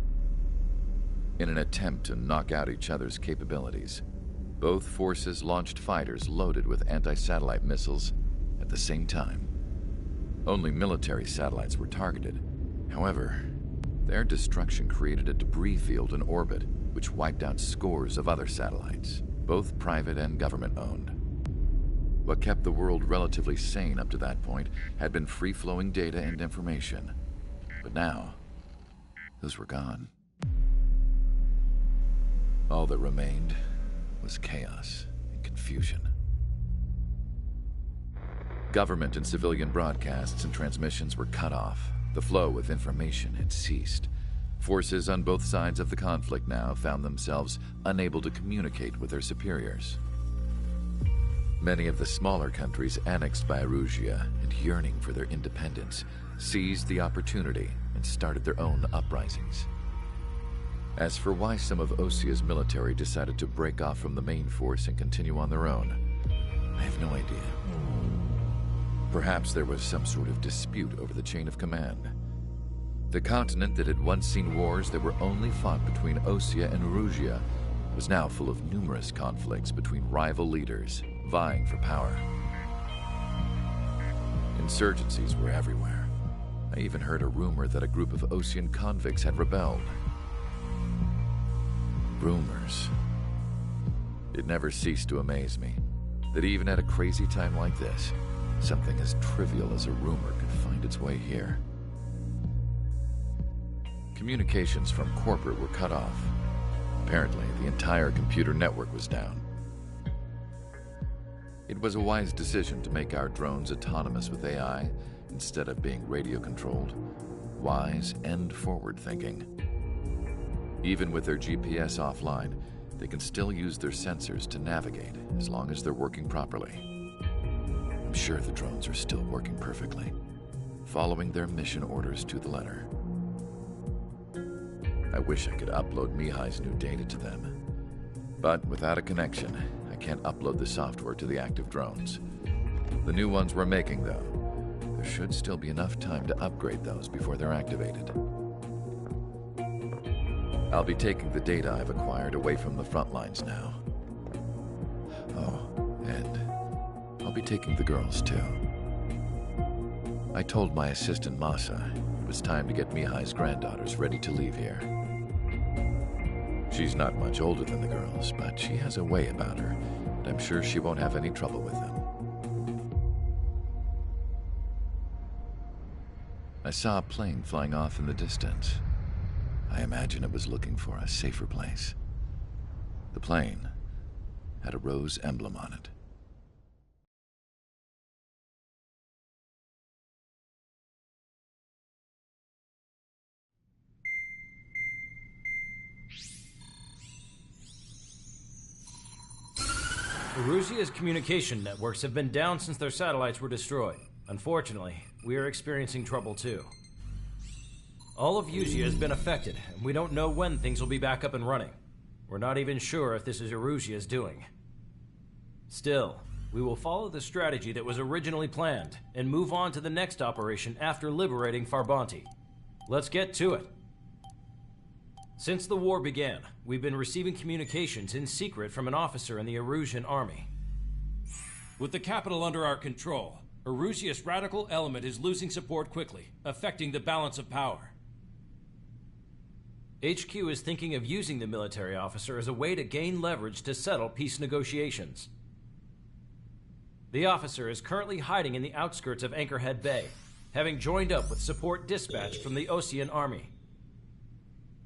In an attempt to knock out each other's capabilities, both forces launched fighters loaded with anti-satellite missiles at the same time. Only military satellites were targeted. However, their destruction created a debris field in orbit, which wiped out scores of other satellites, both private and government-owned. What kept the world relatively sane up to that point had been free-flowing data and information. But now, those were gone. All that remained was chaos and confusion. Government and civilian broadcasts and transmissions were cut off. The flow of information had ceased. Forces on both sides of the conflict now found themselves unable to communicate with their superiors. Many of the smaller countries annexed by Erusia and yearning for their independence seized the opportunity and started their own uprisings. As for why some of Osia's military decided to break off from the main force and continue on their own, I have no idea. Perhaps there was some sort of dispute over the chain of command. The continent that had once seen wars that were only fought between Osia and Erusia was now full of numerous conflicts between rival leaders vying for power. Insurgencies were everywhere. I even heard a rumor that a group of Osian convicts had rebelled. Rumors. It never ceased to amaze me that even at a crazy time like this, something as trivial as a rumor could find its way here. Communications from corporate were cut off. Apparently, the entire computer network was down. It was a wise decision to make our drones autonomous with AI instead of being radio-controlled. Wise and forward-thinking. Even with their GPS offline, they can still use their sensors to navigate as long as they're working properly. I'm sure the drones are still working perfectly, following their mission orders to the letter. I wish I could upload Mihai's new data to them. But without a connection, I can't upload the software to the active drones. The new ones we're making, though, there should still be enough time to upgrade those before they're activated. I'll be taking the data I've acquired away from the front lines now. Oh, and I'll be taking the girls, too. I told my assistant, Masa, it was time to get Mihai's granddaughters ready to leave here. She's not much older than the girls, but she has a way about her, and I'm sure she won't have any trouble with them. I saw a plane flying off in the distance. I imagine it was looking for a safer place. The plane had a rose emblem on it. Erusia's communication networks have been down since their satellites were destroyed. Unfortunately, we are experiencing trouble too. All of Erusia has been affected, and we don't know when things will be back up and running. We're not even sure if this is Erusia's doing. Still, we will follow the strategy that was originally planned, and move on to the next operation after liberating Farbanti. Let's get to it. Since the war began, we've been receiving communications in secret from an officer in the Erusian army. With the capital under our control, Erusia's radical element is losing support quickly, affecting the balance of power. HQ is thinking of using the military officer as a way to gain leverage to settle peace negotiations. The officer is currently hiding in the outskirts of Anchorhead Bay, having joined up with support dispatched from the Osian army.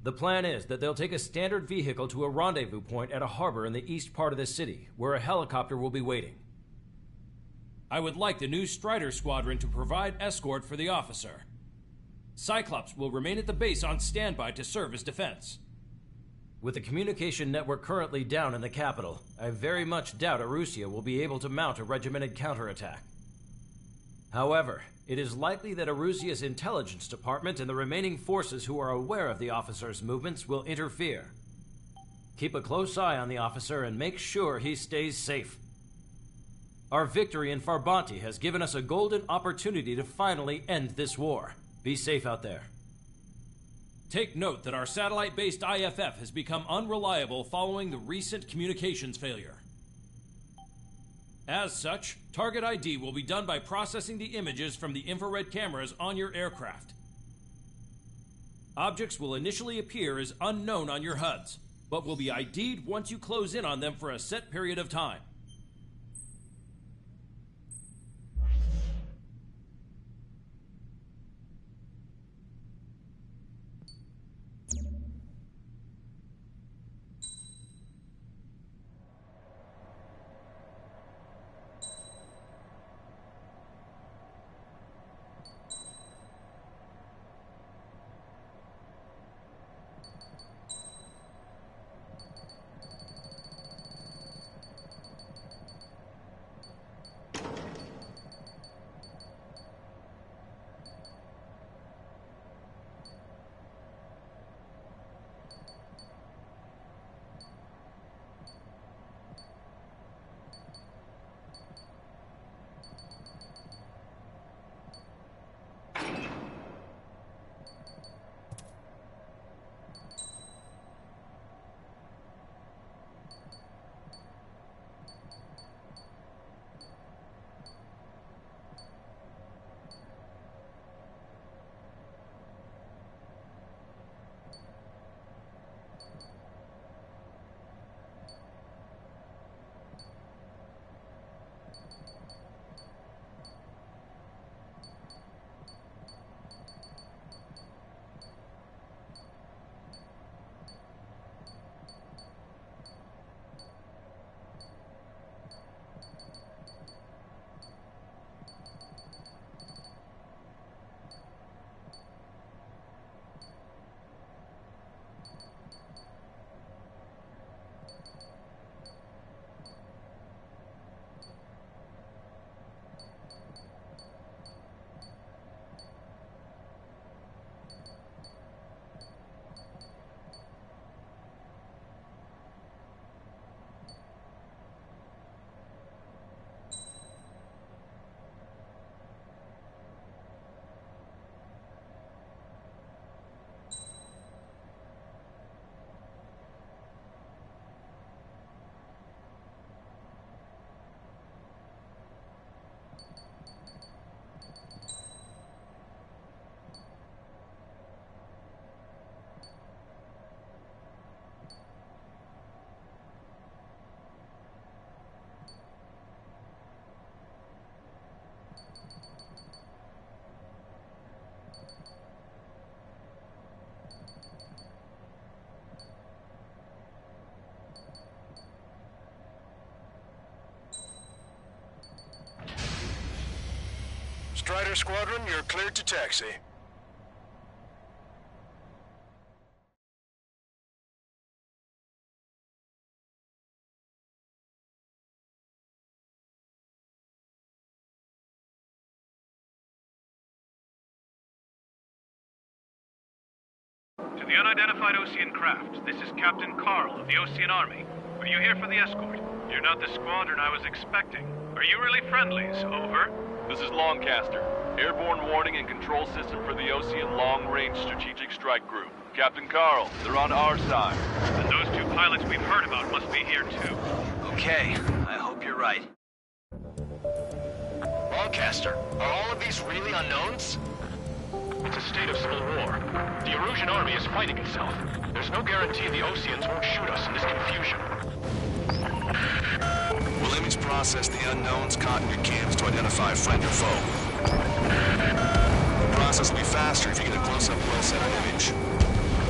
The plan is that they'll take a standard vehicle to a rendezvous point at a harbor in the east part of the city, where a helicopter will be waiting. I would like the new Strider Squadron to provide escort for the officer. Cyclops will remain at the base on standby to serve as defense. With the communication network currently down in the capital, I very much doubt Erusia will be able to mount a regimented counterattack. However, it is likely that Erusia's intelligence department and the remaining forces who are aware of the officer's movements will interfere. Keep a close eye on the officer and make sure he stays safe. Our victory in Farbanti has given us a golden opportunity to finally end this war. Be safe out there. Take note that our satellite-based IFF has become unreliable following the recent communications failure. As such, target ID will be done by processing the images from the infrared cameras on your aircraft. Objects will initially appear as unknown on your HUDs, but will be ID'd once you close in on them for a set period of time. Strider Squadron, you're cleared to taxi. To the unidentified Osean craft, this is Captain Carl of the Osean Army. Are you here for the escort? You're not the squadron I was expecting. Are you really friendlies? Over. This is Longcaster. Airborne warning and control system for the Osean Long-Range Strategic Strike Group. Captain Carl, they're on our side. And those two pilots we've heard about must be here too. Okay, I hope you're right. Longcaster, are all of these really unknowns? It's a state of civil war. The Erusian army is fighting itself. There's no guarantee the Oseans won't shoot us in this confusion. We'll image process the unknowns caught in your cams to identify friend or foe. The process will be faster if you get a close-up, well-centered image.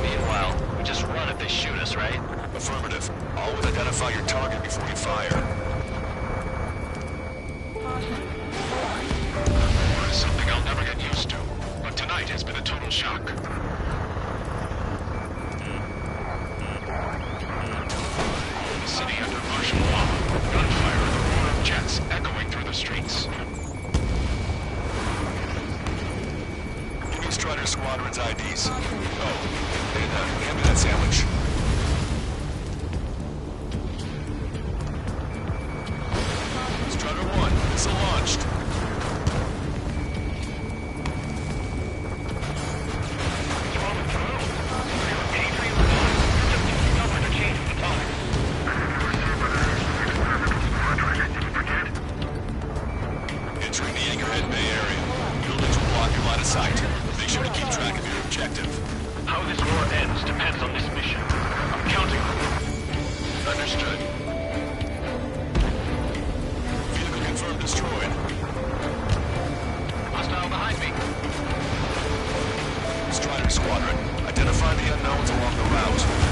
Meanwhile, we just run if they shoot us, right? Affirmative. Always identify your target before you fire. It's something I'll never get used to, but tonight has been a total shock. The city under martial law, gunfire and the roar of jets echoing through the streets. Give me Strider Squadron's IDs. Oh, and hand me that sandwich. Strider 1, missile launched. of sight. Make sure to keep track of your objective. How this war ends depends on this mission. I'm counting on you. Understood. Vehicle confirmed destroyed. Hostile behind me. Strider Squadron, identify the unknowns along the route.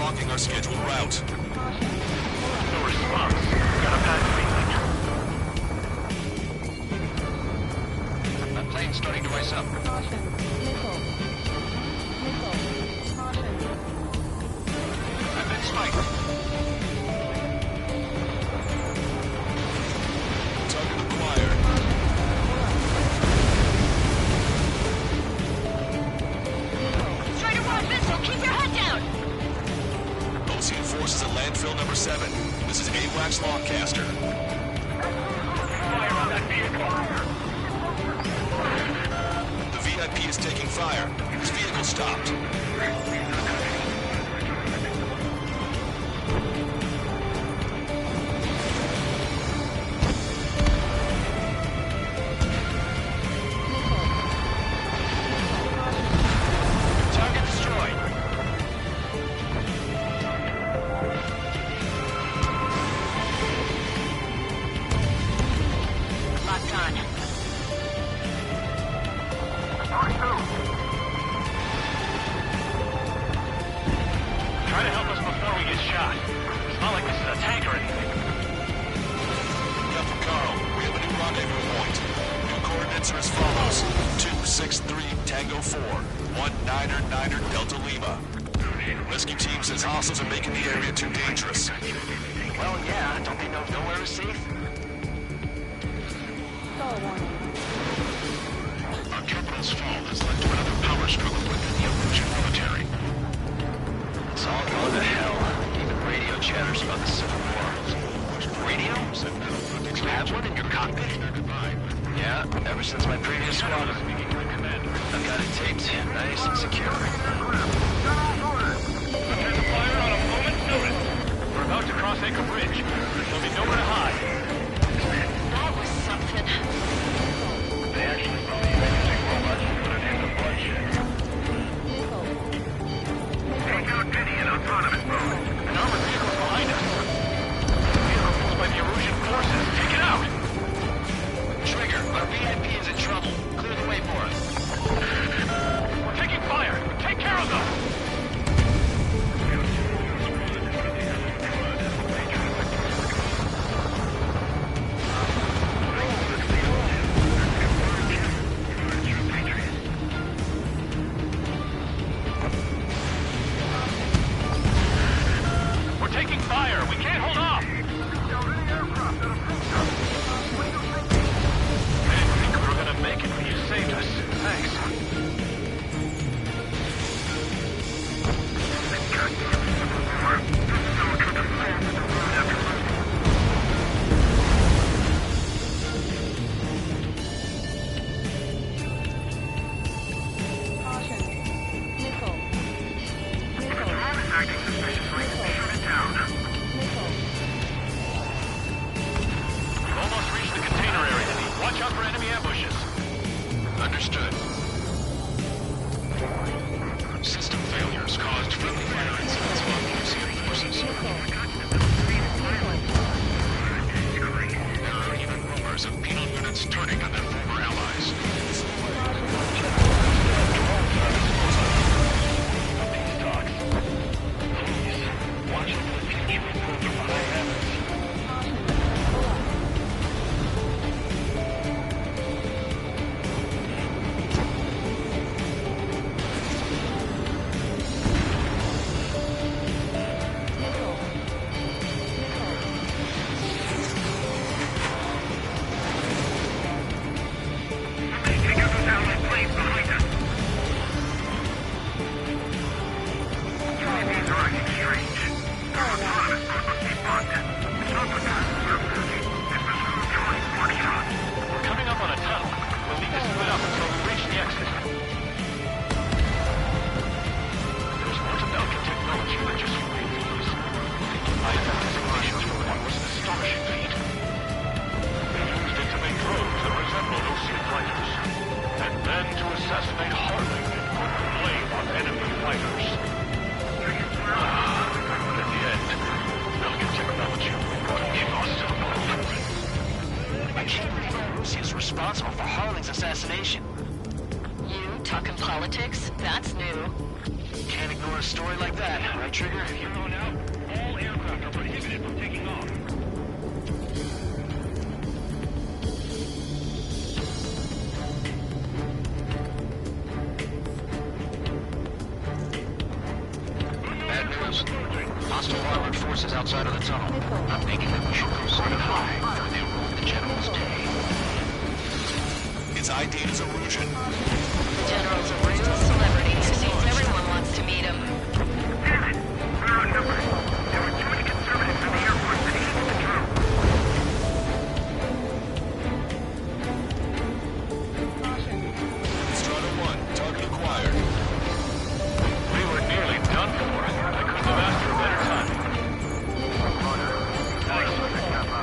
blocking our scheduled route. No response. Got a bad feeling. That plane's starting to ice up. I've been spiked. Target acquired. Strider 1 missile, keep your head down! Ocean forces at landfill number 7. This is AWACS Longcaster. Fire on that vehicle. The VIP is taking fire. His vehicle stopped. Target destroyed. Locked on. Try to help us before we get shot. It's not like this is a tank or anything. Captain Carl, we have a new rendezvous point. New coordinates are as follows. 263 Tango 4, 1999 Delta Lima. Rescue team says hostiles are making the area too dangerous. Well, yeah, don't they know nowhere is safe? Our capital's fall has led to another power struggle within the Erusian military. It's all going to hell. Even radio chatters about the Civil War. Radio? You have one in your cockpit? Yeah, ever since my previous squadron. I've got it taped, nice and secure. Prepare to fire on a moment's notice. We're about to cross Anchor Bridge. There'll be nowhere to hide. That was something. They actually believe in using robots to put an end to bloodshed. Take out Penny in autonomous mode. An armored vehicle's behind us. The vehicle pulled by the Erusian forces. Take it out! Trigger, our VIP is in trouble. Clear the way for us. We're taking fire! Take care of them! We're a story like that, right, Trigger? Here on out, all aircraft are prohibited from taking off. Bad news. Hostile armored forces outside of the tunnel. I'm thinking that we should proceed high before they ruin the General's day. It's ID'd as Erusian. The General's a real celebrity. It seems everyone wants to meet him. Damn it! We're outnumbered. There were too many conservatives in the Air Force that needed the control. Strata 1, target acquired. We were nearly done for. I couldn't have asked for a better time.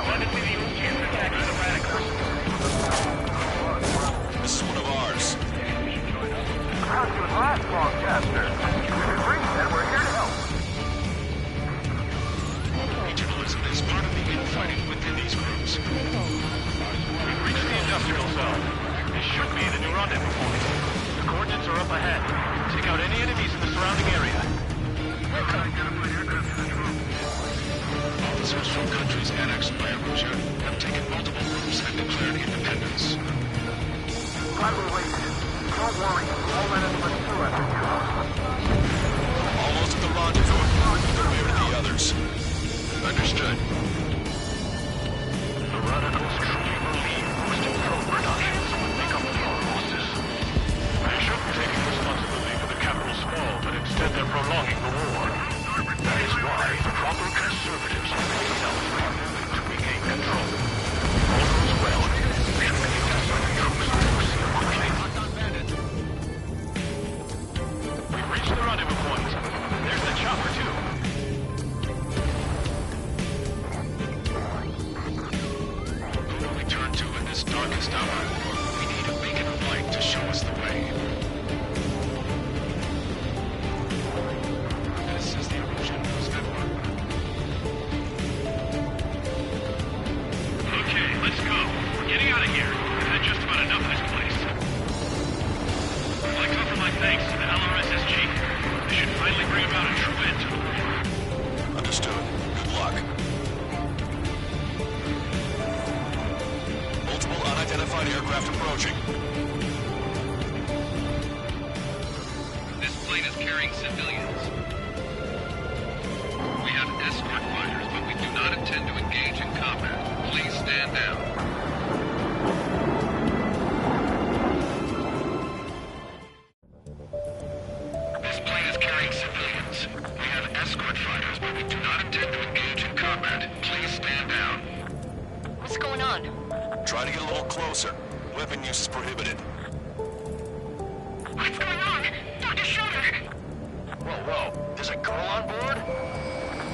Glad to see the Oceans attacking the radicals. This is one of ours. How's your last broadcaster? We've agreed that we're here to help. Regionalism is part of the infighting within these groups. We've reached the industrial zone. This should be the new rendezvous point. The coordinates are up ahead. Take out any enemies in the surrounding area. Officers from countries annexed by Erusia have taken multiple groups and declared independence. I will wait. Don't worry. All enemies will surrender. Almost at the rendezvous. Clear to the others. Understood. The radicals truly believe boosting drone productions would make up for our losses. They shouldn't take responsibility for the capital's fall, but instead they're prolonging the war. That is why proper conservatives like myself have moved to regain control. All goes well. We should be able to send troops to Lucia quickly. We've reached the rendezvous point. There's the chopper, too. Who do we turn to in this darkest hour? We need a beacon of light to show us the way. This is the Erusian News Network. Okay, let's go. We're getting out of here. We've had just about enough of this place. I'd like to offer my thanks to the LRSSG. They should finally bring about a true end to the war. Understood. Good luck. Multiple unidentified aircraft approaching. This plane is carrying civilians. We have escort fighters, but we do not intend to engage in combat. Please stand down. This plane is carrying civilians. We have escort fighters, but we do not intend to engage in combat. Please stand down. What's going on? Try to get a little closer. Weapon use is prohibited. What's going on? Dr. Schroeder! Whoa. There's a girl on board?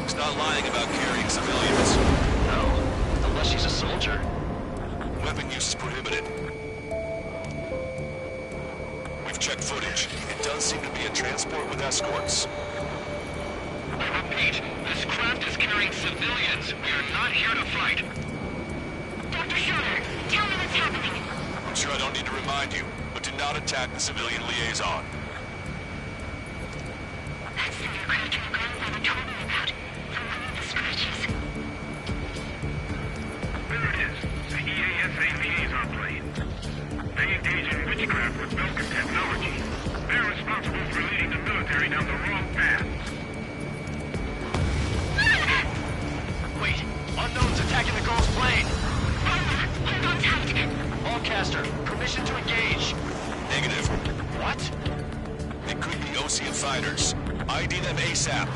He's not lying about carrying civilians. No. Unless she's a soldier. Weapon use is prohibited. We've checked footage. It does seem to be a transport with escorts. I repeat, this craft is carrying civilians. We are not here to fight. Dr. Schroeder, tell me what's happening. I'm sure I don't need to remind you, but do not attack the civilian liaison. That's the aircraft your grandfather told me about. From one of the scratches. There it is. The EASA liaison plane. They engage in witchcraft with Belkin technology. They're responsible for leading the military down the wrong path. Wait, unknown's attacking the girl's plane. Hold on tight. Longcaster, permission to engage. Negative. What? It could be Ocean fighters. ID them ASAP.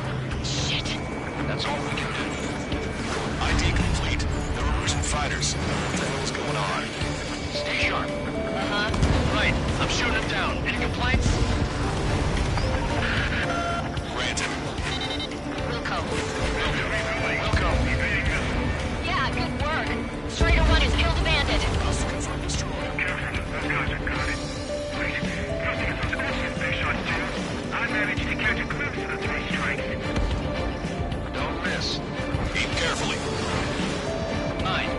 Shit. That's all we can do. ID complete. They're Erusian fighters. What the hell is going on? Stay sharp. Right, I'm shooting him down. Any complaints? Granted. Wilco. Wilco. Yeah, good work. Strider 1 has killed a bandit. Hostile confirmed destroyed. Careful, those guys are guarded. Wait, nothing is those Ocean base shots too. I managed to catch a glimpse of the three strikes. Don't miss. Aim carefully. 9.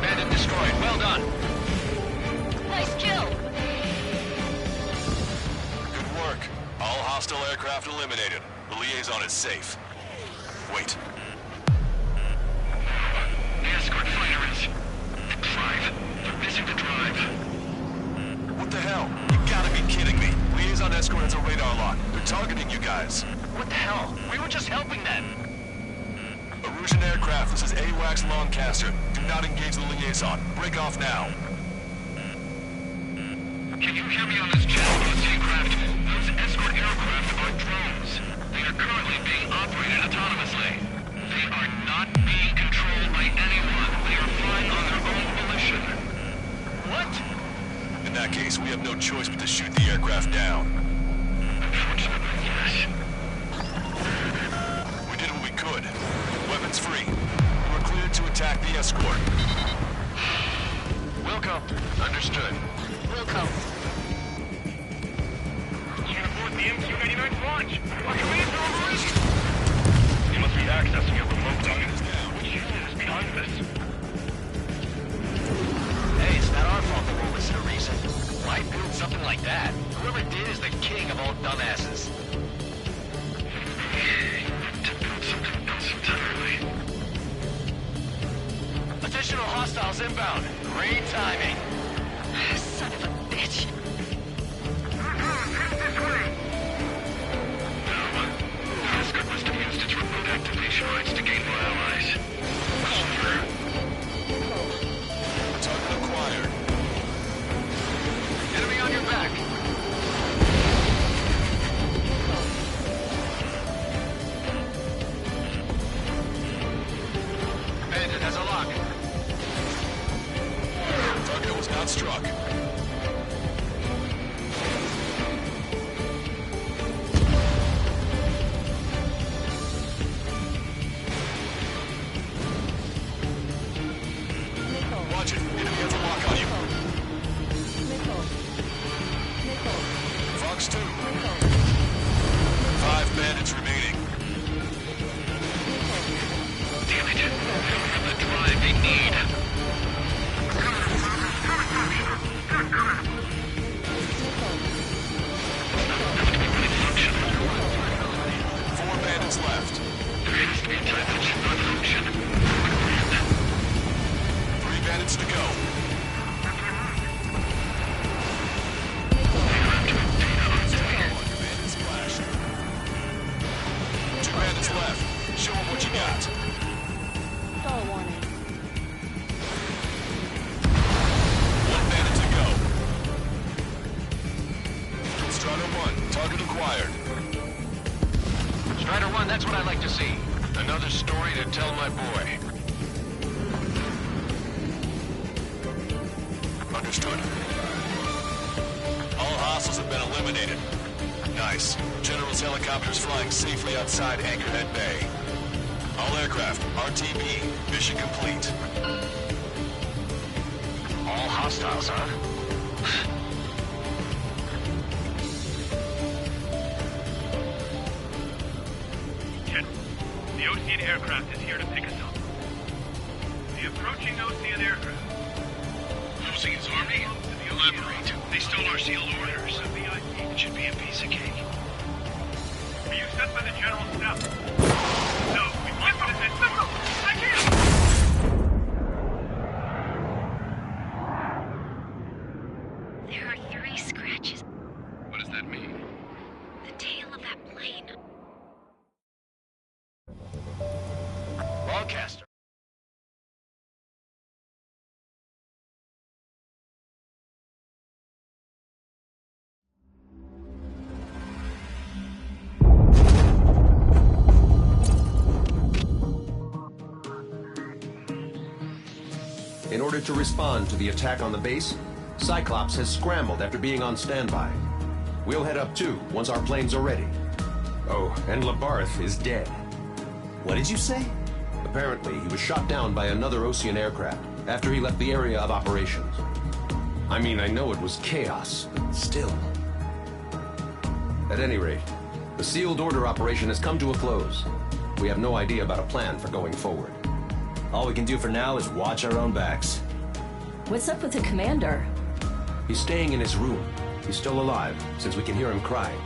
Bandit destroyed. Well done. Nice kill. The liaison is safe. Wait. The escort fighter is... drive. They're missing the drive. What the hell? You gotta be kidding me. Liaison escort has a radar lock. They're targeting you guys. What the hell? We were just helping them. Erusian aircraft, this is AWACS Longcaster. Do not engage the liaison. Break off now. Can you hear me on this channel, Seacraft? Those escort aircraft are drones. They are currently being operated autonomously. They are not being controlled by anyone. They are flying on their own volition. What? In that case, we have no choice but to shoot the aircraft down. Unfortunately, yes. We did what we could. Weapons free. We're cleared to attack the escort. Wilco. Understood. Wilco. Can't afford the M299's launch. Our commands are overreaching. He must be accessing your remote target. Which unit is behind this? Hey, it's not our fault the world isn't a reason. Why build something like that? Whoever did is the king of all dumbasses. To build something else entirely. Additional hostiles inbound. Great timing. Son of a bitch. This way! No. The escort must have used its remote activation rights to gain more allies. Target acquired. Enemy on your back. Bandit has a lock. Target was not struck. Watch it. Enemy has a lock on you. Fox 2. 5 bandits remaining. Damn it. They don't have the drive they need. Four bandits left. There has to be a time that should not function. 3 bandits to go. Bandits flash. 2 bandits left. Show them what you got. Stall warning. 1 bandit to go. Strider 1, target acquired. Strider 1, that's what I like to see. Another story to tell my boy. Understood. All hostiles have been eliminated. Nice. General's helicopters flying safely outside Anchorhead Bay. All aircraft, RTB, mission complete. All hostiles, huh? General, the Ocean aircraft is here to pick us up. The approaching Ocean aircraft. Losing its army? Elaborate. They stole our sealed orders. It should be a piece of cake. Were you sent by the General's staff? No, we must have sent missile! I can't! There are 3 scratches. What does that mean? The tail of that plane. Broadcaster. In order to respond to the attack on the base, Cyclops has scrambled after being on standby. We'll head up too, once our planes are ready. Oh, and Labarth is dead. What did you say? Apparently, he was shot down by another Ocean aircraft after he left the area of operations. I mean, I know it was chaos, but still. At any rate, the sealed order operation has come to a close. We have no idea about a plan for going forward. All we can do for now is watch our own backs. What's up with the commander? He's staying in his room. He's still alive, since we can hear him crying.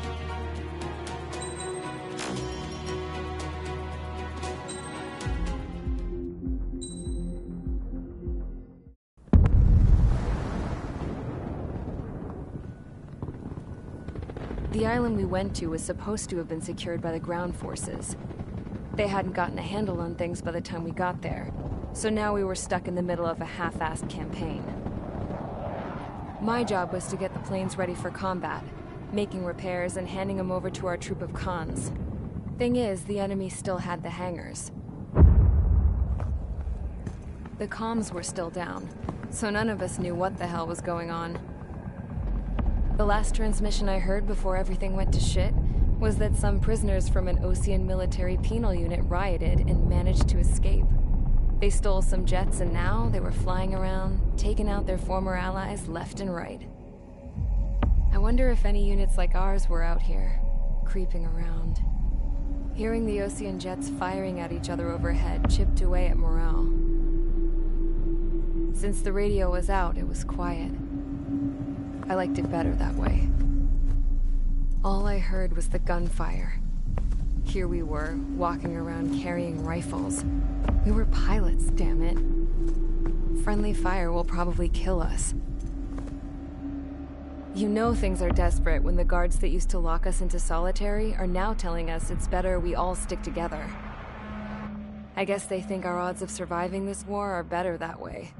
The island we went to was supposed to have been secured by the ground forces. They hadn't gotten a handle on things by the time we got there, so now we were stuck in the middle of a half-assed campaign. My job was to get the planes ready for combat, making repairs and handing them over to our troop of cons. Thing is, the enemy still had the hangars. The comms were still down, so none of us knew what the hell was going on. The last transmission I heard before everything went to shit was that some prisoners from an Osean military penal unit rioted and managed to escape. They stole some jets and now they were flying around, taking out their former allies left and right. I wonder if any units like ours were out here, creeping around. Hearing the Osean jets firing at each other overhead chipped away at morale. Since the radio was out, it was quiet. I liked it better that way. All I heard was the gunfire. Here we were, walking around carrying rifles. We were pilots, damn it. Friendly fire will probably kill us. You know things are desperate when the guards that used to lock us into solitary are now telling us it's better we all stick together. I guess they think our odds of surviving this war are better that way.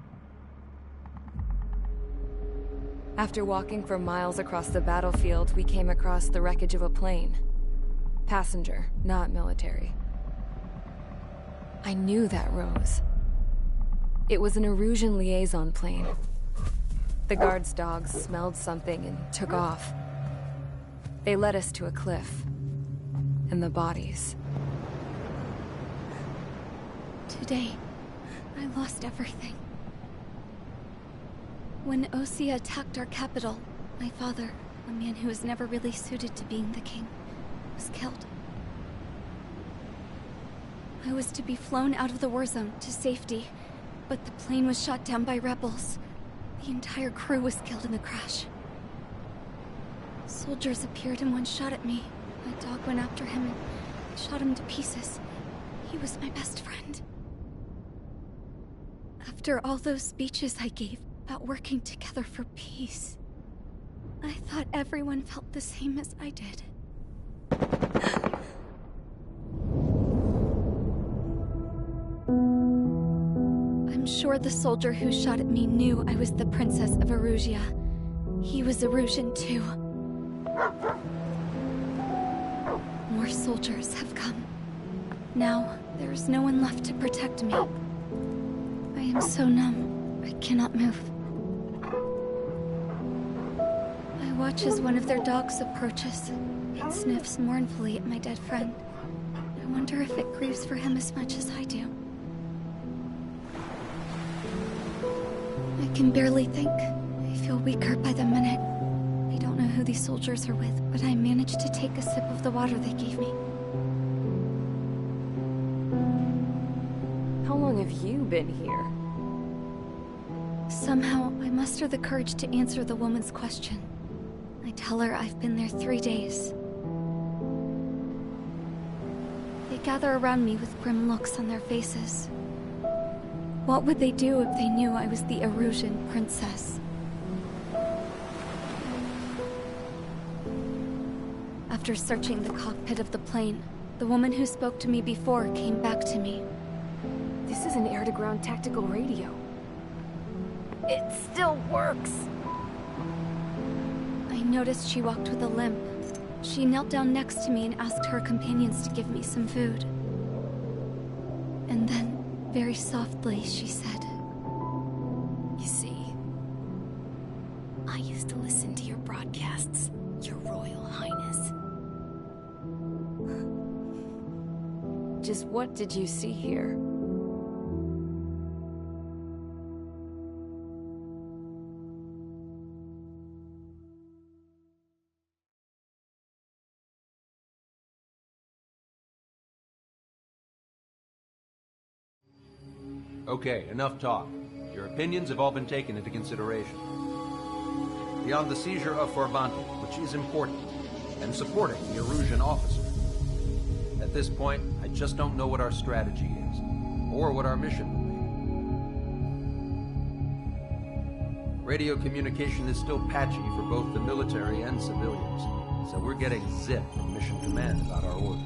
After walking for miles across the battlefield, we came across the wreckage of a plane. Passenger, not military. I knew that rose. It was an Erusian liaison plane. The guards' dogs smelled something and took off. They led us to a cliff. And the bodies. Today, I lost everything. When Osea attacked our capital, my father, a man who was never really suited to being the king, was killed. I was to be flown out of the war zone to safety, but the plane was shot down by rebels. The entire crew was killed in the crash. Soldiers appeared and one shot at me. My dog went after him and shot him to pieces. He was my best friend. After all those speeches I gave about working together for peace, I thought everyone felt the same as I did. I'm sure the soldier who shot at me knew I was the Princess of Erusia. He was Erusian too. More soldiers have come. Now, there's no one left to protect me. I am so numb, I cannot move. I watch as one of their dogs approaches. It sniffs mournfully at my dead friend. I wonder if it grieves for him as much as I do. I can barely think. I feel weaker by the minute. I don't know who these soldiers are with, but I managed to take a sip of the water they gave me. How long have you been here? Somehow, I muster the courage to answer the woman's question. I tell her I've been there 3 days. They gather around me with grim looks on their faces. What would they do if they knew I was the Erusian princess? After searching the cockpit of the plane, the woman who spoke to me before came back to me. This is an air-to-ground tactical radio. It still works! I noticed she walked with a limp. She knelt down next to me and asked her companions to give me some food. And then, very softly, she said, "You see, I used to listen to your broadcasts, Your Royal Highness." Just what did you see here? Okay, enough talk. Your opinions have all been taken into consideration. Beyond the seizure of Farbanti, which is important, and supporting the Erusian officer. At this point, I just don't know what our strategy is, or what our mission will be. Radio communication is still patchy for both the military and civilians. so we're getting zip from Mission Command about our orders.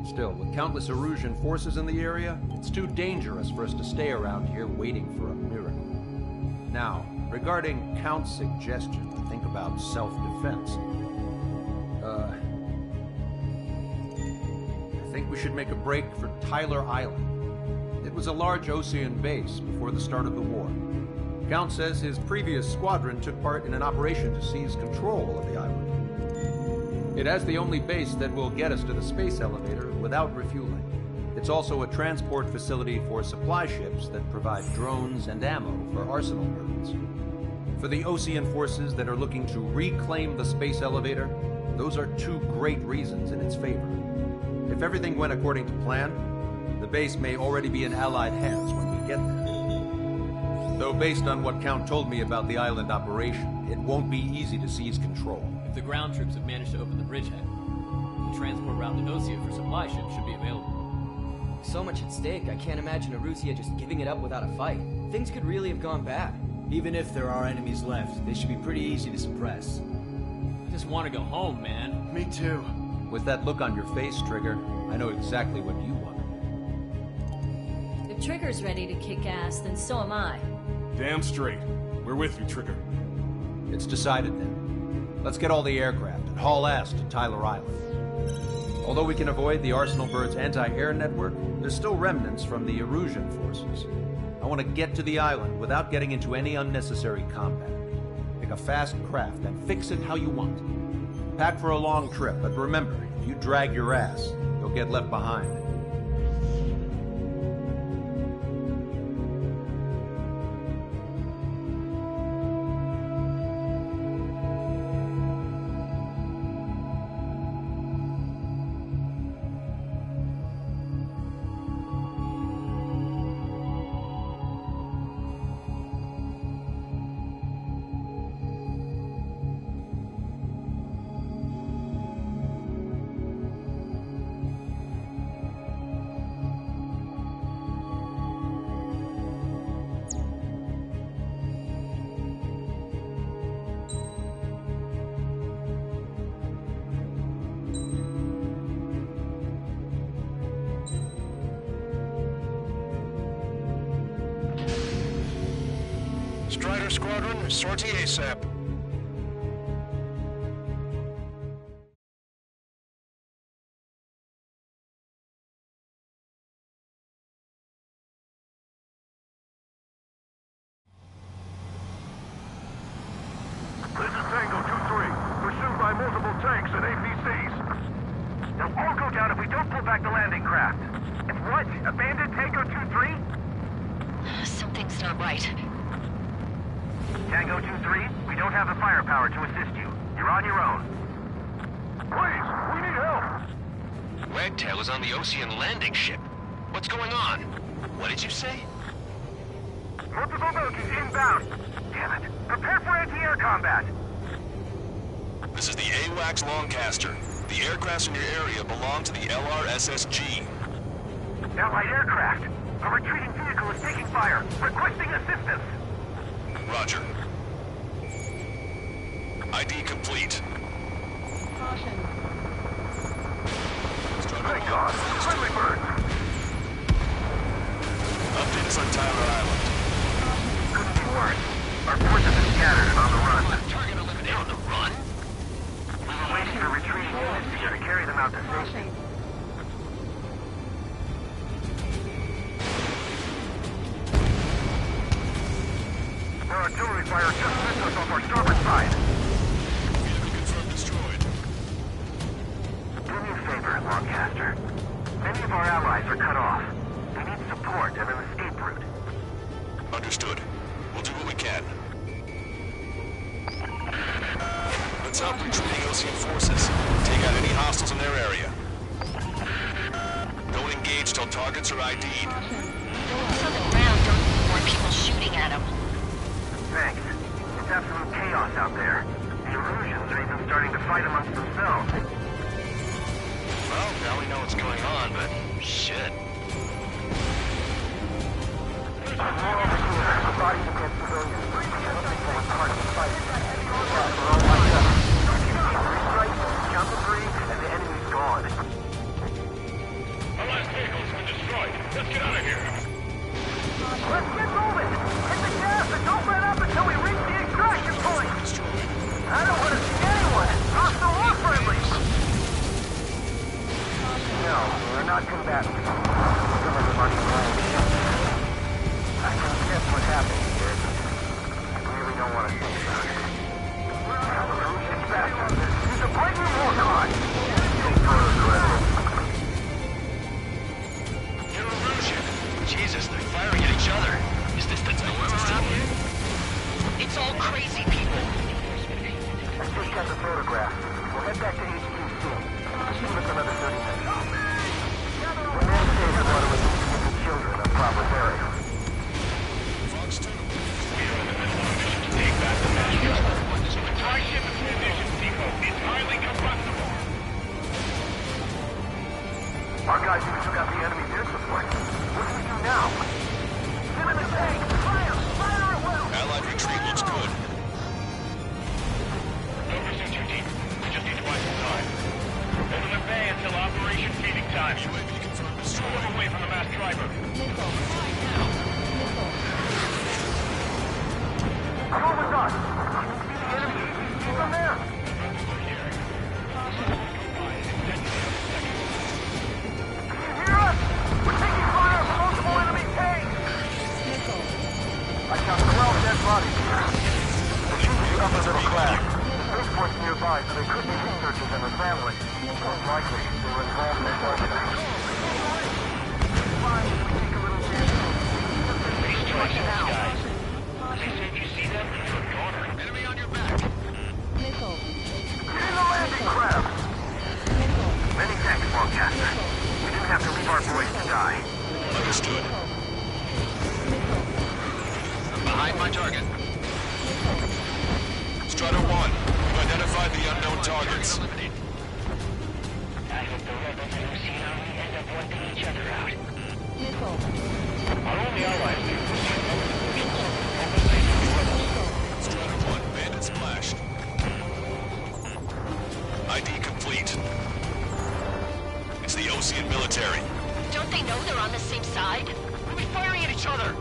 Still, with countless Erusian forces in the area, it's too dangerous for us to stay around here waiting for a miracle. Now, regarding Count's suggestion to think about self-defense, I think we should make a break for Tyler Island. It was a large Osean base before the start of the war. Count says his previous squadron took part in an operation to seize control of the island. It has the only base that will get us to the space elevator without refueling. It's also a transport facility for supply ships that provide drones and ammo for arsenal birds. For the Osean forces that are looking to reclaim the space elevator, those are two great reasons in its favor. If everything went according to plan, the base may already be in Allied hands when we get there. Though based on what Count told me about the island operation, it won't be easy to seize control. If the ground troops have managed to open the bridgehead, the transport route to Nosia for supply ships should be available. So much at stake, I can't imagine Erusia just giving it up without a fight. Things could really have gone bad. Even if there are enemies left, they should be pretty easy to suppress. I just want to go home, man. Me too. With that look on your face, Trigger, I know exactly what you want. If Trigger's ready to kick ass, then so am I. Damn straight. We're with you, Trigger. It's decided then. Let's get all the aircraft and haul ass to Tyler Island. Although we can avoid the Arsenal Bird's anti-air network, there's still remnants from the Erusian forces. I want to get to the island without getting into any unnecessary combat. Pick a fast craft and fix it how you want. Pack for a long trip, but remember, if you drag your ass, you'll get left behind. Strider Squadron, sortie ASAP. This is Tango 2-3, pursued by multiple tanks and APCs. They'll all go down if we don't pull back the landing craft. If what? Abandoned Tango 2-3? Something's not right. Tango 2-3, we don't have the firepower to assist you. You're on your own. Please, we need help! Wagtail is on the Osean landing ship. What's going on? What did you say? Multiple boats inbound. Damn it. Prepare for anti-air combat. This is the AWACS Longcaster. The aircrafts in your area belong to the LRSSG. Allied aircraft. A retreating vehicle is taking fire. Requesting assistance. Roger. ID complete. Caution. Thank God. Friendly birds. Updates on Tyler Island. Couldn't be worse. Our forces are scattered and on the run. Target eliminated. On the run? We were waiting for retreating units to carry them out to safety. Our artillery fire just missed us off our starboard side. Vehicle confirmed destroyed. Do me a favor, Longcaster. Many of our allies are cut off. We need support and an escape route. Understood. We'll do what we can. Let's help retreating Osean forces. Take out any hostiles in their area. Don't engage till targets are ID'd. Those on the ground don't need more people shooting at them. Thanks. It's absolute chaos out there. The Erusians are even starting to fight amongst themselves. Well, now we know what's going on, but shit. More over here. Bodies of dead civilians. Looking for what's hard to fight. We're all lined up. Keep restrike. No, we're not combatants. Some of them aren't even wearing shields. I can guess what happened here. I really don't want to think about it. It's faster. He's a blatant moron! Take photos of evidence. New erosion. Jesus, they're firing at each other. Is this the norm around here? It's all crazy people. I just got the photograph. We'll head back to HQ soon. Just give us another 30 minutes. When men say the water was used to get the children of proper burial. Fox 2. We are in the middle of a mission to take back the master. The tri-ship munitions depot is highly combustible. Our guys even took out the enemy's air support. What do we do now? Get in the tank! Fire! Fire at will! Allied retreat looks good. Don't pursue too deep. We just need to buy some time. Hold them at bay until operation feeding time. UAV confirmed destroyed. Pull them away from the mass driver. Come on with us! You can see the enemy APC from there! We're taking fire from multiple enemy tanks! I count 12 dead bodies here. The chief is upper middle class. The spaceport's nearby, so they could be researchers and their families. Most likely, they were involved in the project. Fine, we take a little dance. These strikes in the skies. They say if you see them, you're a goner. Enemy on your back. Get in the landing craft! Many thanks, Longcaster. We didn't have to leave our boys to die. Understood. Behind my target. Strider 1, we've identified the unknown targets. I hope the rebels and Oceanari end up wiping each other out. Our only allies do is Strider 1, bandit splashed. ID complete. It's the Ocean military. Don't they know they're on the same side? We'll be firing at each other.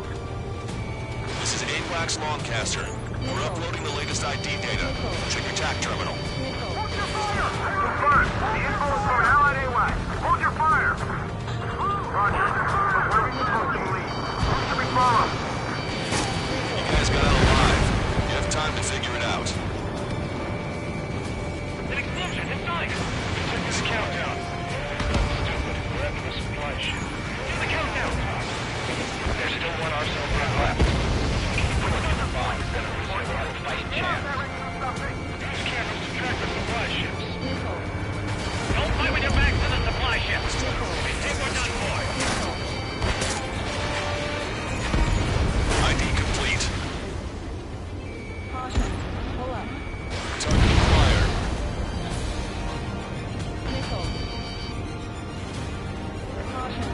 This is AWACS Longcaster. We're uploading the latest ID data. Check your TAC terminal. Hold your fire! Confirmed. The info is from Allied AWACS. Hold your fire! Roger. Where are we supposed to leave? Who should we follow? You guys got out alive. You have time to figure it out. an explosion inside. Check this countdown. Stupid. We're after the supply ship. Do the countdown. There's still one arsenal run left. Keep putting on the bomb. Then we'll have a fighting chance. Use cameras to track the supply ships. Don't fight with your backs to the supply ships. They think we're done for. ID complete. Caution. Pull up. Target acquired. Missile. Caution.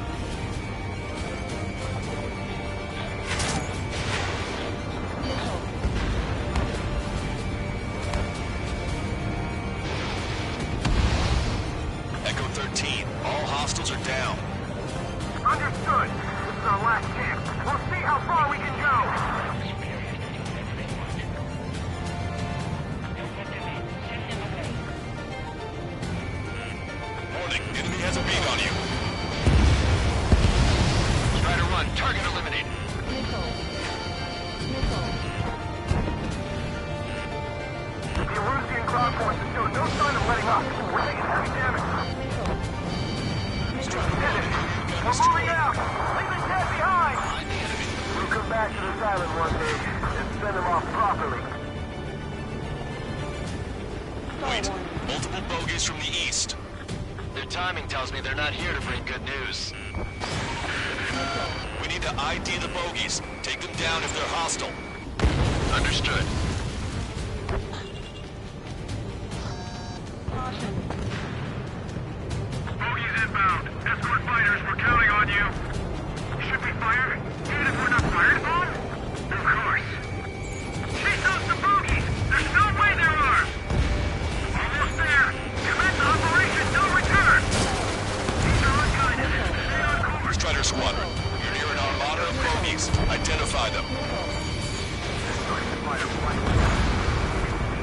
Missile. Echo 13. All hostiles are down. Understood. This is our last chance. We'll see how far we can go. Warning, enemy has a beat on you. Strider 1, target eliminated. Missile. Missile. The Erusian ground forces show no sign of letting up. We're taking heavy damage. Did it. We're moving out. Leave the dead behind. We'll come back to this island one day and send them off properly. Wait, multiple bogies from the east. Their timing tells me they're not here to bring good news. We need to ID the bogies. Take them down if they're hostile. Understood. Caution. Bogies inbound. Escort fighters, we're counting on you. Should we fire? Even if we're not fired upon? Of course. Chase out the bogies! There's no way there are! Almost there! Commence Operation No Return! These are unguided. Stay on course. Strider Squadron, you're near an armada of bogies. Identify them.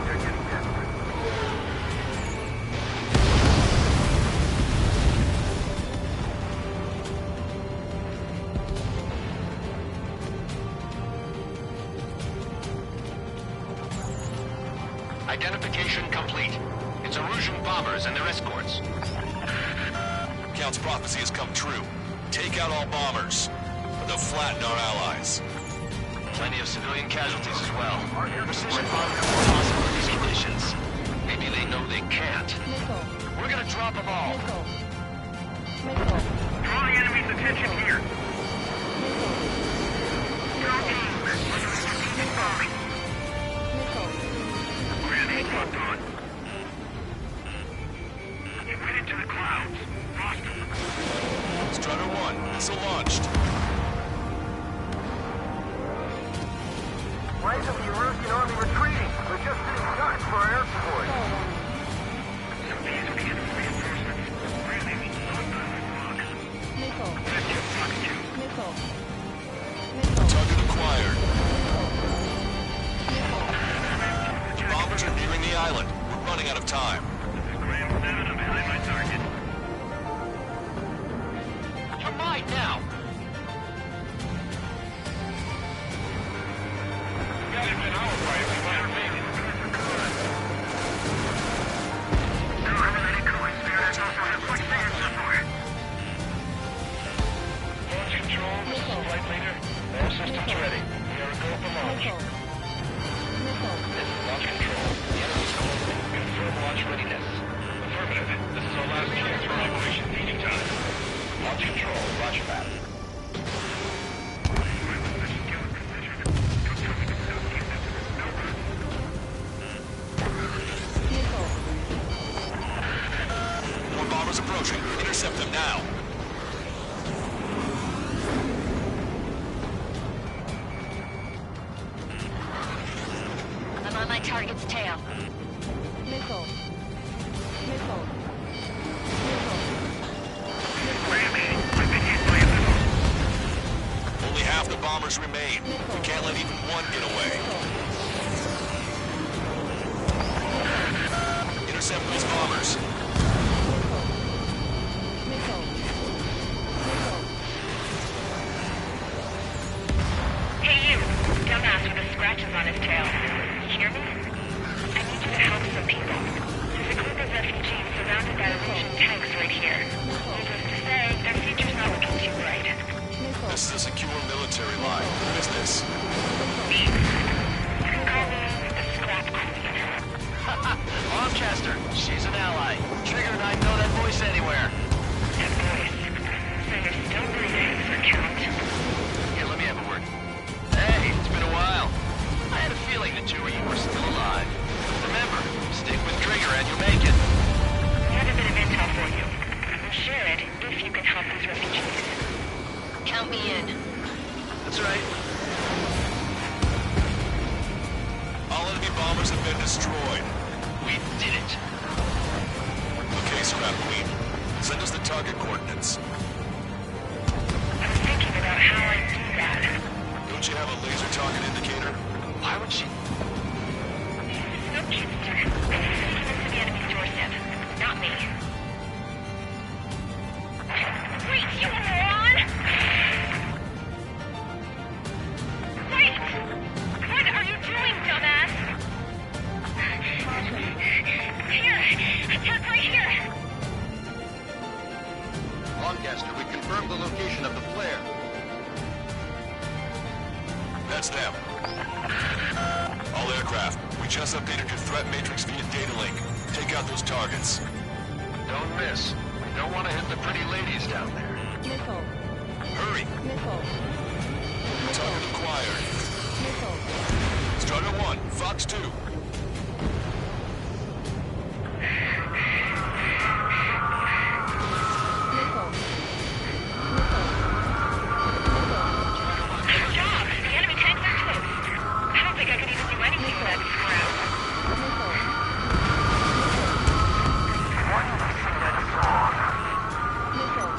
They're getting desperate. Identification complete. It's Erusian bombers and their escorts. Count's prophecy has come true. Take out all bombers. They'll flatten our allies. Plenty of civilian casualties as well. Precision bombing are possible in these conditions. Maybe they know they can't. We're gonna drop them all. Draw the enemy's attention here. Grenade locked on. It went into the clouds. Lost him. Strutter 1, missile launched. Flank of the Erusian army retreating. We're just getting started for our air support. Target acquired. Bombers are nearing the island. We're running out of time. You're mine now. More bombers approaching. Intercept them now. I'm on my target's tail. Missile. Missile. Only half the bombers remain. We can't let even one get away. Intercept those bombers. Hey you, dumbass with the scratches on his tail. You hear me? I need you to help some people. There's a group of refugees surrounded by Erusian tanks right here. Needless to say, their future's not looking too bright. This is a secure military line. Who is this? You can call me the Scrap Queen. Longchester, she's an ally. Trigger and I know that voice anywhere. That voice. So you're still breathing for count. Here, let me have a word. Hey, it's been a while. I had a feeling the two of you were still alive. Remember, stick with Trigger and you'll make it. I have a bit of intel for you. We'll share it if you can help these refugees. Count me in. That's right. All enemy bombers have been destroyed. We did it. Okay, Scrap Queen. Send us the target coordinates. I'm thinking about how I do that. Don't you have a laser target indicator? Why would she? Snowpiercer. Taking us to the enemy's doorstep. Not me. Wait, you moron! Wait! What are you doing, dumbass? Here! Attack right here! Lancaster, we confirmed the location of the flare. That's them. All aircraft, we just updated your threat matrix via data link. Take out those targets. Don't miss. We don't want to hit the pretty ladies down there. Missile. Hurry! Missile. Target acquired. Missile. Strutter 1, Fox 2. Good job! The enemy tanks are close. I don't think I could even do anything for that scrap. One thing that's wrong. Missile.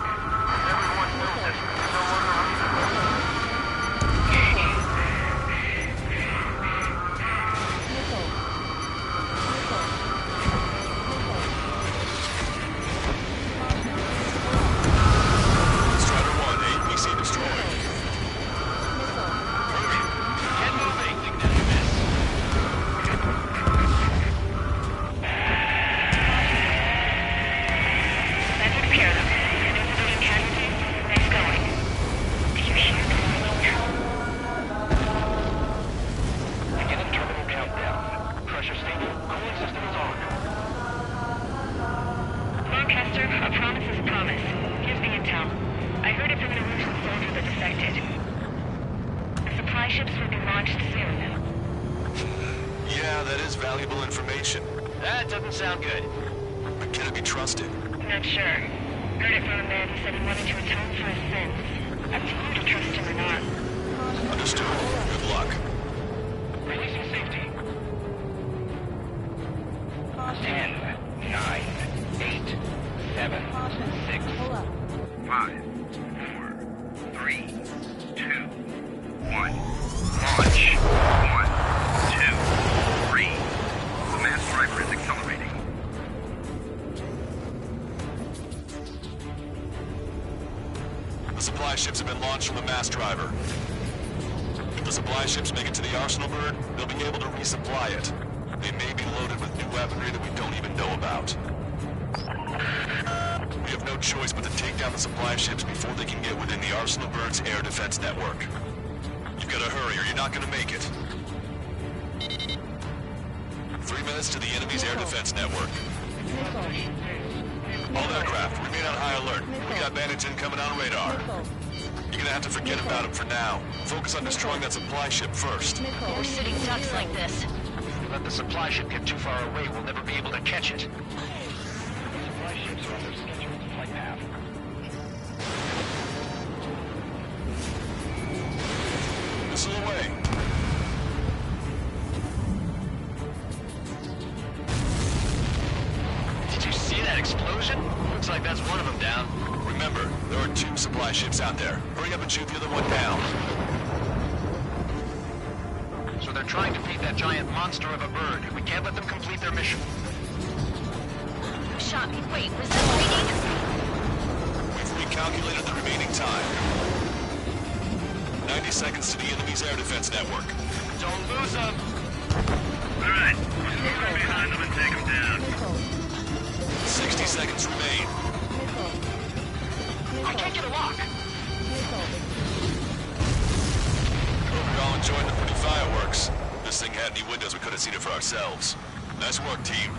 that is valuable information. That doesn't sound good. But can it be trusted? Not sure. Heard it from a man who said he wanted to atone for his sins. Up to you to trust him or not. Understood. Good luck. Releasing safety. 10, 9, 8, 7, 6, 5, 4, 3, 2, 1. Launch. 1, 2, 3. The mass driver is accelerating. The supply ships have been launched from the mass driver. If the supply ships make it to the arsenal bird, they'll be able to resupply it. They may be loaded with new weaponry that we don't even know about. We have no choice but to take down the supply ships before they can get within the arsenal bird's air defense network. You gotta hurry or you're not gonna make it. 3 minutes to the enemy's air defense network. All aircraft, remain on high alert. We got bandits incoming on radar. You're gonna have to forget about them for now. Focus on destroying that supply ship first. We're sitting ducks like this. If we let the supply ship get too far away, we'll never be able to catch it. The supply ships are on their scheduled flight path. Missile away. Did you see that explosion? Looks like that's one of them down. Remember, there are 2 supply ships out there. Hurry up and shoot the other one down. So they're trying to beat that giant monster of a bird. We can't let them complete their mission. Shot me. Wait, was that raining? We've recalculated the remaining time. 90 seconds to the enemy's air defense network. Don't lose them. All right, move right behind them and take them down. 60 seconds remain. I can't get a lock. Hope you're all enjoying the pretty fireworks. If this thing had any windows, we could have seen it for ourselves. Nice work, team.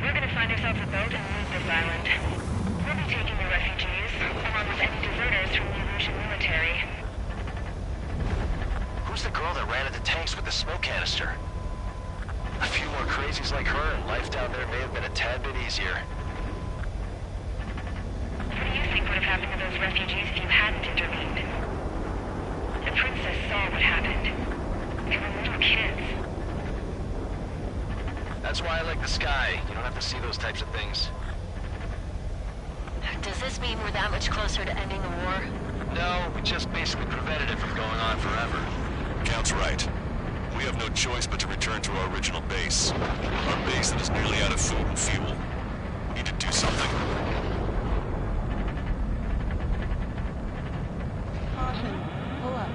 We're gonna find ourselves a boat and leave this island. We'll be taking the refugees, along with any deserters from the Russian military. Who's the girl that ran at the tanks with the smoke canister? A few more crazies like her, and life down there may have been a tad bit easier. What do you think would have happened to those refugees if you hadn't intervened? The princess saw what happened. They were little kids. That's why I like the sky. You don't have to see those types of things. Does this mean we're that much closer to ending the war? No, we just basically prevented it from going on forever. Count's right. We have no choice but to return to our original base. Our base that is nearly out of food and fuel. We need to do something. Caution. Pull up.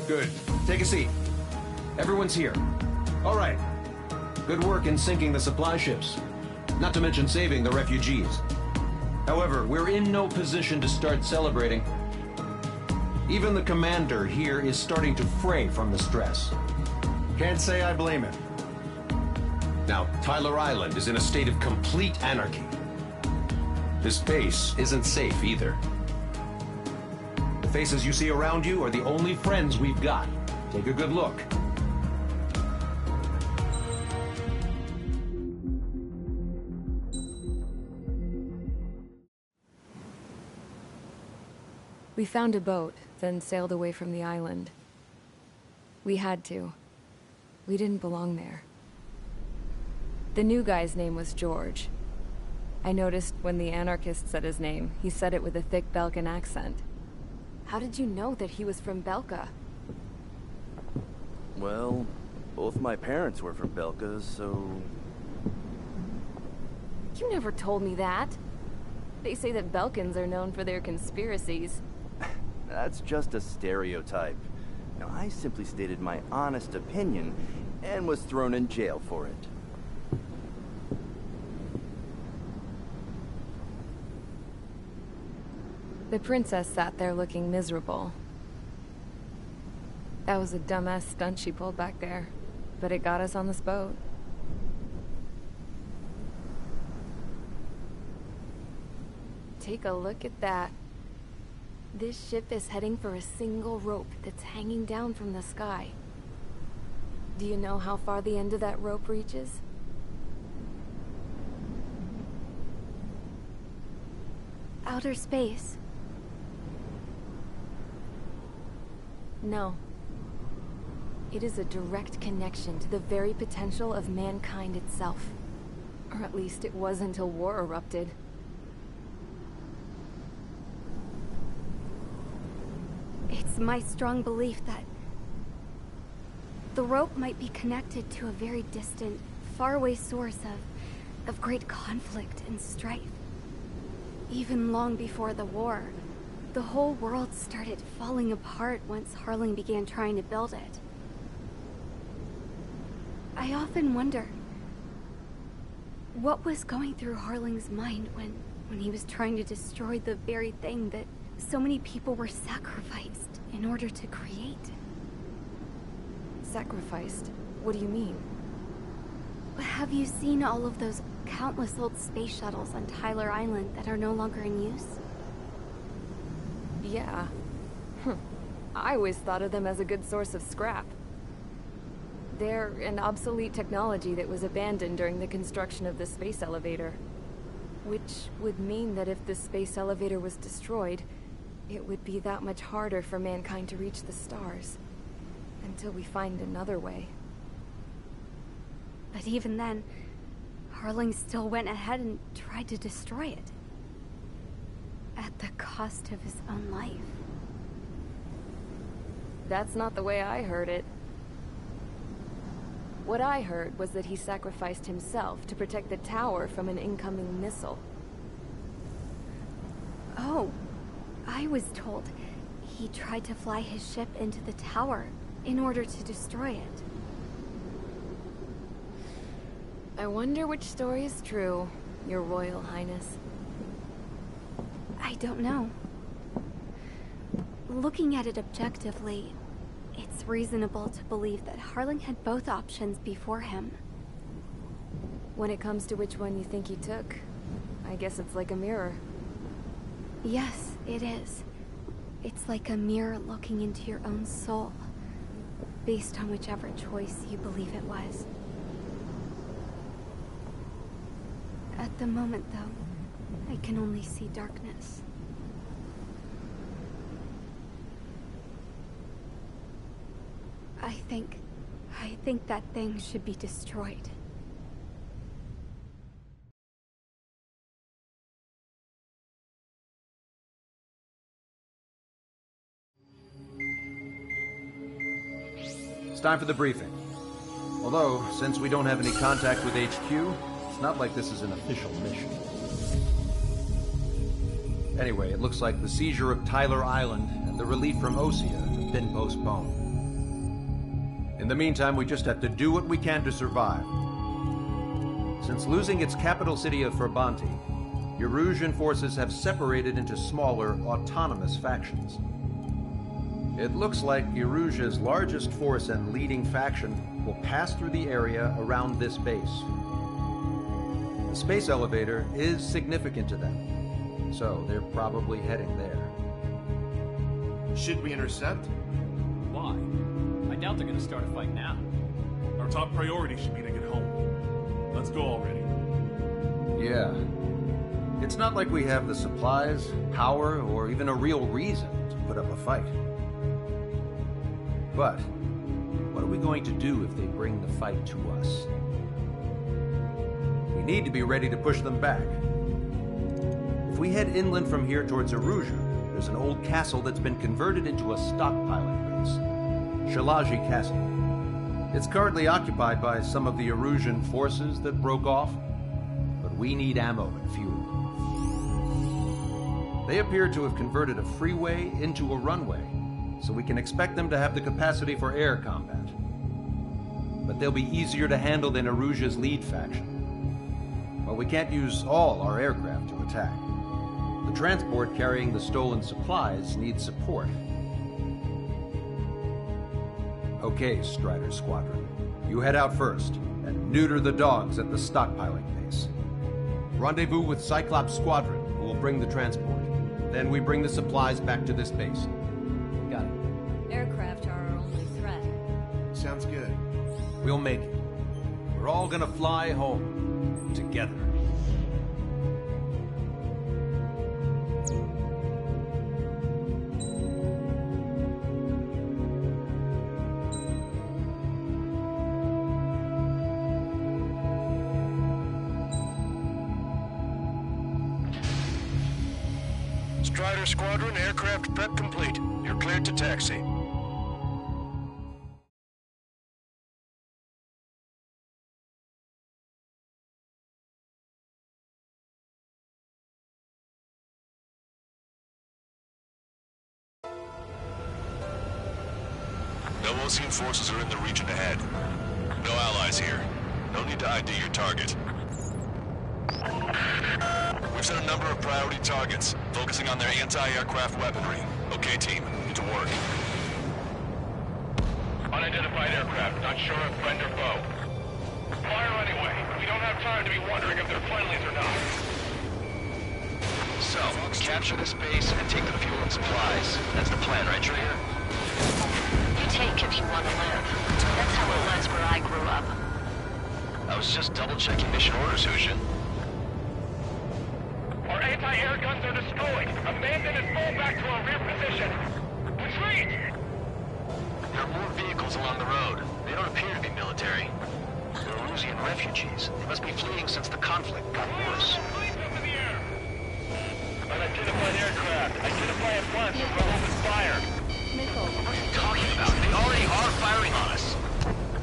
Good. Take a seat. Everyone's here. All right. Good work in sinking the supply ships. Not to mention saving the refugees. However, we're in no position to start celebrating. Even the commander here is starting to fray from the stress. Can't say I blame him. Now, Tyler Island is in a state of complete anarchy. This base isn't safe either. The faces you see around you are the only friends we've got. Take a good look. We found a boat, then sailed away from the island. We had to. We didn't belong there. The new guy's name was George. I noticed when the anarchist said his name, he said it with a thick Belkan accent. How did you know that he was from Belka? Well, both my parents were from Belka, so... You never told me that. They say that Belkans are known for their conspiracies. That's just a stereotype. Now, I simply stated my honest opinion and was thrown in jail for it. The princess sat there looking miserable. That was a dumbass stunt she pulled back there, but it got us on this boat. Take a look at that. This ship is heading for a single rope that's hanging down from the sky. Do you know how far the end of that rope reaches? Outer space. No. It is a direct connection to the very potential of mankind itself. Or at least it was until war erupted. It's my strong belief that the rope might be connected to a very distant, faraway source of great conflict and strife. Even long before the war, the whole world started falling apart once Harling began trying to build it. I often wonder what was going through Harling's mind when he was trying to destroy the very thing that so many people were sacrificed in order to create. Sacrificed? What do you mean? Have you seen all of those countless old space shuttles on Tyler Island that are no longer in use? Yeah. I always thought of them as a good source of scrap. They're an obsolete technology that was abandoned during the construction of the space elevator. Which would mean that if the space elevator was destroyed, it would be that much harder for mankind to reach the stars. Until we find another way. But even then, Harling still went ahead and tried to destroy it. At the cost of his own life. That's not the way I heard it. What I heard was that he sacrificed himself to protect the tower from an incoming missile. Oh, I was told he tried to fly his ship into the tower in order to destroy it. I wonder which story is true, Your Royal Highness. I don't know. Looking at it objectively, it's reasonable to believe that Harling had both options before him. When it comes to which one you think he took, I guess it's like a mirror. Yes, it is. It's like a mirror looking into your own soul, based on whichever choice you believe it was. At the moment, though, I can only see darkness. I think that thing should be destroyed. It's time for the briefing. Although, since we don't have any contact with HQ, it's not like this is an official mission. Anyway, it looks like the seizure of Tyler Island and the relief from Osea have been postponed. In the meantime, we just have to do what we can to survive. Since losing its capital city of Farbanti, Erusian forces have separated into smaller, autonomous factions. It looks like Erusia's largest force and leading faction will pass through the area around this base. The space elevator is significant to them, so they're probably heading there. Should we intercept? Why? I doubt they're gonna start a fight now. Our top priority should be to get home. Let's go already. Yeah. It's not like we have the supplies, power, or even a real reason to put up a fight. But, what are we going to do if they bring the fight to us? We need to be ready to push them back. If we head inland from here towards Erusia, there's an old castle that's been converted into a stockpiling base. Shalaji Castle. It's currently occupied by some of the Erusian forces that broke off, but we need ammo and fuel. They appear to have converted a freeway into a runway, so we can expect them to have the capacity for air combat. But they'll be easier to handle than Erusia's lead faction. But we can't use all our aircraft to attack. The transport carrying the stolen supplies needs support. Okay, Strider Squadron. You head out first, and neuter the dogs at the stockpiling base. Rendezvous with Cyclops Squadron, who will bring the transport. Then we bring the supplies back to this base. Got it. Aircraft are our only threat. Sounds good. We'll make it. We're all gonna fly home. Together. Strider Squadron, aircraft prep complete. You're cleared to taxi. No Ocean forces are in the region ahead. No allies here. No need to ID your target. We've set a number of priority targets, focusing on their anti-aircraft weaponry. Okay, team, get to work. Unidentified aircraft, not sure if friend or foe. Fire anyway. We don't have time to be wondering if they're friendlies or not. So, capture this base and take the fuel and supplies. That's the plan, right, Trigger? You take if you want to live. That's how it was where I grew up. I was just double-checking mission orders, Hushin. Our anti-air guns are destroyed. Abandon and fall back to our rear position. Retreat! There are more vehicles along the road. They don't appear to be military. They're Erusian refugees. They must be fleeing since the conflict got worse. Unidentified aircraft. Identify at once or we'll open fire. What are you talking about? They already are firing on us.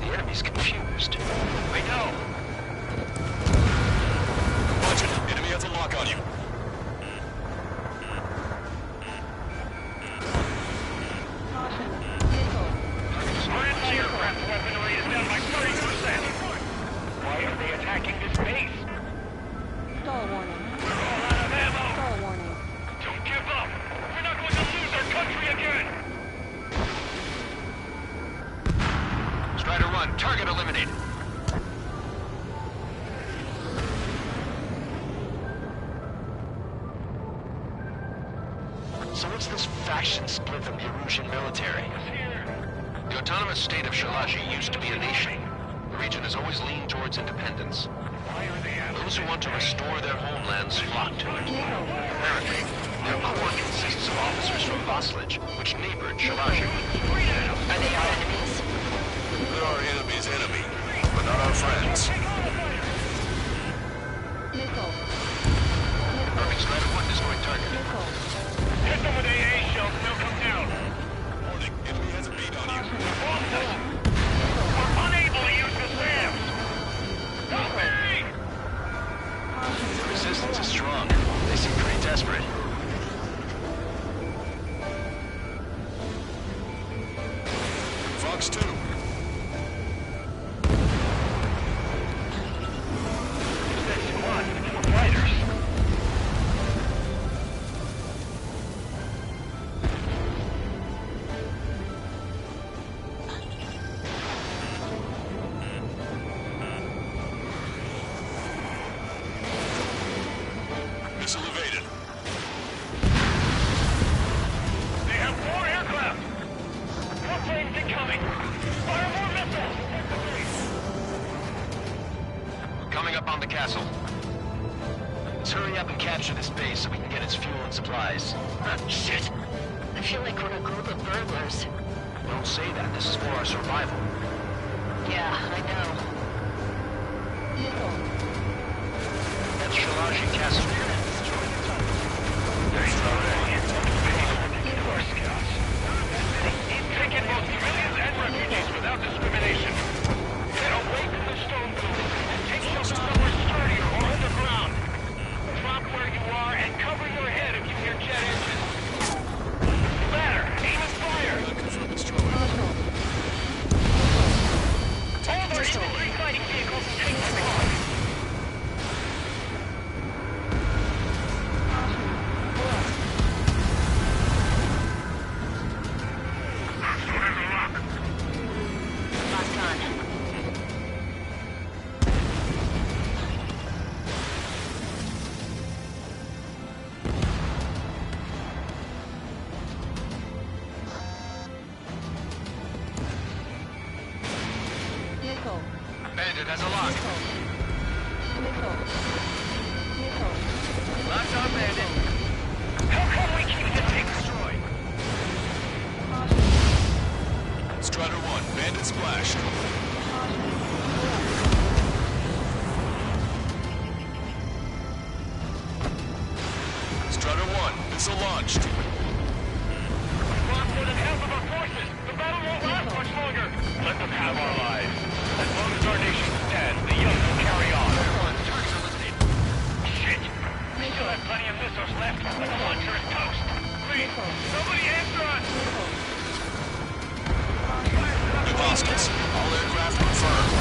The enemy's confused. I know. Watch it. Enemy has a lock on you. Our anti-aircraft weaponry is down by 30%. Why are they attacking this base? Stall warning. We're all out of ammo. Stall warning. Don't give up. We're not going to lose our country again. Strider 1, target eliminated. So what's this faction split from the Erusian military? The autonomous state of Shalashi used to be a nation. The region has always leaned towards independence. Those who want to restore their homelands flock to it. Apparently, their core consists of officers from Vaslage, which neighbored Shalashi. Are they our enemies? They're our enemy's enemy, but not our friends. Missile. Perfect. Strider 1 destroyed target. Hit them with AA shells and they'll come down. Warning, enemy has a beat on you. We're unable to use the SAMs. Help me! The resistance is strong. They seem pretty desperate. Fox 2. That squad with 4 fighters. Missile evaded. They have 4 aircraft. More planes incoming. Fire more missiles. We're coming up on the castle. Let's hurry up and capture this base so we can get its fuel and supplies. Shit. I feel like we're a group of burglars. Don't say that. This is for our survival. Yeah, I know. That's Shalashi Castle. There's already our scouts. Take in both civilians and refugees without discrimination. Get away from the stone building and take shelter somewhere sturdier or underground. Drop where you are and cover your head if you hear jet engines. Ladder, aim and fire. All our infantry fighting vehicles take the car. been splashed. Strutter 1, missile launched. Lost more than half of our forces. The battle won't last much longer. Let them have our lives. As long as our nation stands, the young will carry on. Targets eliminated. Shit. We still have plenty of missiles left, but the launcher is toast. Please, somebody answer us! New hostiles. All aircraft confirmed.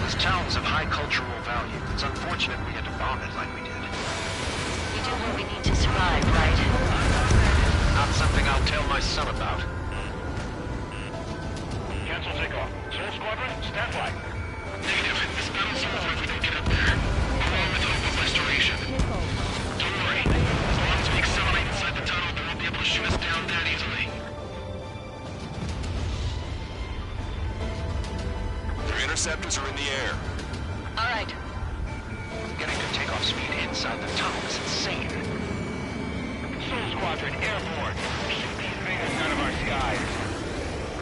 This town's of high cultural value. It's unfortunate we had to bomb it like we did. We do what we need to survive, right? Not something I'll tell my son about. Cancel takeoff. Soul Squadron, stand by. Negative. This battle's over if we don't get up there. Along with hope of restoration. Don't worry. As long as we accelerate inside the tunnel, they won't be able to shoot us down that easily. Their interceptors are in the air. All right. Getting to takeoff speed inside the tunnel is insane. Soul Squadron, airborne. Shoot these invaders out of our skies.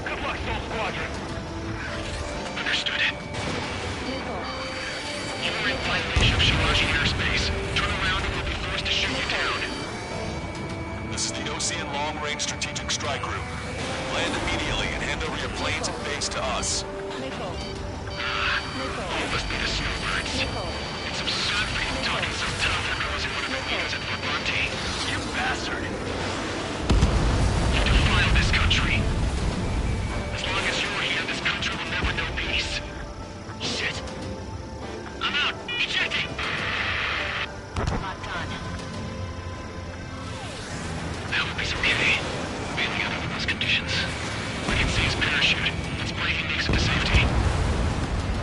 Good luck, Soul Squadron. Understood. You are in violation of Shiraji airspace. Turn around and we'll be forced to shoot you down. This is the Ocean Long Range Strategic Strike Group. Land immediately and hand over your planes and base to us. All of us be the snowbirds. It's absurd for you talking so tough after losing one of the leaders at Farbanti. You bastard. You defile this country. As long as you're here, this country will never know peace. Shit. I'm out. Ejecting. Locked on. That would be okay. Bailing out under those conditions. I can see his parachute. Let's pray he makes it to safety.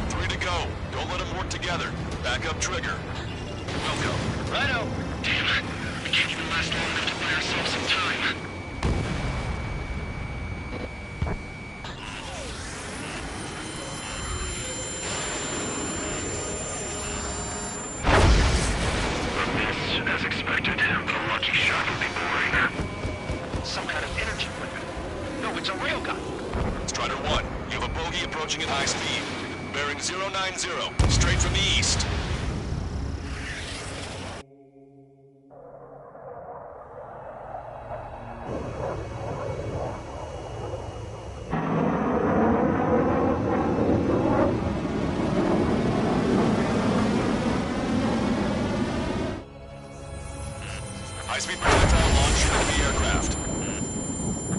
3 to go. Don't let them work together. Back up trigger. Welcome. Righto. Damn. We can't even last long enough to buy ourselves some time. As expected, the lucky shot will be boring. Some kind of energy weapon. No, it's a railgun. Strider 1, you have a bogey approaching at high speed. Bearing 090, straight from the east. High-speed projectile launch into the aircraft.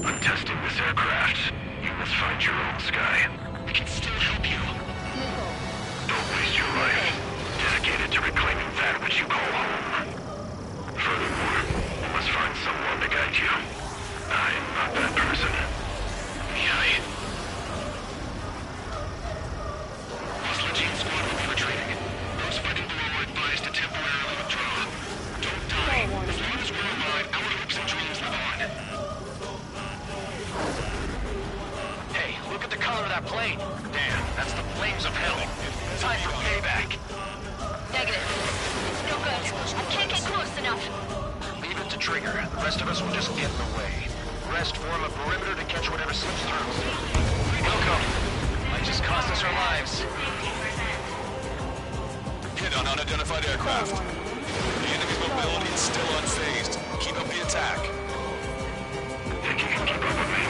I'm testing this aircraft. You must find your own sky. We can still help you. Don't waste your life. Dedicated to reclaiming that which you call home. Furthermore, you must find someone to guide you. I am not that person. Hostile Gene Squad will be retreating. Those fighting below are advised to temporarily withdraw. Don't die. As long as we're alive, our hopes and dreams live on. Hey, look at the color of that plane. Damn, that's the flames of hell. Time for payback. Negative. No good. I can't get close enough. Leave it to Trigger. The rest of us will just get in the way. Rest form a perimeter to catch whatever slips through. Welcome. Might just cost us our lives. Hit on unidentified aircraft. The enemy mobility is still unfazed. Keep up the attack. Think you can keep up with me?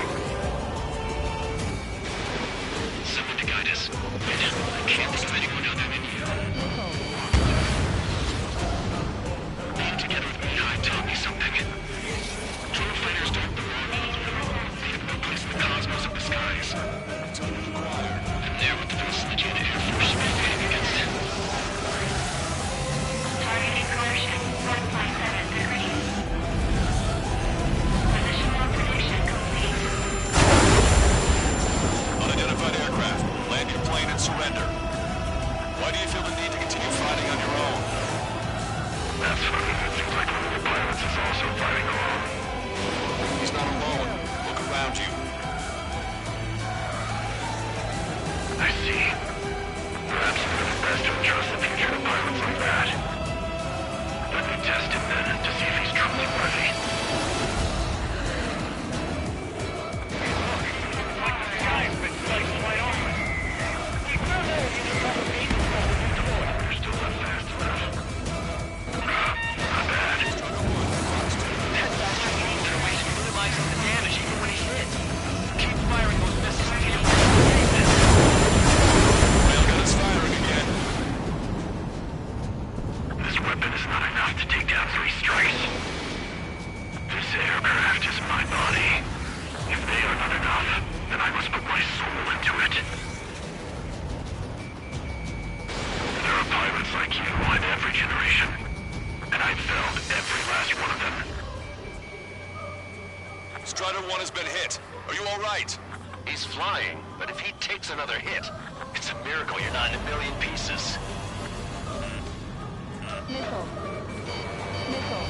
Someone to guide us. I can't think of anyone other than you. Being together with Mihai taught me something. Drone fighters don't belong here. They have no place in the cosmos of the skies. And they're what the Faceless Air Force should be fighting against. Target inversion 1.7 degrees. Are you all right? He's flying, but if he takes another hit, it's a miracle you're not in a million pieces. Missile. Missile.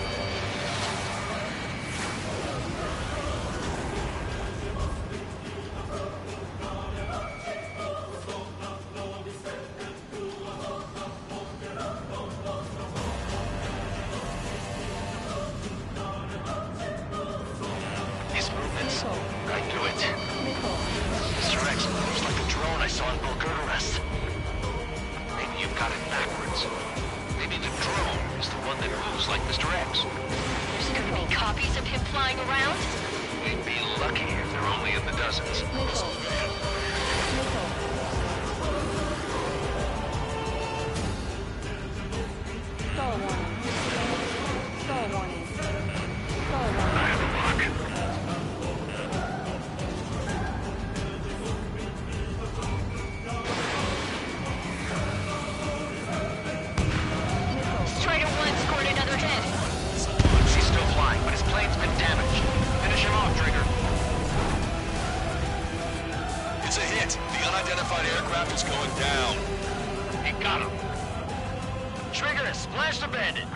These movements, I knew it. Mr. X moves like the drone I saw in bulk arrest. Maybe you've got it backwards. Maybe the drone is the one that moves like Mr. X. There's gonna be copies of him flying around? We'd be lucky if they're only in the dozens. Stall warning. Stall warning. Stall warning. I have a lock. Strider 1 scored another hit. He's still flying, but his plane's been damaged. Finish him off, Trigger. It's a hit. The unidentified aircraft is going down. He got him. Trigger, splash the bandit.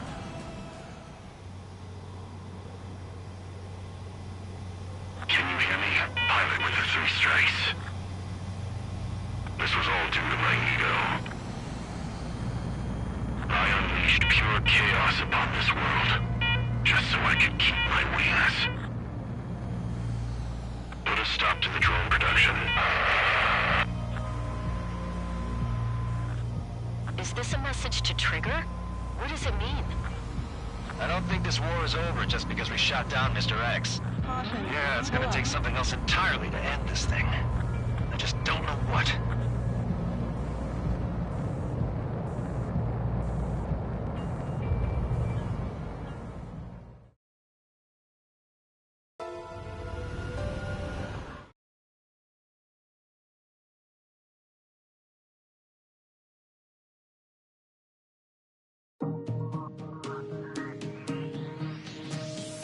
Can you hear me? Pilot with the 3 strikes. This was all due to my ego. I unleashed pure chaos upon this world, just so I could keep my wings. Put a stop to the drone production. Is this a message to Trigger? What does it mean? I don't think this war is over just because we shot down Mr. X. Yeah, it's gonna take something else entirely to end this thing. I just don't know what.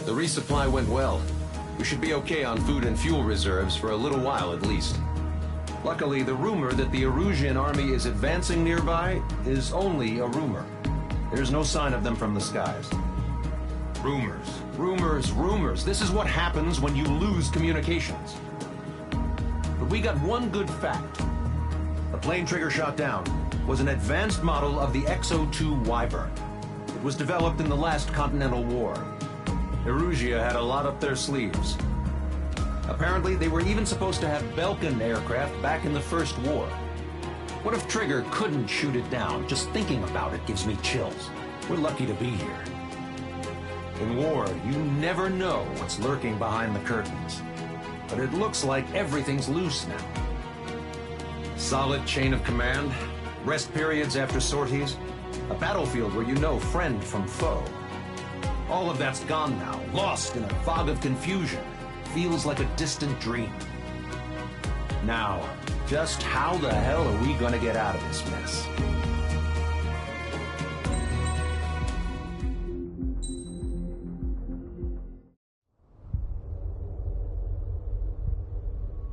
The resupply went well. We should be okay on food and fuel reserves for a little while at least. Luckily, the rumor that the Erusian army is advancing nearby is only a rumor. There's no sign of them from the skies. Rumors, rumors, rumors. This is what happens when you lose communications. But we got one good fact. The plane Trigger shot down was an advanced model of the XO-2 Wyvern. It was developed in the last Continental War. Erusia had a lot up their sleeves. Apparently, they were even supposed to have Belkin aircraft back in the First War. What if Trigger couldn't shoot it down? Just thinking about it gives me chills. We're lucky to be here. In war, you never know what's lurking behind the curtains. But it looks like everything's loose now. Solid chain of command, rest periods after sorties, a battlefield where you know friend from foe. All of that's gone now, lost in a fog of confusion. Feels like a distant dream. Now, just how the hell are we gonna get out of this mess?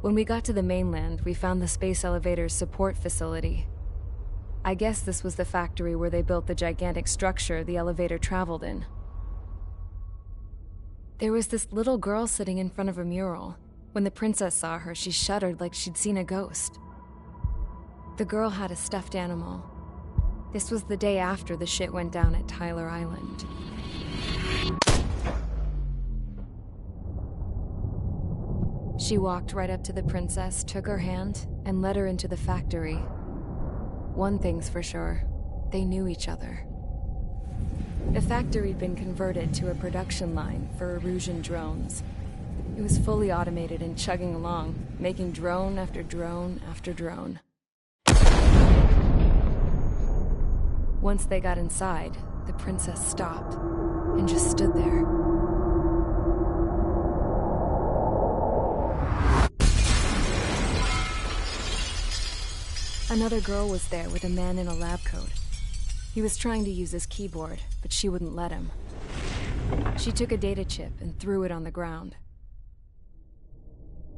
When we got to the mainland, we found the space elevator's support facility. I guess this was the factory where they built the gigantic structure the elevator traveled in. There was this little girl sitting in front of a mural. When the princess saw her, she shuddered like she'd seen a ghost. The girl had a stuffed animal. This was the day after the shit went down at Tyler Island. She walked right up to the princess, took her hand, and led her into the factory. One thing's for sure, they knew each other. The factory'd been converted to a production line for Erusian drones. It was fully automated and chugging along, making drone after drone after drone. Once they got inside, the princess stopped and just stood there. Another girl was there with a man in a lab coat. He was trying to use his keyboard, but she wouldn't let him. She took a data chip and threw it on the ground.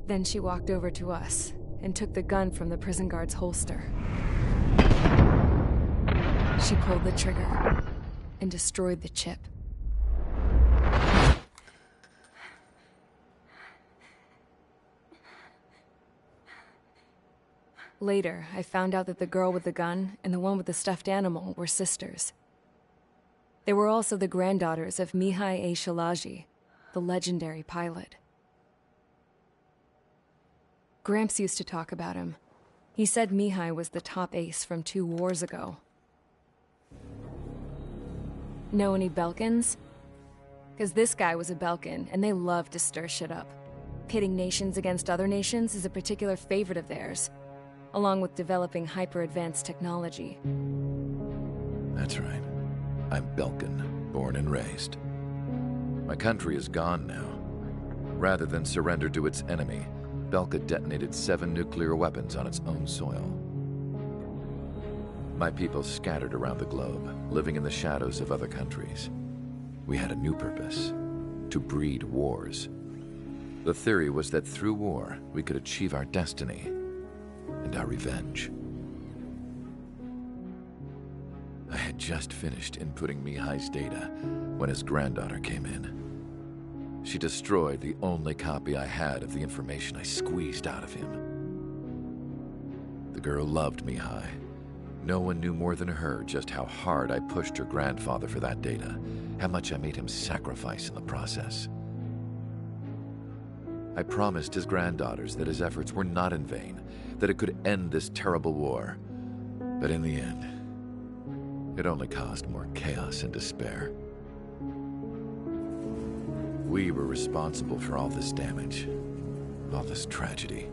Then she walked over to us and took the gun from the prison guard's holster. She pulled the trigger and destroyed the chip. Later, I found out that the girl with the gun and the one with the stuffed animal were sisters. They were also the granddaughters of Mihai A. Shalaji, the legendary pilot. Gramps used to talk about him. He said Mihai was the top ace from 2 wars ago. Know any Belkans? Because this guy was a Belkan, and they love to stir shit up. Pitting nations against other nations is a particular favorite of theirs, along with developing hyper-advanced technology. That's right. I'm Belkan, born and raised. My country is gone now. Rather than surrender to its enemy, Belka detonated 7 nuclear weapons on its own soil. My people scattered around the globe, living in the shadows of other countries. We had a new purpose: to breed wars. The theory was that through war, we could achieve our destiny and our revenge. I had just finished inputting Mihai's data when his granddaughter came in. She destroyed the only copy I had of the information I squeezed out of him. The girl loved Mihai. No one knew more than her just how hard I pushed her grandfather for that data, how much I made him sacrifice in the process. I promised his granddaughters that his efforts were not in vain, that it could end this terrible war. But in the end, it only caused more chaos and despair. We were responsible for all this damage, all this tragedy.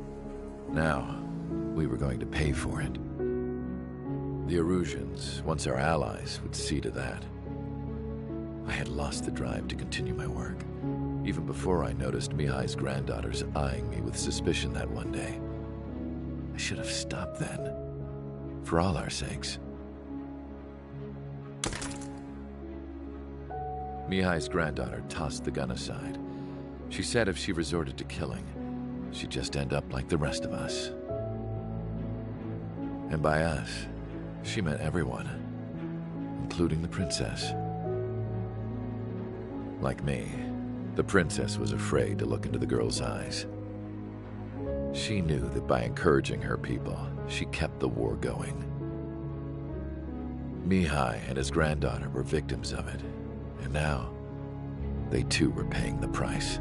Now, we were going to pay for it. The Erusians, once our allies, would see to that. I had lost the drive to continue my work, even before I noticed Mihai's granddaughters eyeing me with suspicion that one day. I should have stopped then, for all our sakes. Mihai's granddaughter tossed the gun aside. She said if she resorted to killing, she'd just end up like the rest of us. And by us, she meant everyone, including the princess. Like me, the princess was afraid to look into the girl's eyes. She knew that by encouraging her people, she kept the war going. Mihai and his granddaughter were victims of it, and now, they too were paying the price.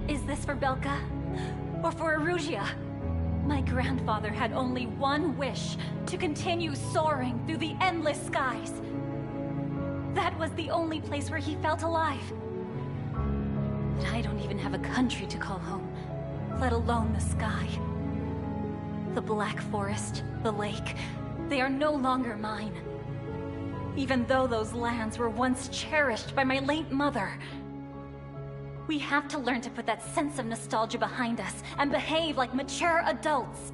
Is this for Belka? Or for Erusea? My grandfather had only one wish: to continue soaring through the endless skies. That was the only place where he felt alive. But I don't even have a country to call home, let alone the sky. The Black Forest, the lake, they are no longer mine. Even though those lands were once cherished by my late mother. We have to learn to put that sense of nostalgia behind us and behave like mature adults.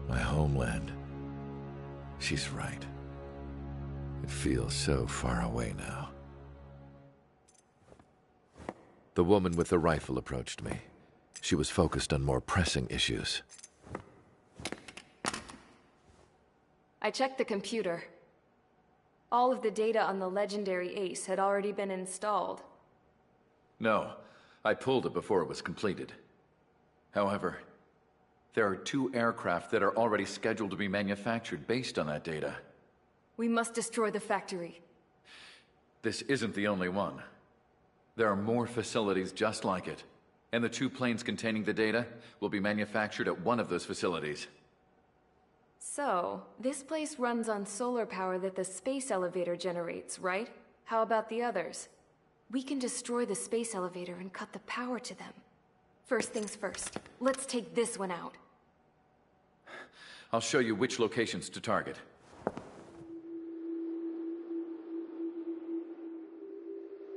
My homeland. She's right. It feels so far away now. The woman with the rifle approached me. She was focused on more pressing issues. I checked the computer. All of the data on the legendary ace had already been installed. No, I pulled it before it was completed. However, there are 2 aircraft that are already scheduled to be manufactured based on that data. We must destroy the factory. This isn't the only one. There are more facilities just like it, and the 2 planes containing the data will be manufactured at one of those facilities. So, this place runs on solar power that the space elevator generates, right? How about the others? We can destroy the space elevator and cut the power to them. First things first, let's take this one out. I'll show you which locations to target.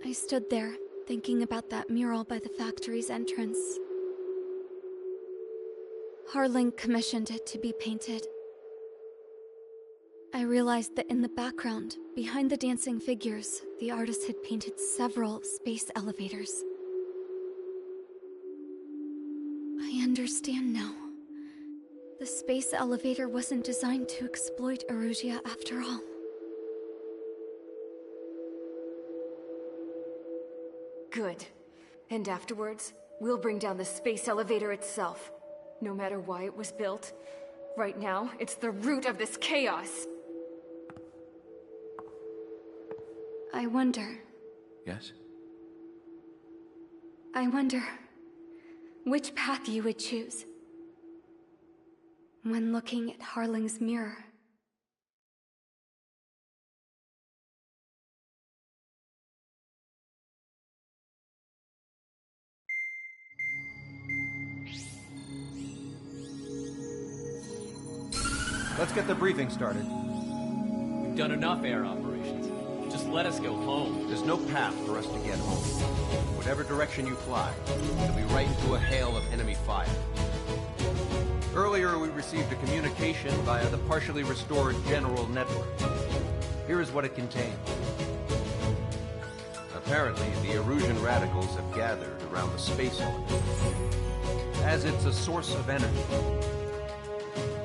I stood there, thinking about that mural by the factory's entrance. Harling commissioned it to be painted. I I realized that in the background, behind the dancing figures, the artist had painted several space elevators. I understand now. The space elevator wasn't designed to exploit Erusea after all. Good. And afterwards, we'll bring down the space elevator itself. No matter why it was built, right now, it's the root of this chaos. I wonder... Yes? I wonder... which path you would choose when looking at Harling's mirror. Let's get the briefing started. We've done enough air operations. Just let us go home. There's no path for us to get home. Whatever direction you fly, it'll be right into a hail of enemy fire. Earlier, we received a communication via the partially restored general network. Here is what it contained. Apparently, the Erusian radicals have gathered around the space elevator, as it's a source of energy.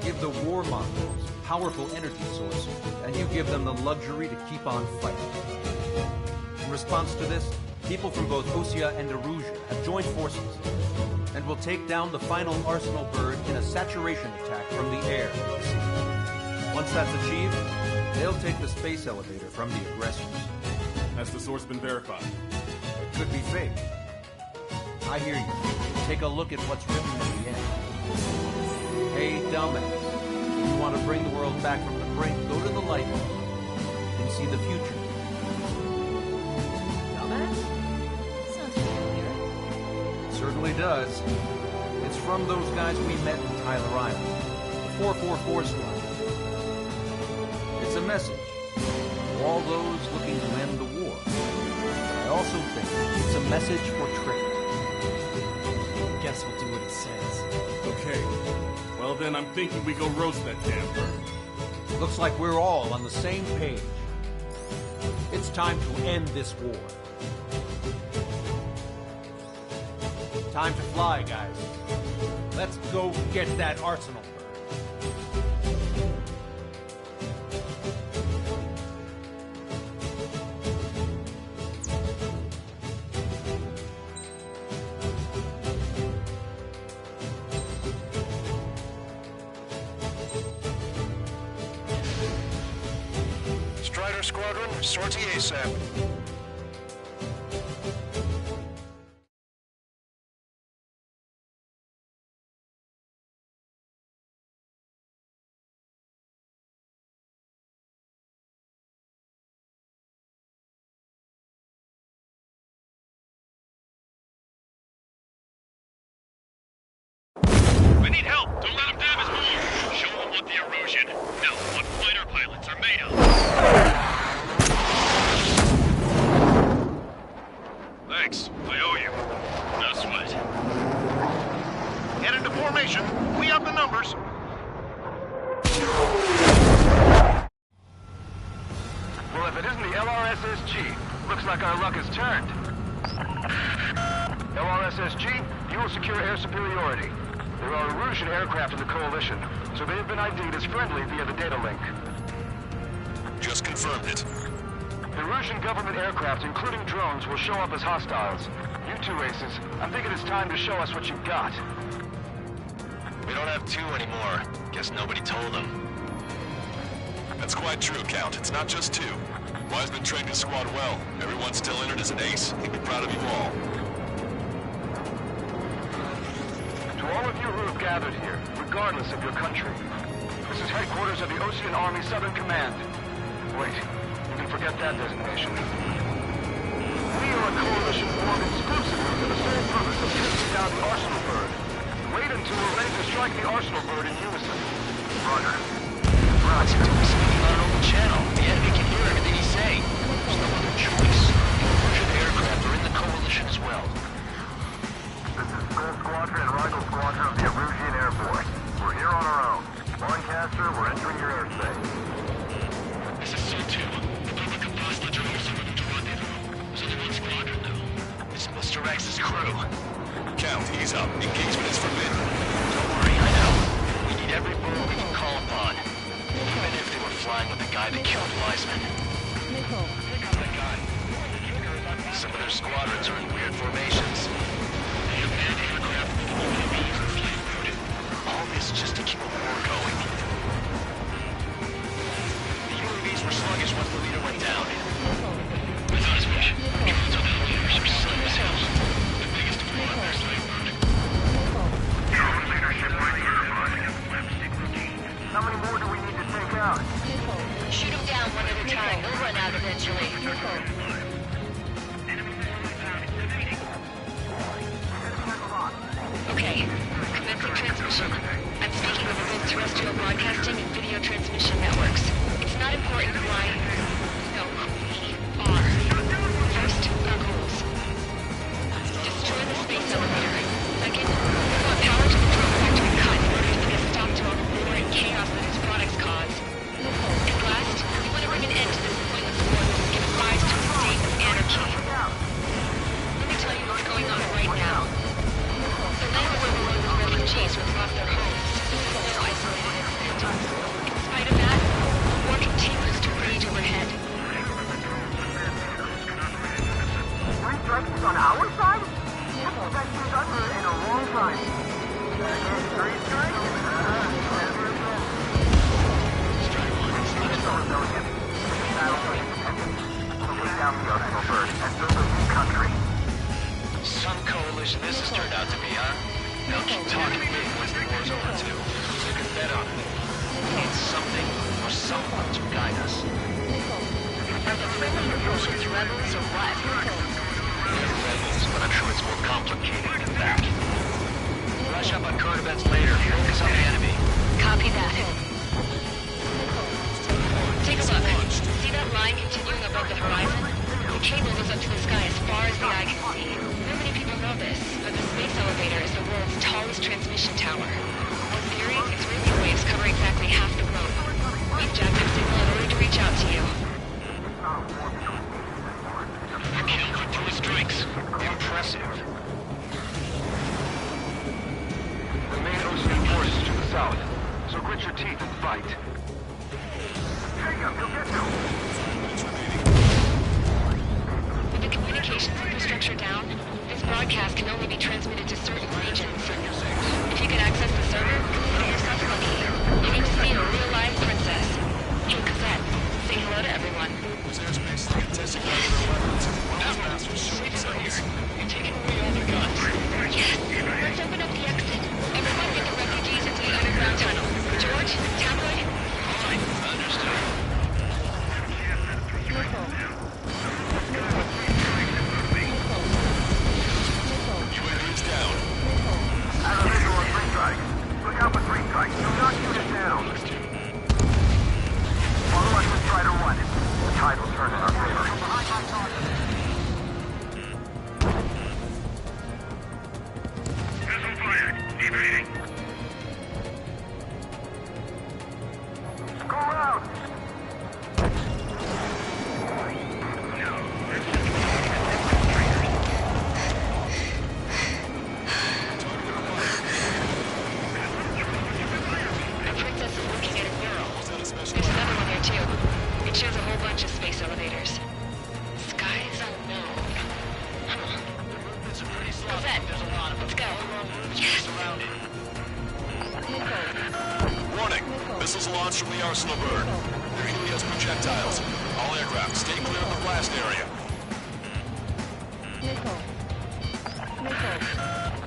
Give the warmongers powerful energy sources, and you give them the luxury to keep on fighting. In response to this, people from both Osea and Erusia have joined forces, and will take down the final Arsenal bird in a saturation attack from the air. Once that's achieved, they'll take the space elevator from the aggressors. Has the source been verified? It could be fake. I hear you. Take a look at what's written at the end. Hey, dumbass. If you want to bring the world back from the brink, go to the lighthouse and see the future. Dumbass? Sounds familiar. It certainly does. It's from those guys we met in Tyler Island, the 444 squad. It's a message for all those looking to end the war. But I also think it's a message for Trigger. Guess we'll do what it says. Okay. Well then, I'm thinking we go roast that damn bird. Looks like we're all on the same page. It's time to end this war. Time to fly, guys. Let's go get that Arsenal bird. Strider Squadron, sortie ASAP. We need help! Don't let them damage more! Show them what the Erusian, no, what fighter pilots are made of! Thanks, I owe you. No sweat. Get into formation. We have the numbers. Well, if it isn't the LRSSG, looks like our luck has turned. LRSSG, you will secure air superiority. There are Erusian aircraft in the Coalition, so they have been ID'd as friendly via the data link. Just confirmed it. Erusian government aircraft, including drones, will show up as hostiles. You two aces, I'm thinking it's time to show us what you've got. We don't have two anymore. Guess nobody told them. That's quite true, Count. It's not just two. Wiseman trained his squad well. Everyone's still entered as an ace. He'd be proud of you all. To all of you who have gathered here, regardless of your country, this is headquarters of the Ocean Army Southern Command. Wait, you can forget that designation. We are a coalition formed exclusively for the sole purpose of taking down the Arsenal bird. Wait until we're ready to strike the Arsenal bird in unison. Roger. What's he doing speaking on an open channel? The enemy can hear everything he's saying. There's no other choice. The Erusian aircraft are in the coalition as well. This is Skull Squadron and Rifle Squadron of the Erusian Air Force. We're here on our own. Lancaster, we're entering your airspace. 2. The public apostolates are also moving to rendezvous. There's only one squadron, though. It's Mr. X's crew. Count, ease up. Engagement is forbidden. Don't worry, I know. We need every bull we can call upon. Even if they were flying with the guy that killed Wiseman. Pick up the gun. Some of their squadrons are in weird formations. They have manned aircraft with UAVs and flame loaded. All this just to keep a war going. The UAVs were sluggish once the leader went down. I thought as much. Drones on the elevators are slim as hell. The biggest flaw in their slave mode. Drone leadership right here, slapstick routine. How many more do we need to take out? Shoot them down one at a time. They'll run out eventually. Okay. Commencing transmission. I'm speaking over both terrestrial broadcasting and video transmission networks. It's not important why. No, we are. First, our goals. Destroy the space elevator. Second, we want power to the drone factory cut in order to put a stop to all the war and chaos that its products cause. And last, we want to bring an end to this pointless war that will give rise to a state of anarchy. Let me tell you what's going on right now. The land overrun with refugees who have lost their homes. They're isolated and abandoned. In spite of that, the war continues to rage overhead. Three strikes is on our side? That's been done in a long time. Three strikes? Strike one. Rebellion. Battle for independence. We'll take down the Arsenal first and build a new country. Some coalition this has turned out to be, huh? They'll keep talking big once the war's over, too. So you can bet on it. We need something or someone to guide us. Are the friendly Russians rebels or what? They're rebels, but I'm sure it's more complicated than that. Brush up on current events later. Focus on the enemy. Copy that. Take a look. See that line continuing above the horizon? The cable goes up to the sky as far as the eye can see. Not many people know this, but the space elevator is the world's tallest transmission tower. In theory, its radio waves cover exactly half the globe. We've jacked up signal in order to reach out to you. You killed with 3 strikes. Impressive. The main ocean force is to the south, so grit your teeth and fight. Jacob, you'll get to. With the communications infrastructure down, this broadcast can only be transmitted to certain regions. If you can access the server, consider yourself lucky. You get to see a real-life princess. Hey, Cosette, say hello to everyone. There's airspace that can test their weapons. Those bastards show themselves. You're taking away all their guns. Yes! Let's open up the exit. Everyone get the refugees into the underground tunnel. George, Tabloid? All right, understood. UAV's down. Out of visual on 3 strikes. Look out for 3 strikes. Do not shoot it down. Follow us with Strider 1. The tide will turn in our favor. Missile fired. Evading. Go out! The princess is looking at a mural. There's another one there too. It shows a whole bunch of space elevators. Skies unknown. Huh. Cosette, let's go. Yes! Warning! Missiles launched from the arsenal bird. They're Helios projectiles. All aircraft, stay clear of the blast area.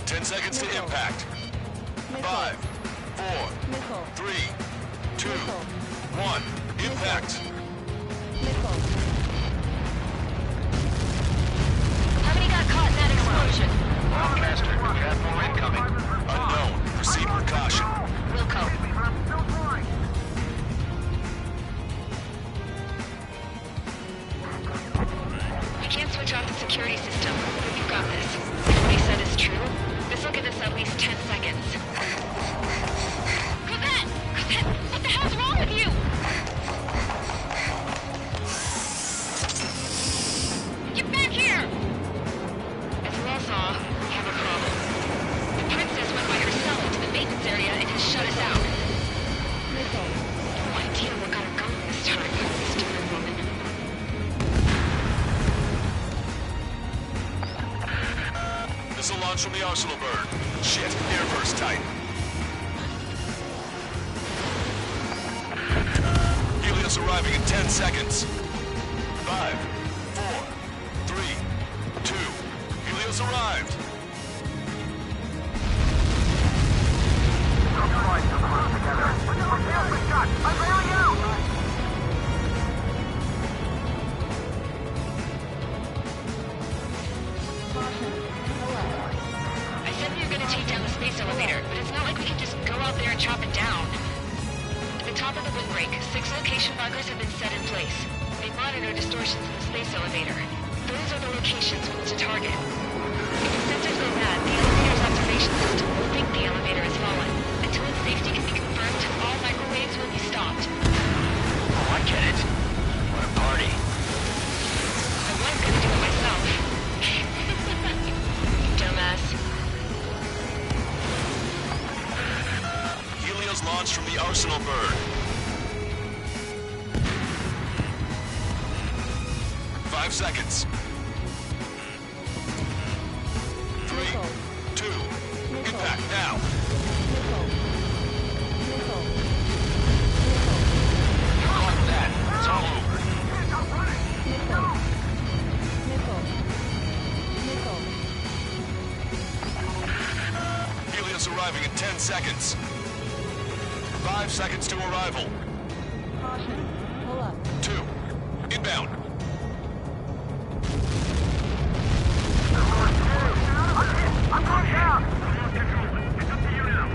10 seconds to impact. 5, 4, 3, 2, 1. Impact. How many got caught in that explosion? Broadcaster, you have more incoming. Unknown. Proceed with caution. Wilco. We can't switch off the security system, but we've got this. If what he said is true, this will give us at least 10 seconds. Cosette! Cosette! What the hell's wrong with you? Launch from the Arsenal bird. Shit, airburst tight. Helios arriving in 10 seconds. 5, 4, 3, 2. Helios arrived. I said we were going to take down the space elevator, but it's not like we can just go out there and chop it down. At the top of the windbreak, 6 location bunkers have been set in place. They monitor distortions in the space elevator. Those are the locations we need to target. If the sensors go bad, the elevator's observation system will think the elevator has fallen. Until its safety can be confirmed, all microwaves will be stopped. Oh, I get it. What a party. I was gonna do it myself. Dumbass. Helios launched from the Arsenal bird. 5 seconds. 3, 2, impact now. Fuck that. It's all over. Helios arriving in 10 seconds. 5 seconds to arrival. Caution. Pull up. 2, inbound. I'm going down! It's up to you now.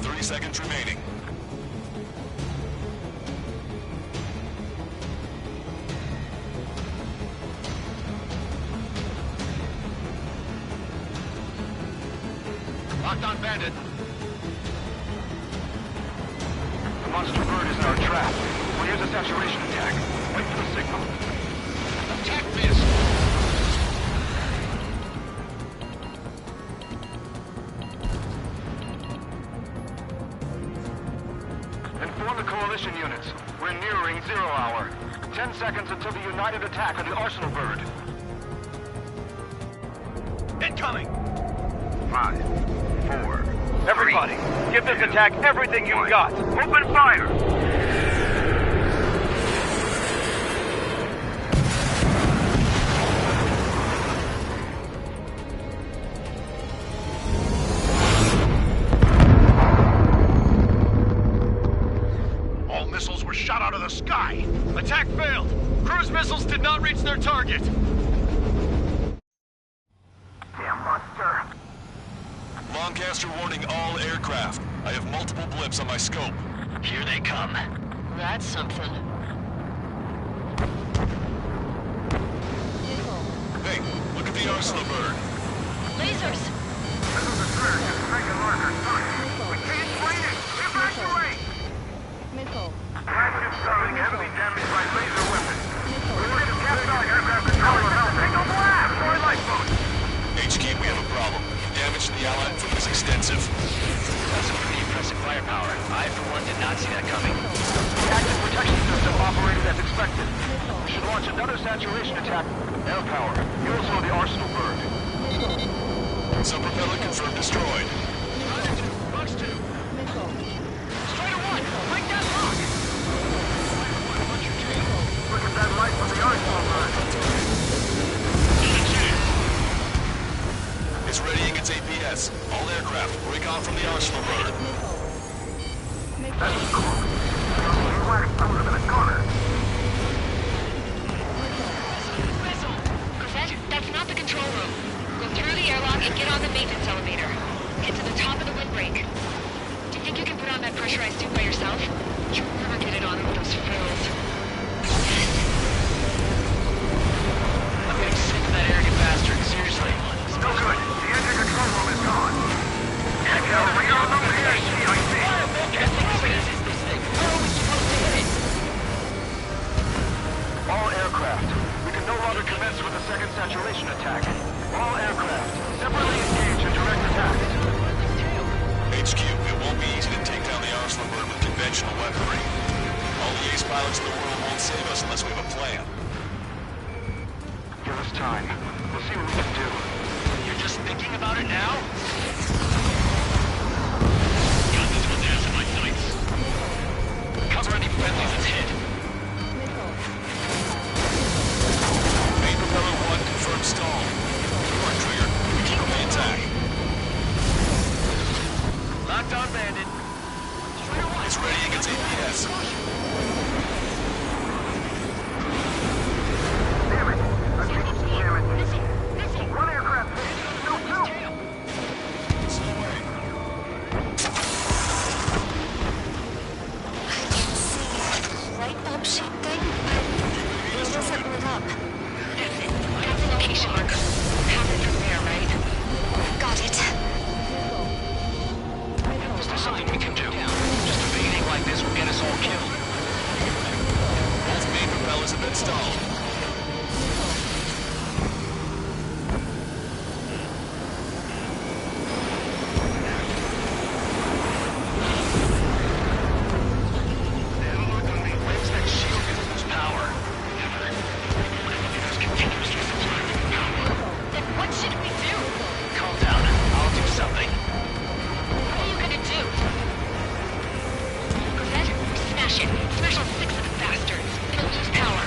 30 seconds remaining. Locked on bandit. The monster bird is in our trap. We'll use a saturation attack. Wait for the signal. Attack this! Inform the coalition units. We're nearing 0 hour. 10 seconds until the united attack on the Arsenal bird. Incoming! 5, 4. Everybody, give this attack everything you've got. Open fire! All missiles were shot out of the sky. Attack failed. Cruise missiles did not reach their target. Damn monster! Lancaster warning all aircraft. I have multiple blips on my scope. Here they come. That's something. Hey, look at the Arsenal bird. Lasers! This is a trigger just making larger target. We can't explain it! Evacuate! Missile. Flagship starting heavily damaged by laser weapons. We're to capture aircraft control of Alpha. Take a blast! More lifeboats! HQ, we have a problem. Damage to the Allied fleet is extensive. That's some pretty impressive firepower. I, for one, did not see that coming. The active protection system operated as expected. We should launch another saturation attack. Air power. You also know the Arsenal bird. Some propeller confirmed destroyed. Box 2. Strider 1, break that lock! Look at that light from the Arsenal bird. It's readying its APS. All aircraft, break on from the Arsenal bird. That's cool. Black powder in the corner. Cosette, that's not the control room. Go through the airlock and get on the maintenance elevator. Get to the top of the windbreak. Do you think you can put on that pressurized suit by yourself? You'll never get it on with those frills. I'm getting sick of that arrogant bastard, seriously. No good. The engine control room is gone. We are losing the ACIC. All aircraft, we can no longer commence with a second saturation attack. All aircraft, separately engage in direct attacks. HQ, it won't be easy to take down the Arsenal bird with conventional weaponry. All the ace pilots in the Locked on Bandit. It's ready against APS. One aircraft hit. No. Light bulb shaped thing? Where was it lit up? That's it. That's the location marker. Have it from there, right? Got it. Is there something we can do? Just evading like this will get us all killed. Both main propellers have been stalled. When's that shield gonna lose power? Never. It has continuously supplied with power. Then what should we do? Calm down. I'll do something. What are you gonna do? Go ahead. Smash it. Smash all 6 of the bastards. It'll lose power.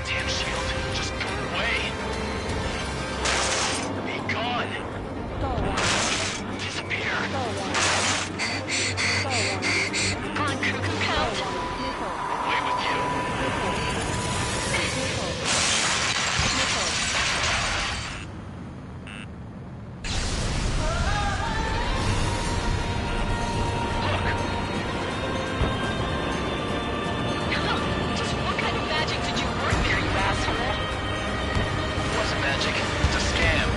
Damn shield. Just go away. Be gone. Disappear. Go on, cuckoo count. Away with you. Just what kind of magic did you work there, you asshole? It wasn't magic. It's a scam.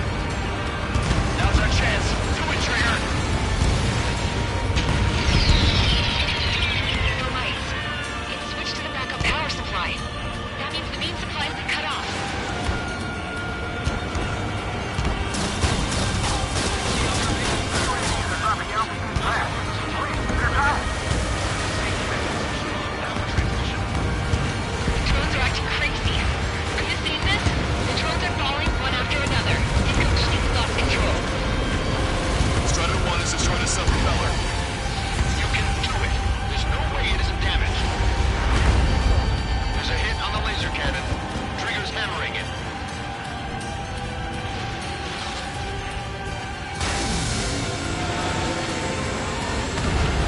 Now's our chance. Do it, Trigger. No lights. It's switched to the backup power supply. That means the main supply has been cut off. The drones are acting crazy. Are you seeing this? The drones are falling one after another. It completely lost control. Strider 1 is destroyed a sub-propeller. You can do it. There's no way it isn't damaged. There's a hit on the laser cannon. Trigger's hammering it.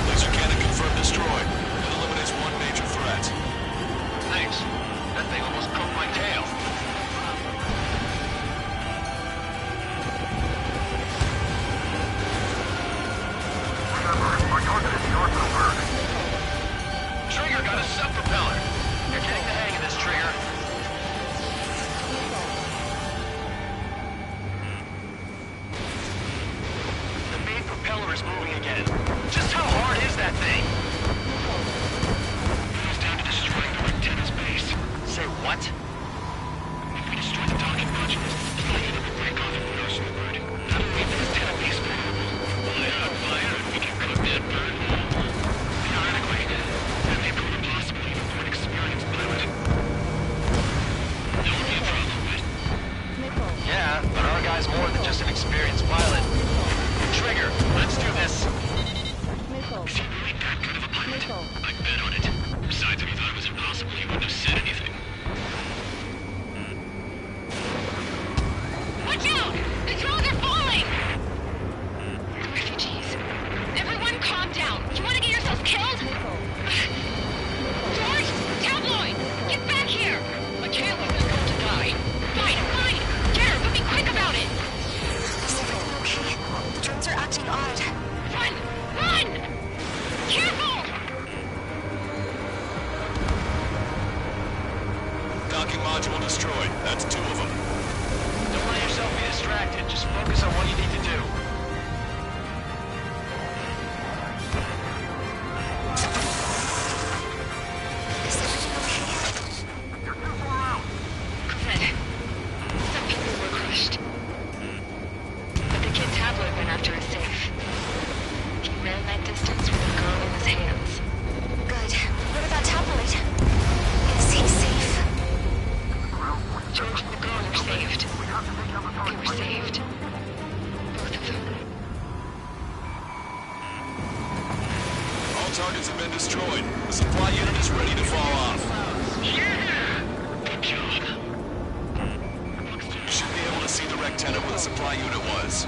Laser cannon confirmed destroyed. It eliminates one major threat. Thanks. That thing almost broke my tail. Our target is north of Berg. Trigger got a sub-propeller. You're getting the hang of this, Trigger. The main propeller is moving again. Just how hard is that thing? It was down to destroying the antenna's base. Say what? If we destroy the docking modules, the plane will break off and nurse the bird. That'll leave the antenna base vulnerable. Fire, and we can cook that bird whole. Theoretically, that may prove impossible even for an experienced pilot. That would be a problem, right? Yeah, but our guy's more than just an experienced pilot. Trigger, let's do this. Is he really that good of a pilot? I bet on it. Besides, if he thought it was impossible, he wouldn't have said anything. Watch out! The drones are falling! Refugees. Everyone calm down. You want to get yourselves killed? George! Tabloid! Get back here! Michaela's is going to die. Fine! Get her, but be quick about it! Is everything okay? The drones are acting odd. Run! Careful! Docking module destroyed. That's 2 of them. Don't let yourself be distracted. Just focus on what you need to do. Is everything okay? You're too far out. Good. Some people were crushed. But the kid Tabloid went after a safe. He ran that distance with a girl in his hands. Good. What about Tabloid? Is he safe? George and the girl were saved. They were saved. Both of them. the supply unit was.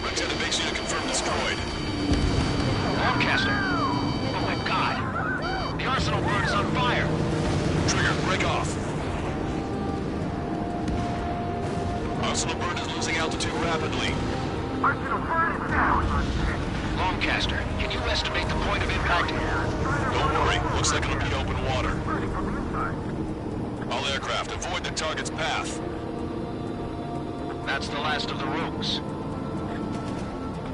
Lieutenant Base unit confirmed destroyed. Lancaster! Oh my god! The arsenal bird is on fire! Trigger, break off. Arsenal bird is losing altitude rapidly. Arsenal bird is down! Lancaster, can you estimate the point of impact? Don't worry, looks like it'll be open water. All aircraft, avoid the target's path. That's the last of the rogues.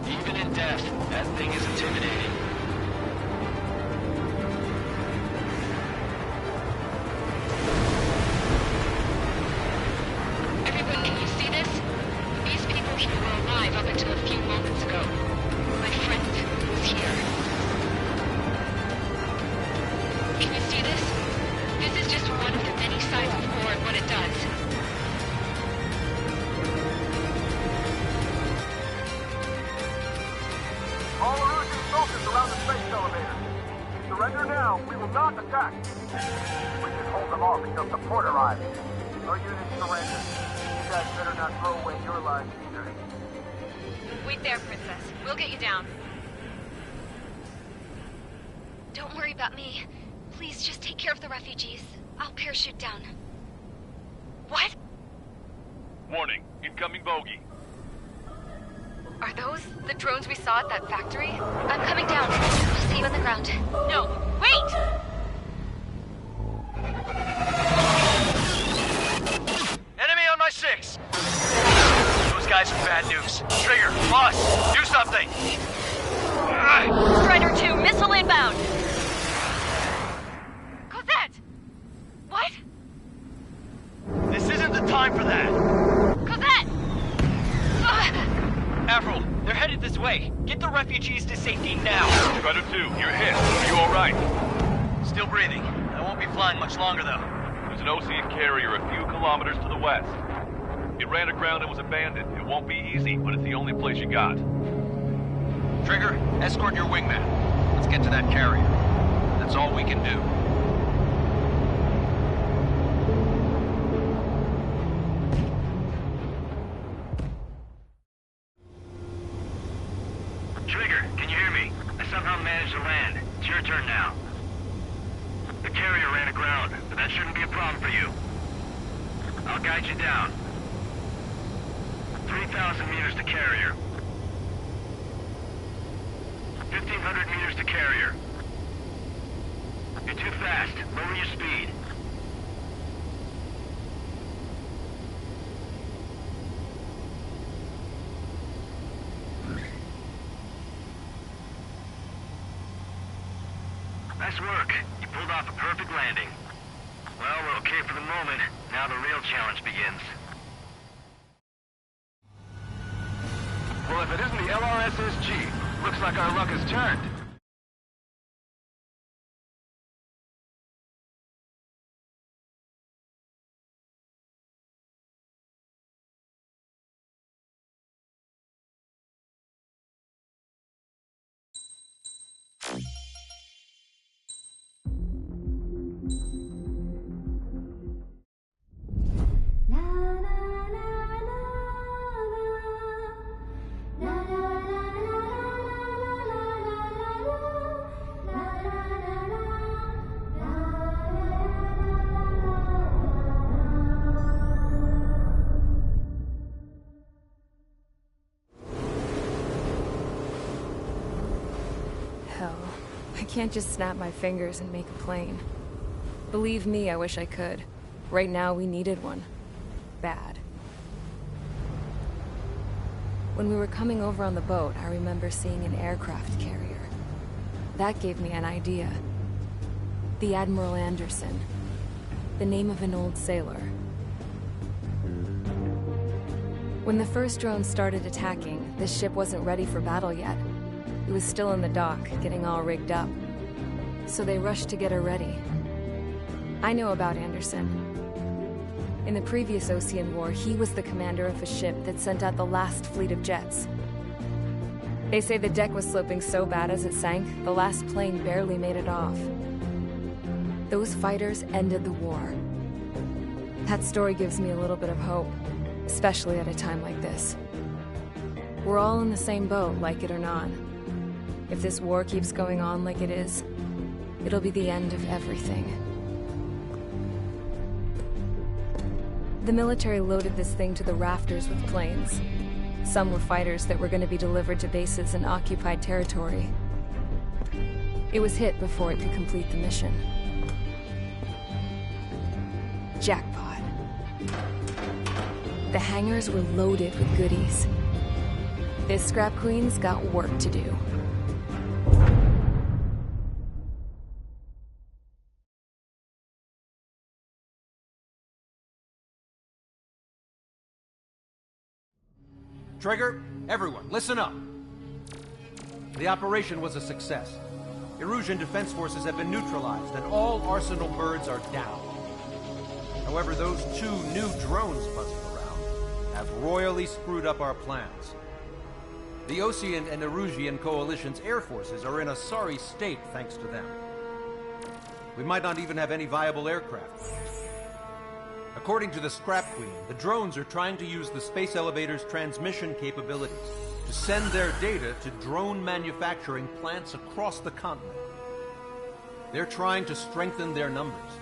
Even in death, that thing is intimidating. Everyone, can you see this? These people here were alive up until a few moments ago. My friend was here. Can you see this? This is just one of the many sides of war and what it does. All Erusian soldiers around the space elevator. Surrender now. We will not attack. We can hold them off until support arrives. Our units surrender. You guys better not throw away your lives either. Wait there, Princess. We'll get you down. Don't worry about me. Please just take care of the refugees. I'll parachute down. What? Warning, incoming bogey. Are those the drones we saw at that factory? I'm coming down. I'll see you on the ground. No, wait! Enemy on my 6! Those guys are bad news. Trigger, boss, do something! Strider 2, missile inbound! Cosette! What? This isn't the time for that! Cosette! Avril, they're headed this way. Get the refugees to safety now. Strider 2, you're hit. Are you alright? Still breathing. I won't be flying much longer, though. There's an Osean carrier a few kilometers to the west. It ran aground and was abandoned. It won't be easy, but it's the only place you got. Trigger, escort your wingman. Let's get to that carrier. That's all we can do. Trigger, can you hear me? I somehow managed to land. It's your turn now. The carrier ran aground, but that shouldn't be a problem for you. I'll guide you down. 3,000 meters to carrier. 1,500 meters to carrier. You're too fast. Lower your speed. Nice work. You pulled off a perfect landing. Well, we're okay for the moment. Now the real challenge begins. Well, if it isn't the LRSSG, looks like our luck has turned. I can't just snap my fingers and make a plane. Believe me, I wish I could. Right now, we needed one. Bad. When we were coming over on the boat, I remember seeing an aircraft carrier. That gave me an idea. The Admiral Anderson. The name of an old sailor. When the first drone started attacking, the ship wasn't ready for battle yet. It was still in the dock, getting all rigged up. So they rushed to get her ready. I know about Anderson. In the previous Osean War, he was the commander of a ship that sent out the last fleet of jets. They say the deck was sloping so bad as it sank, the last plane barely made it off. Those fighters ended the war. That story gives me a little bit of hope, especially at a time like this. We're all in the same boat, like it or not. If this war keeps going on like it is, it'll be the end of everything. The military loaded this thing to the rafters with planes. Some were fighters that were going to be delivered to bases in occupied territory. It was hit before it could complete the mission. Jackpot. The hangars were loaded with goodies. This Scrap Queen's got work to do. Trigger, everyone, listen up. The operation was a success. Erusian defense forces have been neutralized, and all Arsenal birds are down. However, those 2 new drones buzzing around have royally screwed up our plans. The Osean and Erusian coalition's air forces are in a sorry state thanks to them. We might not even have any viable aircraft. According to the Scrap Queen, the drones are trying to use the space elevator's transmission capabilities to send their data to drone manufacturing plants across the continent. They're trying to strengthen their numbers.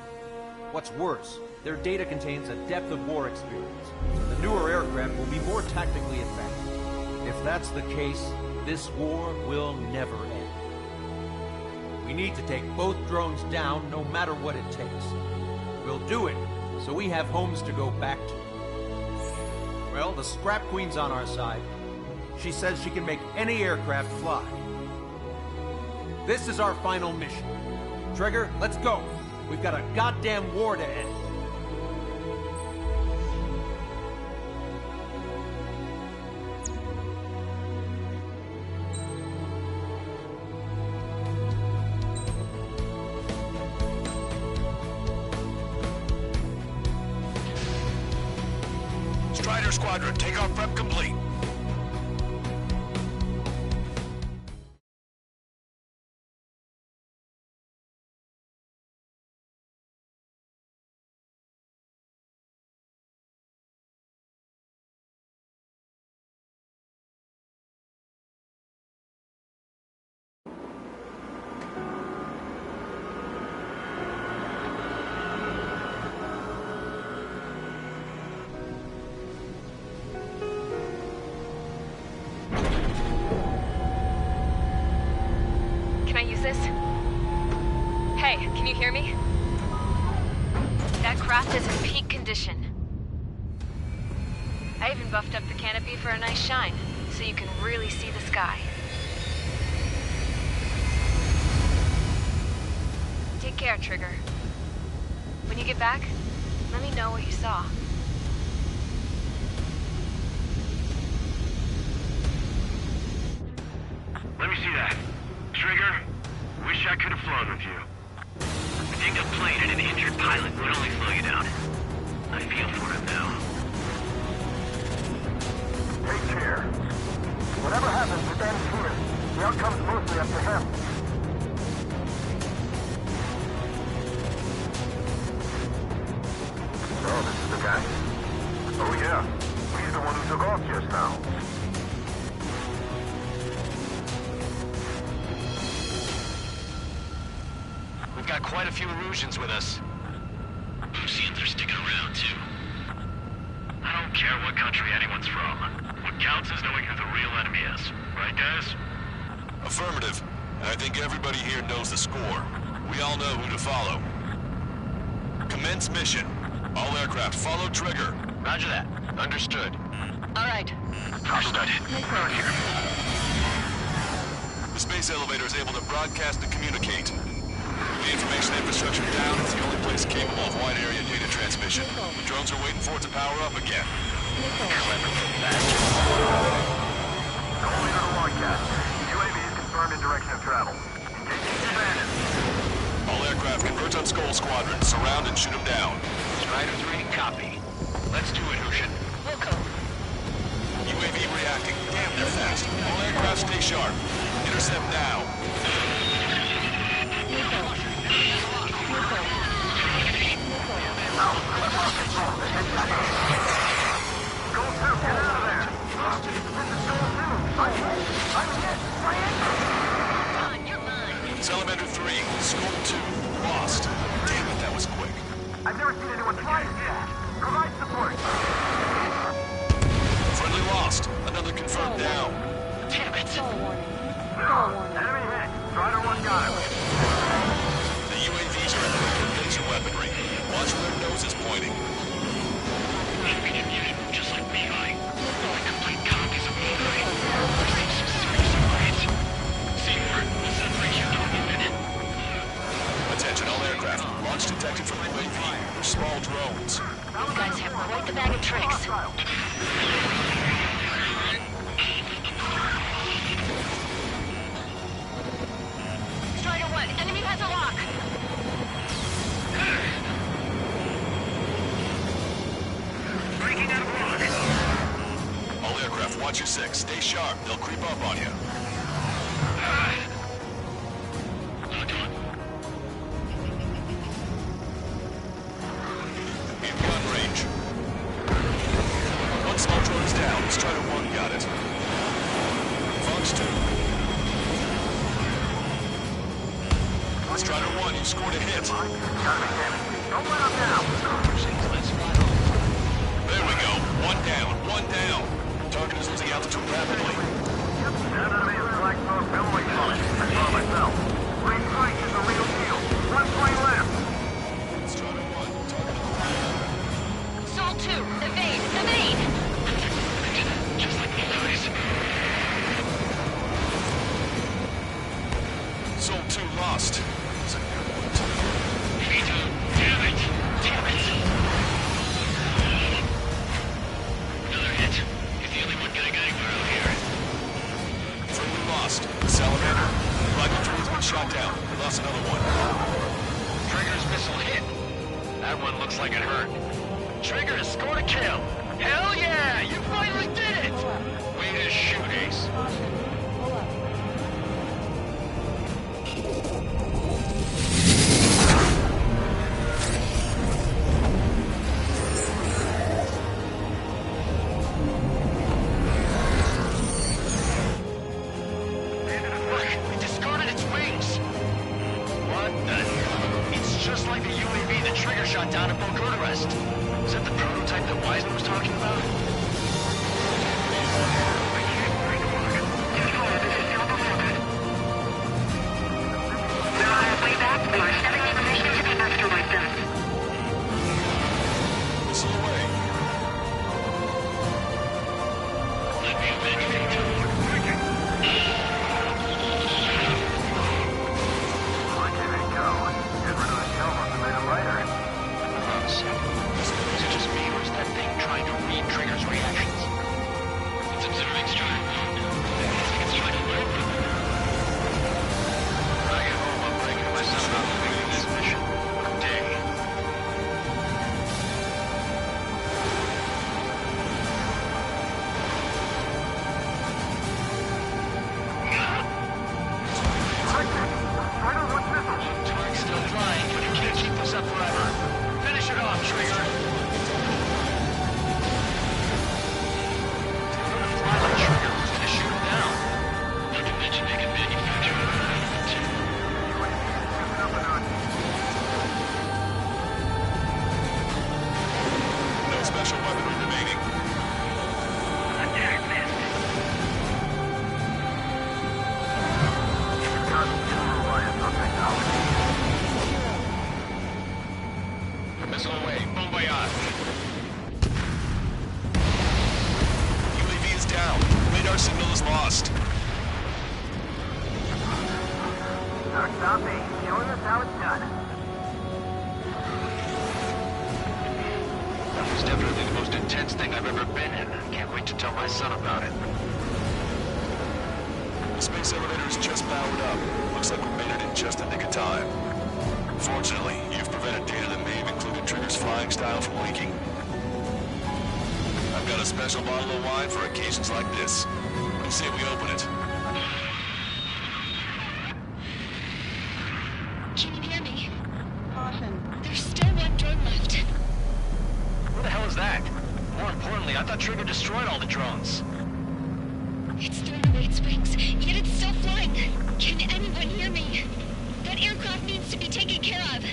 What's worse, their data contains a depth of war experience, so the newer aircraft will be more tactically advanced. If that's the case, this war will never end. We need to take both drones down no matter what it takes. We'll do it so we have homes to go back to. Well, the Scrap Queen's on our side. She says she can make any aircraft fly. This is our final mission. Trigger, let's go. We've got a goddamn war to end. Strider Squadron, takeoff prep complete. Hey, can you hear me? That craft is in peak condition. I even buffed up the canopy for a nice shine, so you can really see the sky. Take care, Trigger. When you get back, let me know what you saw. Let me see that. Trigger, wish I could have flown with you. A dinged up plane and an injured pilot would only slow you down. I feel for him now. Take care. Whatever happens, it ends here. The outcome's mostly up to him. So, this is the guy? Oh yeah. He's the one who took off just now. We've got quite a few Erusians with us. Oseans are sticking around, too. I don't care what country anyone's from. What counts is knowing who the real enemy is. Right, guys? Affirmative. And I think everybody here knows the score. We all know who to follow. Commence mission. All aircraft follow Trigger. Roger that. Understood. All right. Understood. Out here. The space elevator is able to broadcast and communicate. The information infrastructure down is the only place capable of wide area data transmission. The drones are waiting for it to power up again. Only to the broadcast. UAV is confirmed in direction of travel. Engaging bandits. All aircraft converge on Skull Squadron. Surround and shoot them down. Strider 3, copy. Let's do it, Hushin. We'll go. UAV reacting. Damn, they're fast. All aircraft stay sharp. Intercept now. Now, Salamander 3, Skull 2, lost. Damn it, that was quick. I've never seen anyone try to do that. Provide support. Friendly lost. Another confirmed down. Damn it! Enemy hit. Strider 1 got him. The UAVs are equipped with laser weaponry. Watch where their nose is pointing. Enemy mutant, just like Beeline. All complete copies of Beeline. Received some serious upgrades. Seymour, we'll separate you in a minute. Attention all aircraft. Launch detected from UAV. They're small drones. You guys have quite the bag of tricks. Strider 1, enemy has a lock. Breaking out of lock. All aircraft, watch your 6. Stay sharp. They'll creep up on you. In gun range. One small drone is down. Strider 1 got it. Fox 2. Strider 1, you scored a hit. Don't let him down. There we go. One down. One down. Target is losing altitude rapidly. That enemy is black smoke billowing from it. I saw myself. Green strike is a real deal. One plane left. Strider 1, target on the Soul 2, evade, evade. Just like me, guys. Soul 2 lost. Vito, damn it! Damn it! Another hit. He's the only one getting anywhere out here. Friendly lost. Salamander. Rifle 3 has been shot down. We lost another one. Trigger's missile hit. That one looks like it hurt. Trigger scored a kill. Hell yeah! You finally did it! Way to shoot, Ace. Look, it discarded its wings. What the? It's just like the UAV that Trigger shot down at Bucharest. Is that the prototype that Wiseman was talking about? Missile away. Let me avenge Vito. Why can't it go? Get rid of the cameras and made it lighter. Is it just me, or is that thing trying to read Trigger's reactions? It's observing Strider 1. It's trying to work with it. When I get home, I'm breaking myself out of doing this mission. A day. Strider 1 missile. Target's still flying, but you can't keep this up forever. Finish it off, Trigger. Fly like Trigger. Who's gonna shoot him down? Not to mention they can manufacture a variant. No special weaponry remaining. Attack missed. Missile away. Bon voyage. UAV is down. Radar signal is lost. Copy. Showing us how it's done. It's definitely the most intense thing I've ever been in. Can't wait to tell my son about it. The space elevator is just powered up. Looks like we made it in just the nick of time. Fortunately, you've prevented data that may have included Trigger's flying style from leaking. I've got a special bottle of wine for occasions like this. What do you say we open it? Can you hear me? Caution. There's still one drone left. Who the hell is that? More importantly, I thought Trigger destroyed all the drones. It's thrown away its wings, yet it's still flying. Can anyone hear me? needs to be taken care of.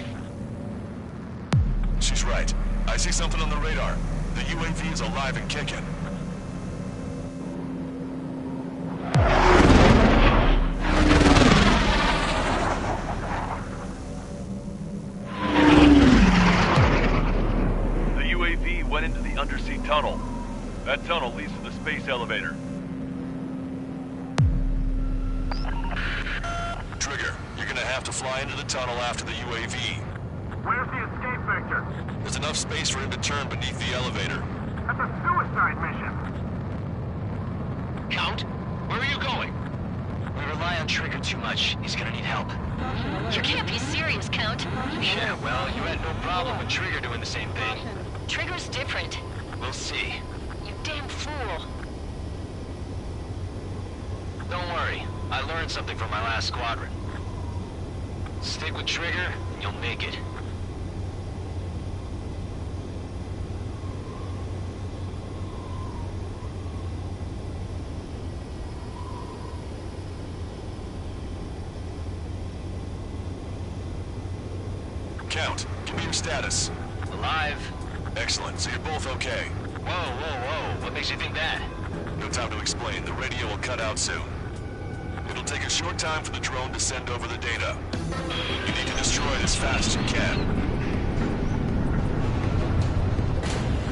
She's right. I see something on the radar. The UAV is alive and kicking. The UAV went into the undersea tunnel. That tunnel leads to the space elevator. Trigger, you're gonna have to fly into the tunnel after the UAV. Where's the escape vector? There's enough space for him to turn beneath the elevator. That's a suicide mission. Count, where are you going? We rely on Trigger too much. He's gonna need help. You can't be serious, Count. Yeah, well, you had no problem with Trigger doing the same thing. Trigger's different. We'll see. You damn fool. Don't worry. I learned something from my last squadron. Stick with Trigger, and you'll make it. Count, give me your status. Alive. Excellent, so you're both okay. Whoa, whoa, whoa. What makes you think that? No time to explain. The radio will cut out soon. It'll take a short time for the drone to send over the data. You need to destroy it as fast as you can.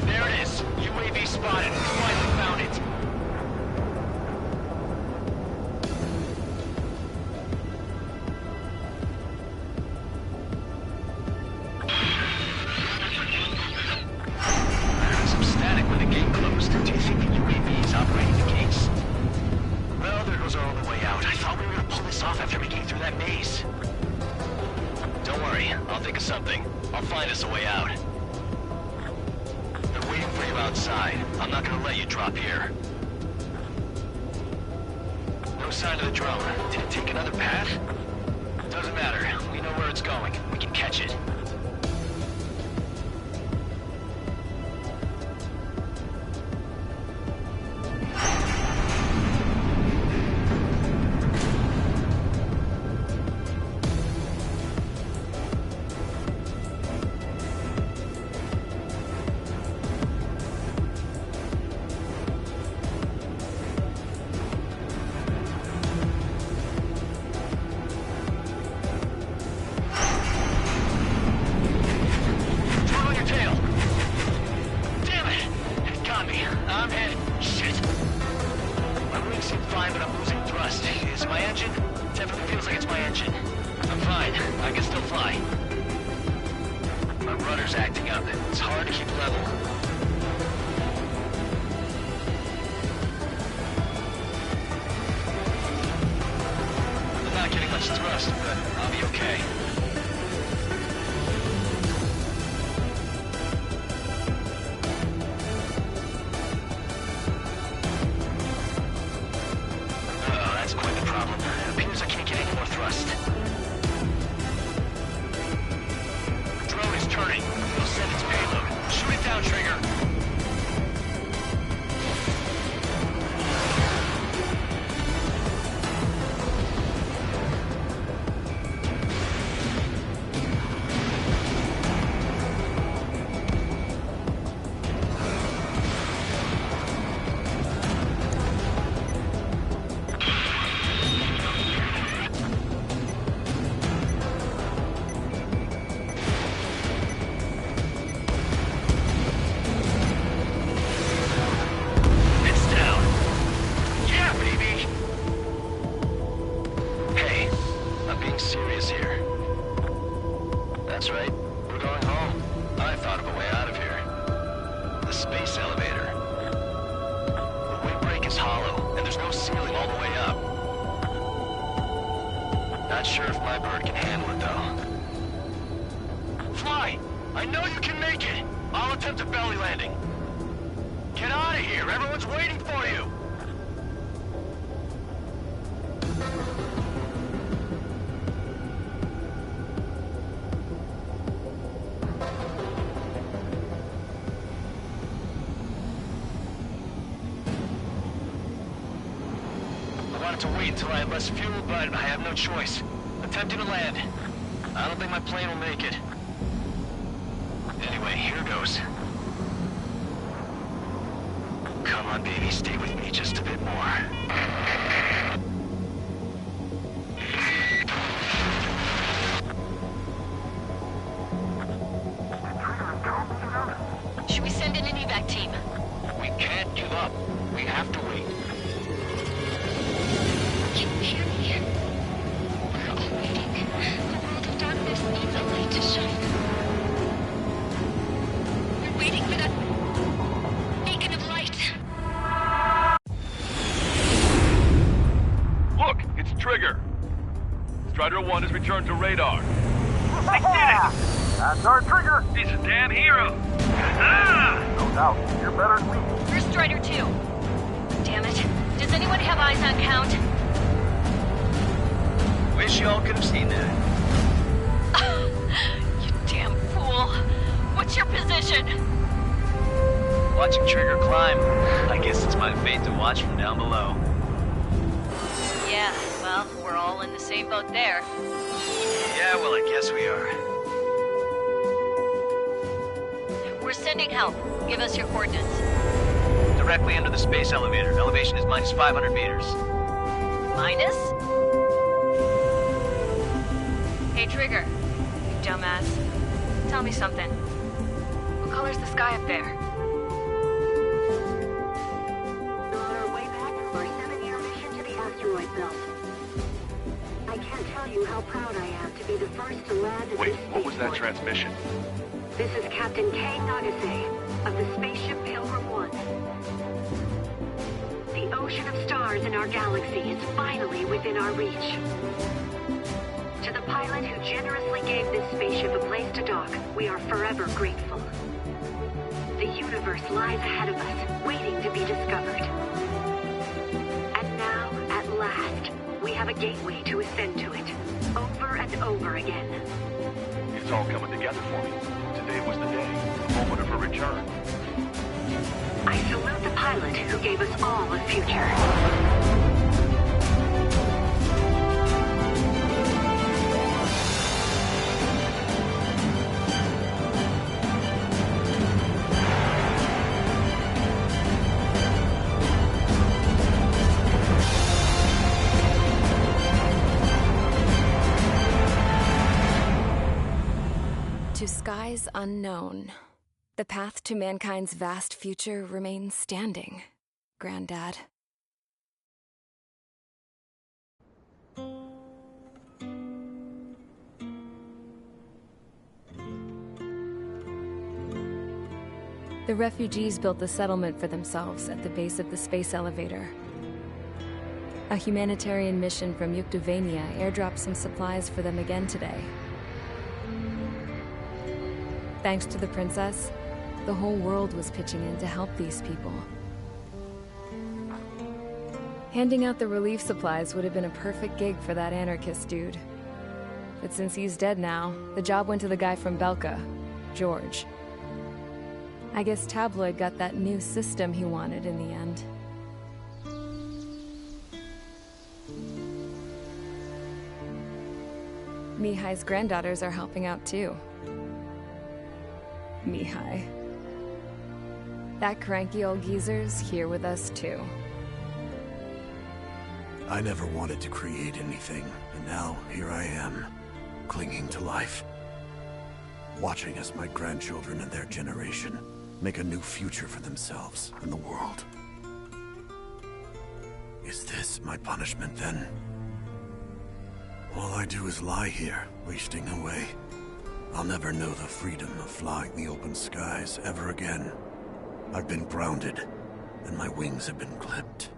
There it is. UAV spotted. Finally found it. Some static when the gate closed. Do you think the UAV is operating the gates? Well, there goes our only way out. I thought we were gonna pull this off after making it through that maze. Don't worry, I'll think of something. I'll find us a way out. They're waiting for you outside. I'm not gonna let you drop here. No sign of the drone. Did it take another path? Doesn't matter. We know where it's going. We can catch it. To wait until I have less fuel, but I have no choice. Attempting to land. I don't think my plane will make it. Anyway, here goes. Come on, baby, stay with me just a bit more. Should we send in an evac team? We can't give up. We have to wait. Can you hear me? We're all waiting. The world of darkness needs a light to shine. We're waiting for that beacon of light. Look, it's Trigger. Strider 1 has returned to radar. They did it! That's our Trigger! He's a damn hero! No doubt. You're better than me. Where's Strider 2? Damn it. Does anyone have eyes on Count? Wish y'all could have seen that. You damn fool. What's your position? Watching Trigger climb. I guess it's my fate to watch from down below. Yeah, well, we're all in the same boat there. Yeah, well, I guess we are. We're sending help. Give us your coordinates. Directly under the space elevator. Elevation is minus 500 meters. Minus? Hey, Trigger. You dumbass. Tell me something. What color's the sky up there? On our way back from our 7-year mission to the asteroid belt. I can't tell you how proud I am to be the first to land at Wait, this what was that spaceport. transmission? This is Captain Kay Nagase of the spaceship Pilgrim 1. The ocean of stars in our galaxy is finally within our reach. To the pilot who generously gave this spaceship a place to dock, we are forever grateful. The universe lies ahead of us, waiting to be discovered. And now, at last, we have a gateway to ascend to it, over and over again. It's all coming together for me. Today was the day, the moment of her return. I salute the pilot who gave us all a future. To skies unknown, the path to mankind's vast future remains standing, Granddad. The refugees built a settlement for themselves at the base of the space elevator. A humanitarian mission from Yuktovania airdropped some supplies for them again today. Thanks to the princess, the whole world was pitching in to help these people. Handing out the relief supplies would have been a perfect gig for that anarchist dude. But since he's dead now, the job went to the guy from Belka, George. I guess Tabloid got that new system he wanted in the end. Mihai's granddaughters are helping out too. Mihai. That cranky old geezer's here with us too. I never wanted to create anything, and now here I am, clinging to life. Watching as my grandchildren and their generation make a new future for themselves and the world. Is this my punishment then? All I do is lie here, wasting away. I'll never know the freedom of flying the open skies ever again. I've been grounded, and my wings have been clipped.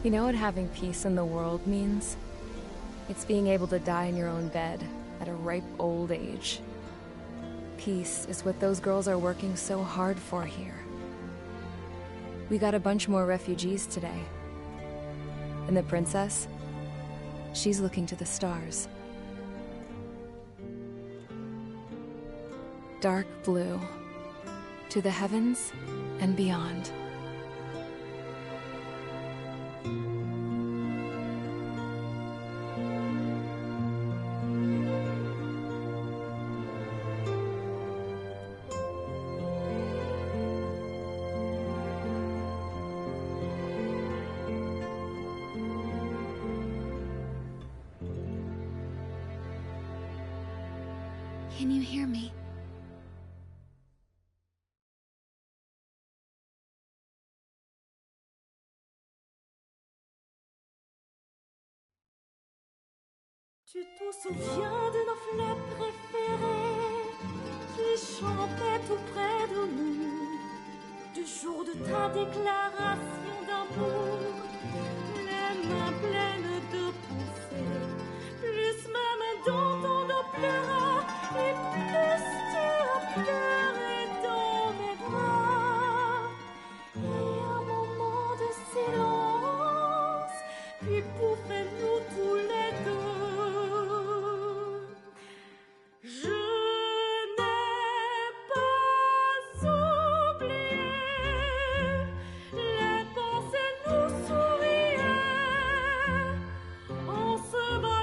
You know what having peace in the world means? It's being able to die in your own bed at a ripe old age. Peace is what those girls are working so hard for here. We got a bunch more refugees today. And the princess? She's looking to the stars. Dark blue. To the heavens and beyond. Can you hear me? Tu te souviens de nos fleurs préférées qui chantaient tout près de nous, du jour de ta déclaration d'amour, les mains pleines de pensées, plus même dans ton dos pleura, et plus tu as pleuré dans mes bras. Et un moment de silence, puis pouffez-nous tous les deux. Je n'ai pas oublié les pensées nous souriaient en se battant.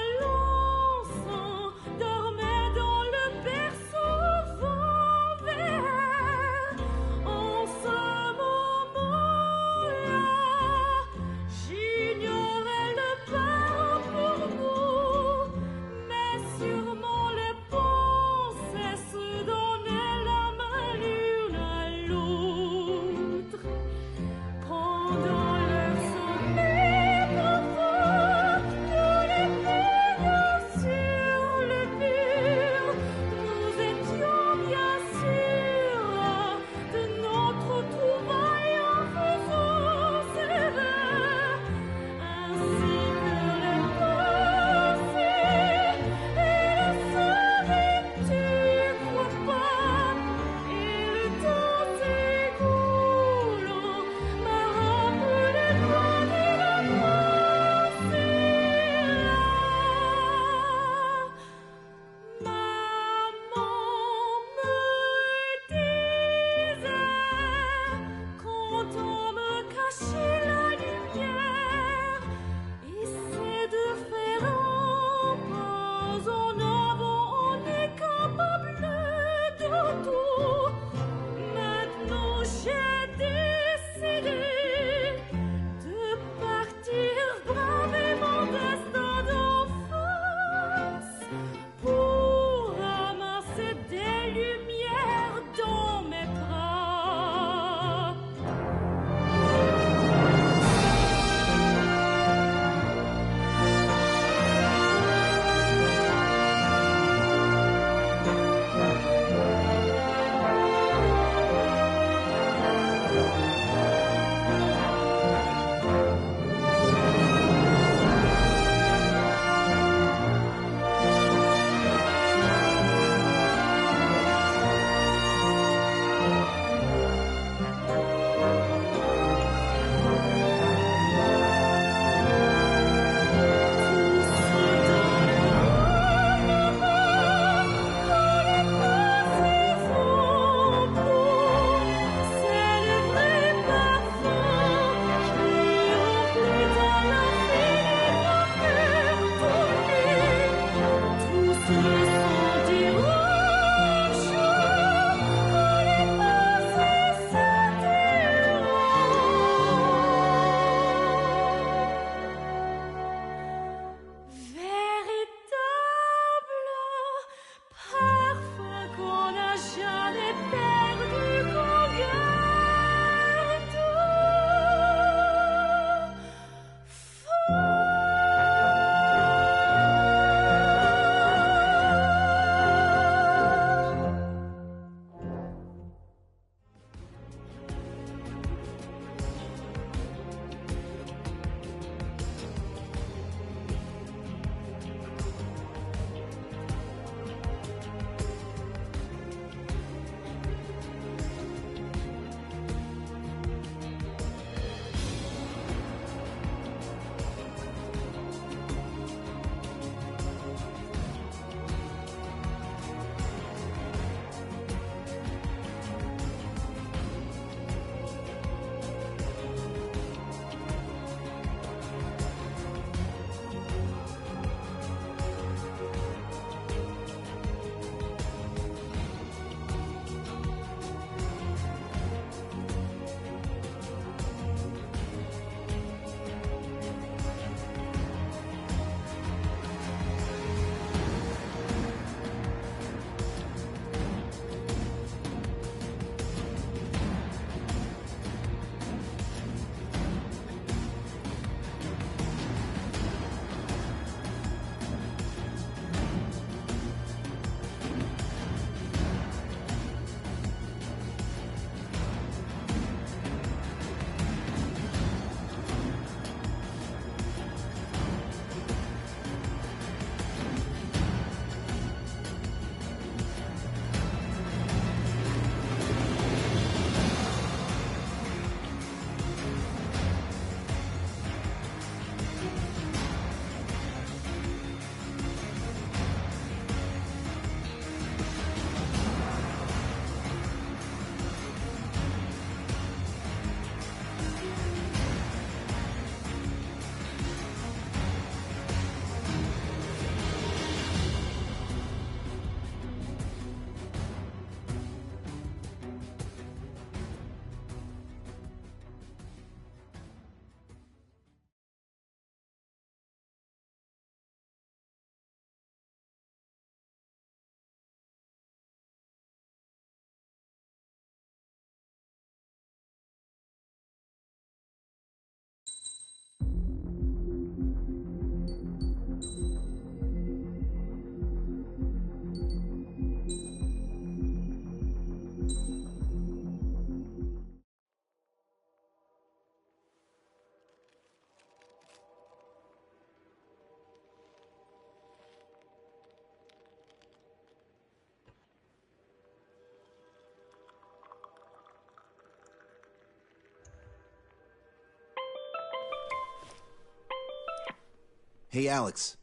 Hey, Alex.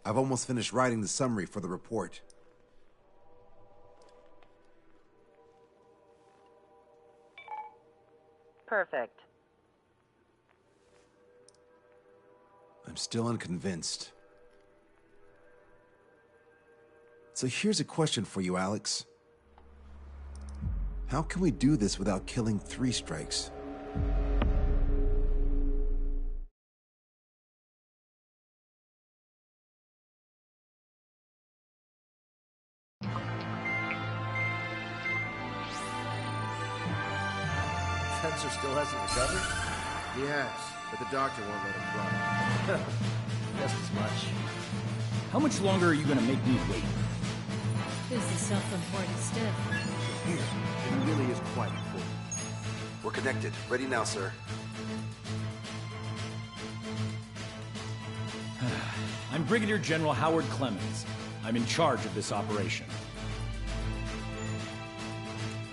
I've almost finished writing the summary for the report. Perfect. I'm still unconvinced. So here's a question for you, Alex. How can we do this without killing 3 strikes? Spencer still hasn't recovered? He has, but the doctor won't let him fly. Just as much. How much longer are you gonna make me wait? This is self-important stuff. Here, it really is quite important. We're connected. Ready now, sir. I'm Brigadier General Howard Clemens. I'm in charge of this operation.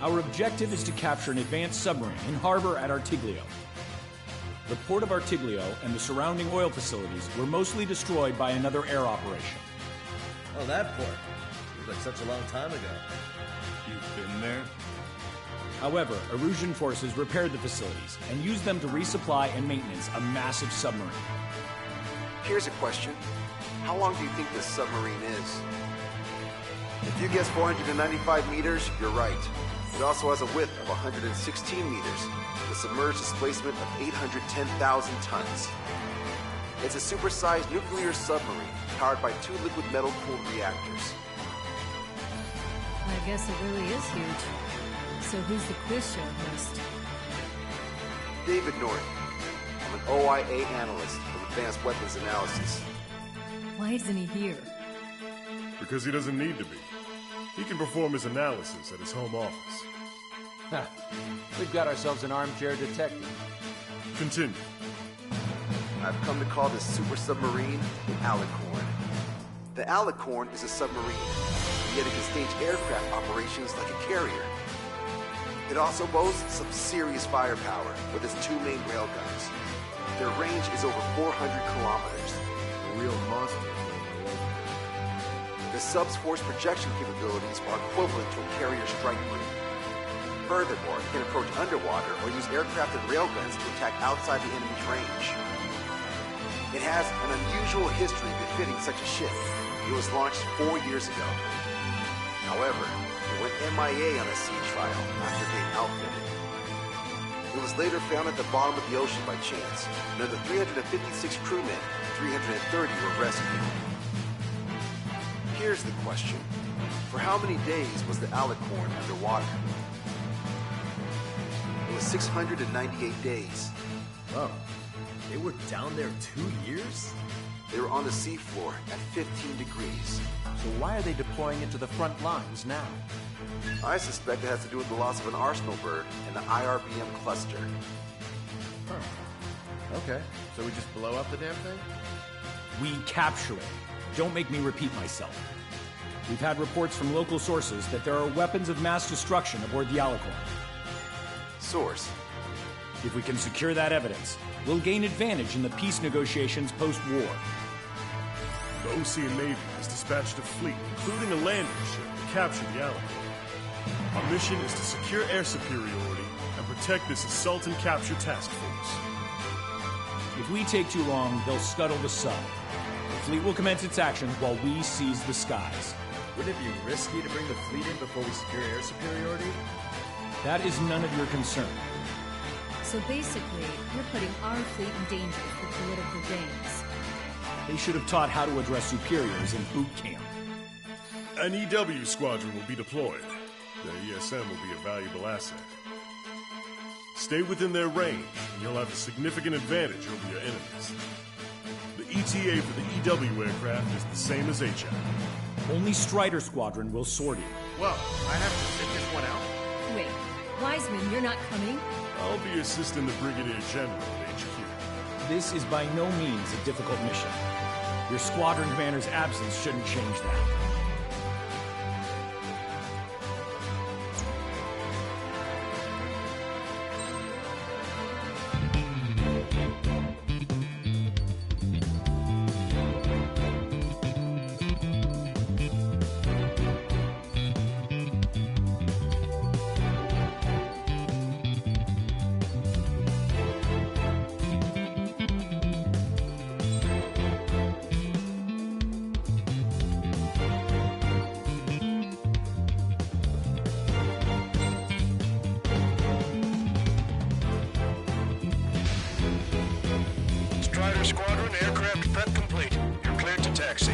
Our objective is to capture an advanced submarine in harbor at Artiglio. The port of Artiglio and the surrounding oil facilities were mostly destroyed by another air operation. Oh, that port. Seems like such a long time ago. You've been there? However, Erusian forces repaired the facilities and used them to resupply and maintenance a massive submarine. Here's a question. How long do you think this submarine is? If you guess 495 meters, you're right. It also has a width of 116 meters, with a submerged displacement of 810,000 tons. It's a supersized nuclear submarine powered by 2 liquid metal-cooled reactors. I guess it really is huge. So who's the quiz show host? David Norton. I'm an OIA analyst of Advanced Weapons Analysis. Why isn't he here? Because he doesn't need to be. He can perform his analysis at his home office. We've got ourselves an armchair detective. Continue. I've come to call this super submarine the Alicorn. The Alicorn is a submarine, yet it can stage aircraft operations like a carrier. It also boasts some serious firepower with its 2 main railguns. Their range is over 400 kilometers. A real monster. The sub's force projection capabilities are equivalent to a carrier strike group. Furthermore, it can approach underwater or use aircraft and railguns to attack outside the enemy's range. It has an unusual history befitting such a ship. It was launched 4 years ago. However, it went MIA on a sea trial after being outfitted. It was later found at the bottom of the ocean by chance, and of the 356 crewmen, 330 were rescued. Here's the question. For how many days was the Alicorn underwater? It was 698 days. Whoa. They were down there 2 years? They were on the seafloor at 15 degrees. So why are they deploying it to the front lines now? I suspect it has to do with the loss of an arsenal bird in the IRBM cluster. Huh. Okay, so we just blow up the damn thing? We capture it. Don't make me repeat myself. We've had reports from local sources that there are weapons of mass destruction aboard the Alicorn. Source? If we can secure that evidence, we'll gain advantage in the peace negotiations post-war. The Ocean Navy has dispatched a fleet, including a landing ship, to capture the Alicorn. Our mission is to secure air superiority and protect this assault and capture task force. If we take too long, they'll scuttle the sub. The fleet will commence its actions while we seize the skies. Wouldn't it be risky to bring the fleet in before we secure air superiority? That is none of your concern. So basically, you're putting our fleet in danger for political gains. They should have taught how to address superiors in boot camp. An EW squadron will be deployed. Their ESM will be a valuable asset. Stay within their range, and you'll have a significant advantage over your enemies. The ETA for the EW aircraft is the same as HI. Only Strider Squadron will sort it. Well, I have to sit this one out? Wait, Wiseman, you're not coming? I'll be assisting the Brigadier General at HQ. This is by no means a difficult mission. Your squadron commander's absence shouldn't change that. Trigger Squadron, aircraft prep complete. You're cleared to taxi.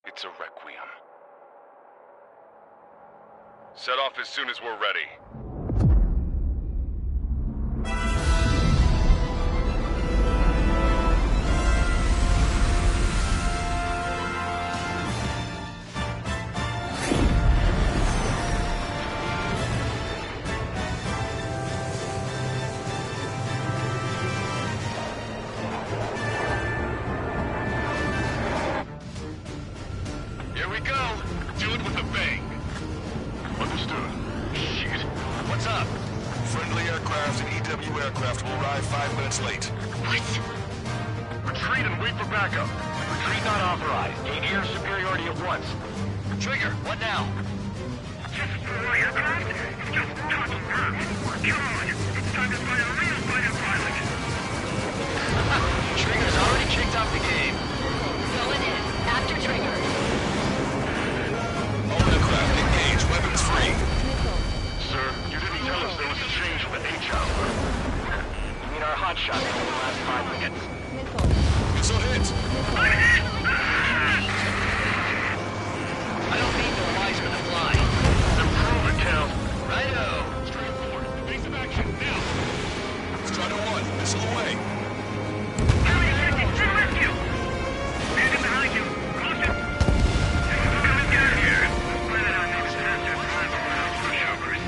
It's a requiem. Set off as soon as we're ready. Here we go. Do it with a bang. Understood. Shit. What's up? Friendly aircraft and EW aircraft will arrive 5 minutes late. What? Retreat and wait for backup. Retreat not authorized. Gain air superiority at once. Trigger, what now? Aircraft? It's just talking verbs. Come on. It's time to find a real fighter pilot. Trigger's already kicked off the game. Going in. After Trigger. All aircraft engage. Weapons free. Sir, you didn't tell us there was a change with the H-hour. You mean our hotshot in the last 5 minutes? Missile hit. I don't mean the wise men to fly. Improve it, Cal. Righto. Straightforward. Base of action, now. Strider 1, missile away. Harry, to the rescue. Standing behind you. Close it. Coming down here. Why did I need to pass your drive around pushovers?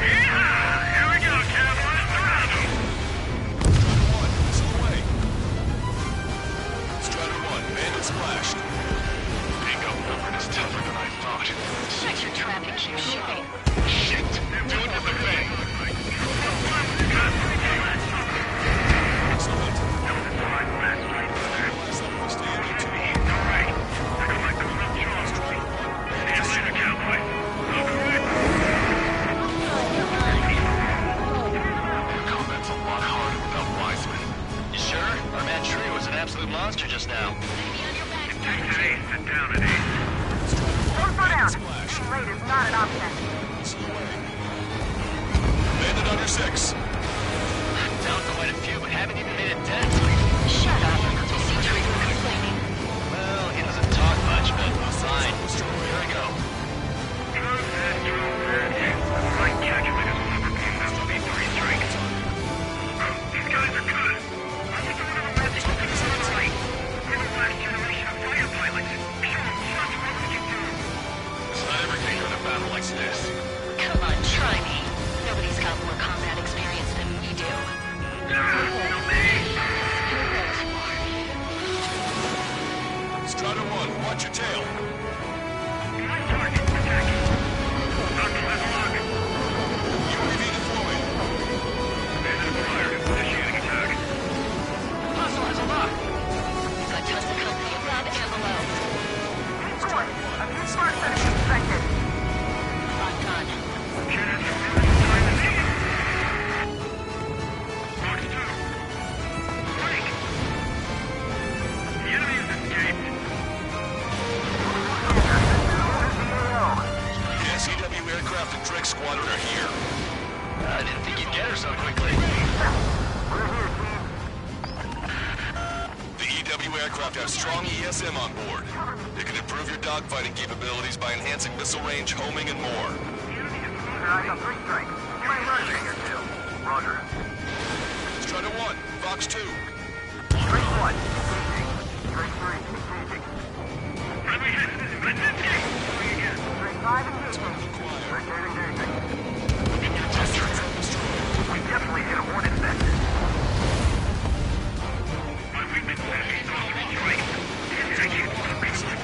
Yeehaw! Here we go, cowboys. Around them. Strider 1, missile away. Strider 1, bandit splashed. Bingo, Milford is tougher than I thought. Check your traffic queue shipping. Shit! Do it with a bang. Excellent. Combat's a lot harder without Wiseman. You sure? Our man Tree was an absolute monster just now. It takes an ace to down an ace. Don't slow down. Being late is not an option. Bandit under 6. Down quite a few, but haven't even made a dent. Shut up. You see Trigger complaining? Well, he doesn't talk much, but fine. Here we go. My calculators will never be enough to beat 3 strikes. These guys are good. I think they're one of the magic things on the right. We're the last generation of fighter pilots. Show them just what we can do. It's not everything in a battle like this. Come on, try me. Nobody's got more combat experience than we do. Strider 1, watch your tail. My target, attacking. Doctor has a lock. UAV deployed. Bandit fired. Initiating attack. Hustle has a lock. Got tons of company above and below. Good. A few smart settings expected. Locked on. Box 2. Break. The enemy has escaped. The SEW aircraft and Drake Squadron are here. I didn't think you'd get her so quickly. The EW aircraft have strong ESM on board. It can improve your dogfighting capabilities by enhancing missile range, homing, and more. Eyes on 3 strikes. You might learn a thing or two. Roger. Strider 1, Fox 2. Straight 1, engaging. Straight 3, engaging. Friendly hit. Let's escape. Going again. Straight 5, engaging. Straight 8, engaging. Looking at test track. We definitely hit a hornet's nest. My weakness says he's on 3 strikes. I can't want to beat him.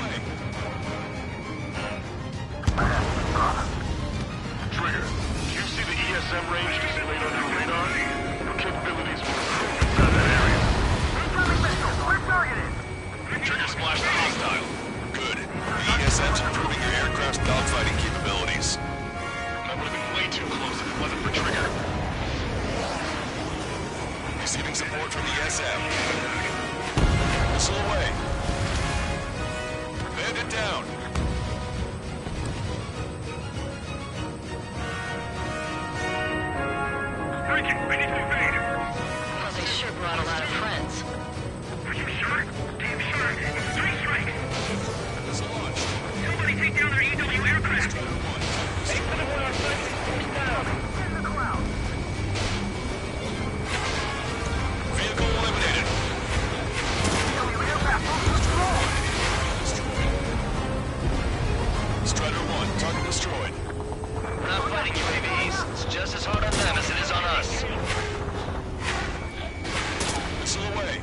Trigger, do you see the ESM range displayed on your radar? Your capabilities will improve inside that area. Incoming missile. We're targeted. Trigger splashed the hostile. Good. The ESM's improving your aircraft's dogfighting capabilities. That would have been way too close if it wasn't for Trigger. Receiving support from the ESM. Missile away. Bandit down. Urgent, we need to evade. Well, they sure brought a lot of friends. Are you sure? Damn sure. It's 3 strikes. Missile launched. Somebody take down their EW aircraft. Take for the one on second. Push down. In the cloud. Vehicle eliminated. EW aircraft destroyed. Strider 1, target destroyed. We're not fighting UAVs. It's just as hard on them as it is on us. Missile away.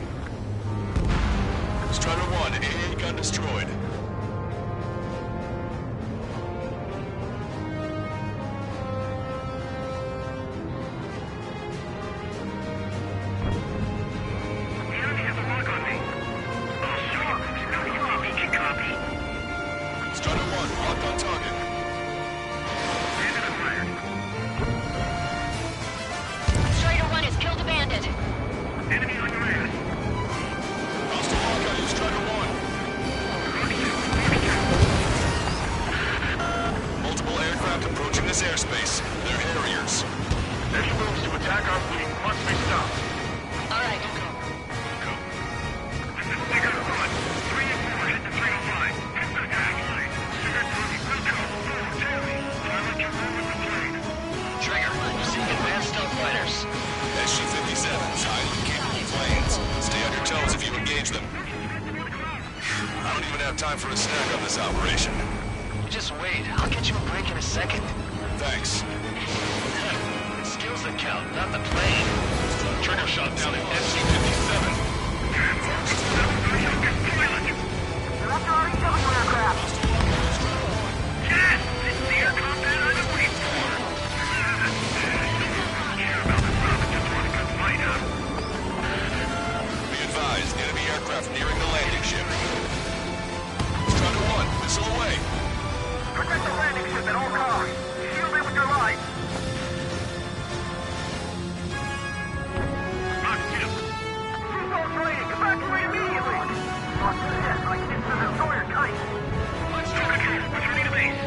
Strider 1, AA gun destroyed. The enemy has a lock on me. I'll show you. Now UAV can copy. Strider 1, locked on target. Bandit acquired. Strider 1 has killed a bandit. Enemy on your ass. Hostile lock on you, Strider 1. Multiple aircraft approaching this airspace. They're Harriers. Any moves to attack our fleet must be stopped. All right. This is Digger 1. 3 and 4 head to 305. Hit the attack. Digger 3, Wilco, 4, Jerry. Pilot your room with the plane. Trigger, we're seeing advanced stealth fighters. SG-57s, highly capable planes. Stay on your toes if you engage them. I don't even have time for a snack on this operation. You just wait. I'll get you a break in a second. Thanks. Skills that count, not the plane. Trigger shot down at SG-57. They're after our EW aircraft. Yes! It's the air combat I've been waiting for. Don't care about the profit, just want a good fight, huh? Be advised, enemy aircraft nearing the landing ship. Strider 1, missile away. Protect the landing ship at all costs. Shield it with your life. Lock two. Seagull's raiding. Evacuate immediately. Watch your head like it's the destroyer kite. Let's talk again. Returning to base.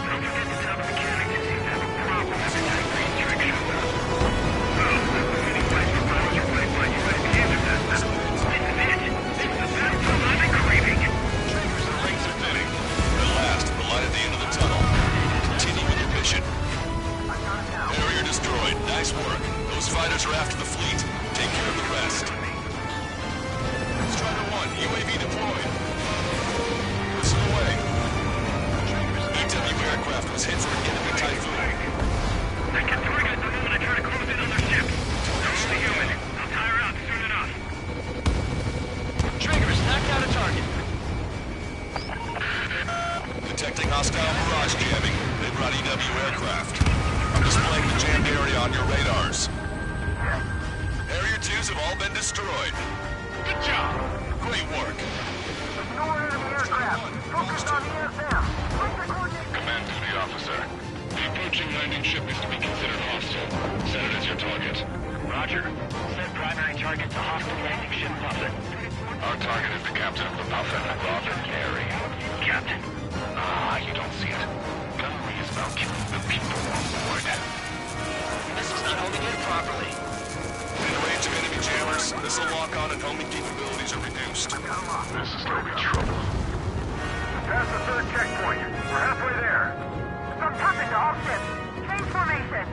Don't forget to tell the mechanic to seem to have a problem every time green trick shows up. Oh, any place for pilots or flight by USB internet. This is it. It's the battle I've been craving. Triggers, the rings are thinning. At last, we're light at the end of the tunnel. Continue with your mission. Barrier destroyed. Nice work. Those fighters are after the fleet. Take care of the rest. Strider 1, UAV deployed. Missile away. EW aircraft was hit for an enemy typhoon. I can target at the moment I try to close in on their ship. Don't stay human. I'll tire out soon enough. Triggers, knocked out a target. Detecting hostile barrage jamming. They brought EW aircraft. I'm displaying the jammed area on your radars. Harrier 2s have all been destroyed. Good job. Great work. Ignore enemy aircraft. Focus on ESM. Command to the officer. The approaching landing ship is to be considered hostile. Set it as your target. Roger. Set primary target to hostile landing ship Puffin. Our target is the captain of the Puffin, Robin Carey. Captain? Ah, you don't see it. Gunnery is about killing the people on board. This is not holding in properly. In range of enemy jammers, missile lock-on and homing capabilities are reduced. This is gonna be trouble. Past the third checkpoint. We're halfway there. Some Puffin to all ships. Change formation.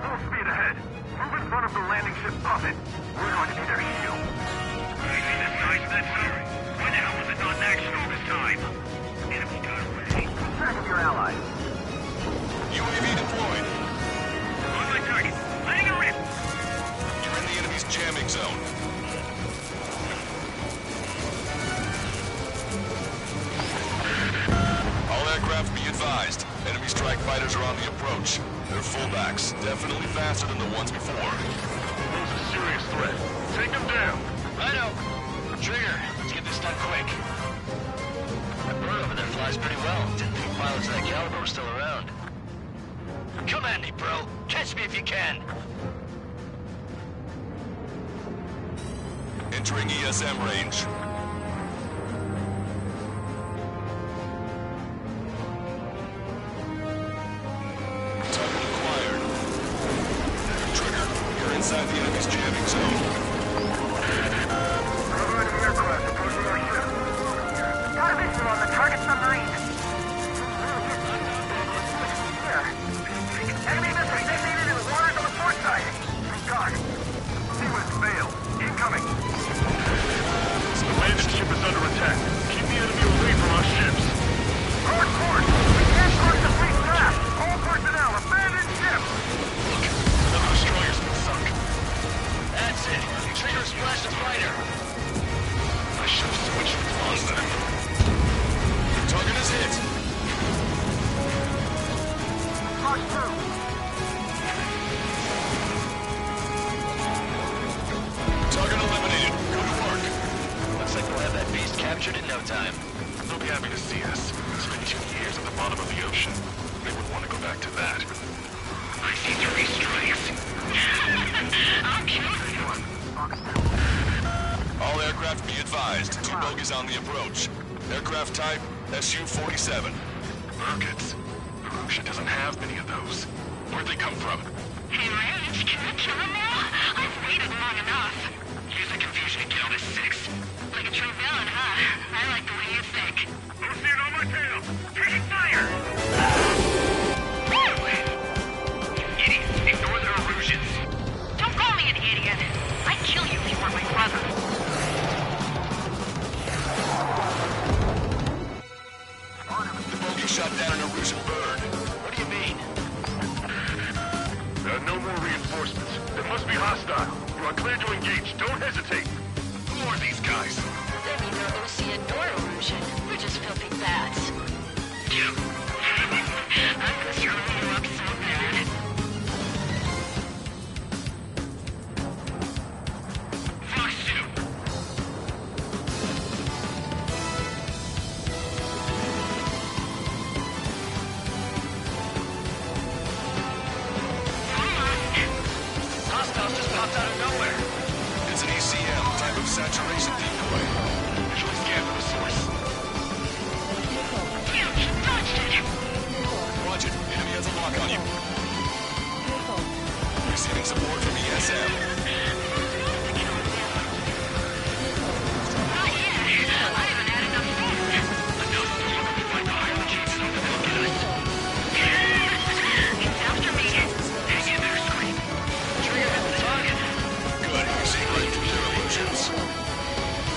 Full speed ahead. Move in front of the landing ship Puffin. We're going to be their shield. You see this nice Metzer? Why the hell was it not in action all this time? Enemy got away. Keep track of your allies. UAV deployed. On my target. Letting her rip. You're in the enemy's jamming zone. All aircraft be advised. Enemy strike fighters are on the approach. They're fullbacks, definitely faster than the ones before. Pose a serious threat. Take them down. Righto. Trigger, let's get this done quick. That bird over there flies pretty well. Didn't think pilots of that caliber were still around. Come at me, bro. Catch me if you can. Entering ESM range. inside the enemy's jamming zone. Got a visual on the target submarine. Here. Enemy missile detonated in the waters on the port side. Thank God. Seaworth failed. Incoming. The landed ship is under attack. Keep the enemy away from our ships. Hard port. We can't push the fleet fast. All personnel, abandon ship. Look, another destroyer's been sunk. That's it. Trigger splash the fighter. I should have switched flaws then. Target is hit. Hard through. Target eliminated. Good work. Looks like we'll have that beast captured in no time. They'll be happy to see us. It's been 2 years at the bottom of the ocean. They wouldn't want to go back to that. I see 3 strikes. I'll kill you. All aircraft be advised. 2 bogies on the approach. Aircraft type Su-47. Rockets. Russia doesn't have many of those. Where'd they come from? Hey, Rage, can I kill him now? I've waited long enough. Use the confusion and get on to 6. Like a true villain, huh? I like the way you think. Don't see it on my tail. Taking fire. Idiots, ignore their illusions. Don't call me an idiot. I'd kill you if you weren't my brother. The bogey shot down an Erusian bird. What do you mean? There are no more reinforcements. They must be hostile. You are clear to engage. Don't hesitate. Who are these guys? They're neither Ocean nor Erusian. We're just filthy bats. Get him. I'm gonna screw you up so bad. Fox 2. Hostiles just popped out of nowhere. It's an ECM, type of saturation decoy. Visually scan for the source. Dodged it! Watch it. Enemy has a lock on you. Receiving support from ESM. Not yet. I haven't had enough food. Enough to look to find the highly changed stuff that will get us. It's after me. Hang in there, Scream. Trigger hit the target. Good. You're seeing right through their illusions.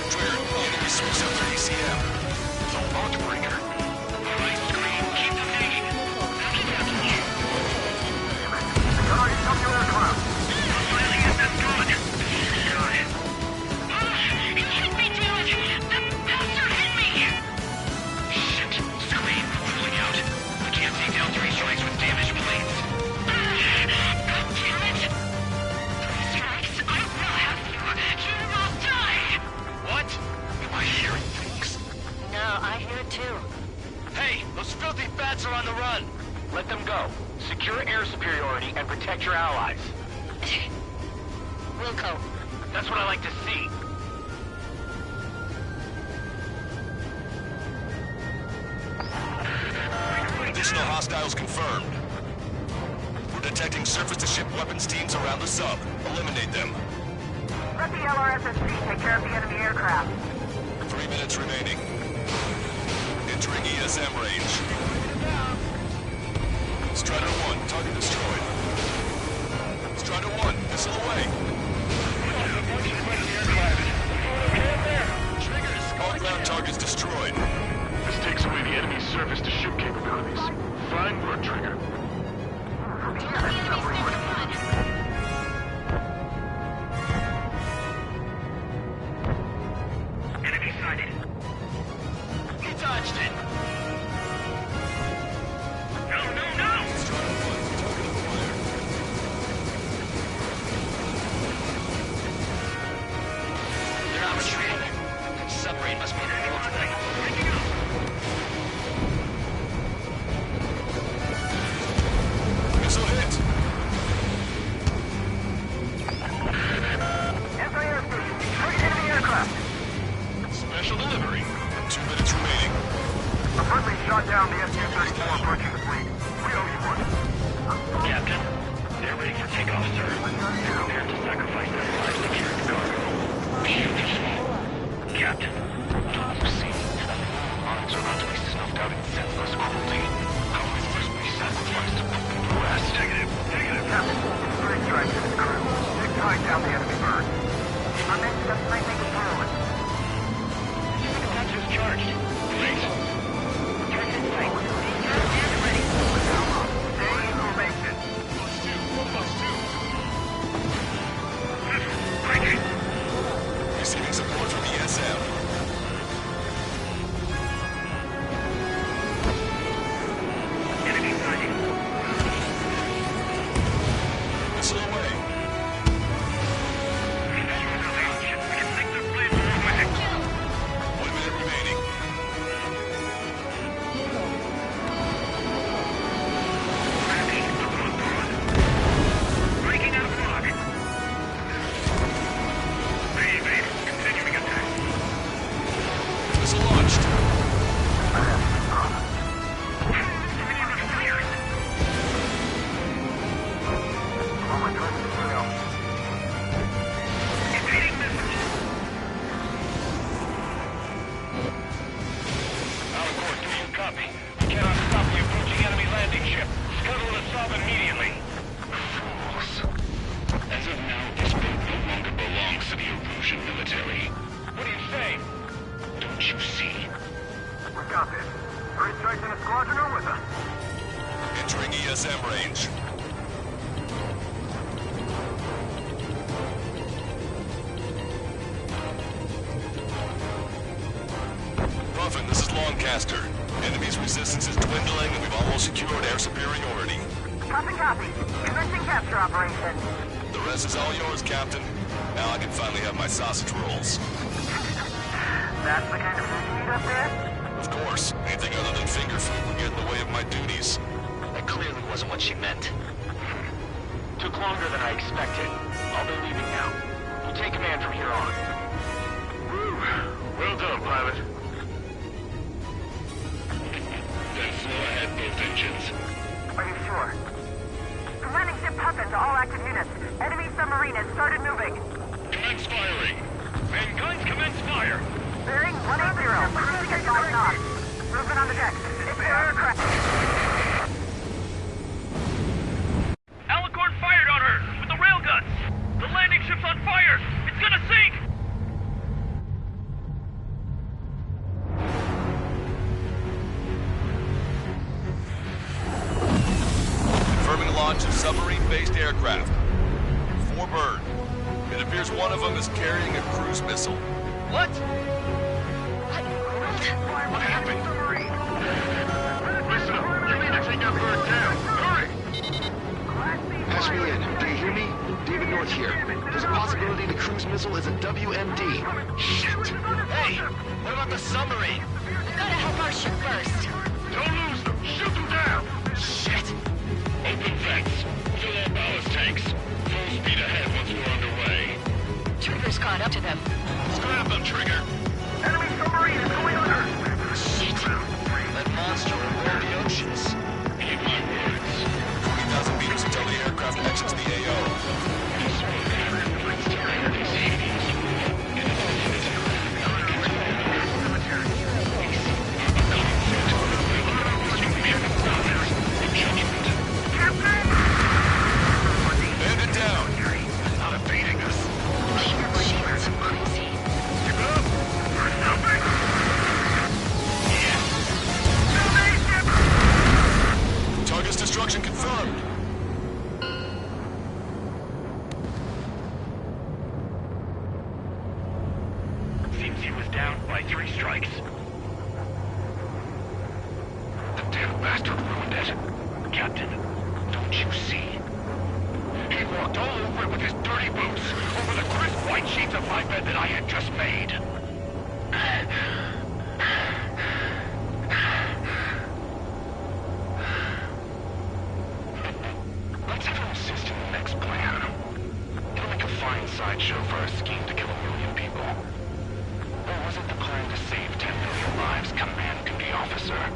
Trigger, the enemy switched up their ECM. It's a launch breaker. Right, Scream. Keep them hanging. They'll keep after you. Target come your aircraft. Finally get them going. Got it. He hit me, dude! The bastard hit me! Shit. Scream. Pulling out. I can't take down 3 strikes with damaged planes. God damn it! 3 strikes, I will have you! You will die! What? Am I hearing things? No, I hear it too. Hey, those filthy bats are on the run. Let them go. Secure air superiority and protect your allies. Wilco. That's what I like to see. Additional hostiles confirmed. We're detecting surface-to-ship weapons teams around the sub. Eliminate them. Let the LRSSC take care of the enemy aircraft. 3 minutes remaining. Entering ESM range. Strider 1, target destroyed. Strider 1, missile away. All ground targets destroyed. This takes away the enemy's surface-to-ship capabilities. Fine work, Trigger. Enemy sighted. He dodged it. No, no, no! Strider 1, target acquired. They're not retreating. Submarine must be in the middle tonight. Breaking up! Missile hit. Anti-air station. Target enemy aircraft. Special delivery. 2 minutes remaining. The friendly shot down the Su-34 approaching the fleet. We owe you one. Captain, They're ready for takeoff, sir. They're prepared to sacrifice their lives to carry the cargo. Beautiful. Captain, don't you see? Lives are about to be snuffed out in senseless cruelty. How many must be sacrificed to put them to rest? Negative. Captain, three strikes to the crew. They're tying down the enemy bird. Our men just might make it through. Detachers charged. Great. Target in sight. And ready. Stay in formation. Breaking. Receiving support from ESM. Enemy sighting. Missile away. Enemy's resistance is dwindling and we've almost secured air superiority. Copy. Commencing capture operation. The rest is all yours, Captain. Now I can finally have my sausage rolls. That's the kind of food you eat up there? Of course. Anything other than finger food would get in the way of my duties. That clearly wasn't what she meant. Took longer than I expected. I'll be leaving now. We'll take command from here on. Woo. Well done, pilot. Then flow ahead, both engines. Are you sure? Landing ship Pepin to all active units. Enemy submarine has started moving. Commence firing. Main guns commence fire. Bearing 180, cruising at 5 knots. Movement on the deck. It's their aircraft. Alicorn fired on her with the railguns. The landing ship's on fire. It's gonna sink. Confirming launch of submarine-based aircraft. 4 bird. It appears one of them is carrying a cruise missile. What? What happened? Listen up. You need to take that bird down. Hurry! Patch me in. Do you hear me? David North here. There's a possibility the cruise missile is a WMD. Shit! Hey! What about the submarine? We gotta help our ship first. Don't lose them. Shoot them down. Shit! Open vents. Fill all ballast tanks. Full speed ahead once we're underway. Trigger's caught up to them. Scrap them, Trigger. Enemy submarine is going under. Shit! That monster will roll the oceans. Keep my words. 40,000 meters until the aircraft exits the AO. Bandit down. It's not evading us. Shit, crazy. Keep it up. We're stopping. Target's destruction confirmed. Seems he was down by 3 strikes. The damn bastard ruined it. Captain, don't you see? He walked all over it with his dirty boots, over the crisp white sheets of my bed that I had just made. Let's have him assist in the next plan. It'll make a fine sideshow for our scheme to kill 1 million people. Or was it the plan to save 10 million lives, Command Duty Officer?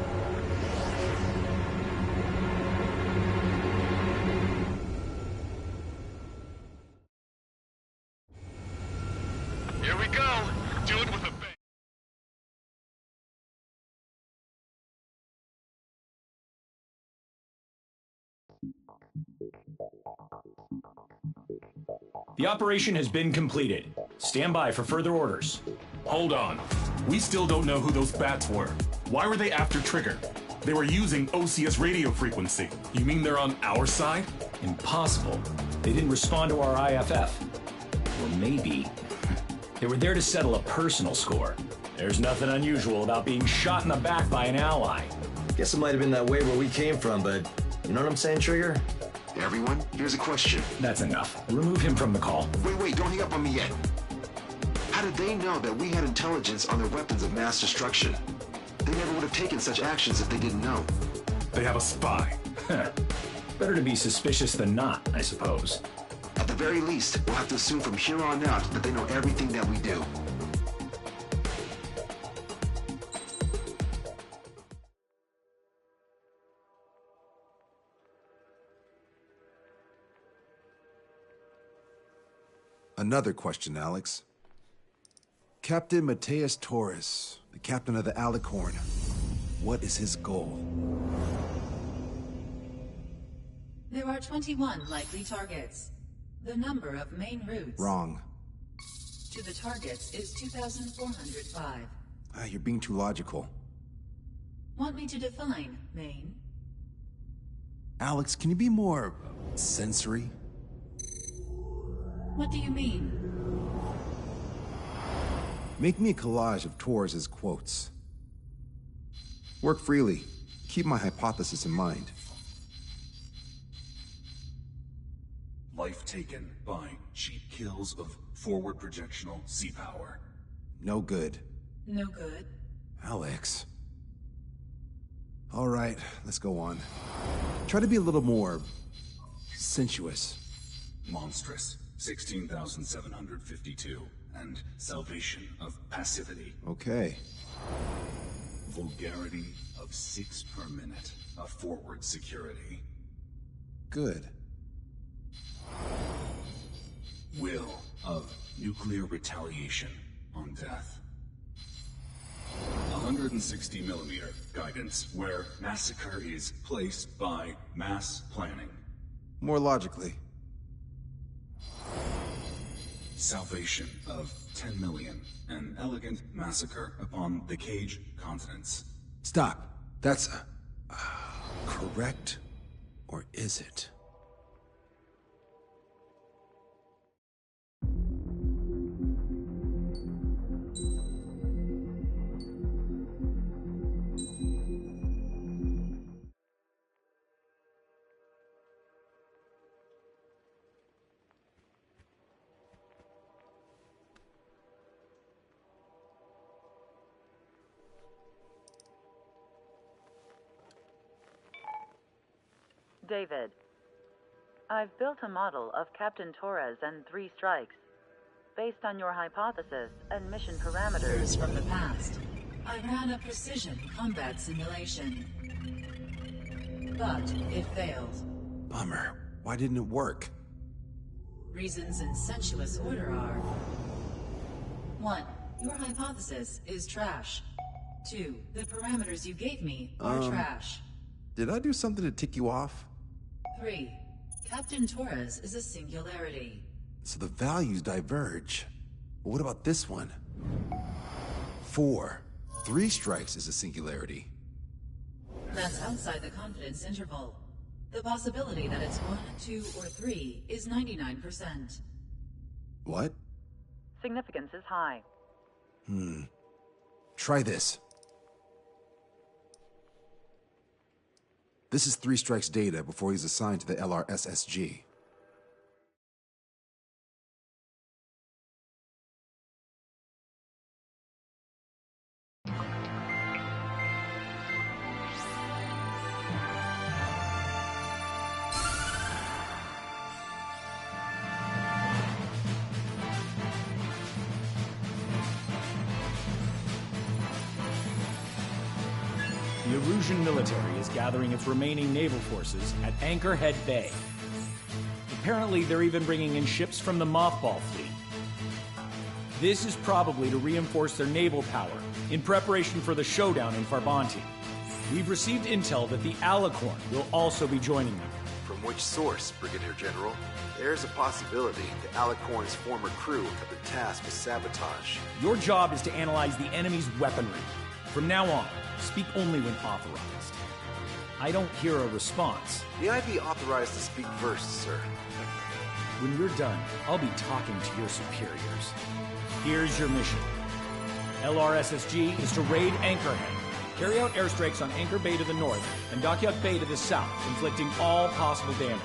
The operation has been completed. Stand by for further orders. Hold on. We still don't know who those bats were. Why were they after Trigger? They were using OCS radio frequency. You mean they're on our side? Impossible. They didn't respond to our IFF. Or maybe they were there to settle a personal score. There's nothing unusual about being shot in the back by an ally. Guess it might have been that way where we came from, but you know what I'm saying, Trigger? Everyone, here's a question. That's enough. Remove him from the call. Wait, don't hang up on me yet. How did they know that we had intelligence on their weapons of mass destruction? They never would have taken such actions if they didn't know. They have a spy. Better to be suspicious than not, I suppose. At the very least, we'll have to assume from here on out that they know everything that we do. Another question, Alex. Captain Mateus Torres, the captain of the Alicorn. What is his goal? There are 21 likely targets. The number of main routes Wrong. to the targets is 2,405. You're being too logical. Want me to define main? Alex, can you be more sensory? What do you mean? Make me a collage of Torres' quotes. Work freely. Keep my hypothesis in mind. Life taken by cheap kills of forward projectional sea power. No good. No good. Alex. All right, let's go on. Try to be a little more sensuous. Monstrous, 16,752. And salvation of passivity. Okay. Vulgarity of 6 per minute. A forward security. Good. Will of nuclear retaliation on death. 160mm guidance where massacre is placed by mass planning. More logically. Salvation of 10 million. An elegant massacre upon the Cage continents. Stop. That's correct? Or is it? David, I've built a model of Captain Torres and 3 strikes. Based on your hypothesis and mission parameters from the past, I ran a precision combat simulation. But it failed. Bummer. Why didn't it work? Reasons in sensuous order are: 1. Your hypothesis is trash. 2. The parameters you gave me are trash. Did I do something to tick you off? 3. Captain Torres is a singularity. So the values diverge. But what about this one? 4. 3 strikes is a singularity. That's outside the confidence interval. The possibility that it's 1, 2, or 3 is 99%. What? Significance is high. Try this. This is 3 strikes data before he's assigned to the LRSSG. The Erusian military is gathering its remaining naval forces at Anchorhead Bay. Apparently, they're even bringing in ships from the Mothball Fleet. This is probably to reinforce their naval power in preparation for the showdown in Farbanti. We've received intel that the Alicorn will also be joining them. From which source, Brigadier General? There's a possibility that Alicorn's former crew have been tasked with sabotage. Your job is to analyze the enemy's weaponry. From now on, speak only when authorized. I don't hear a response. May I be authorized to speak first, sir? When you're done, I'll be talking to your superiors. Here's your mission. LRSSG is to raid Anchorhead. Carry out airstrikes on Anchor Bay to the north and Dockyard Bay to the south, inflicting all possible damage.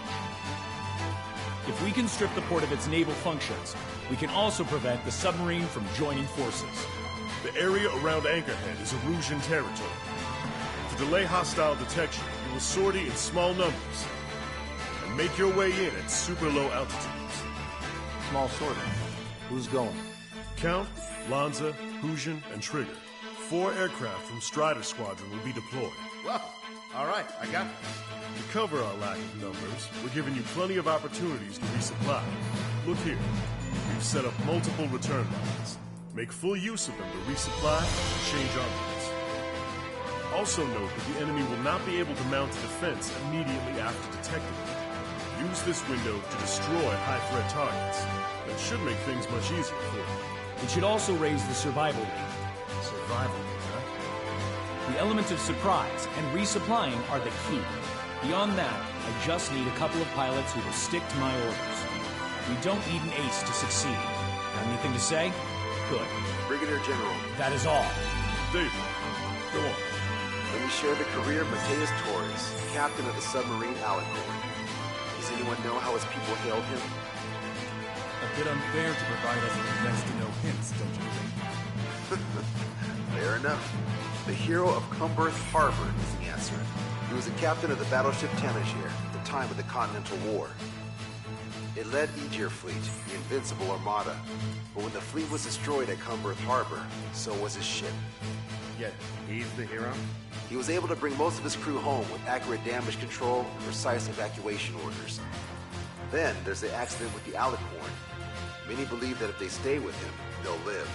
If we can strip the port of its naval functions, we can also prevent the submarine from joining forces. The area around Anchorhead is Erusian territory. To delay hostile detection, you will sortie in small numbers and make your way in at super low altitudes. Small sortie. Who's going? Count, Lanza, Hujan, and Trigger. 4 aircraft from Strider Squadron will be deployed. Well, all right, I got it. To cover our lack of numbers, we're giving you plenty of opportunities to resupply. Look here. We've set up multiple return lines. Make full use of them to resupply and change armaments. Also note that the enemy will not be able to mount a defense immediately after detecting them. Use this window to destroy high-threat targets. That should make things much easier for you. It should also raise the survival rate. Survival rate, huh? The element of surprise and resupplying are the key. Beyond that, I just need a couple of pilots who will stick to my orders. We don't need an ace to succeed. Got anything to say? Good. Brigadier General. That is all. David, go on. Let me share the career of Mateus Torres, captain of the submarine Alicorn. Does anyone know how his people hailed him? A bit unfair to provide us with next to no hints, don't you think? Fair enough. The hero of Cumberth Harbor is the answer. He was a captain of the battleship Tanager at the time of the Continental War. It led Aegir Fleet, the Invincible Armada. But when the fleet was destroyed at Cumberth Harbor, so was his ship. Yet, he's the hero? He was able to bring most of his crew home with accurate damage control and precise evacuation orders. Then there's the accident with the Alicorn. Many believe that if they stay with him, they'll live.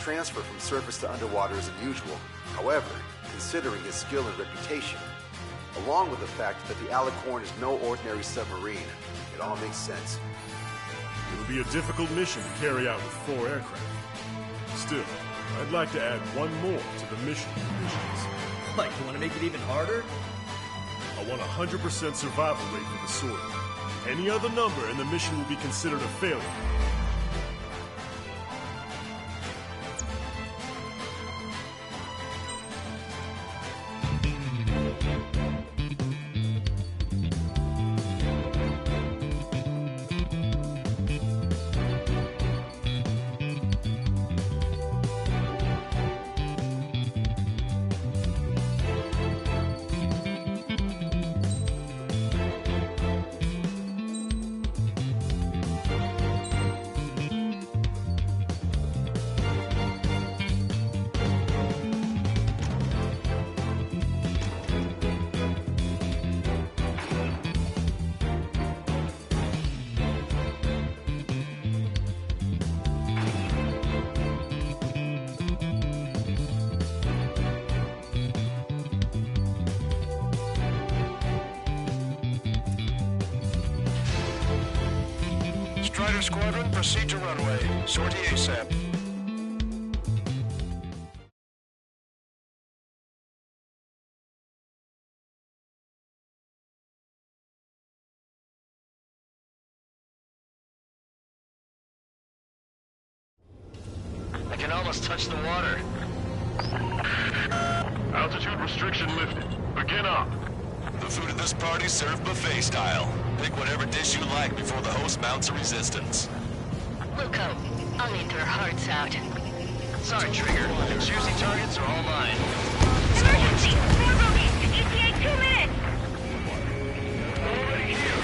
Transfer from surface to underwater is unusual. However, considering his skill and reputation, along with the fact that the Alicorn is no ordinary submarine, it all makes sense. It'll be a difficult mission to carry out with 4 aircraft. Still, I'd like to add one more to the mission conditions. Like, you want to make it even harder? I want 100% survival rate for the sword. Any other number and the mission will be considered a failure. Strider Squadron, proceed to runway. Sortie ASAP. I can almost touch the water. Altitude restriction lifted. Begin up. The food at this party served buffet style. Pick whatever dish you like before the host mounts a resistance. Luco, I'll need their hearts out. Sorry, Trigger. The juicy targets are all mine. Emergency! 4 bogeys! ETA 2 minutes! Already here.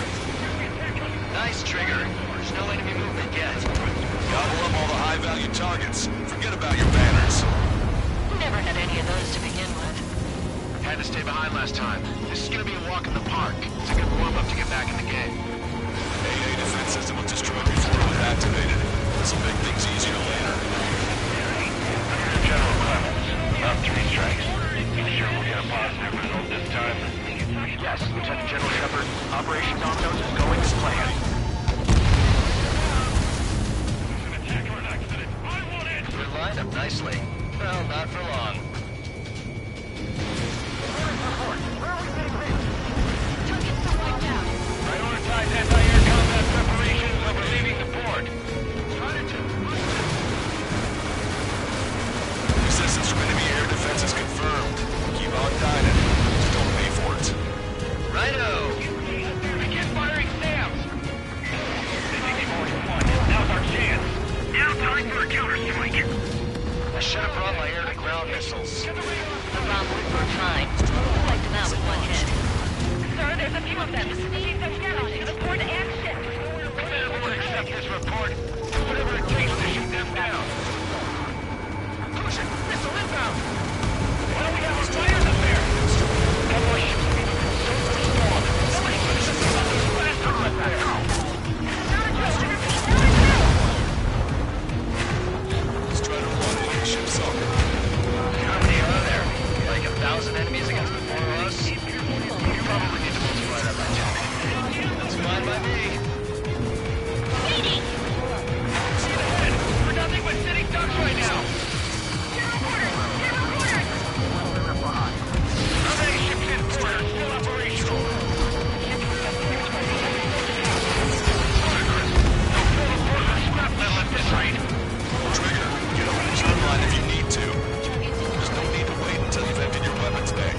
Nice, Trigger. There's no enemy movement yet. Gobble up all the high-value targets. Forget about your banners. Never had any of those to begin with. Had to stay behind last time. This is gonna be a walk in the park. It's a good warm-up to get back in the game. AA defense system was destroyed before it was activated. This will make things easier later. General Clemens, up 3 strikes. You sure we'll get a positive result this time? Yes, Lieutenant General Shepard. Operation Dominoes is going as planned. We're lined up nicely. Well, not for long. Where are we getting hit? Targets are wiped out. Prioritize anti-air combat preparations over leaving the port. Resistance from enemy air defense is confirmed. Keep on dining. Just don't pay for it. Righto! Begin firing SAMs! Now's our chance. Now time for a counterstrike. I should have brought my air-to-ground missiles. The bombs were fine. Wiped them out with one hit. Sir, there's a few of them. Keep them down to the port and ship. Command won't accept this report. Do whatever it takes to shoot them down. Push it! Missile inbound! Why don't we have our fires up there? Couple of ships will be so strong. Somebody push us on those blast turrets back out. Let's try to run it. Ship's up. How many are there? Like 1,000 enemies against the 4 of us? You probably need to multiply that by 10. That's fine by me. Waiting! See the head. We're nothing but sitting ducks right now. How many ships in port are still operational? They'll fill the port with scrap metal at this rate. Trigger, get over the turn line if you need to. There's no need to wait until you've emptied your weapons bay.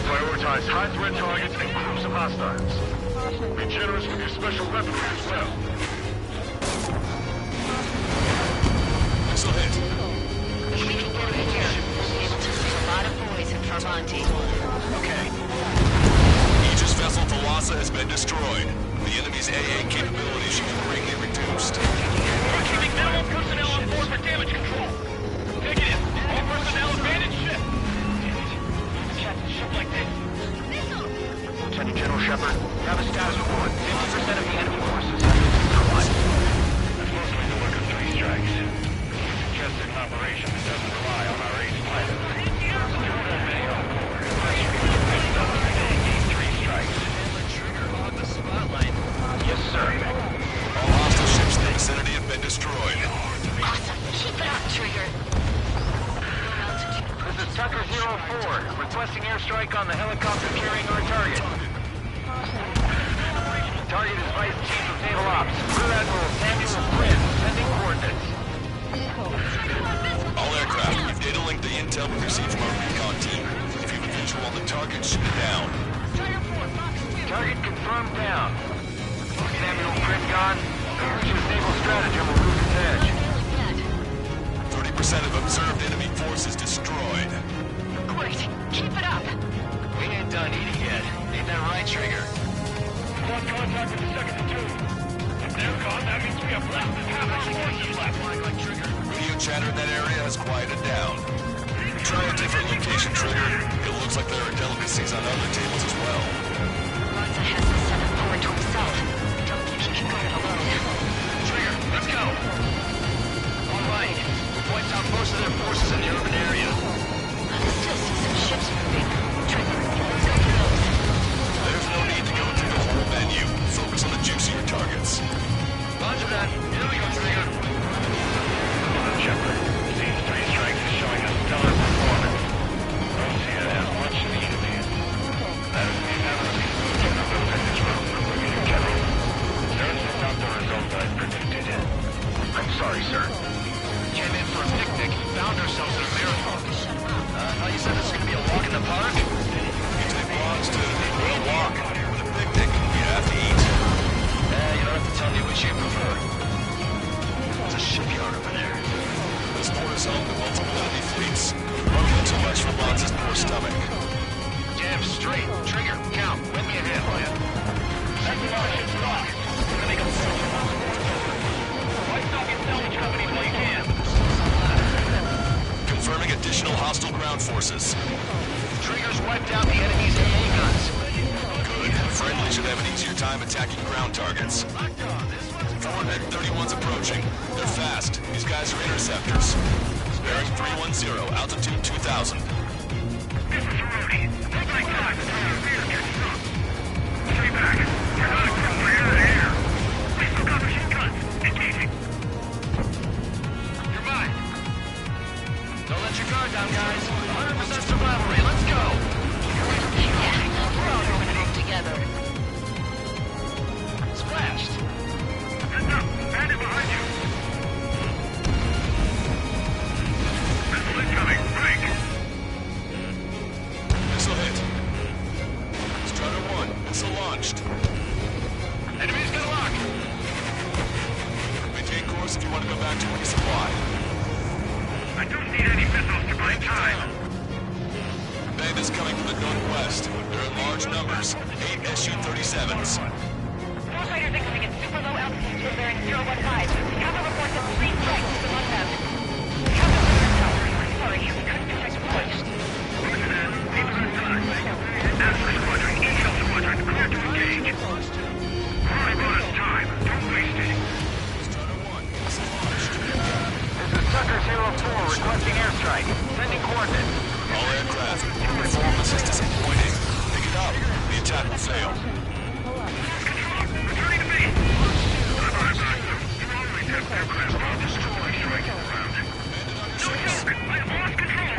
Prioritize high-threat targets and groups of hostiles. Be generous with your special weaponry as well. Missile hit. If we can get in here, we'll be able to save a lot of boys in Farbanti. Okay. Aegis vessel Thalassa has been destroyed. The enemy's AA capability should be greatly reduced. We're keeping minimum personnel on board for damage control. Negative. All personnel abandon ship. Catch a ship like this. Lieutenant General Shepard, we have a status report. 50% of the enemy forces have been destroyed. That's mostly the work of 3 strikes. Suggested an operation that doesn't rely on our ace pilot. Yes, sir. All hostile ships in the vicinity have been destroyed. Awesome. Keep it up, Trigger. This is Tucker 04, requesting airstrike on the helicopter carrying our target. Target is Vice Chief of Naval Ops, Rear Admiral Samuel Flynn, sending coordinates. All aircraft, you've data linked the intel we received from our recon team. If you have a visual on the target, shoot it down. Target confirmed down. Samuel Flynn gone. Use naval stratagem will lose its edge. 30% of observed enemy forces destroyed. Great. Keep it up. We ain't done eating yet. Ain't that right, Trigger? Lost contact with the second platoon. If they're gone, that means we have less than half our forces left. Radio chatter in that area has quieted down. Try a different location, Trigger. It looks like there are delicacies on other tables as well. Rosa has the 7th forward to himself. Don't think he can go it alone. Trigger, let's go! All right. We've wiped out most of their forces in the urban area. I still see some ships moving. Trigger, let's go for those. There's no need to go through the whole menu. Focus on the juicier targets. Roger that. Here we go, Trigger. Shepard, these 3 strikes are showing a stellar performance. Rosia has much need of these. That is the analysis of those in this room, Brigadier General. Those were not the result I predicted. I'm sorry, sir. Came in for a picnic and found ourselves in a marathon. Thought you said this was going to be a walk in the park? You take walks to a walk. With a picnic, you have to eat. You don't have to tell me which you prefer. There's a shipyard over there. This port is home to multiple enemy fleets. Probably too much for Bonds' poor stomach. Damn straight. Trigger, count. Win me a hand, will ya? That's a lot of ships lost. We're gonna make a force from our Why stop your salvage companies while you can? Confirming additional hostile ground forces. Trigger's wiped out the enemy's AA guns. Good. Friendly should have an easier time attacking ground targets. Forward at 31's approaching. They're fast. These guys are interceptors. Bearing 310, altitude 2000. This is Cerrone. Opening time until your rear gets up. Stay back. You're not equipped for air to air. We still got machine guns. Engaging. You're mine. Don't let your guard down, guys. 100% survival rate. Let's go. Yeah, we're all going to work together. Splashed. Heads up. Bandit behind you. Missile incoming. Break. Missile hit. Strider 1, missile launched. Enemy's gonna lock. Maintain course if you want to go back to resupply. I don't need any missiles to buy time. Bandits coming from the northwest. They're in large numbers. 8 Su-37s. Fighters incoming at super low altitudes from bearing 015. Captain reports of 3 strikes to the left. Captain tower. Sorry, we couldn't detect a push. Alpha Squadron, Eagle Squadron, clear to engage. Running bonus time. Don't waste it. This is Tucker 04 requesting airstrike. Sending coordinates. All aircraft, form assistance at point A. Pick it up. The attack will fail. Returning to base. You're only test aircraft. I'll destroy strike around. No joke. I have lost control.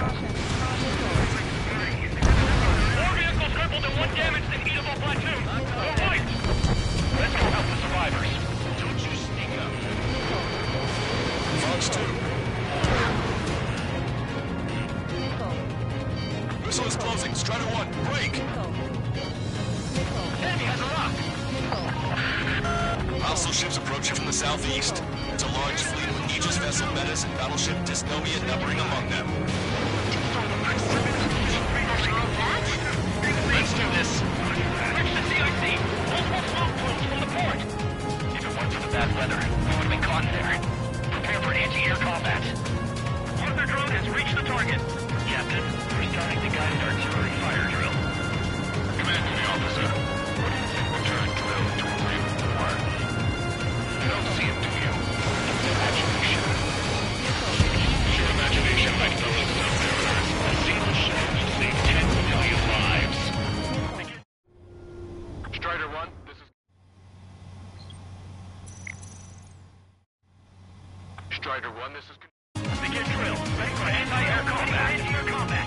More vehicles crippled and 1 damaged in Eatable Platoon. Fight! Let's go help the survivors. Don't you sneak up. Fox 2. Missile is closing. Strider 1, break! Enemy has a lock. Hostile ships approaching from the southeast. It's a large fleet with Aegis vessel Metis and battleship Dysnomia numbering among them. Let's do this. Reach the CIC. Multiple smoke plumes from the port. If it weren't for the bad weather, we would have been caught there. Prepare for anti-air combat. Arthur drone has reached the target. Captain, we're starting the guided artillery fire drill. Command to the officer. Return drill to Room 4. I don't see it, do you? Imagination. Your imagination makes no sense out there. A single shell will save 10 million lives. Strider 1, this is... Strider 1, this is... Begin drill. Ready for anti-air combat. Anti-air combat.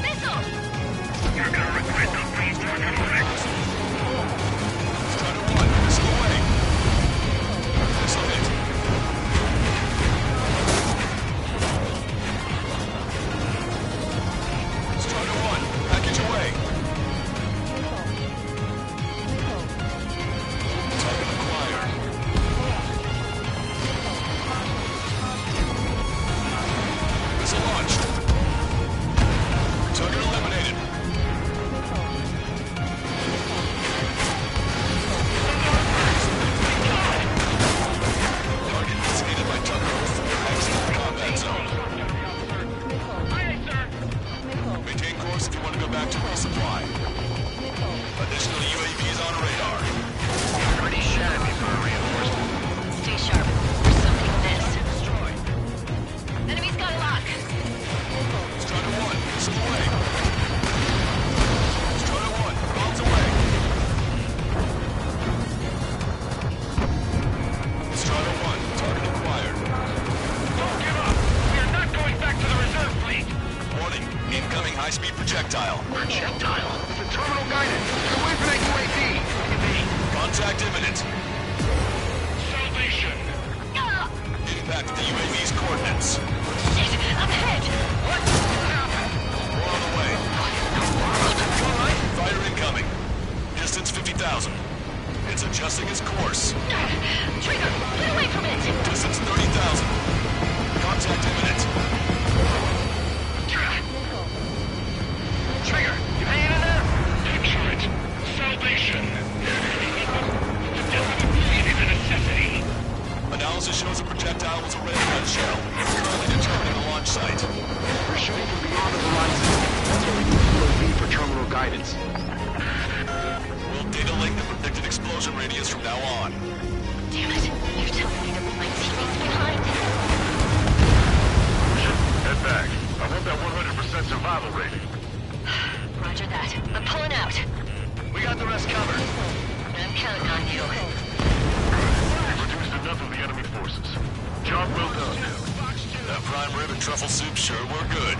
Missile! You're gonna regret not being more direct. Strider 1, missile away. Missile hit. Strider 1, package away. Target acquired. Missile launched. Target eliminated. Target designated by Tucker. Exit the combat zone. Maintain course if you want to go back to resupply. Additional UAVs on radar. Pretty shabby for a reinforcement. Stay sharp. There's something in this. Enemy's got a lock. Strider 1, missile away. Strider 1, bombs away. Strider 1, target acquired. Don't give up! We are not going back to the reserve fleet! Warning, incoming high-speed projectile. Projectile? It's a terminal guidance! Get away from that UAV! Contact imminent. Salvation! Impact of the UAV's coordinates. Shit, I'm ahead. What happened? We're on the way. Fighter incoming. Distance 50,000. It's adjusting its course. Trigger, get away from it. Distance 30,000. Contact imminent. Trigger, you hanging in there? Picture it. Salvation. The death of a fleet is a necessity. Analysis shows the projectile was a railgun shell. Currently determining the launch site. We're shooting from beyond the horizon. That's why we use UAV for terminal guidance. We'll data link the predicted explosion radius from now on. Damn it. You're telling me to leave my teammates behind? and truffle soup sure were good.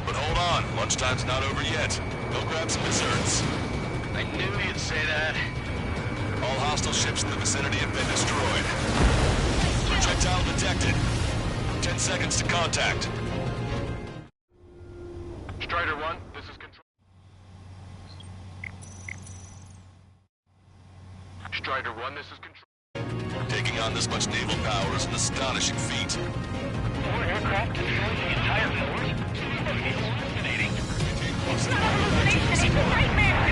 But hold on, lunchtime's not over yet. Go grab some desserts. I knew you'd say that. All hostile ships in the vicinity have been destroyed. Projectile detected. 10 seconds to contact. Strider 1, this is control. Strider 1, this is control. Taking on this much naval power is an astonishing feat. 4 aircraft destroying the entire force? It's fascinating. It's not a hallucination, it's a nightmare!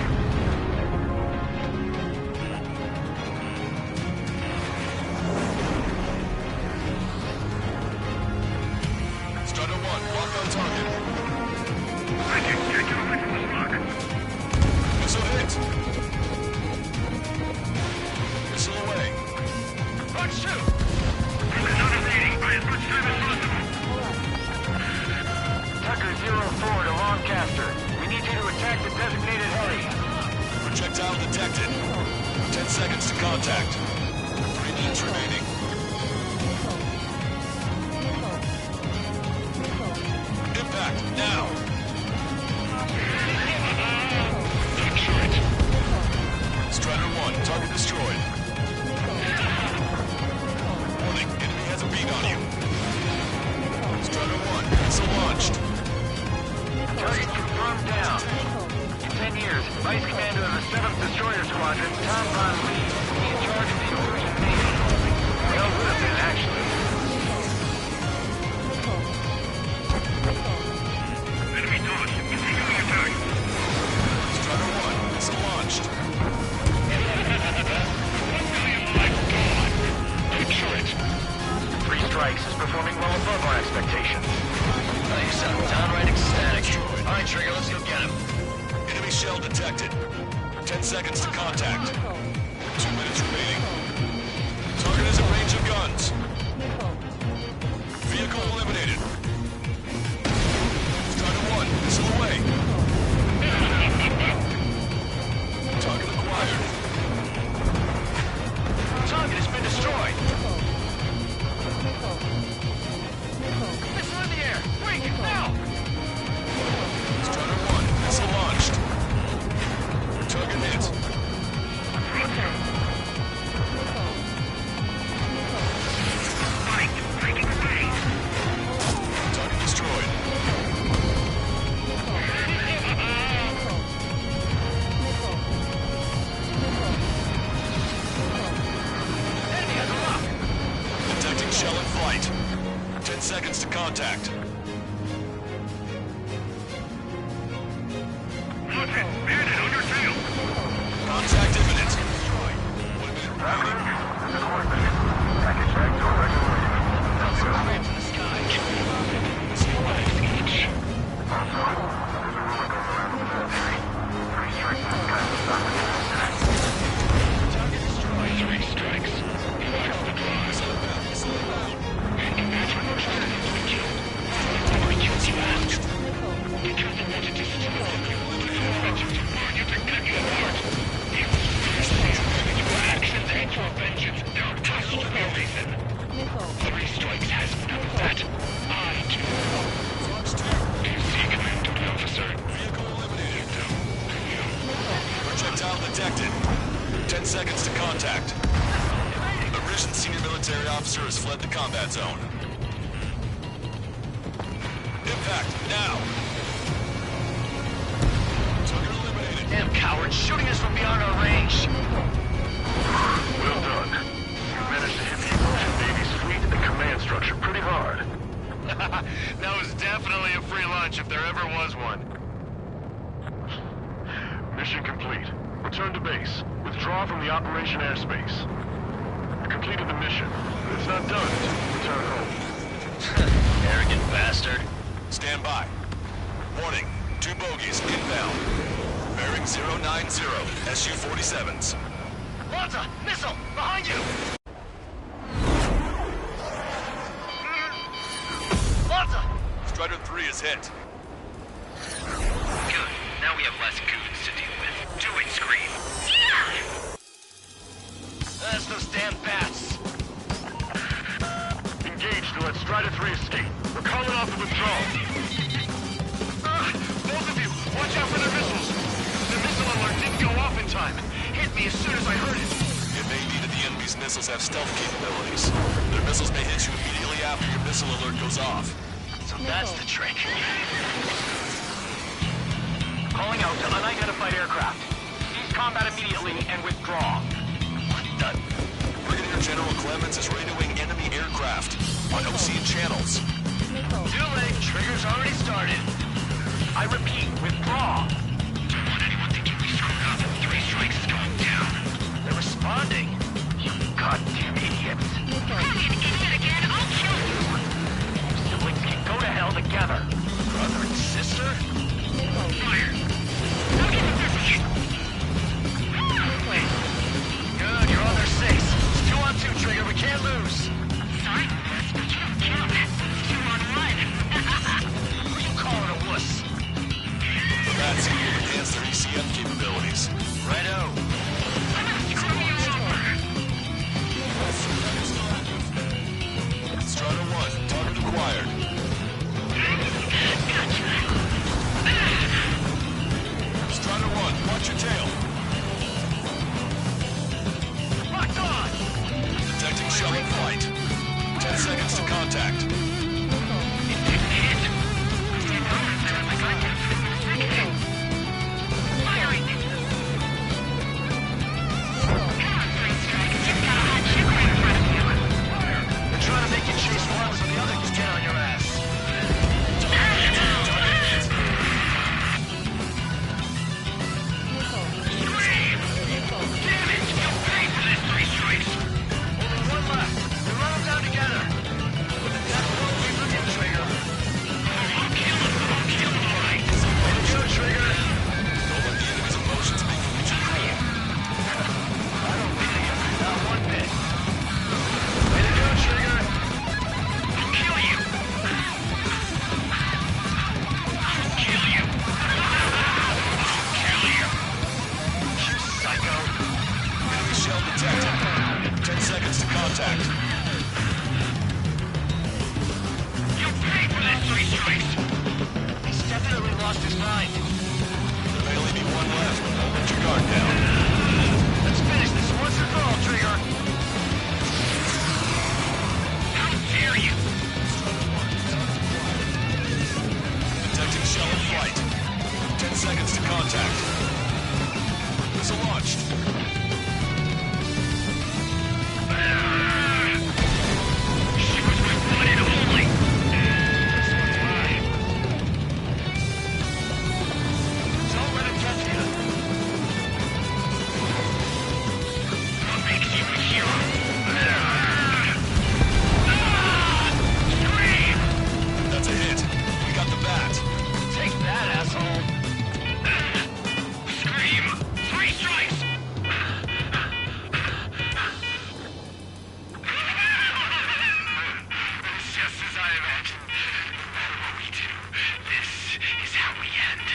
Strider 1, lock on target. I can get you away from this rock. Missile hit. Missile away. Punch 2! I'm consolidating by as much time as possible. Tucker 04 to Lancaster. We need you to attack the designated heli. Projectile detected. 10 seconds to contact. 3 minutes remaining. Impact, now! Strider 1, target destroyed. Warning, enemy has a beat on you. Strider 1, missile launched. Target confirmed down. In 10 years, Vice Commander of the 7th Destroyer Squadron, Tom Von Lee, will be in charge of the Illusion Navy. Well, would have been, actually. Enemy dodge. Continuing attack. Strider 1, missile launched. 1 million lives gone. Picture it. 3 strikes is performing well above our expectations. Oh, you sound downright ecstatic. All right, Trigger, let's go get him. Enemy shell detected. 10 seconds to contact. 2 minutes remaining. Target is in range of guns. Vehicle eliminated. Strider 1, missile away. Target acquired. Target has been destroyed. Missile in the air. Wait, now! Strider 1, missile launched. Target hit. Target destroyed. Enemy has a lock. Detecting shell in flight. 10 seconds to contact. Look it. Bandit on your tail. Contact imminent. 1 minute remaining. Package back to a regular rate. Cranes in the sky. Also, there's a rumor going around the military. 3 strikes in the sky will stop the Target destroyed. 3 strikes. Watch the draws. And that's when we're starting to be killed. Why killed you out? Because they wanted to steal from you. They wanted to burn you to cut you apart. It was fiercely. Your actions and your vengeance don't touch for no reason. 3 strikes has none of that. I do. Do you see, Commander Officer? Vehicle eliminated. Projectile detected. 10 seconds to contact. A risen senior military officer has fled the combat zone. Impact, now! Target eliminated. Damn cowards, shooting us from beyond our range. Well done. You managed to hit the Illusion Navy's fleet and command structure pretty hard. That was definitely a free lunch if there ever was one. Mission complete. Return to base. Withdraw from the operation airspace. You completed the mission, but it's not done until you return home. Arrogant bastard. Stand by. Warning, 2 bogies inbound. Bearing 090, SU-47s. Lanza, missile, behind you! Lanza! Strider 3 is hit. Good. Now we have less goons to deal with. Do it, Scream. That's those damn bats. Engage, Let Strider 3 escape. We're calling off the withdrawal. Both of you, watch out for their missiles. The missile alert didn't go off in time. Hit me as soon as I heard it. It may be that the enemy's missiles have stealth capabilities. Their missiles may hit you immediately after your missile alert goes off. So that's the trick. Calling out to unidentified aircraft. Cease combat immediately and withdraw. Done. Brigadier General Clemens is radioing enemy aircraft on Ocean channels. Too late. Trigger's already started. I repeat, withdraw. Don't want anyone thinking we screwed up. 3 strikes is going down. They're responding. You goddamn idiots. Call me an idiot again, I'll kill you! Siblings can go to hell together. Brother and sister? Fire! I'll get the third. Good, you're on their 6. It's 2 on 2, Trigger. We can't lose. Sorry, but you don't count. 2 on 1. Who you calling a wuss? The bats will enhance their ECM capabilities. Righto. Strider 1, target acquired. Strider 1, watch your tail. Locked on! Detecting shell in flight. 10 seconds to contact. Firing! They're trying to make you chase one so the other can get on your ass. Damn it! You'll pay for this 3 strikes! Only one left. We run them down together. That's what we look at, Trigger. I'll kill him, all right. Way to go, Trigger. Don't let the enemy's emotions make you reach your goal. I don't pity you, not one bit. Way to go, Trigger. I'll kill you! I'll kill you! I'll kill you! You psycho. Enemy shell detected. 10 seconds to contact. You'll pay for this 3 strikes! He's definitely lost his mind. There may only be one left, but don't let your guard down. Let's finish this once and for all, Trigger. How dare you! Detecting shell in flight. 10 seconds to contact. Missile launched. She was my one and only! Don't let him get to you. What makes you a hero? Scream! That's a hit. We got the bat. Take that, asshole. Scream! 3 strikes! It's just as I imagined. No matter what we do, this is how we end.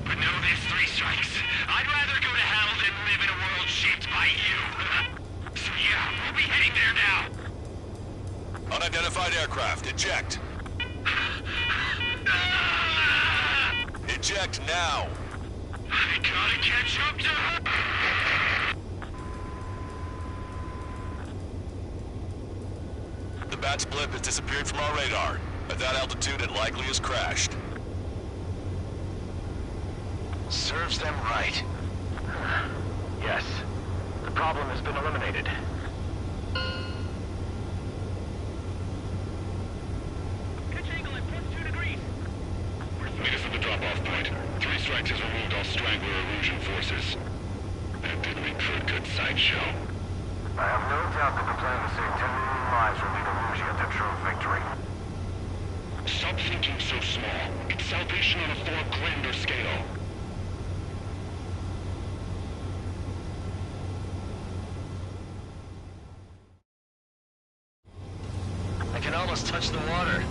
But know this, 3 strikes. I'd rather go to hell than live in a world shaped by you. So yeah, we'll be heading there now. Unidentified aircraft. Eject. Eject now. I gotta catch up to her. The bat's blip has disappeared from our radar. At that altitude, it likely has crashed. Serves them right. Yes. The problem has been eliminated. Pitch angle at +2 degrees. Meet us at the drop-off point. 3 strikes has removed all Strangler illusion forces. That did make for a good sideshow. I have no doubt that the plan to save 10 million lives will lead Illusia to true victory. Stop thinking so small. It's salvation on a far grander scale. I can almost touch the water.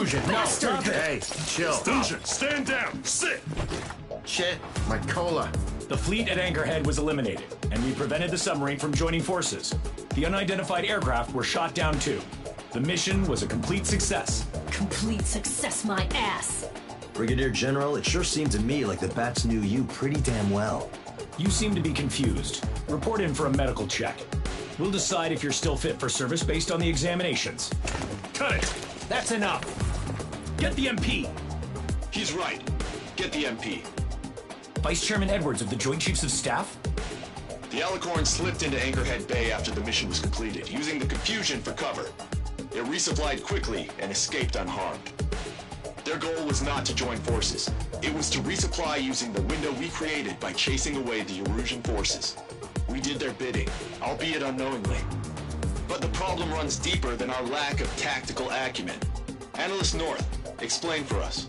Erusian, no, stop it! Hey, chill. Erusian, stand down! Sit! Shit, my cola. The fleet at Anchorhead was eliminated, and we prevented the submarine from joining forces. The unidentified aircraft were shot down too. The mission was a complete success. Complete success, my ass. Brigadier General, it sure seemed to me like the bats knew you pretty damn well. You seem to be confused. Report in for a medical check. We'll decide if you're still fit for service based on the examinations. Cut it! That's enough! Get the MP! He's right. Get the MP. Vice Chairman Edwards of the Joint Chiefs of Staff? The Alicorn slipped into Anchorhead Bay after the mission was completed, using the confusion for cover. It resupplied quickly and escaped unharmed. Their goal was not to join forces. It was to resupply using the window we created by chasing away the Erusian forces. We did their bidding, albeit unknowingly. But the problem runs deeper than our lack of tactical acumen. Analyst North, explain for us.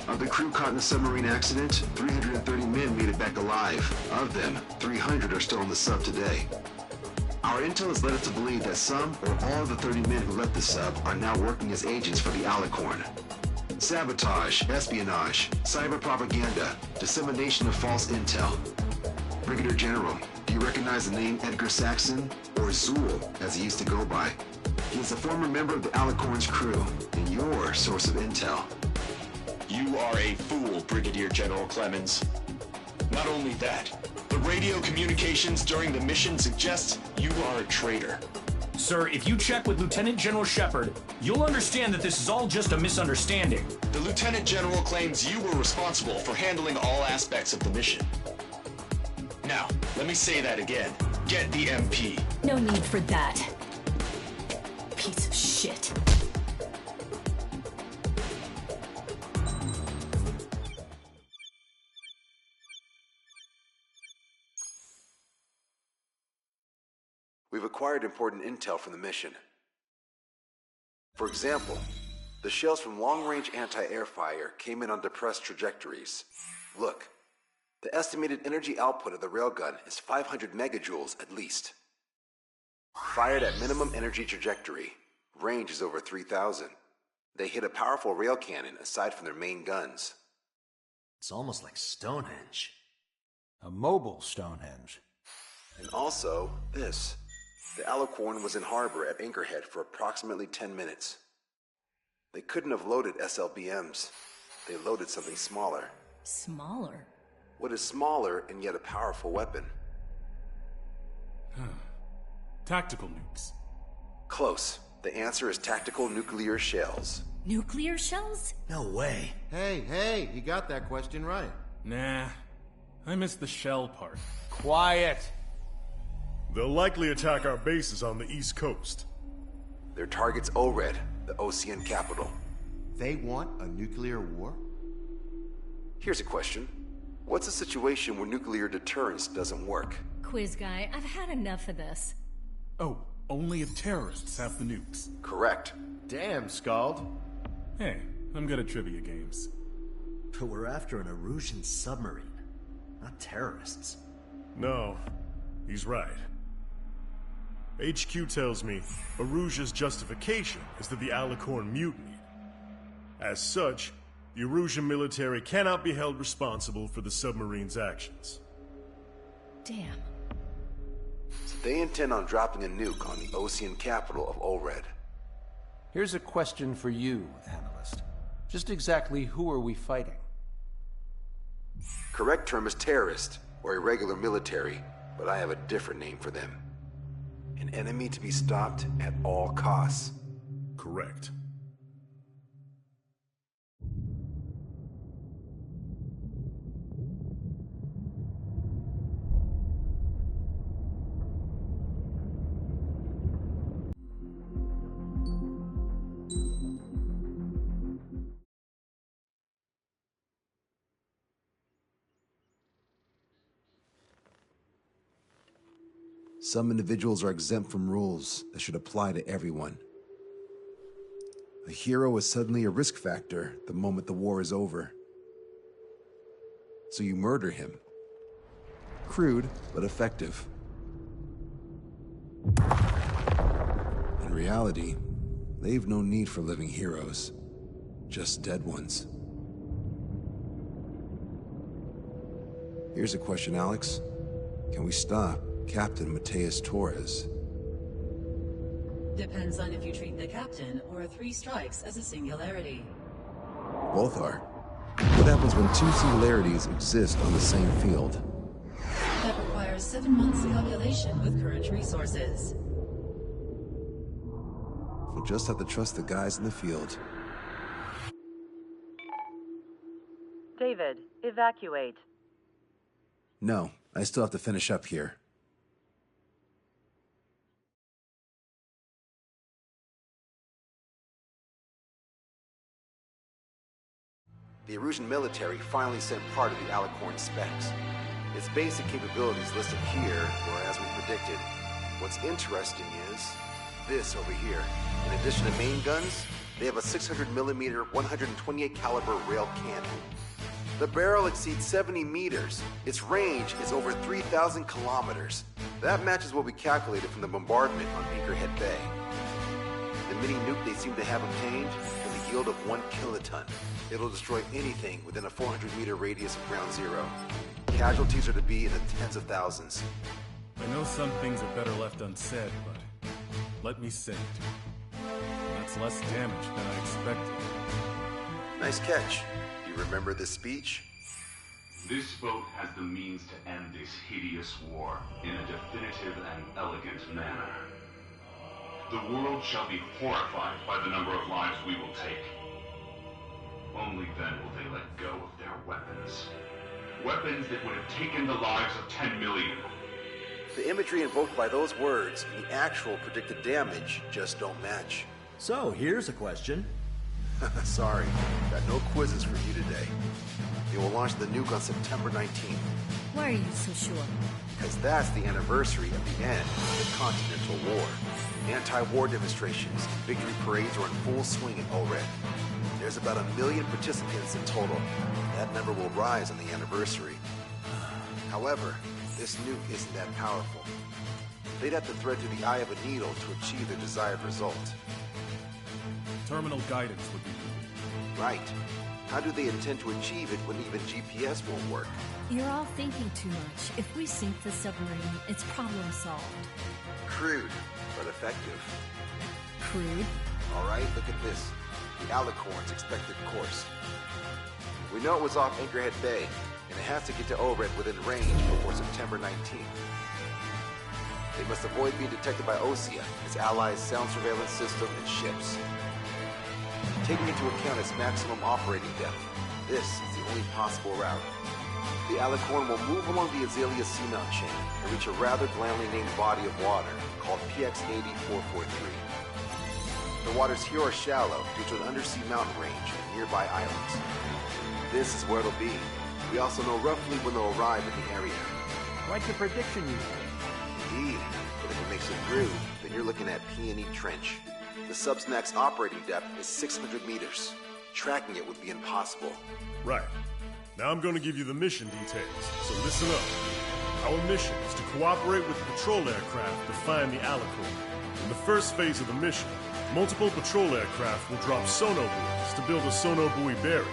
Of the crew caught in the submarine accident, 330 men made it back alive. Of them, 300 are still on the sub today. Our intel has led us to believe that some or all of the 30 men who left the sub are now working as agents for the Alicorn. Sabotage, espionage, cyber propaganda, dissemination of false intel. Brigadier General, do you recognize the name Edgar Saxon, or Zool, as he used to go by? He is a former member of the Alicorn's crew, and your source of intel. You are a fool, Brigadier General Clemens. Not only that, the radio communications during the mission suggest you are a traitor. Sir, if you check with Lieutenant General Shepard, you'll understand that this is all just a misunderstanding. The Lieutenant General claims you were responsible for handling all aspects of the mission. Now, let me say that again. Get the MP. No need for that. Piece of shit. We've acquired important intel from the mission. For example, the shells from long-range anti-air fire came in on depressed trajectories. Look, the estimated energy output of the railgun is 500 megajoules at least. Fired at minimum energy trajectory, range is over 3,000. They hit a powerful rail cannon aside from their main guns. It's almost like Stonehenge. A mobile Stonehenge. And also, this. The Alicorn was in harbor at Anchorhead for approximately 10 minutes. They couldn't have loaded SLBMs. They loaded something smaller. Smaller? What is smaller and yet a powerful weapon? Tactical nukes. Close. The answer is tactical nuclear shells. Nuclear shells? No way. Hey, he got that question right. Nah, I missed the shell part. Quiet. They'll likely attack our bases on the East Coast. Their target's ORED, the Ocean capital. They want a nuclear war? Here's a question. What's a situation where nuclear deterrence doesn't work? Quiz guy, I've had enough of this. Oh, only if terrorists have the nukes. Correct. Damn, Scald. Hey, I'm good at trivia games. But we're after an Erusian submarine, not terrorists. No, he's right. HQ tells me Erusia's justification is that the Alicorn mutinied. As such, the Erusian military cannot be held responsible for the submarine's actions. Damn. So they intend on dropping a nuke on the Ocean capital of ORED. Here's a question for you, analyst. Just exactly who are we fighting? Correct term is terrorist, or irregular military, but I have a different name for them. An enemy to be stopped at all costs. Correct. Some individuals are exempt from rules that should apply to everyone. A hero is suddenly a risk factor the moment the war is over. So you murder him. Crude, but effective. In reality, they've no need for living heroes. just dead ones. Here's a question, Alex. Can we stop Captain Mateus Torres? Depends on if you treat the captain or 3 strikes as a singularity. Both are. What happens when 2 singularities exist on the same field? That requires 7 months calculation with current resources. We'll just have to trust the guys in the field. David, evacuate. No, I still have to finish up here. The Erusian military finally sent part of the Alicorn specs. Its basic capabilities listed here were as we predicted. What's interesting is this over here. In addition to main guns, they have a 600mm 128 caliber rail cannon. The barrel exceeds 70 meters. Its range is over 3,000 kilometers. That matches what we calculated from the bombardment on Anchorhead Bay. The mini nuke they seem to have obtained has a yield of 1 kiloton. It'll destroy anything within a 400-meter radius of ground zero. Casualties are to be in the tens of thousands. I know some things are better left unsaid, but let me say it. That's less damage than I expected. Nice catch. Do you remember this speech? This vote has the means to end this hideous war in a definitive and elegant manner. The world shall be horrified by the number of lives we will take. Only then will they let go of their weapons. Weapons that would have taken the lives of 10 million. The imagery invoked by those words and the actual predicted damage just don't match. So, here's a question. Sorry, got no quizzes for you today. They will launch the nuke on September 19th. Why are you so sure? Because that's the anniversary of the end of the Continental War. Anti-war demonstrations and victory parades are in full swing in ORED. There's about 1 million participants in total. That number will rise on the anniversary. However, this nuke isn't that powerful. They'd have to thread through the eye of a needle to achieve their desired result. Terminal guidance would be good. Right. How do they intend to achieve it when even GPS won't work? You're all thinking too much. If we sink the submarine, it's problem solved. Crude, but effective. Crude? All right, look at this. The Alicorn's expected course. We know it was off Anchorhead Bay, and it has to get to ORED within range before September 19th. They must avoid being detected by OSEA, its allies' sound surveillance system, and ships. Taking into account its maximum operating depth, this is the only possible route. The Alicorn will move along the Azalea Seamount chain and reach a rather blandly named body of water called PX-8443. The waters here are shallow due to an undersea mountain range and nearby islands. This is where it'll be. We also know roughly when they'll arrive in the area. Quite the prediction you made. Indeed, but if it makes it through, then you're looking at P&E Trench. The Subsnac's operating depth is 600 meters. Tracking it would be impossible. Right. Now I'm going to give you the mission details, so listen up. Our mission is to cooperate with the patrol aircraft to find the Alicorn. In the first phase of the mission, multiple patrol aircraft will drop sono buoys to build a sono buoy barrier.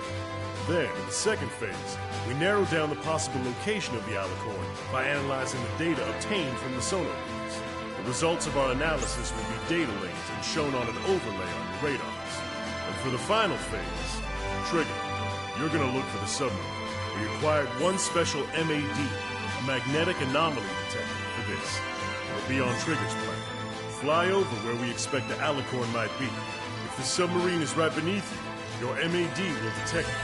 Then, in the second phase, we narrow down the possible location of the Alicorn by analyzing the data obtained from the sono buoys. The results of our analysis will be data linked and shown on an overlay on your radars. And for the final phase, Trigger, you're going to look for the submarine. We acquired one special MAD, a magnetic anomaly detector, for this. It'll be on Trigger's plane. Fly over where we expect the Alicorn might be. If the submarine is right beneath you, your MAD will detect it.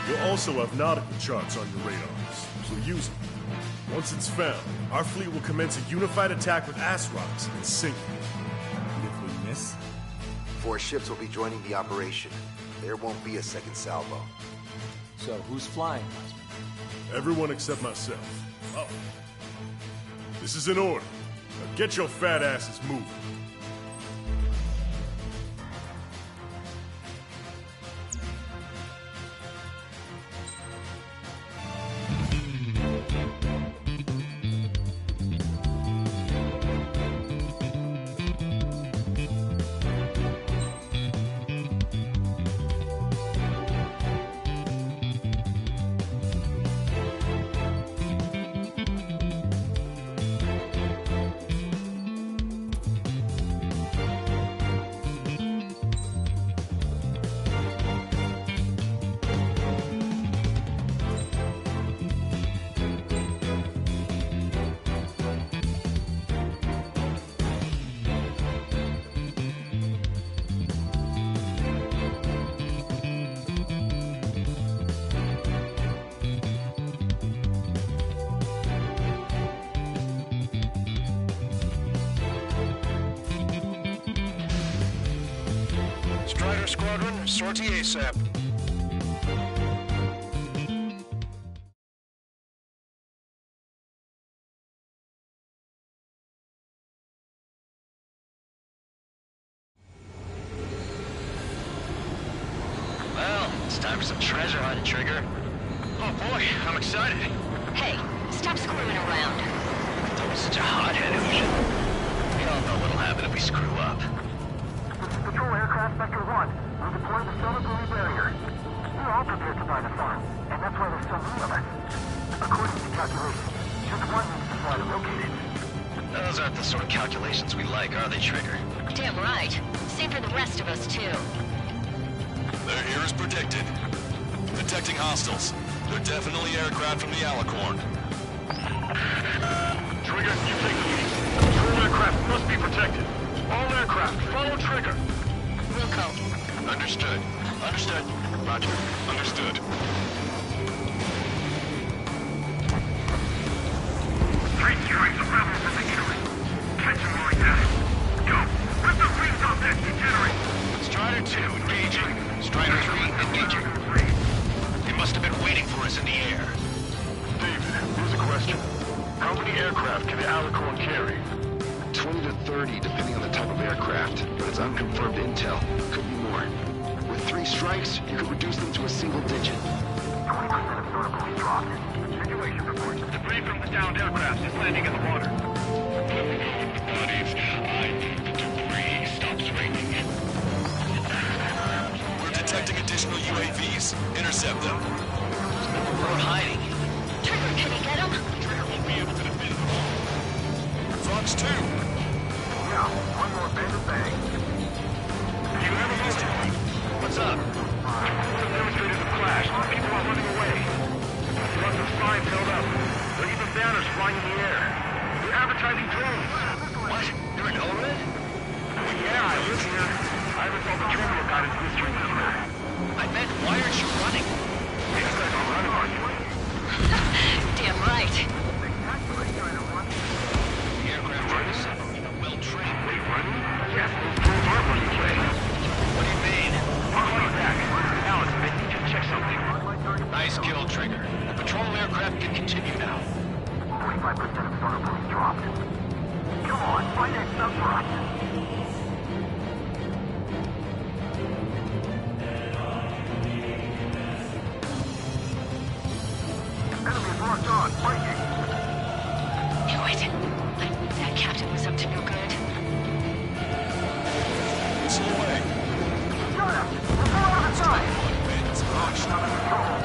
You'll also have nautical charts on your radars, so use them. Once it's found, our fleet will commence a unified attack with ass rocks and sink it. And if we miss? 4 ships will be joining the operation. There won't be a second salvo. So, who's flying? Everyone except myself. Oh. This is in order. Now get your fat asses moving. Squadron, sortie ASAP. Well, it's time for some treasure hunting, Trigger. Oh boy, I'm excited. Hey, stop screwing around. Don't be such a hothead, Ocean. We all know what'll happen if we screw up. Patrol aircraft Sector 1. We're deploying the solar buoy barrier. We're all prepared to buy the farm, and that's why there's so many of us. According to calculations, just one needs to fly to locate it. Those aren't the sort of calculations we like, are they, Trigger? Damn right. Same for the rest of us, too. They're here as predicted. Detecting hostiles. They're definitely aircraft from the Alicorn. Trigger, you take the lead. Patrol aircraft must be protected. All aircraft, follow Trigger. Wilco. Understood. Understood. Roger. Understood. Three strikes of rebels in the gateway. Catch them like that. Go! Rip the wings off that degenerate! Strider 2, engaging. Strider 3, engaging. They must have been waiting for us in the air. David, here's a question. How many aircraft can the Alicorn carry? 20 to 30, depending on the type of aircraft, but it's unconfirmed intel. Could be more. With 3 strikes, you could reduce them to a single digit. 20% of solar buoy dropped. Situation report. Debris from the downed aircraft is landing in the water. Buddies, I think the debris stops raining. We're detecting additional UAVs. Intercept them. We're hiding. Trigger, can you get him? Trigger won't be able to defend the wall. Fox 2. Yeah, one more bandit bang. You have a moment. What's up? Some demonstrators have clashed. People are running away. Lots of signs held up. There are even banners flying in the air. They're advertising drones. What? You're in Elred? Well, yeah, I live here. I haven't told patrol about it this street either. I meant, why aren't you running? These guys are running, aren't you? Damn right. The aircraft is well-trained. They running? Yes, those drones are running, Clay. What do you mean? I'll call you back. Alex, I need you to check something. Nice kill, Trigger. The patrol aircraft can continue now. 45% of solar buoys dropped. Come on, find that stuff for us. Enemy is locked on, fighting. Knew it. I knew that captain was up to no good. Missile away. Got him! We're full out of the side! Wins. Launched. Under control.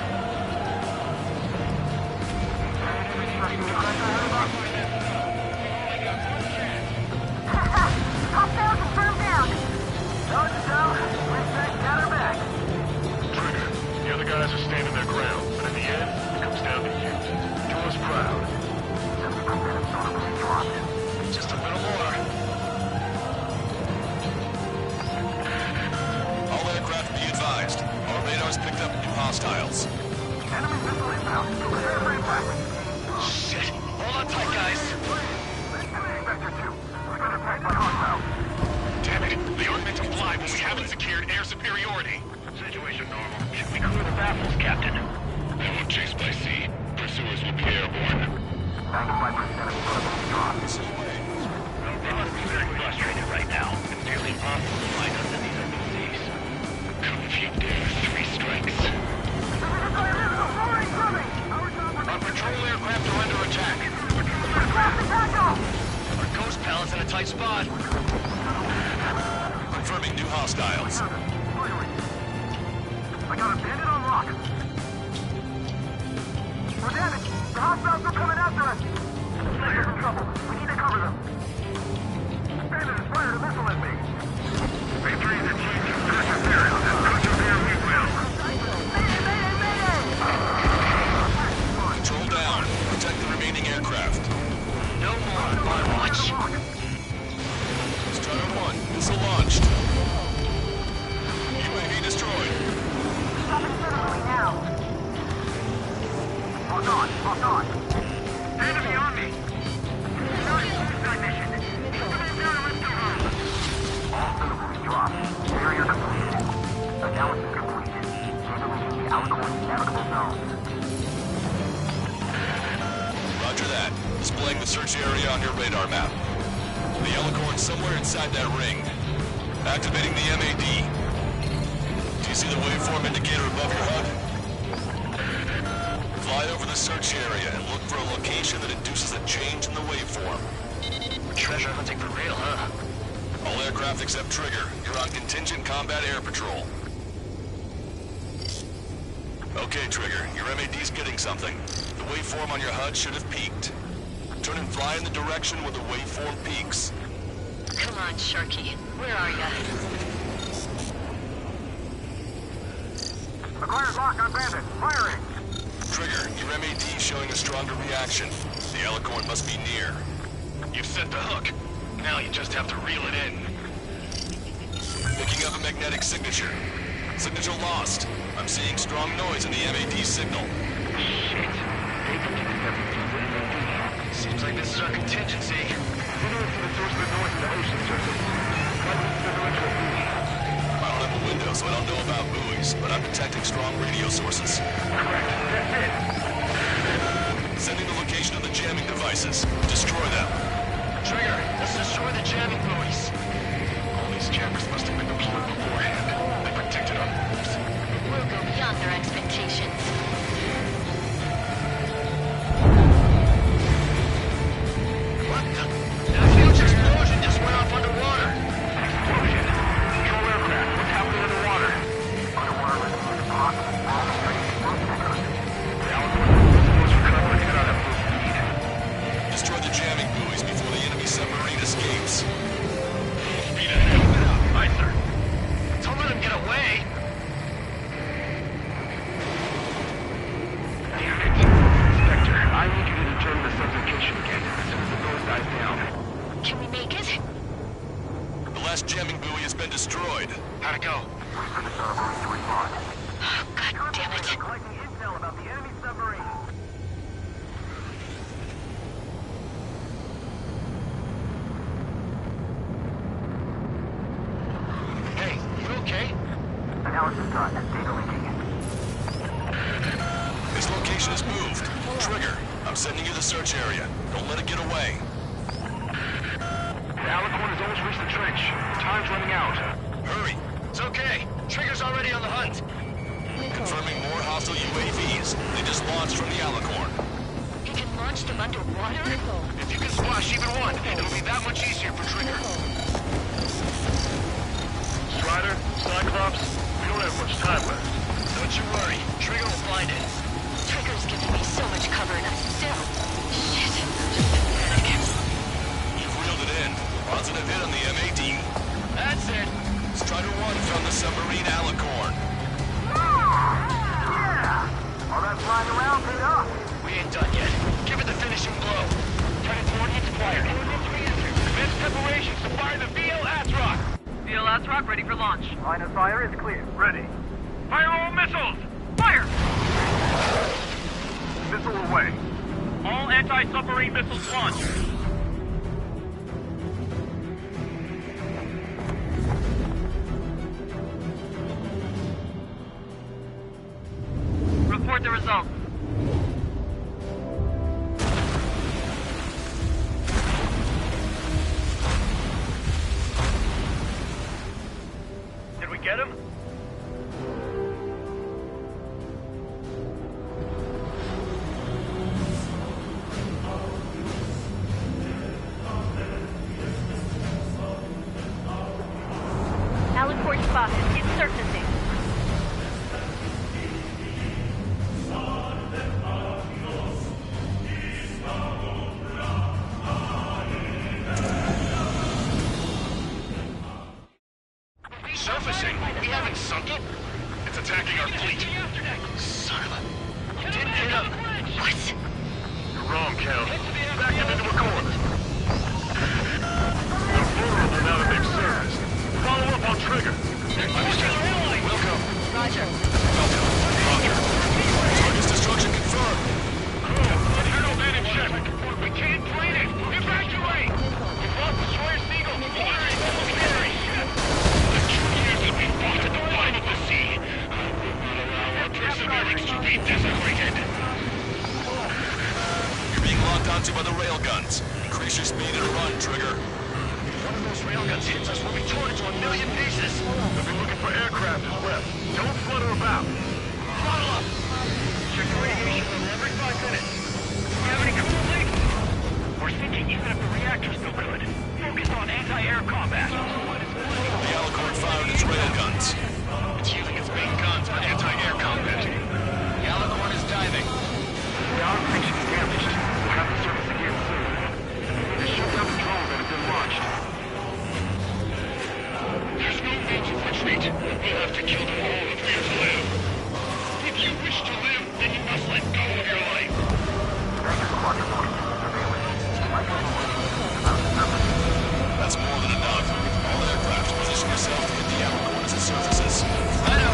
Hostiles confirmed down! Dodge down, we're set, gather back. Trigger, the other guys are standing their ground, but in the end, it comes down to you. Do us proud. 70% of solar buoys dropped. Just a little more. All aircraft be advised. Our radars picked up new hostiles. Enemy missile inbound. Prepare for impact. Shit. Hold on tight, guys. Vector 2. We're going to attack by hostiles. Damn it, they aren't meant to fly when we haven't secured air superiority. Situation normal. Should we clear the baffles, Captain? They won't chase by sea. Pursuers will be airborne. 95% of solar buoys dropped. They must be very frustrated right now. It's nearly impossible to find us in these open seas. Come if you dare, 3 strikes. Our patrol aircraft are under attack. Our ghost pallet's in a tight spot. Confirming new hostiles. I got a bandit on lock. We're damaged. The hostiles are coming after us. Sector's in trouble. We need to cover them. Bandit has fired a missile at me. Victory is achieved in persevere. Persevere we will. Mayday! Control down. Protect the remaining aircraft. No more on my watch. Strider 1, missile launched. UAV destroyed. Stopping suddenly now. Locked on. Enemy on me. Suicide mission. All solar buoys dropped. Barrier completed. Alicorn navigable zone. Roger that. Displaying the search area on your radar map. The Alicorn's somewhere inside that ring. Activating the MAD. Do you see the waveform indicator above your HUD? Fly over the search area and look for a location that induces a change in the waveform. We're treasure hunting for real, huh? All aircraft except Trigger, you're on contingent combat air patrol. Okay, Trigger, your MAD's getting something. The waveform on your HUD should have peaked. Turn and fly in the direction where the waveform peaks. Come on, Sharky. Where are ya? Acquired lock on bandit. Firing! Trigger, your MAD's showing a stronger reaction. The Alicorn must be near. You've set the hook. Now you just have to reel it in. Picking up a magnetic signature. Signature lost. I'm seeing strong noise in the MAD signal. Shit. They predicted everything with MAD. Seems like this is our contingency. We're going to the source of the noise in the ocean surface. Right next to the direction of buoy. I don't have a window, so I don't know about buoys, but I'm detecting strong radio sources. Correct. That's it. Sending the location of the jamming devices. Destroy them. Trigger, let's destroy the jamming buoys. All these jammers must have been deployed beforehand. They protected our moves. We'll go beyond their expectations. What the? That huge explosion just went off underwater. Explosion? Control aircraft. What's happening underwater? Underwater rescue is possible. All the trains will stickers. The Alicorn is recovering and out at full speed. Destroy the jamming buoys before the enemy submarine escapes. Speed ahead. Open up. Aye, sir. Don't let him get away. Damn it. Inspector, I need you to determine the sublocation again as soon as the noise dies down. Can we make it? The last jamming buoy has been destroyed. How'd it go? We finished our ability to respond. Oh, God damn it. Collecting intel about the enemy submarine. Hey, you okay? Analysis done. Data leaking. His location is moved. Trigger, I'm sending you the search area. Don't let it get away. The Alicorn has almost reached the trench. Time's running out. Hurry. It's okay. Trigger's already on the hunt. Confirming more hostile UAVs. They just launched from the Alicorn. You can launch them underwater? If you can squash even one, it'll be that much easier for Trigger. Strider, Cyclops, we don't have much time left. Don't you worry. Trigger will find it. Trigger's giving me so much cover and I'm still... Shit. Panic. You've reeled it in. Positive hit on the MAD. That's it. Strider 1 found the submarine Alicorn. Yeah! All that flying around paid off. We ain't done yet. Give it the finishing blow. Target coordinates acquired. Commence preparations to fire the VL Rock. VL Rock ready for launch. Line of fire is clear. Ready. Fire all missiles! Fire! Missile away. All anti-submarine missiles launched. Report the results. Did we get him? Alicorn spotted. It's surfacing. strikes to be desecrated. You're being locked onto by the railguns. Increase your speed and run, Trigger. One of those railguns hits us, we'll be torn into a million pieces. They'll be looking for aircraft as well. Don't flutter about. Throttle up! Check the radiation level every 5 minutes. Do you have any cool leaks? We're thinking even if the reactor's no good, focus on anti-air combat. The Alicorn fired its railguns. It's using its main guns for anti-air combat. The Alicorn is diving. The outer section is damaged. We'll have to surface again soon. They shoot down the drones that have been launched. There's no means of retreat. We'll have to kill them all if we are to live. If you wish to live, then you must let go of your life. That's more than enough. All aircraft, position yourself to hit the Alicorn as it surfaces. I know.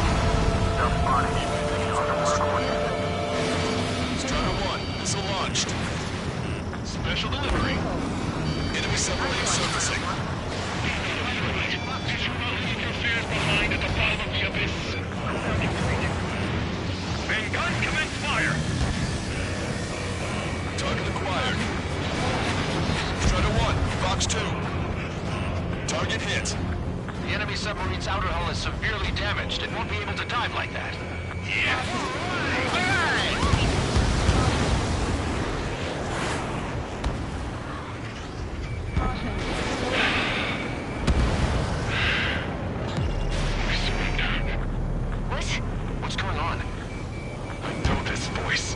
Strider 1, missile launched. Special delivery. Enemy submarine surfacing. Did you not leave your fears behind at the bottom of the abyss? Main gun, commence fire. Target acquired. Strider 1, Box 2. Target hit. The enemy submarine's outer hull is severely damaged. It won't be able to dive like that. Yeah. What? What's going on? I know this voice.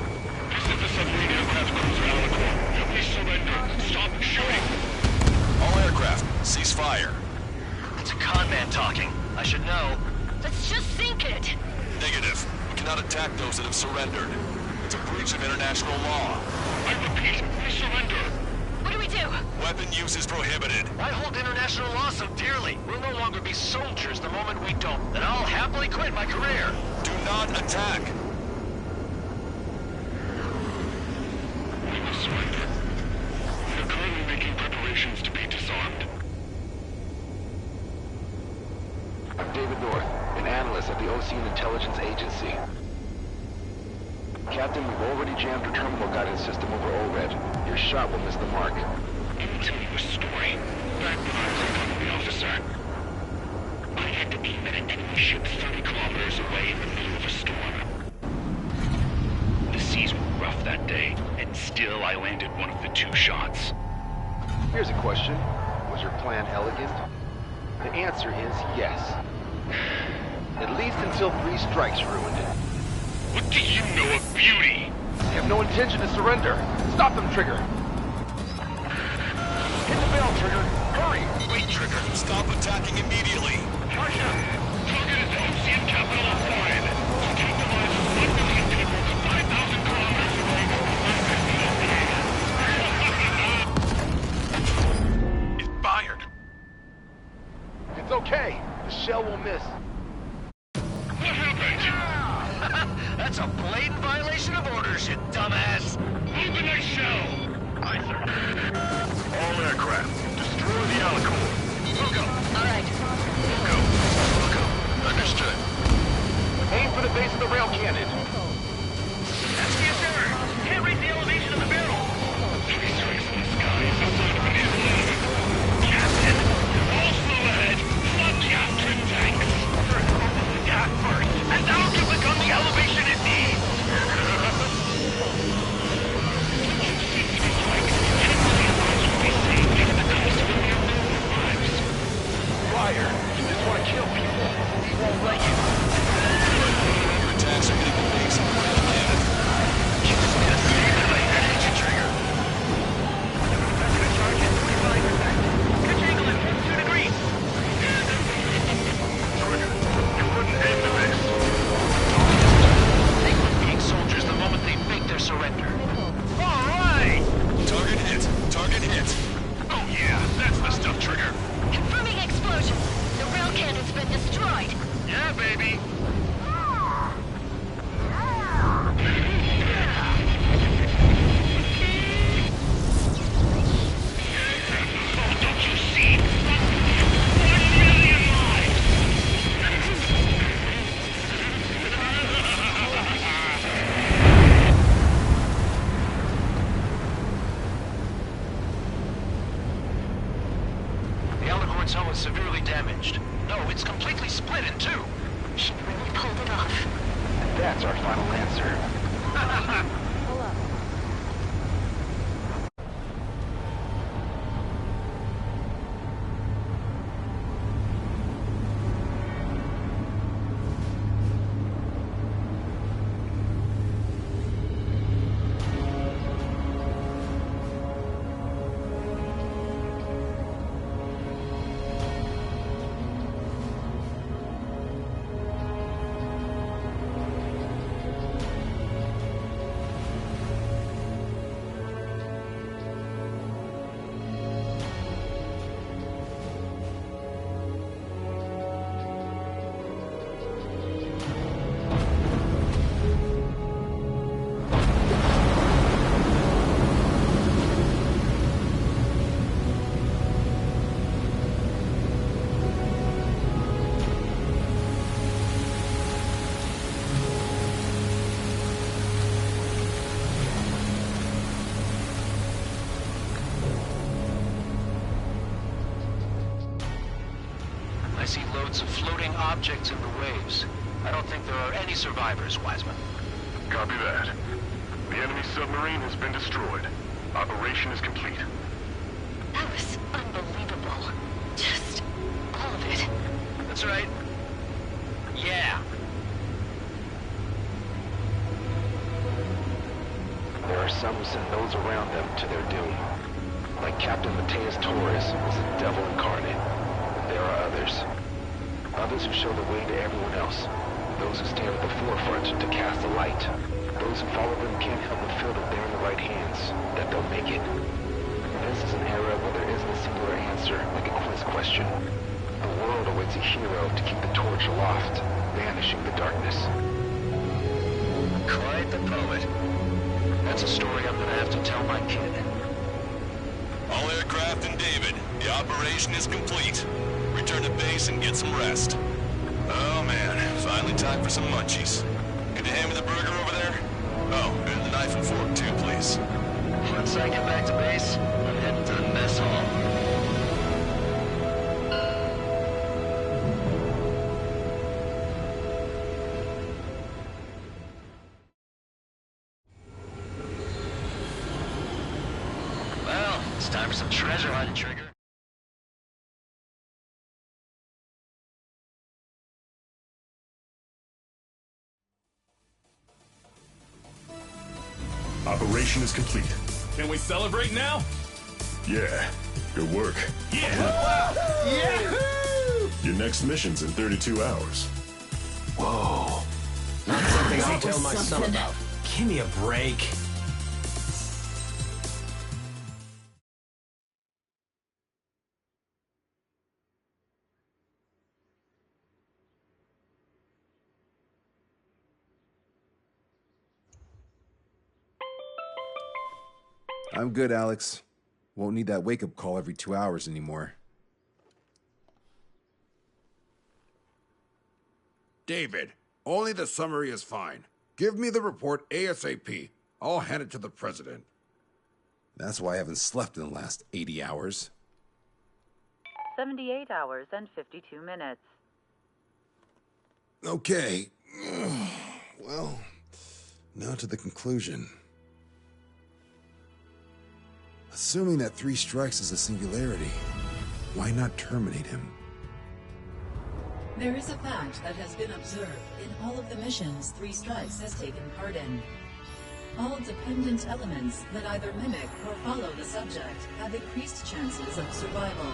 This is the submarine aircraft cruiser Alicorn. Please surrender. Stop shooting. All aircraft, cease fire. It's a con man talking. I should know. Let's just sink it. Negative. We cannot attack those that have surrendered. It's a breach of international law. I repeat, we surrender. What do we do? Weapon use is prohibited. I hold international law so dearly. We'll no longer be soldiers the moment we don't. Then I'll happily quit my career. Do not attack. We will surrender. We are currently making preparations to be disarmed. I'm David North, an analyst at the Ocean Intelligence Agency. Captain, we've already jammed our terminal guidance system over ORED. Your shot will miss the mark. I will tell you a story. Back when I was a company officer, I had to aim at an enemy ship 30 kilometers away in the middle of a storm. The seas were rough that day, and still I landed one of the 2 shots. Here's a question. Was your plan elegant? The answer is yes. At least until 3 strikes ruined it. What do you know of beauty? They have no intention to surrender. Stop them, Trigger. Hit the bell, Trigger. Hurry! Wait, Trigger. Stop attacking immediately. Charge up. Target is the Ocean capital of Foreign. Take the lives of 1 million people 5,000 kilometers away from It's fired. It's okay. The shell will miss. What happened? That's a blatant violation of orders, you dumbass. Move the next shell. Aye, sir. All aircraft, destroy the Alicorn. Hugo. All right. Hugo. Understood. Aim for the base of the rail cannon. That's the error. Can't raise the elevation of the barrel. 3 strikes in the sky is a sign of an inland. Captain, all slow ahead. Flood the Astrid tanks. First, focus the gas first, and that'll give the gun the elevation it needs. Fire. You just want to kill people. We won't let you. Your attacks are hitting the is our final answer. Pull up. I see loads of floating objects in the waves. I don't think there are any survivors, Wiseman. Copy that. The enemy submarine has been destroyed. Operation is complete. That was unbelievable. Just all of it. That's right. Yeah. There are some who send those around them to their doom. Like Captain Mateus Torres was the devil incarnate. There are others. Others who show the way to everyone else. Those who stand at the forefront to cast the light. Those who follow them can't help but feel that they're in the right hands, that they'll make it. This is an era where there isn't a singular answer, like a quiz question. The world awaits a hero to keep the torch aloft, banishing the darkness. Quite the poet. That's a story I'm gonna have to tell my kid. All aircraft and David, the operation is complete. Return to base and get some rest. Oh man, finally time for some munchies. Could you hand me the burger over there? Oh, and the knife and fork too, please. Once I get back to base, I'm heading to the mess hall. Well, it's time for some treasure hunting, Trigger. Operation is complete. Can we celebrate now? Yeah, good work. Yeah! Wow. Yahoo! Your next mission's in 32 hours. Whoa. Not something I'll tell my son about. Give me a break. I'm good, Alex. Won't need that wake-up call every 2 hours anymore. David, only the summary is fine. Give me the report ASAP. I'll hand it to the president. That's why I haven't slept in the last 80 hours. 78 hours and 52 minutes. Okay. Well, now to the conclusion. Assuming that 3 strikes is a singularity, why not terminate him? There is a fact that has been observed in all of the missions 3 Strikes has taken part in. All dependent elements that either mimic or follow the subject have increased chances of survival.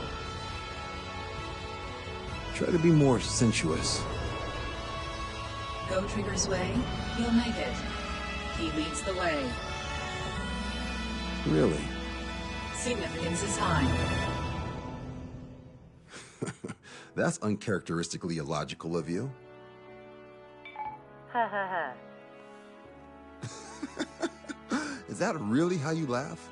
Try to be more sensuous. Go Trigger's way, he'll make it. He leads the way. Really? Significance is high. That's uncharacteristically illogical of you. Ha ha ha. Is that really how you laugh?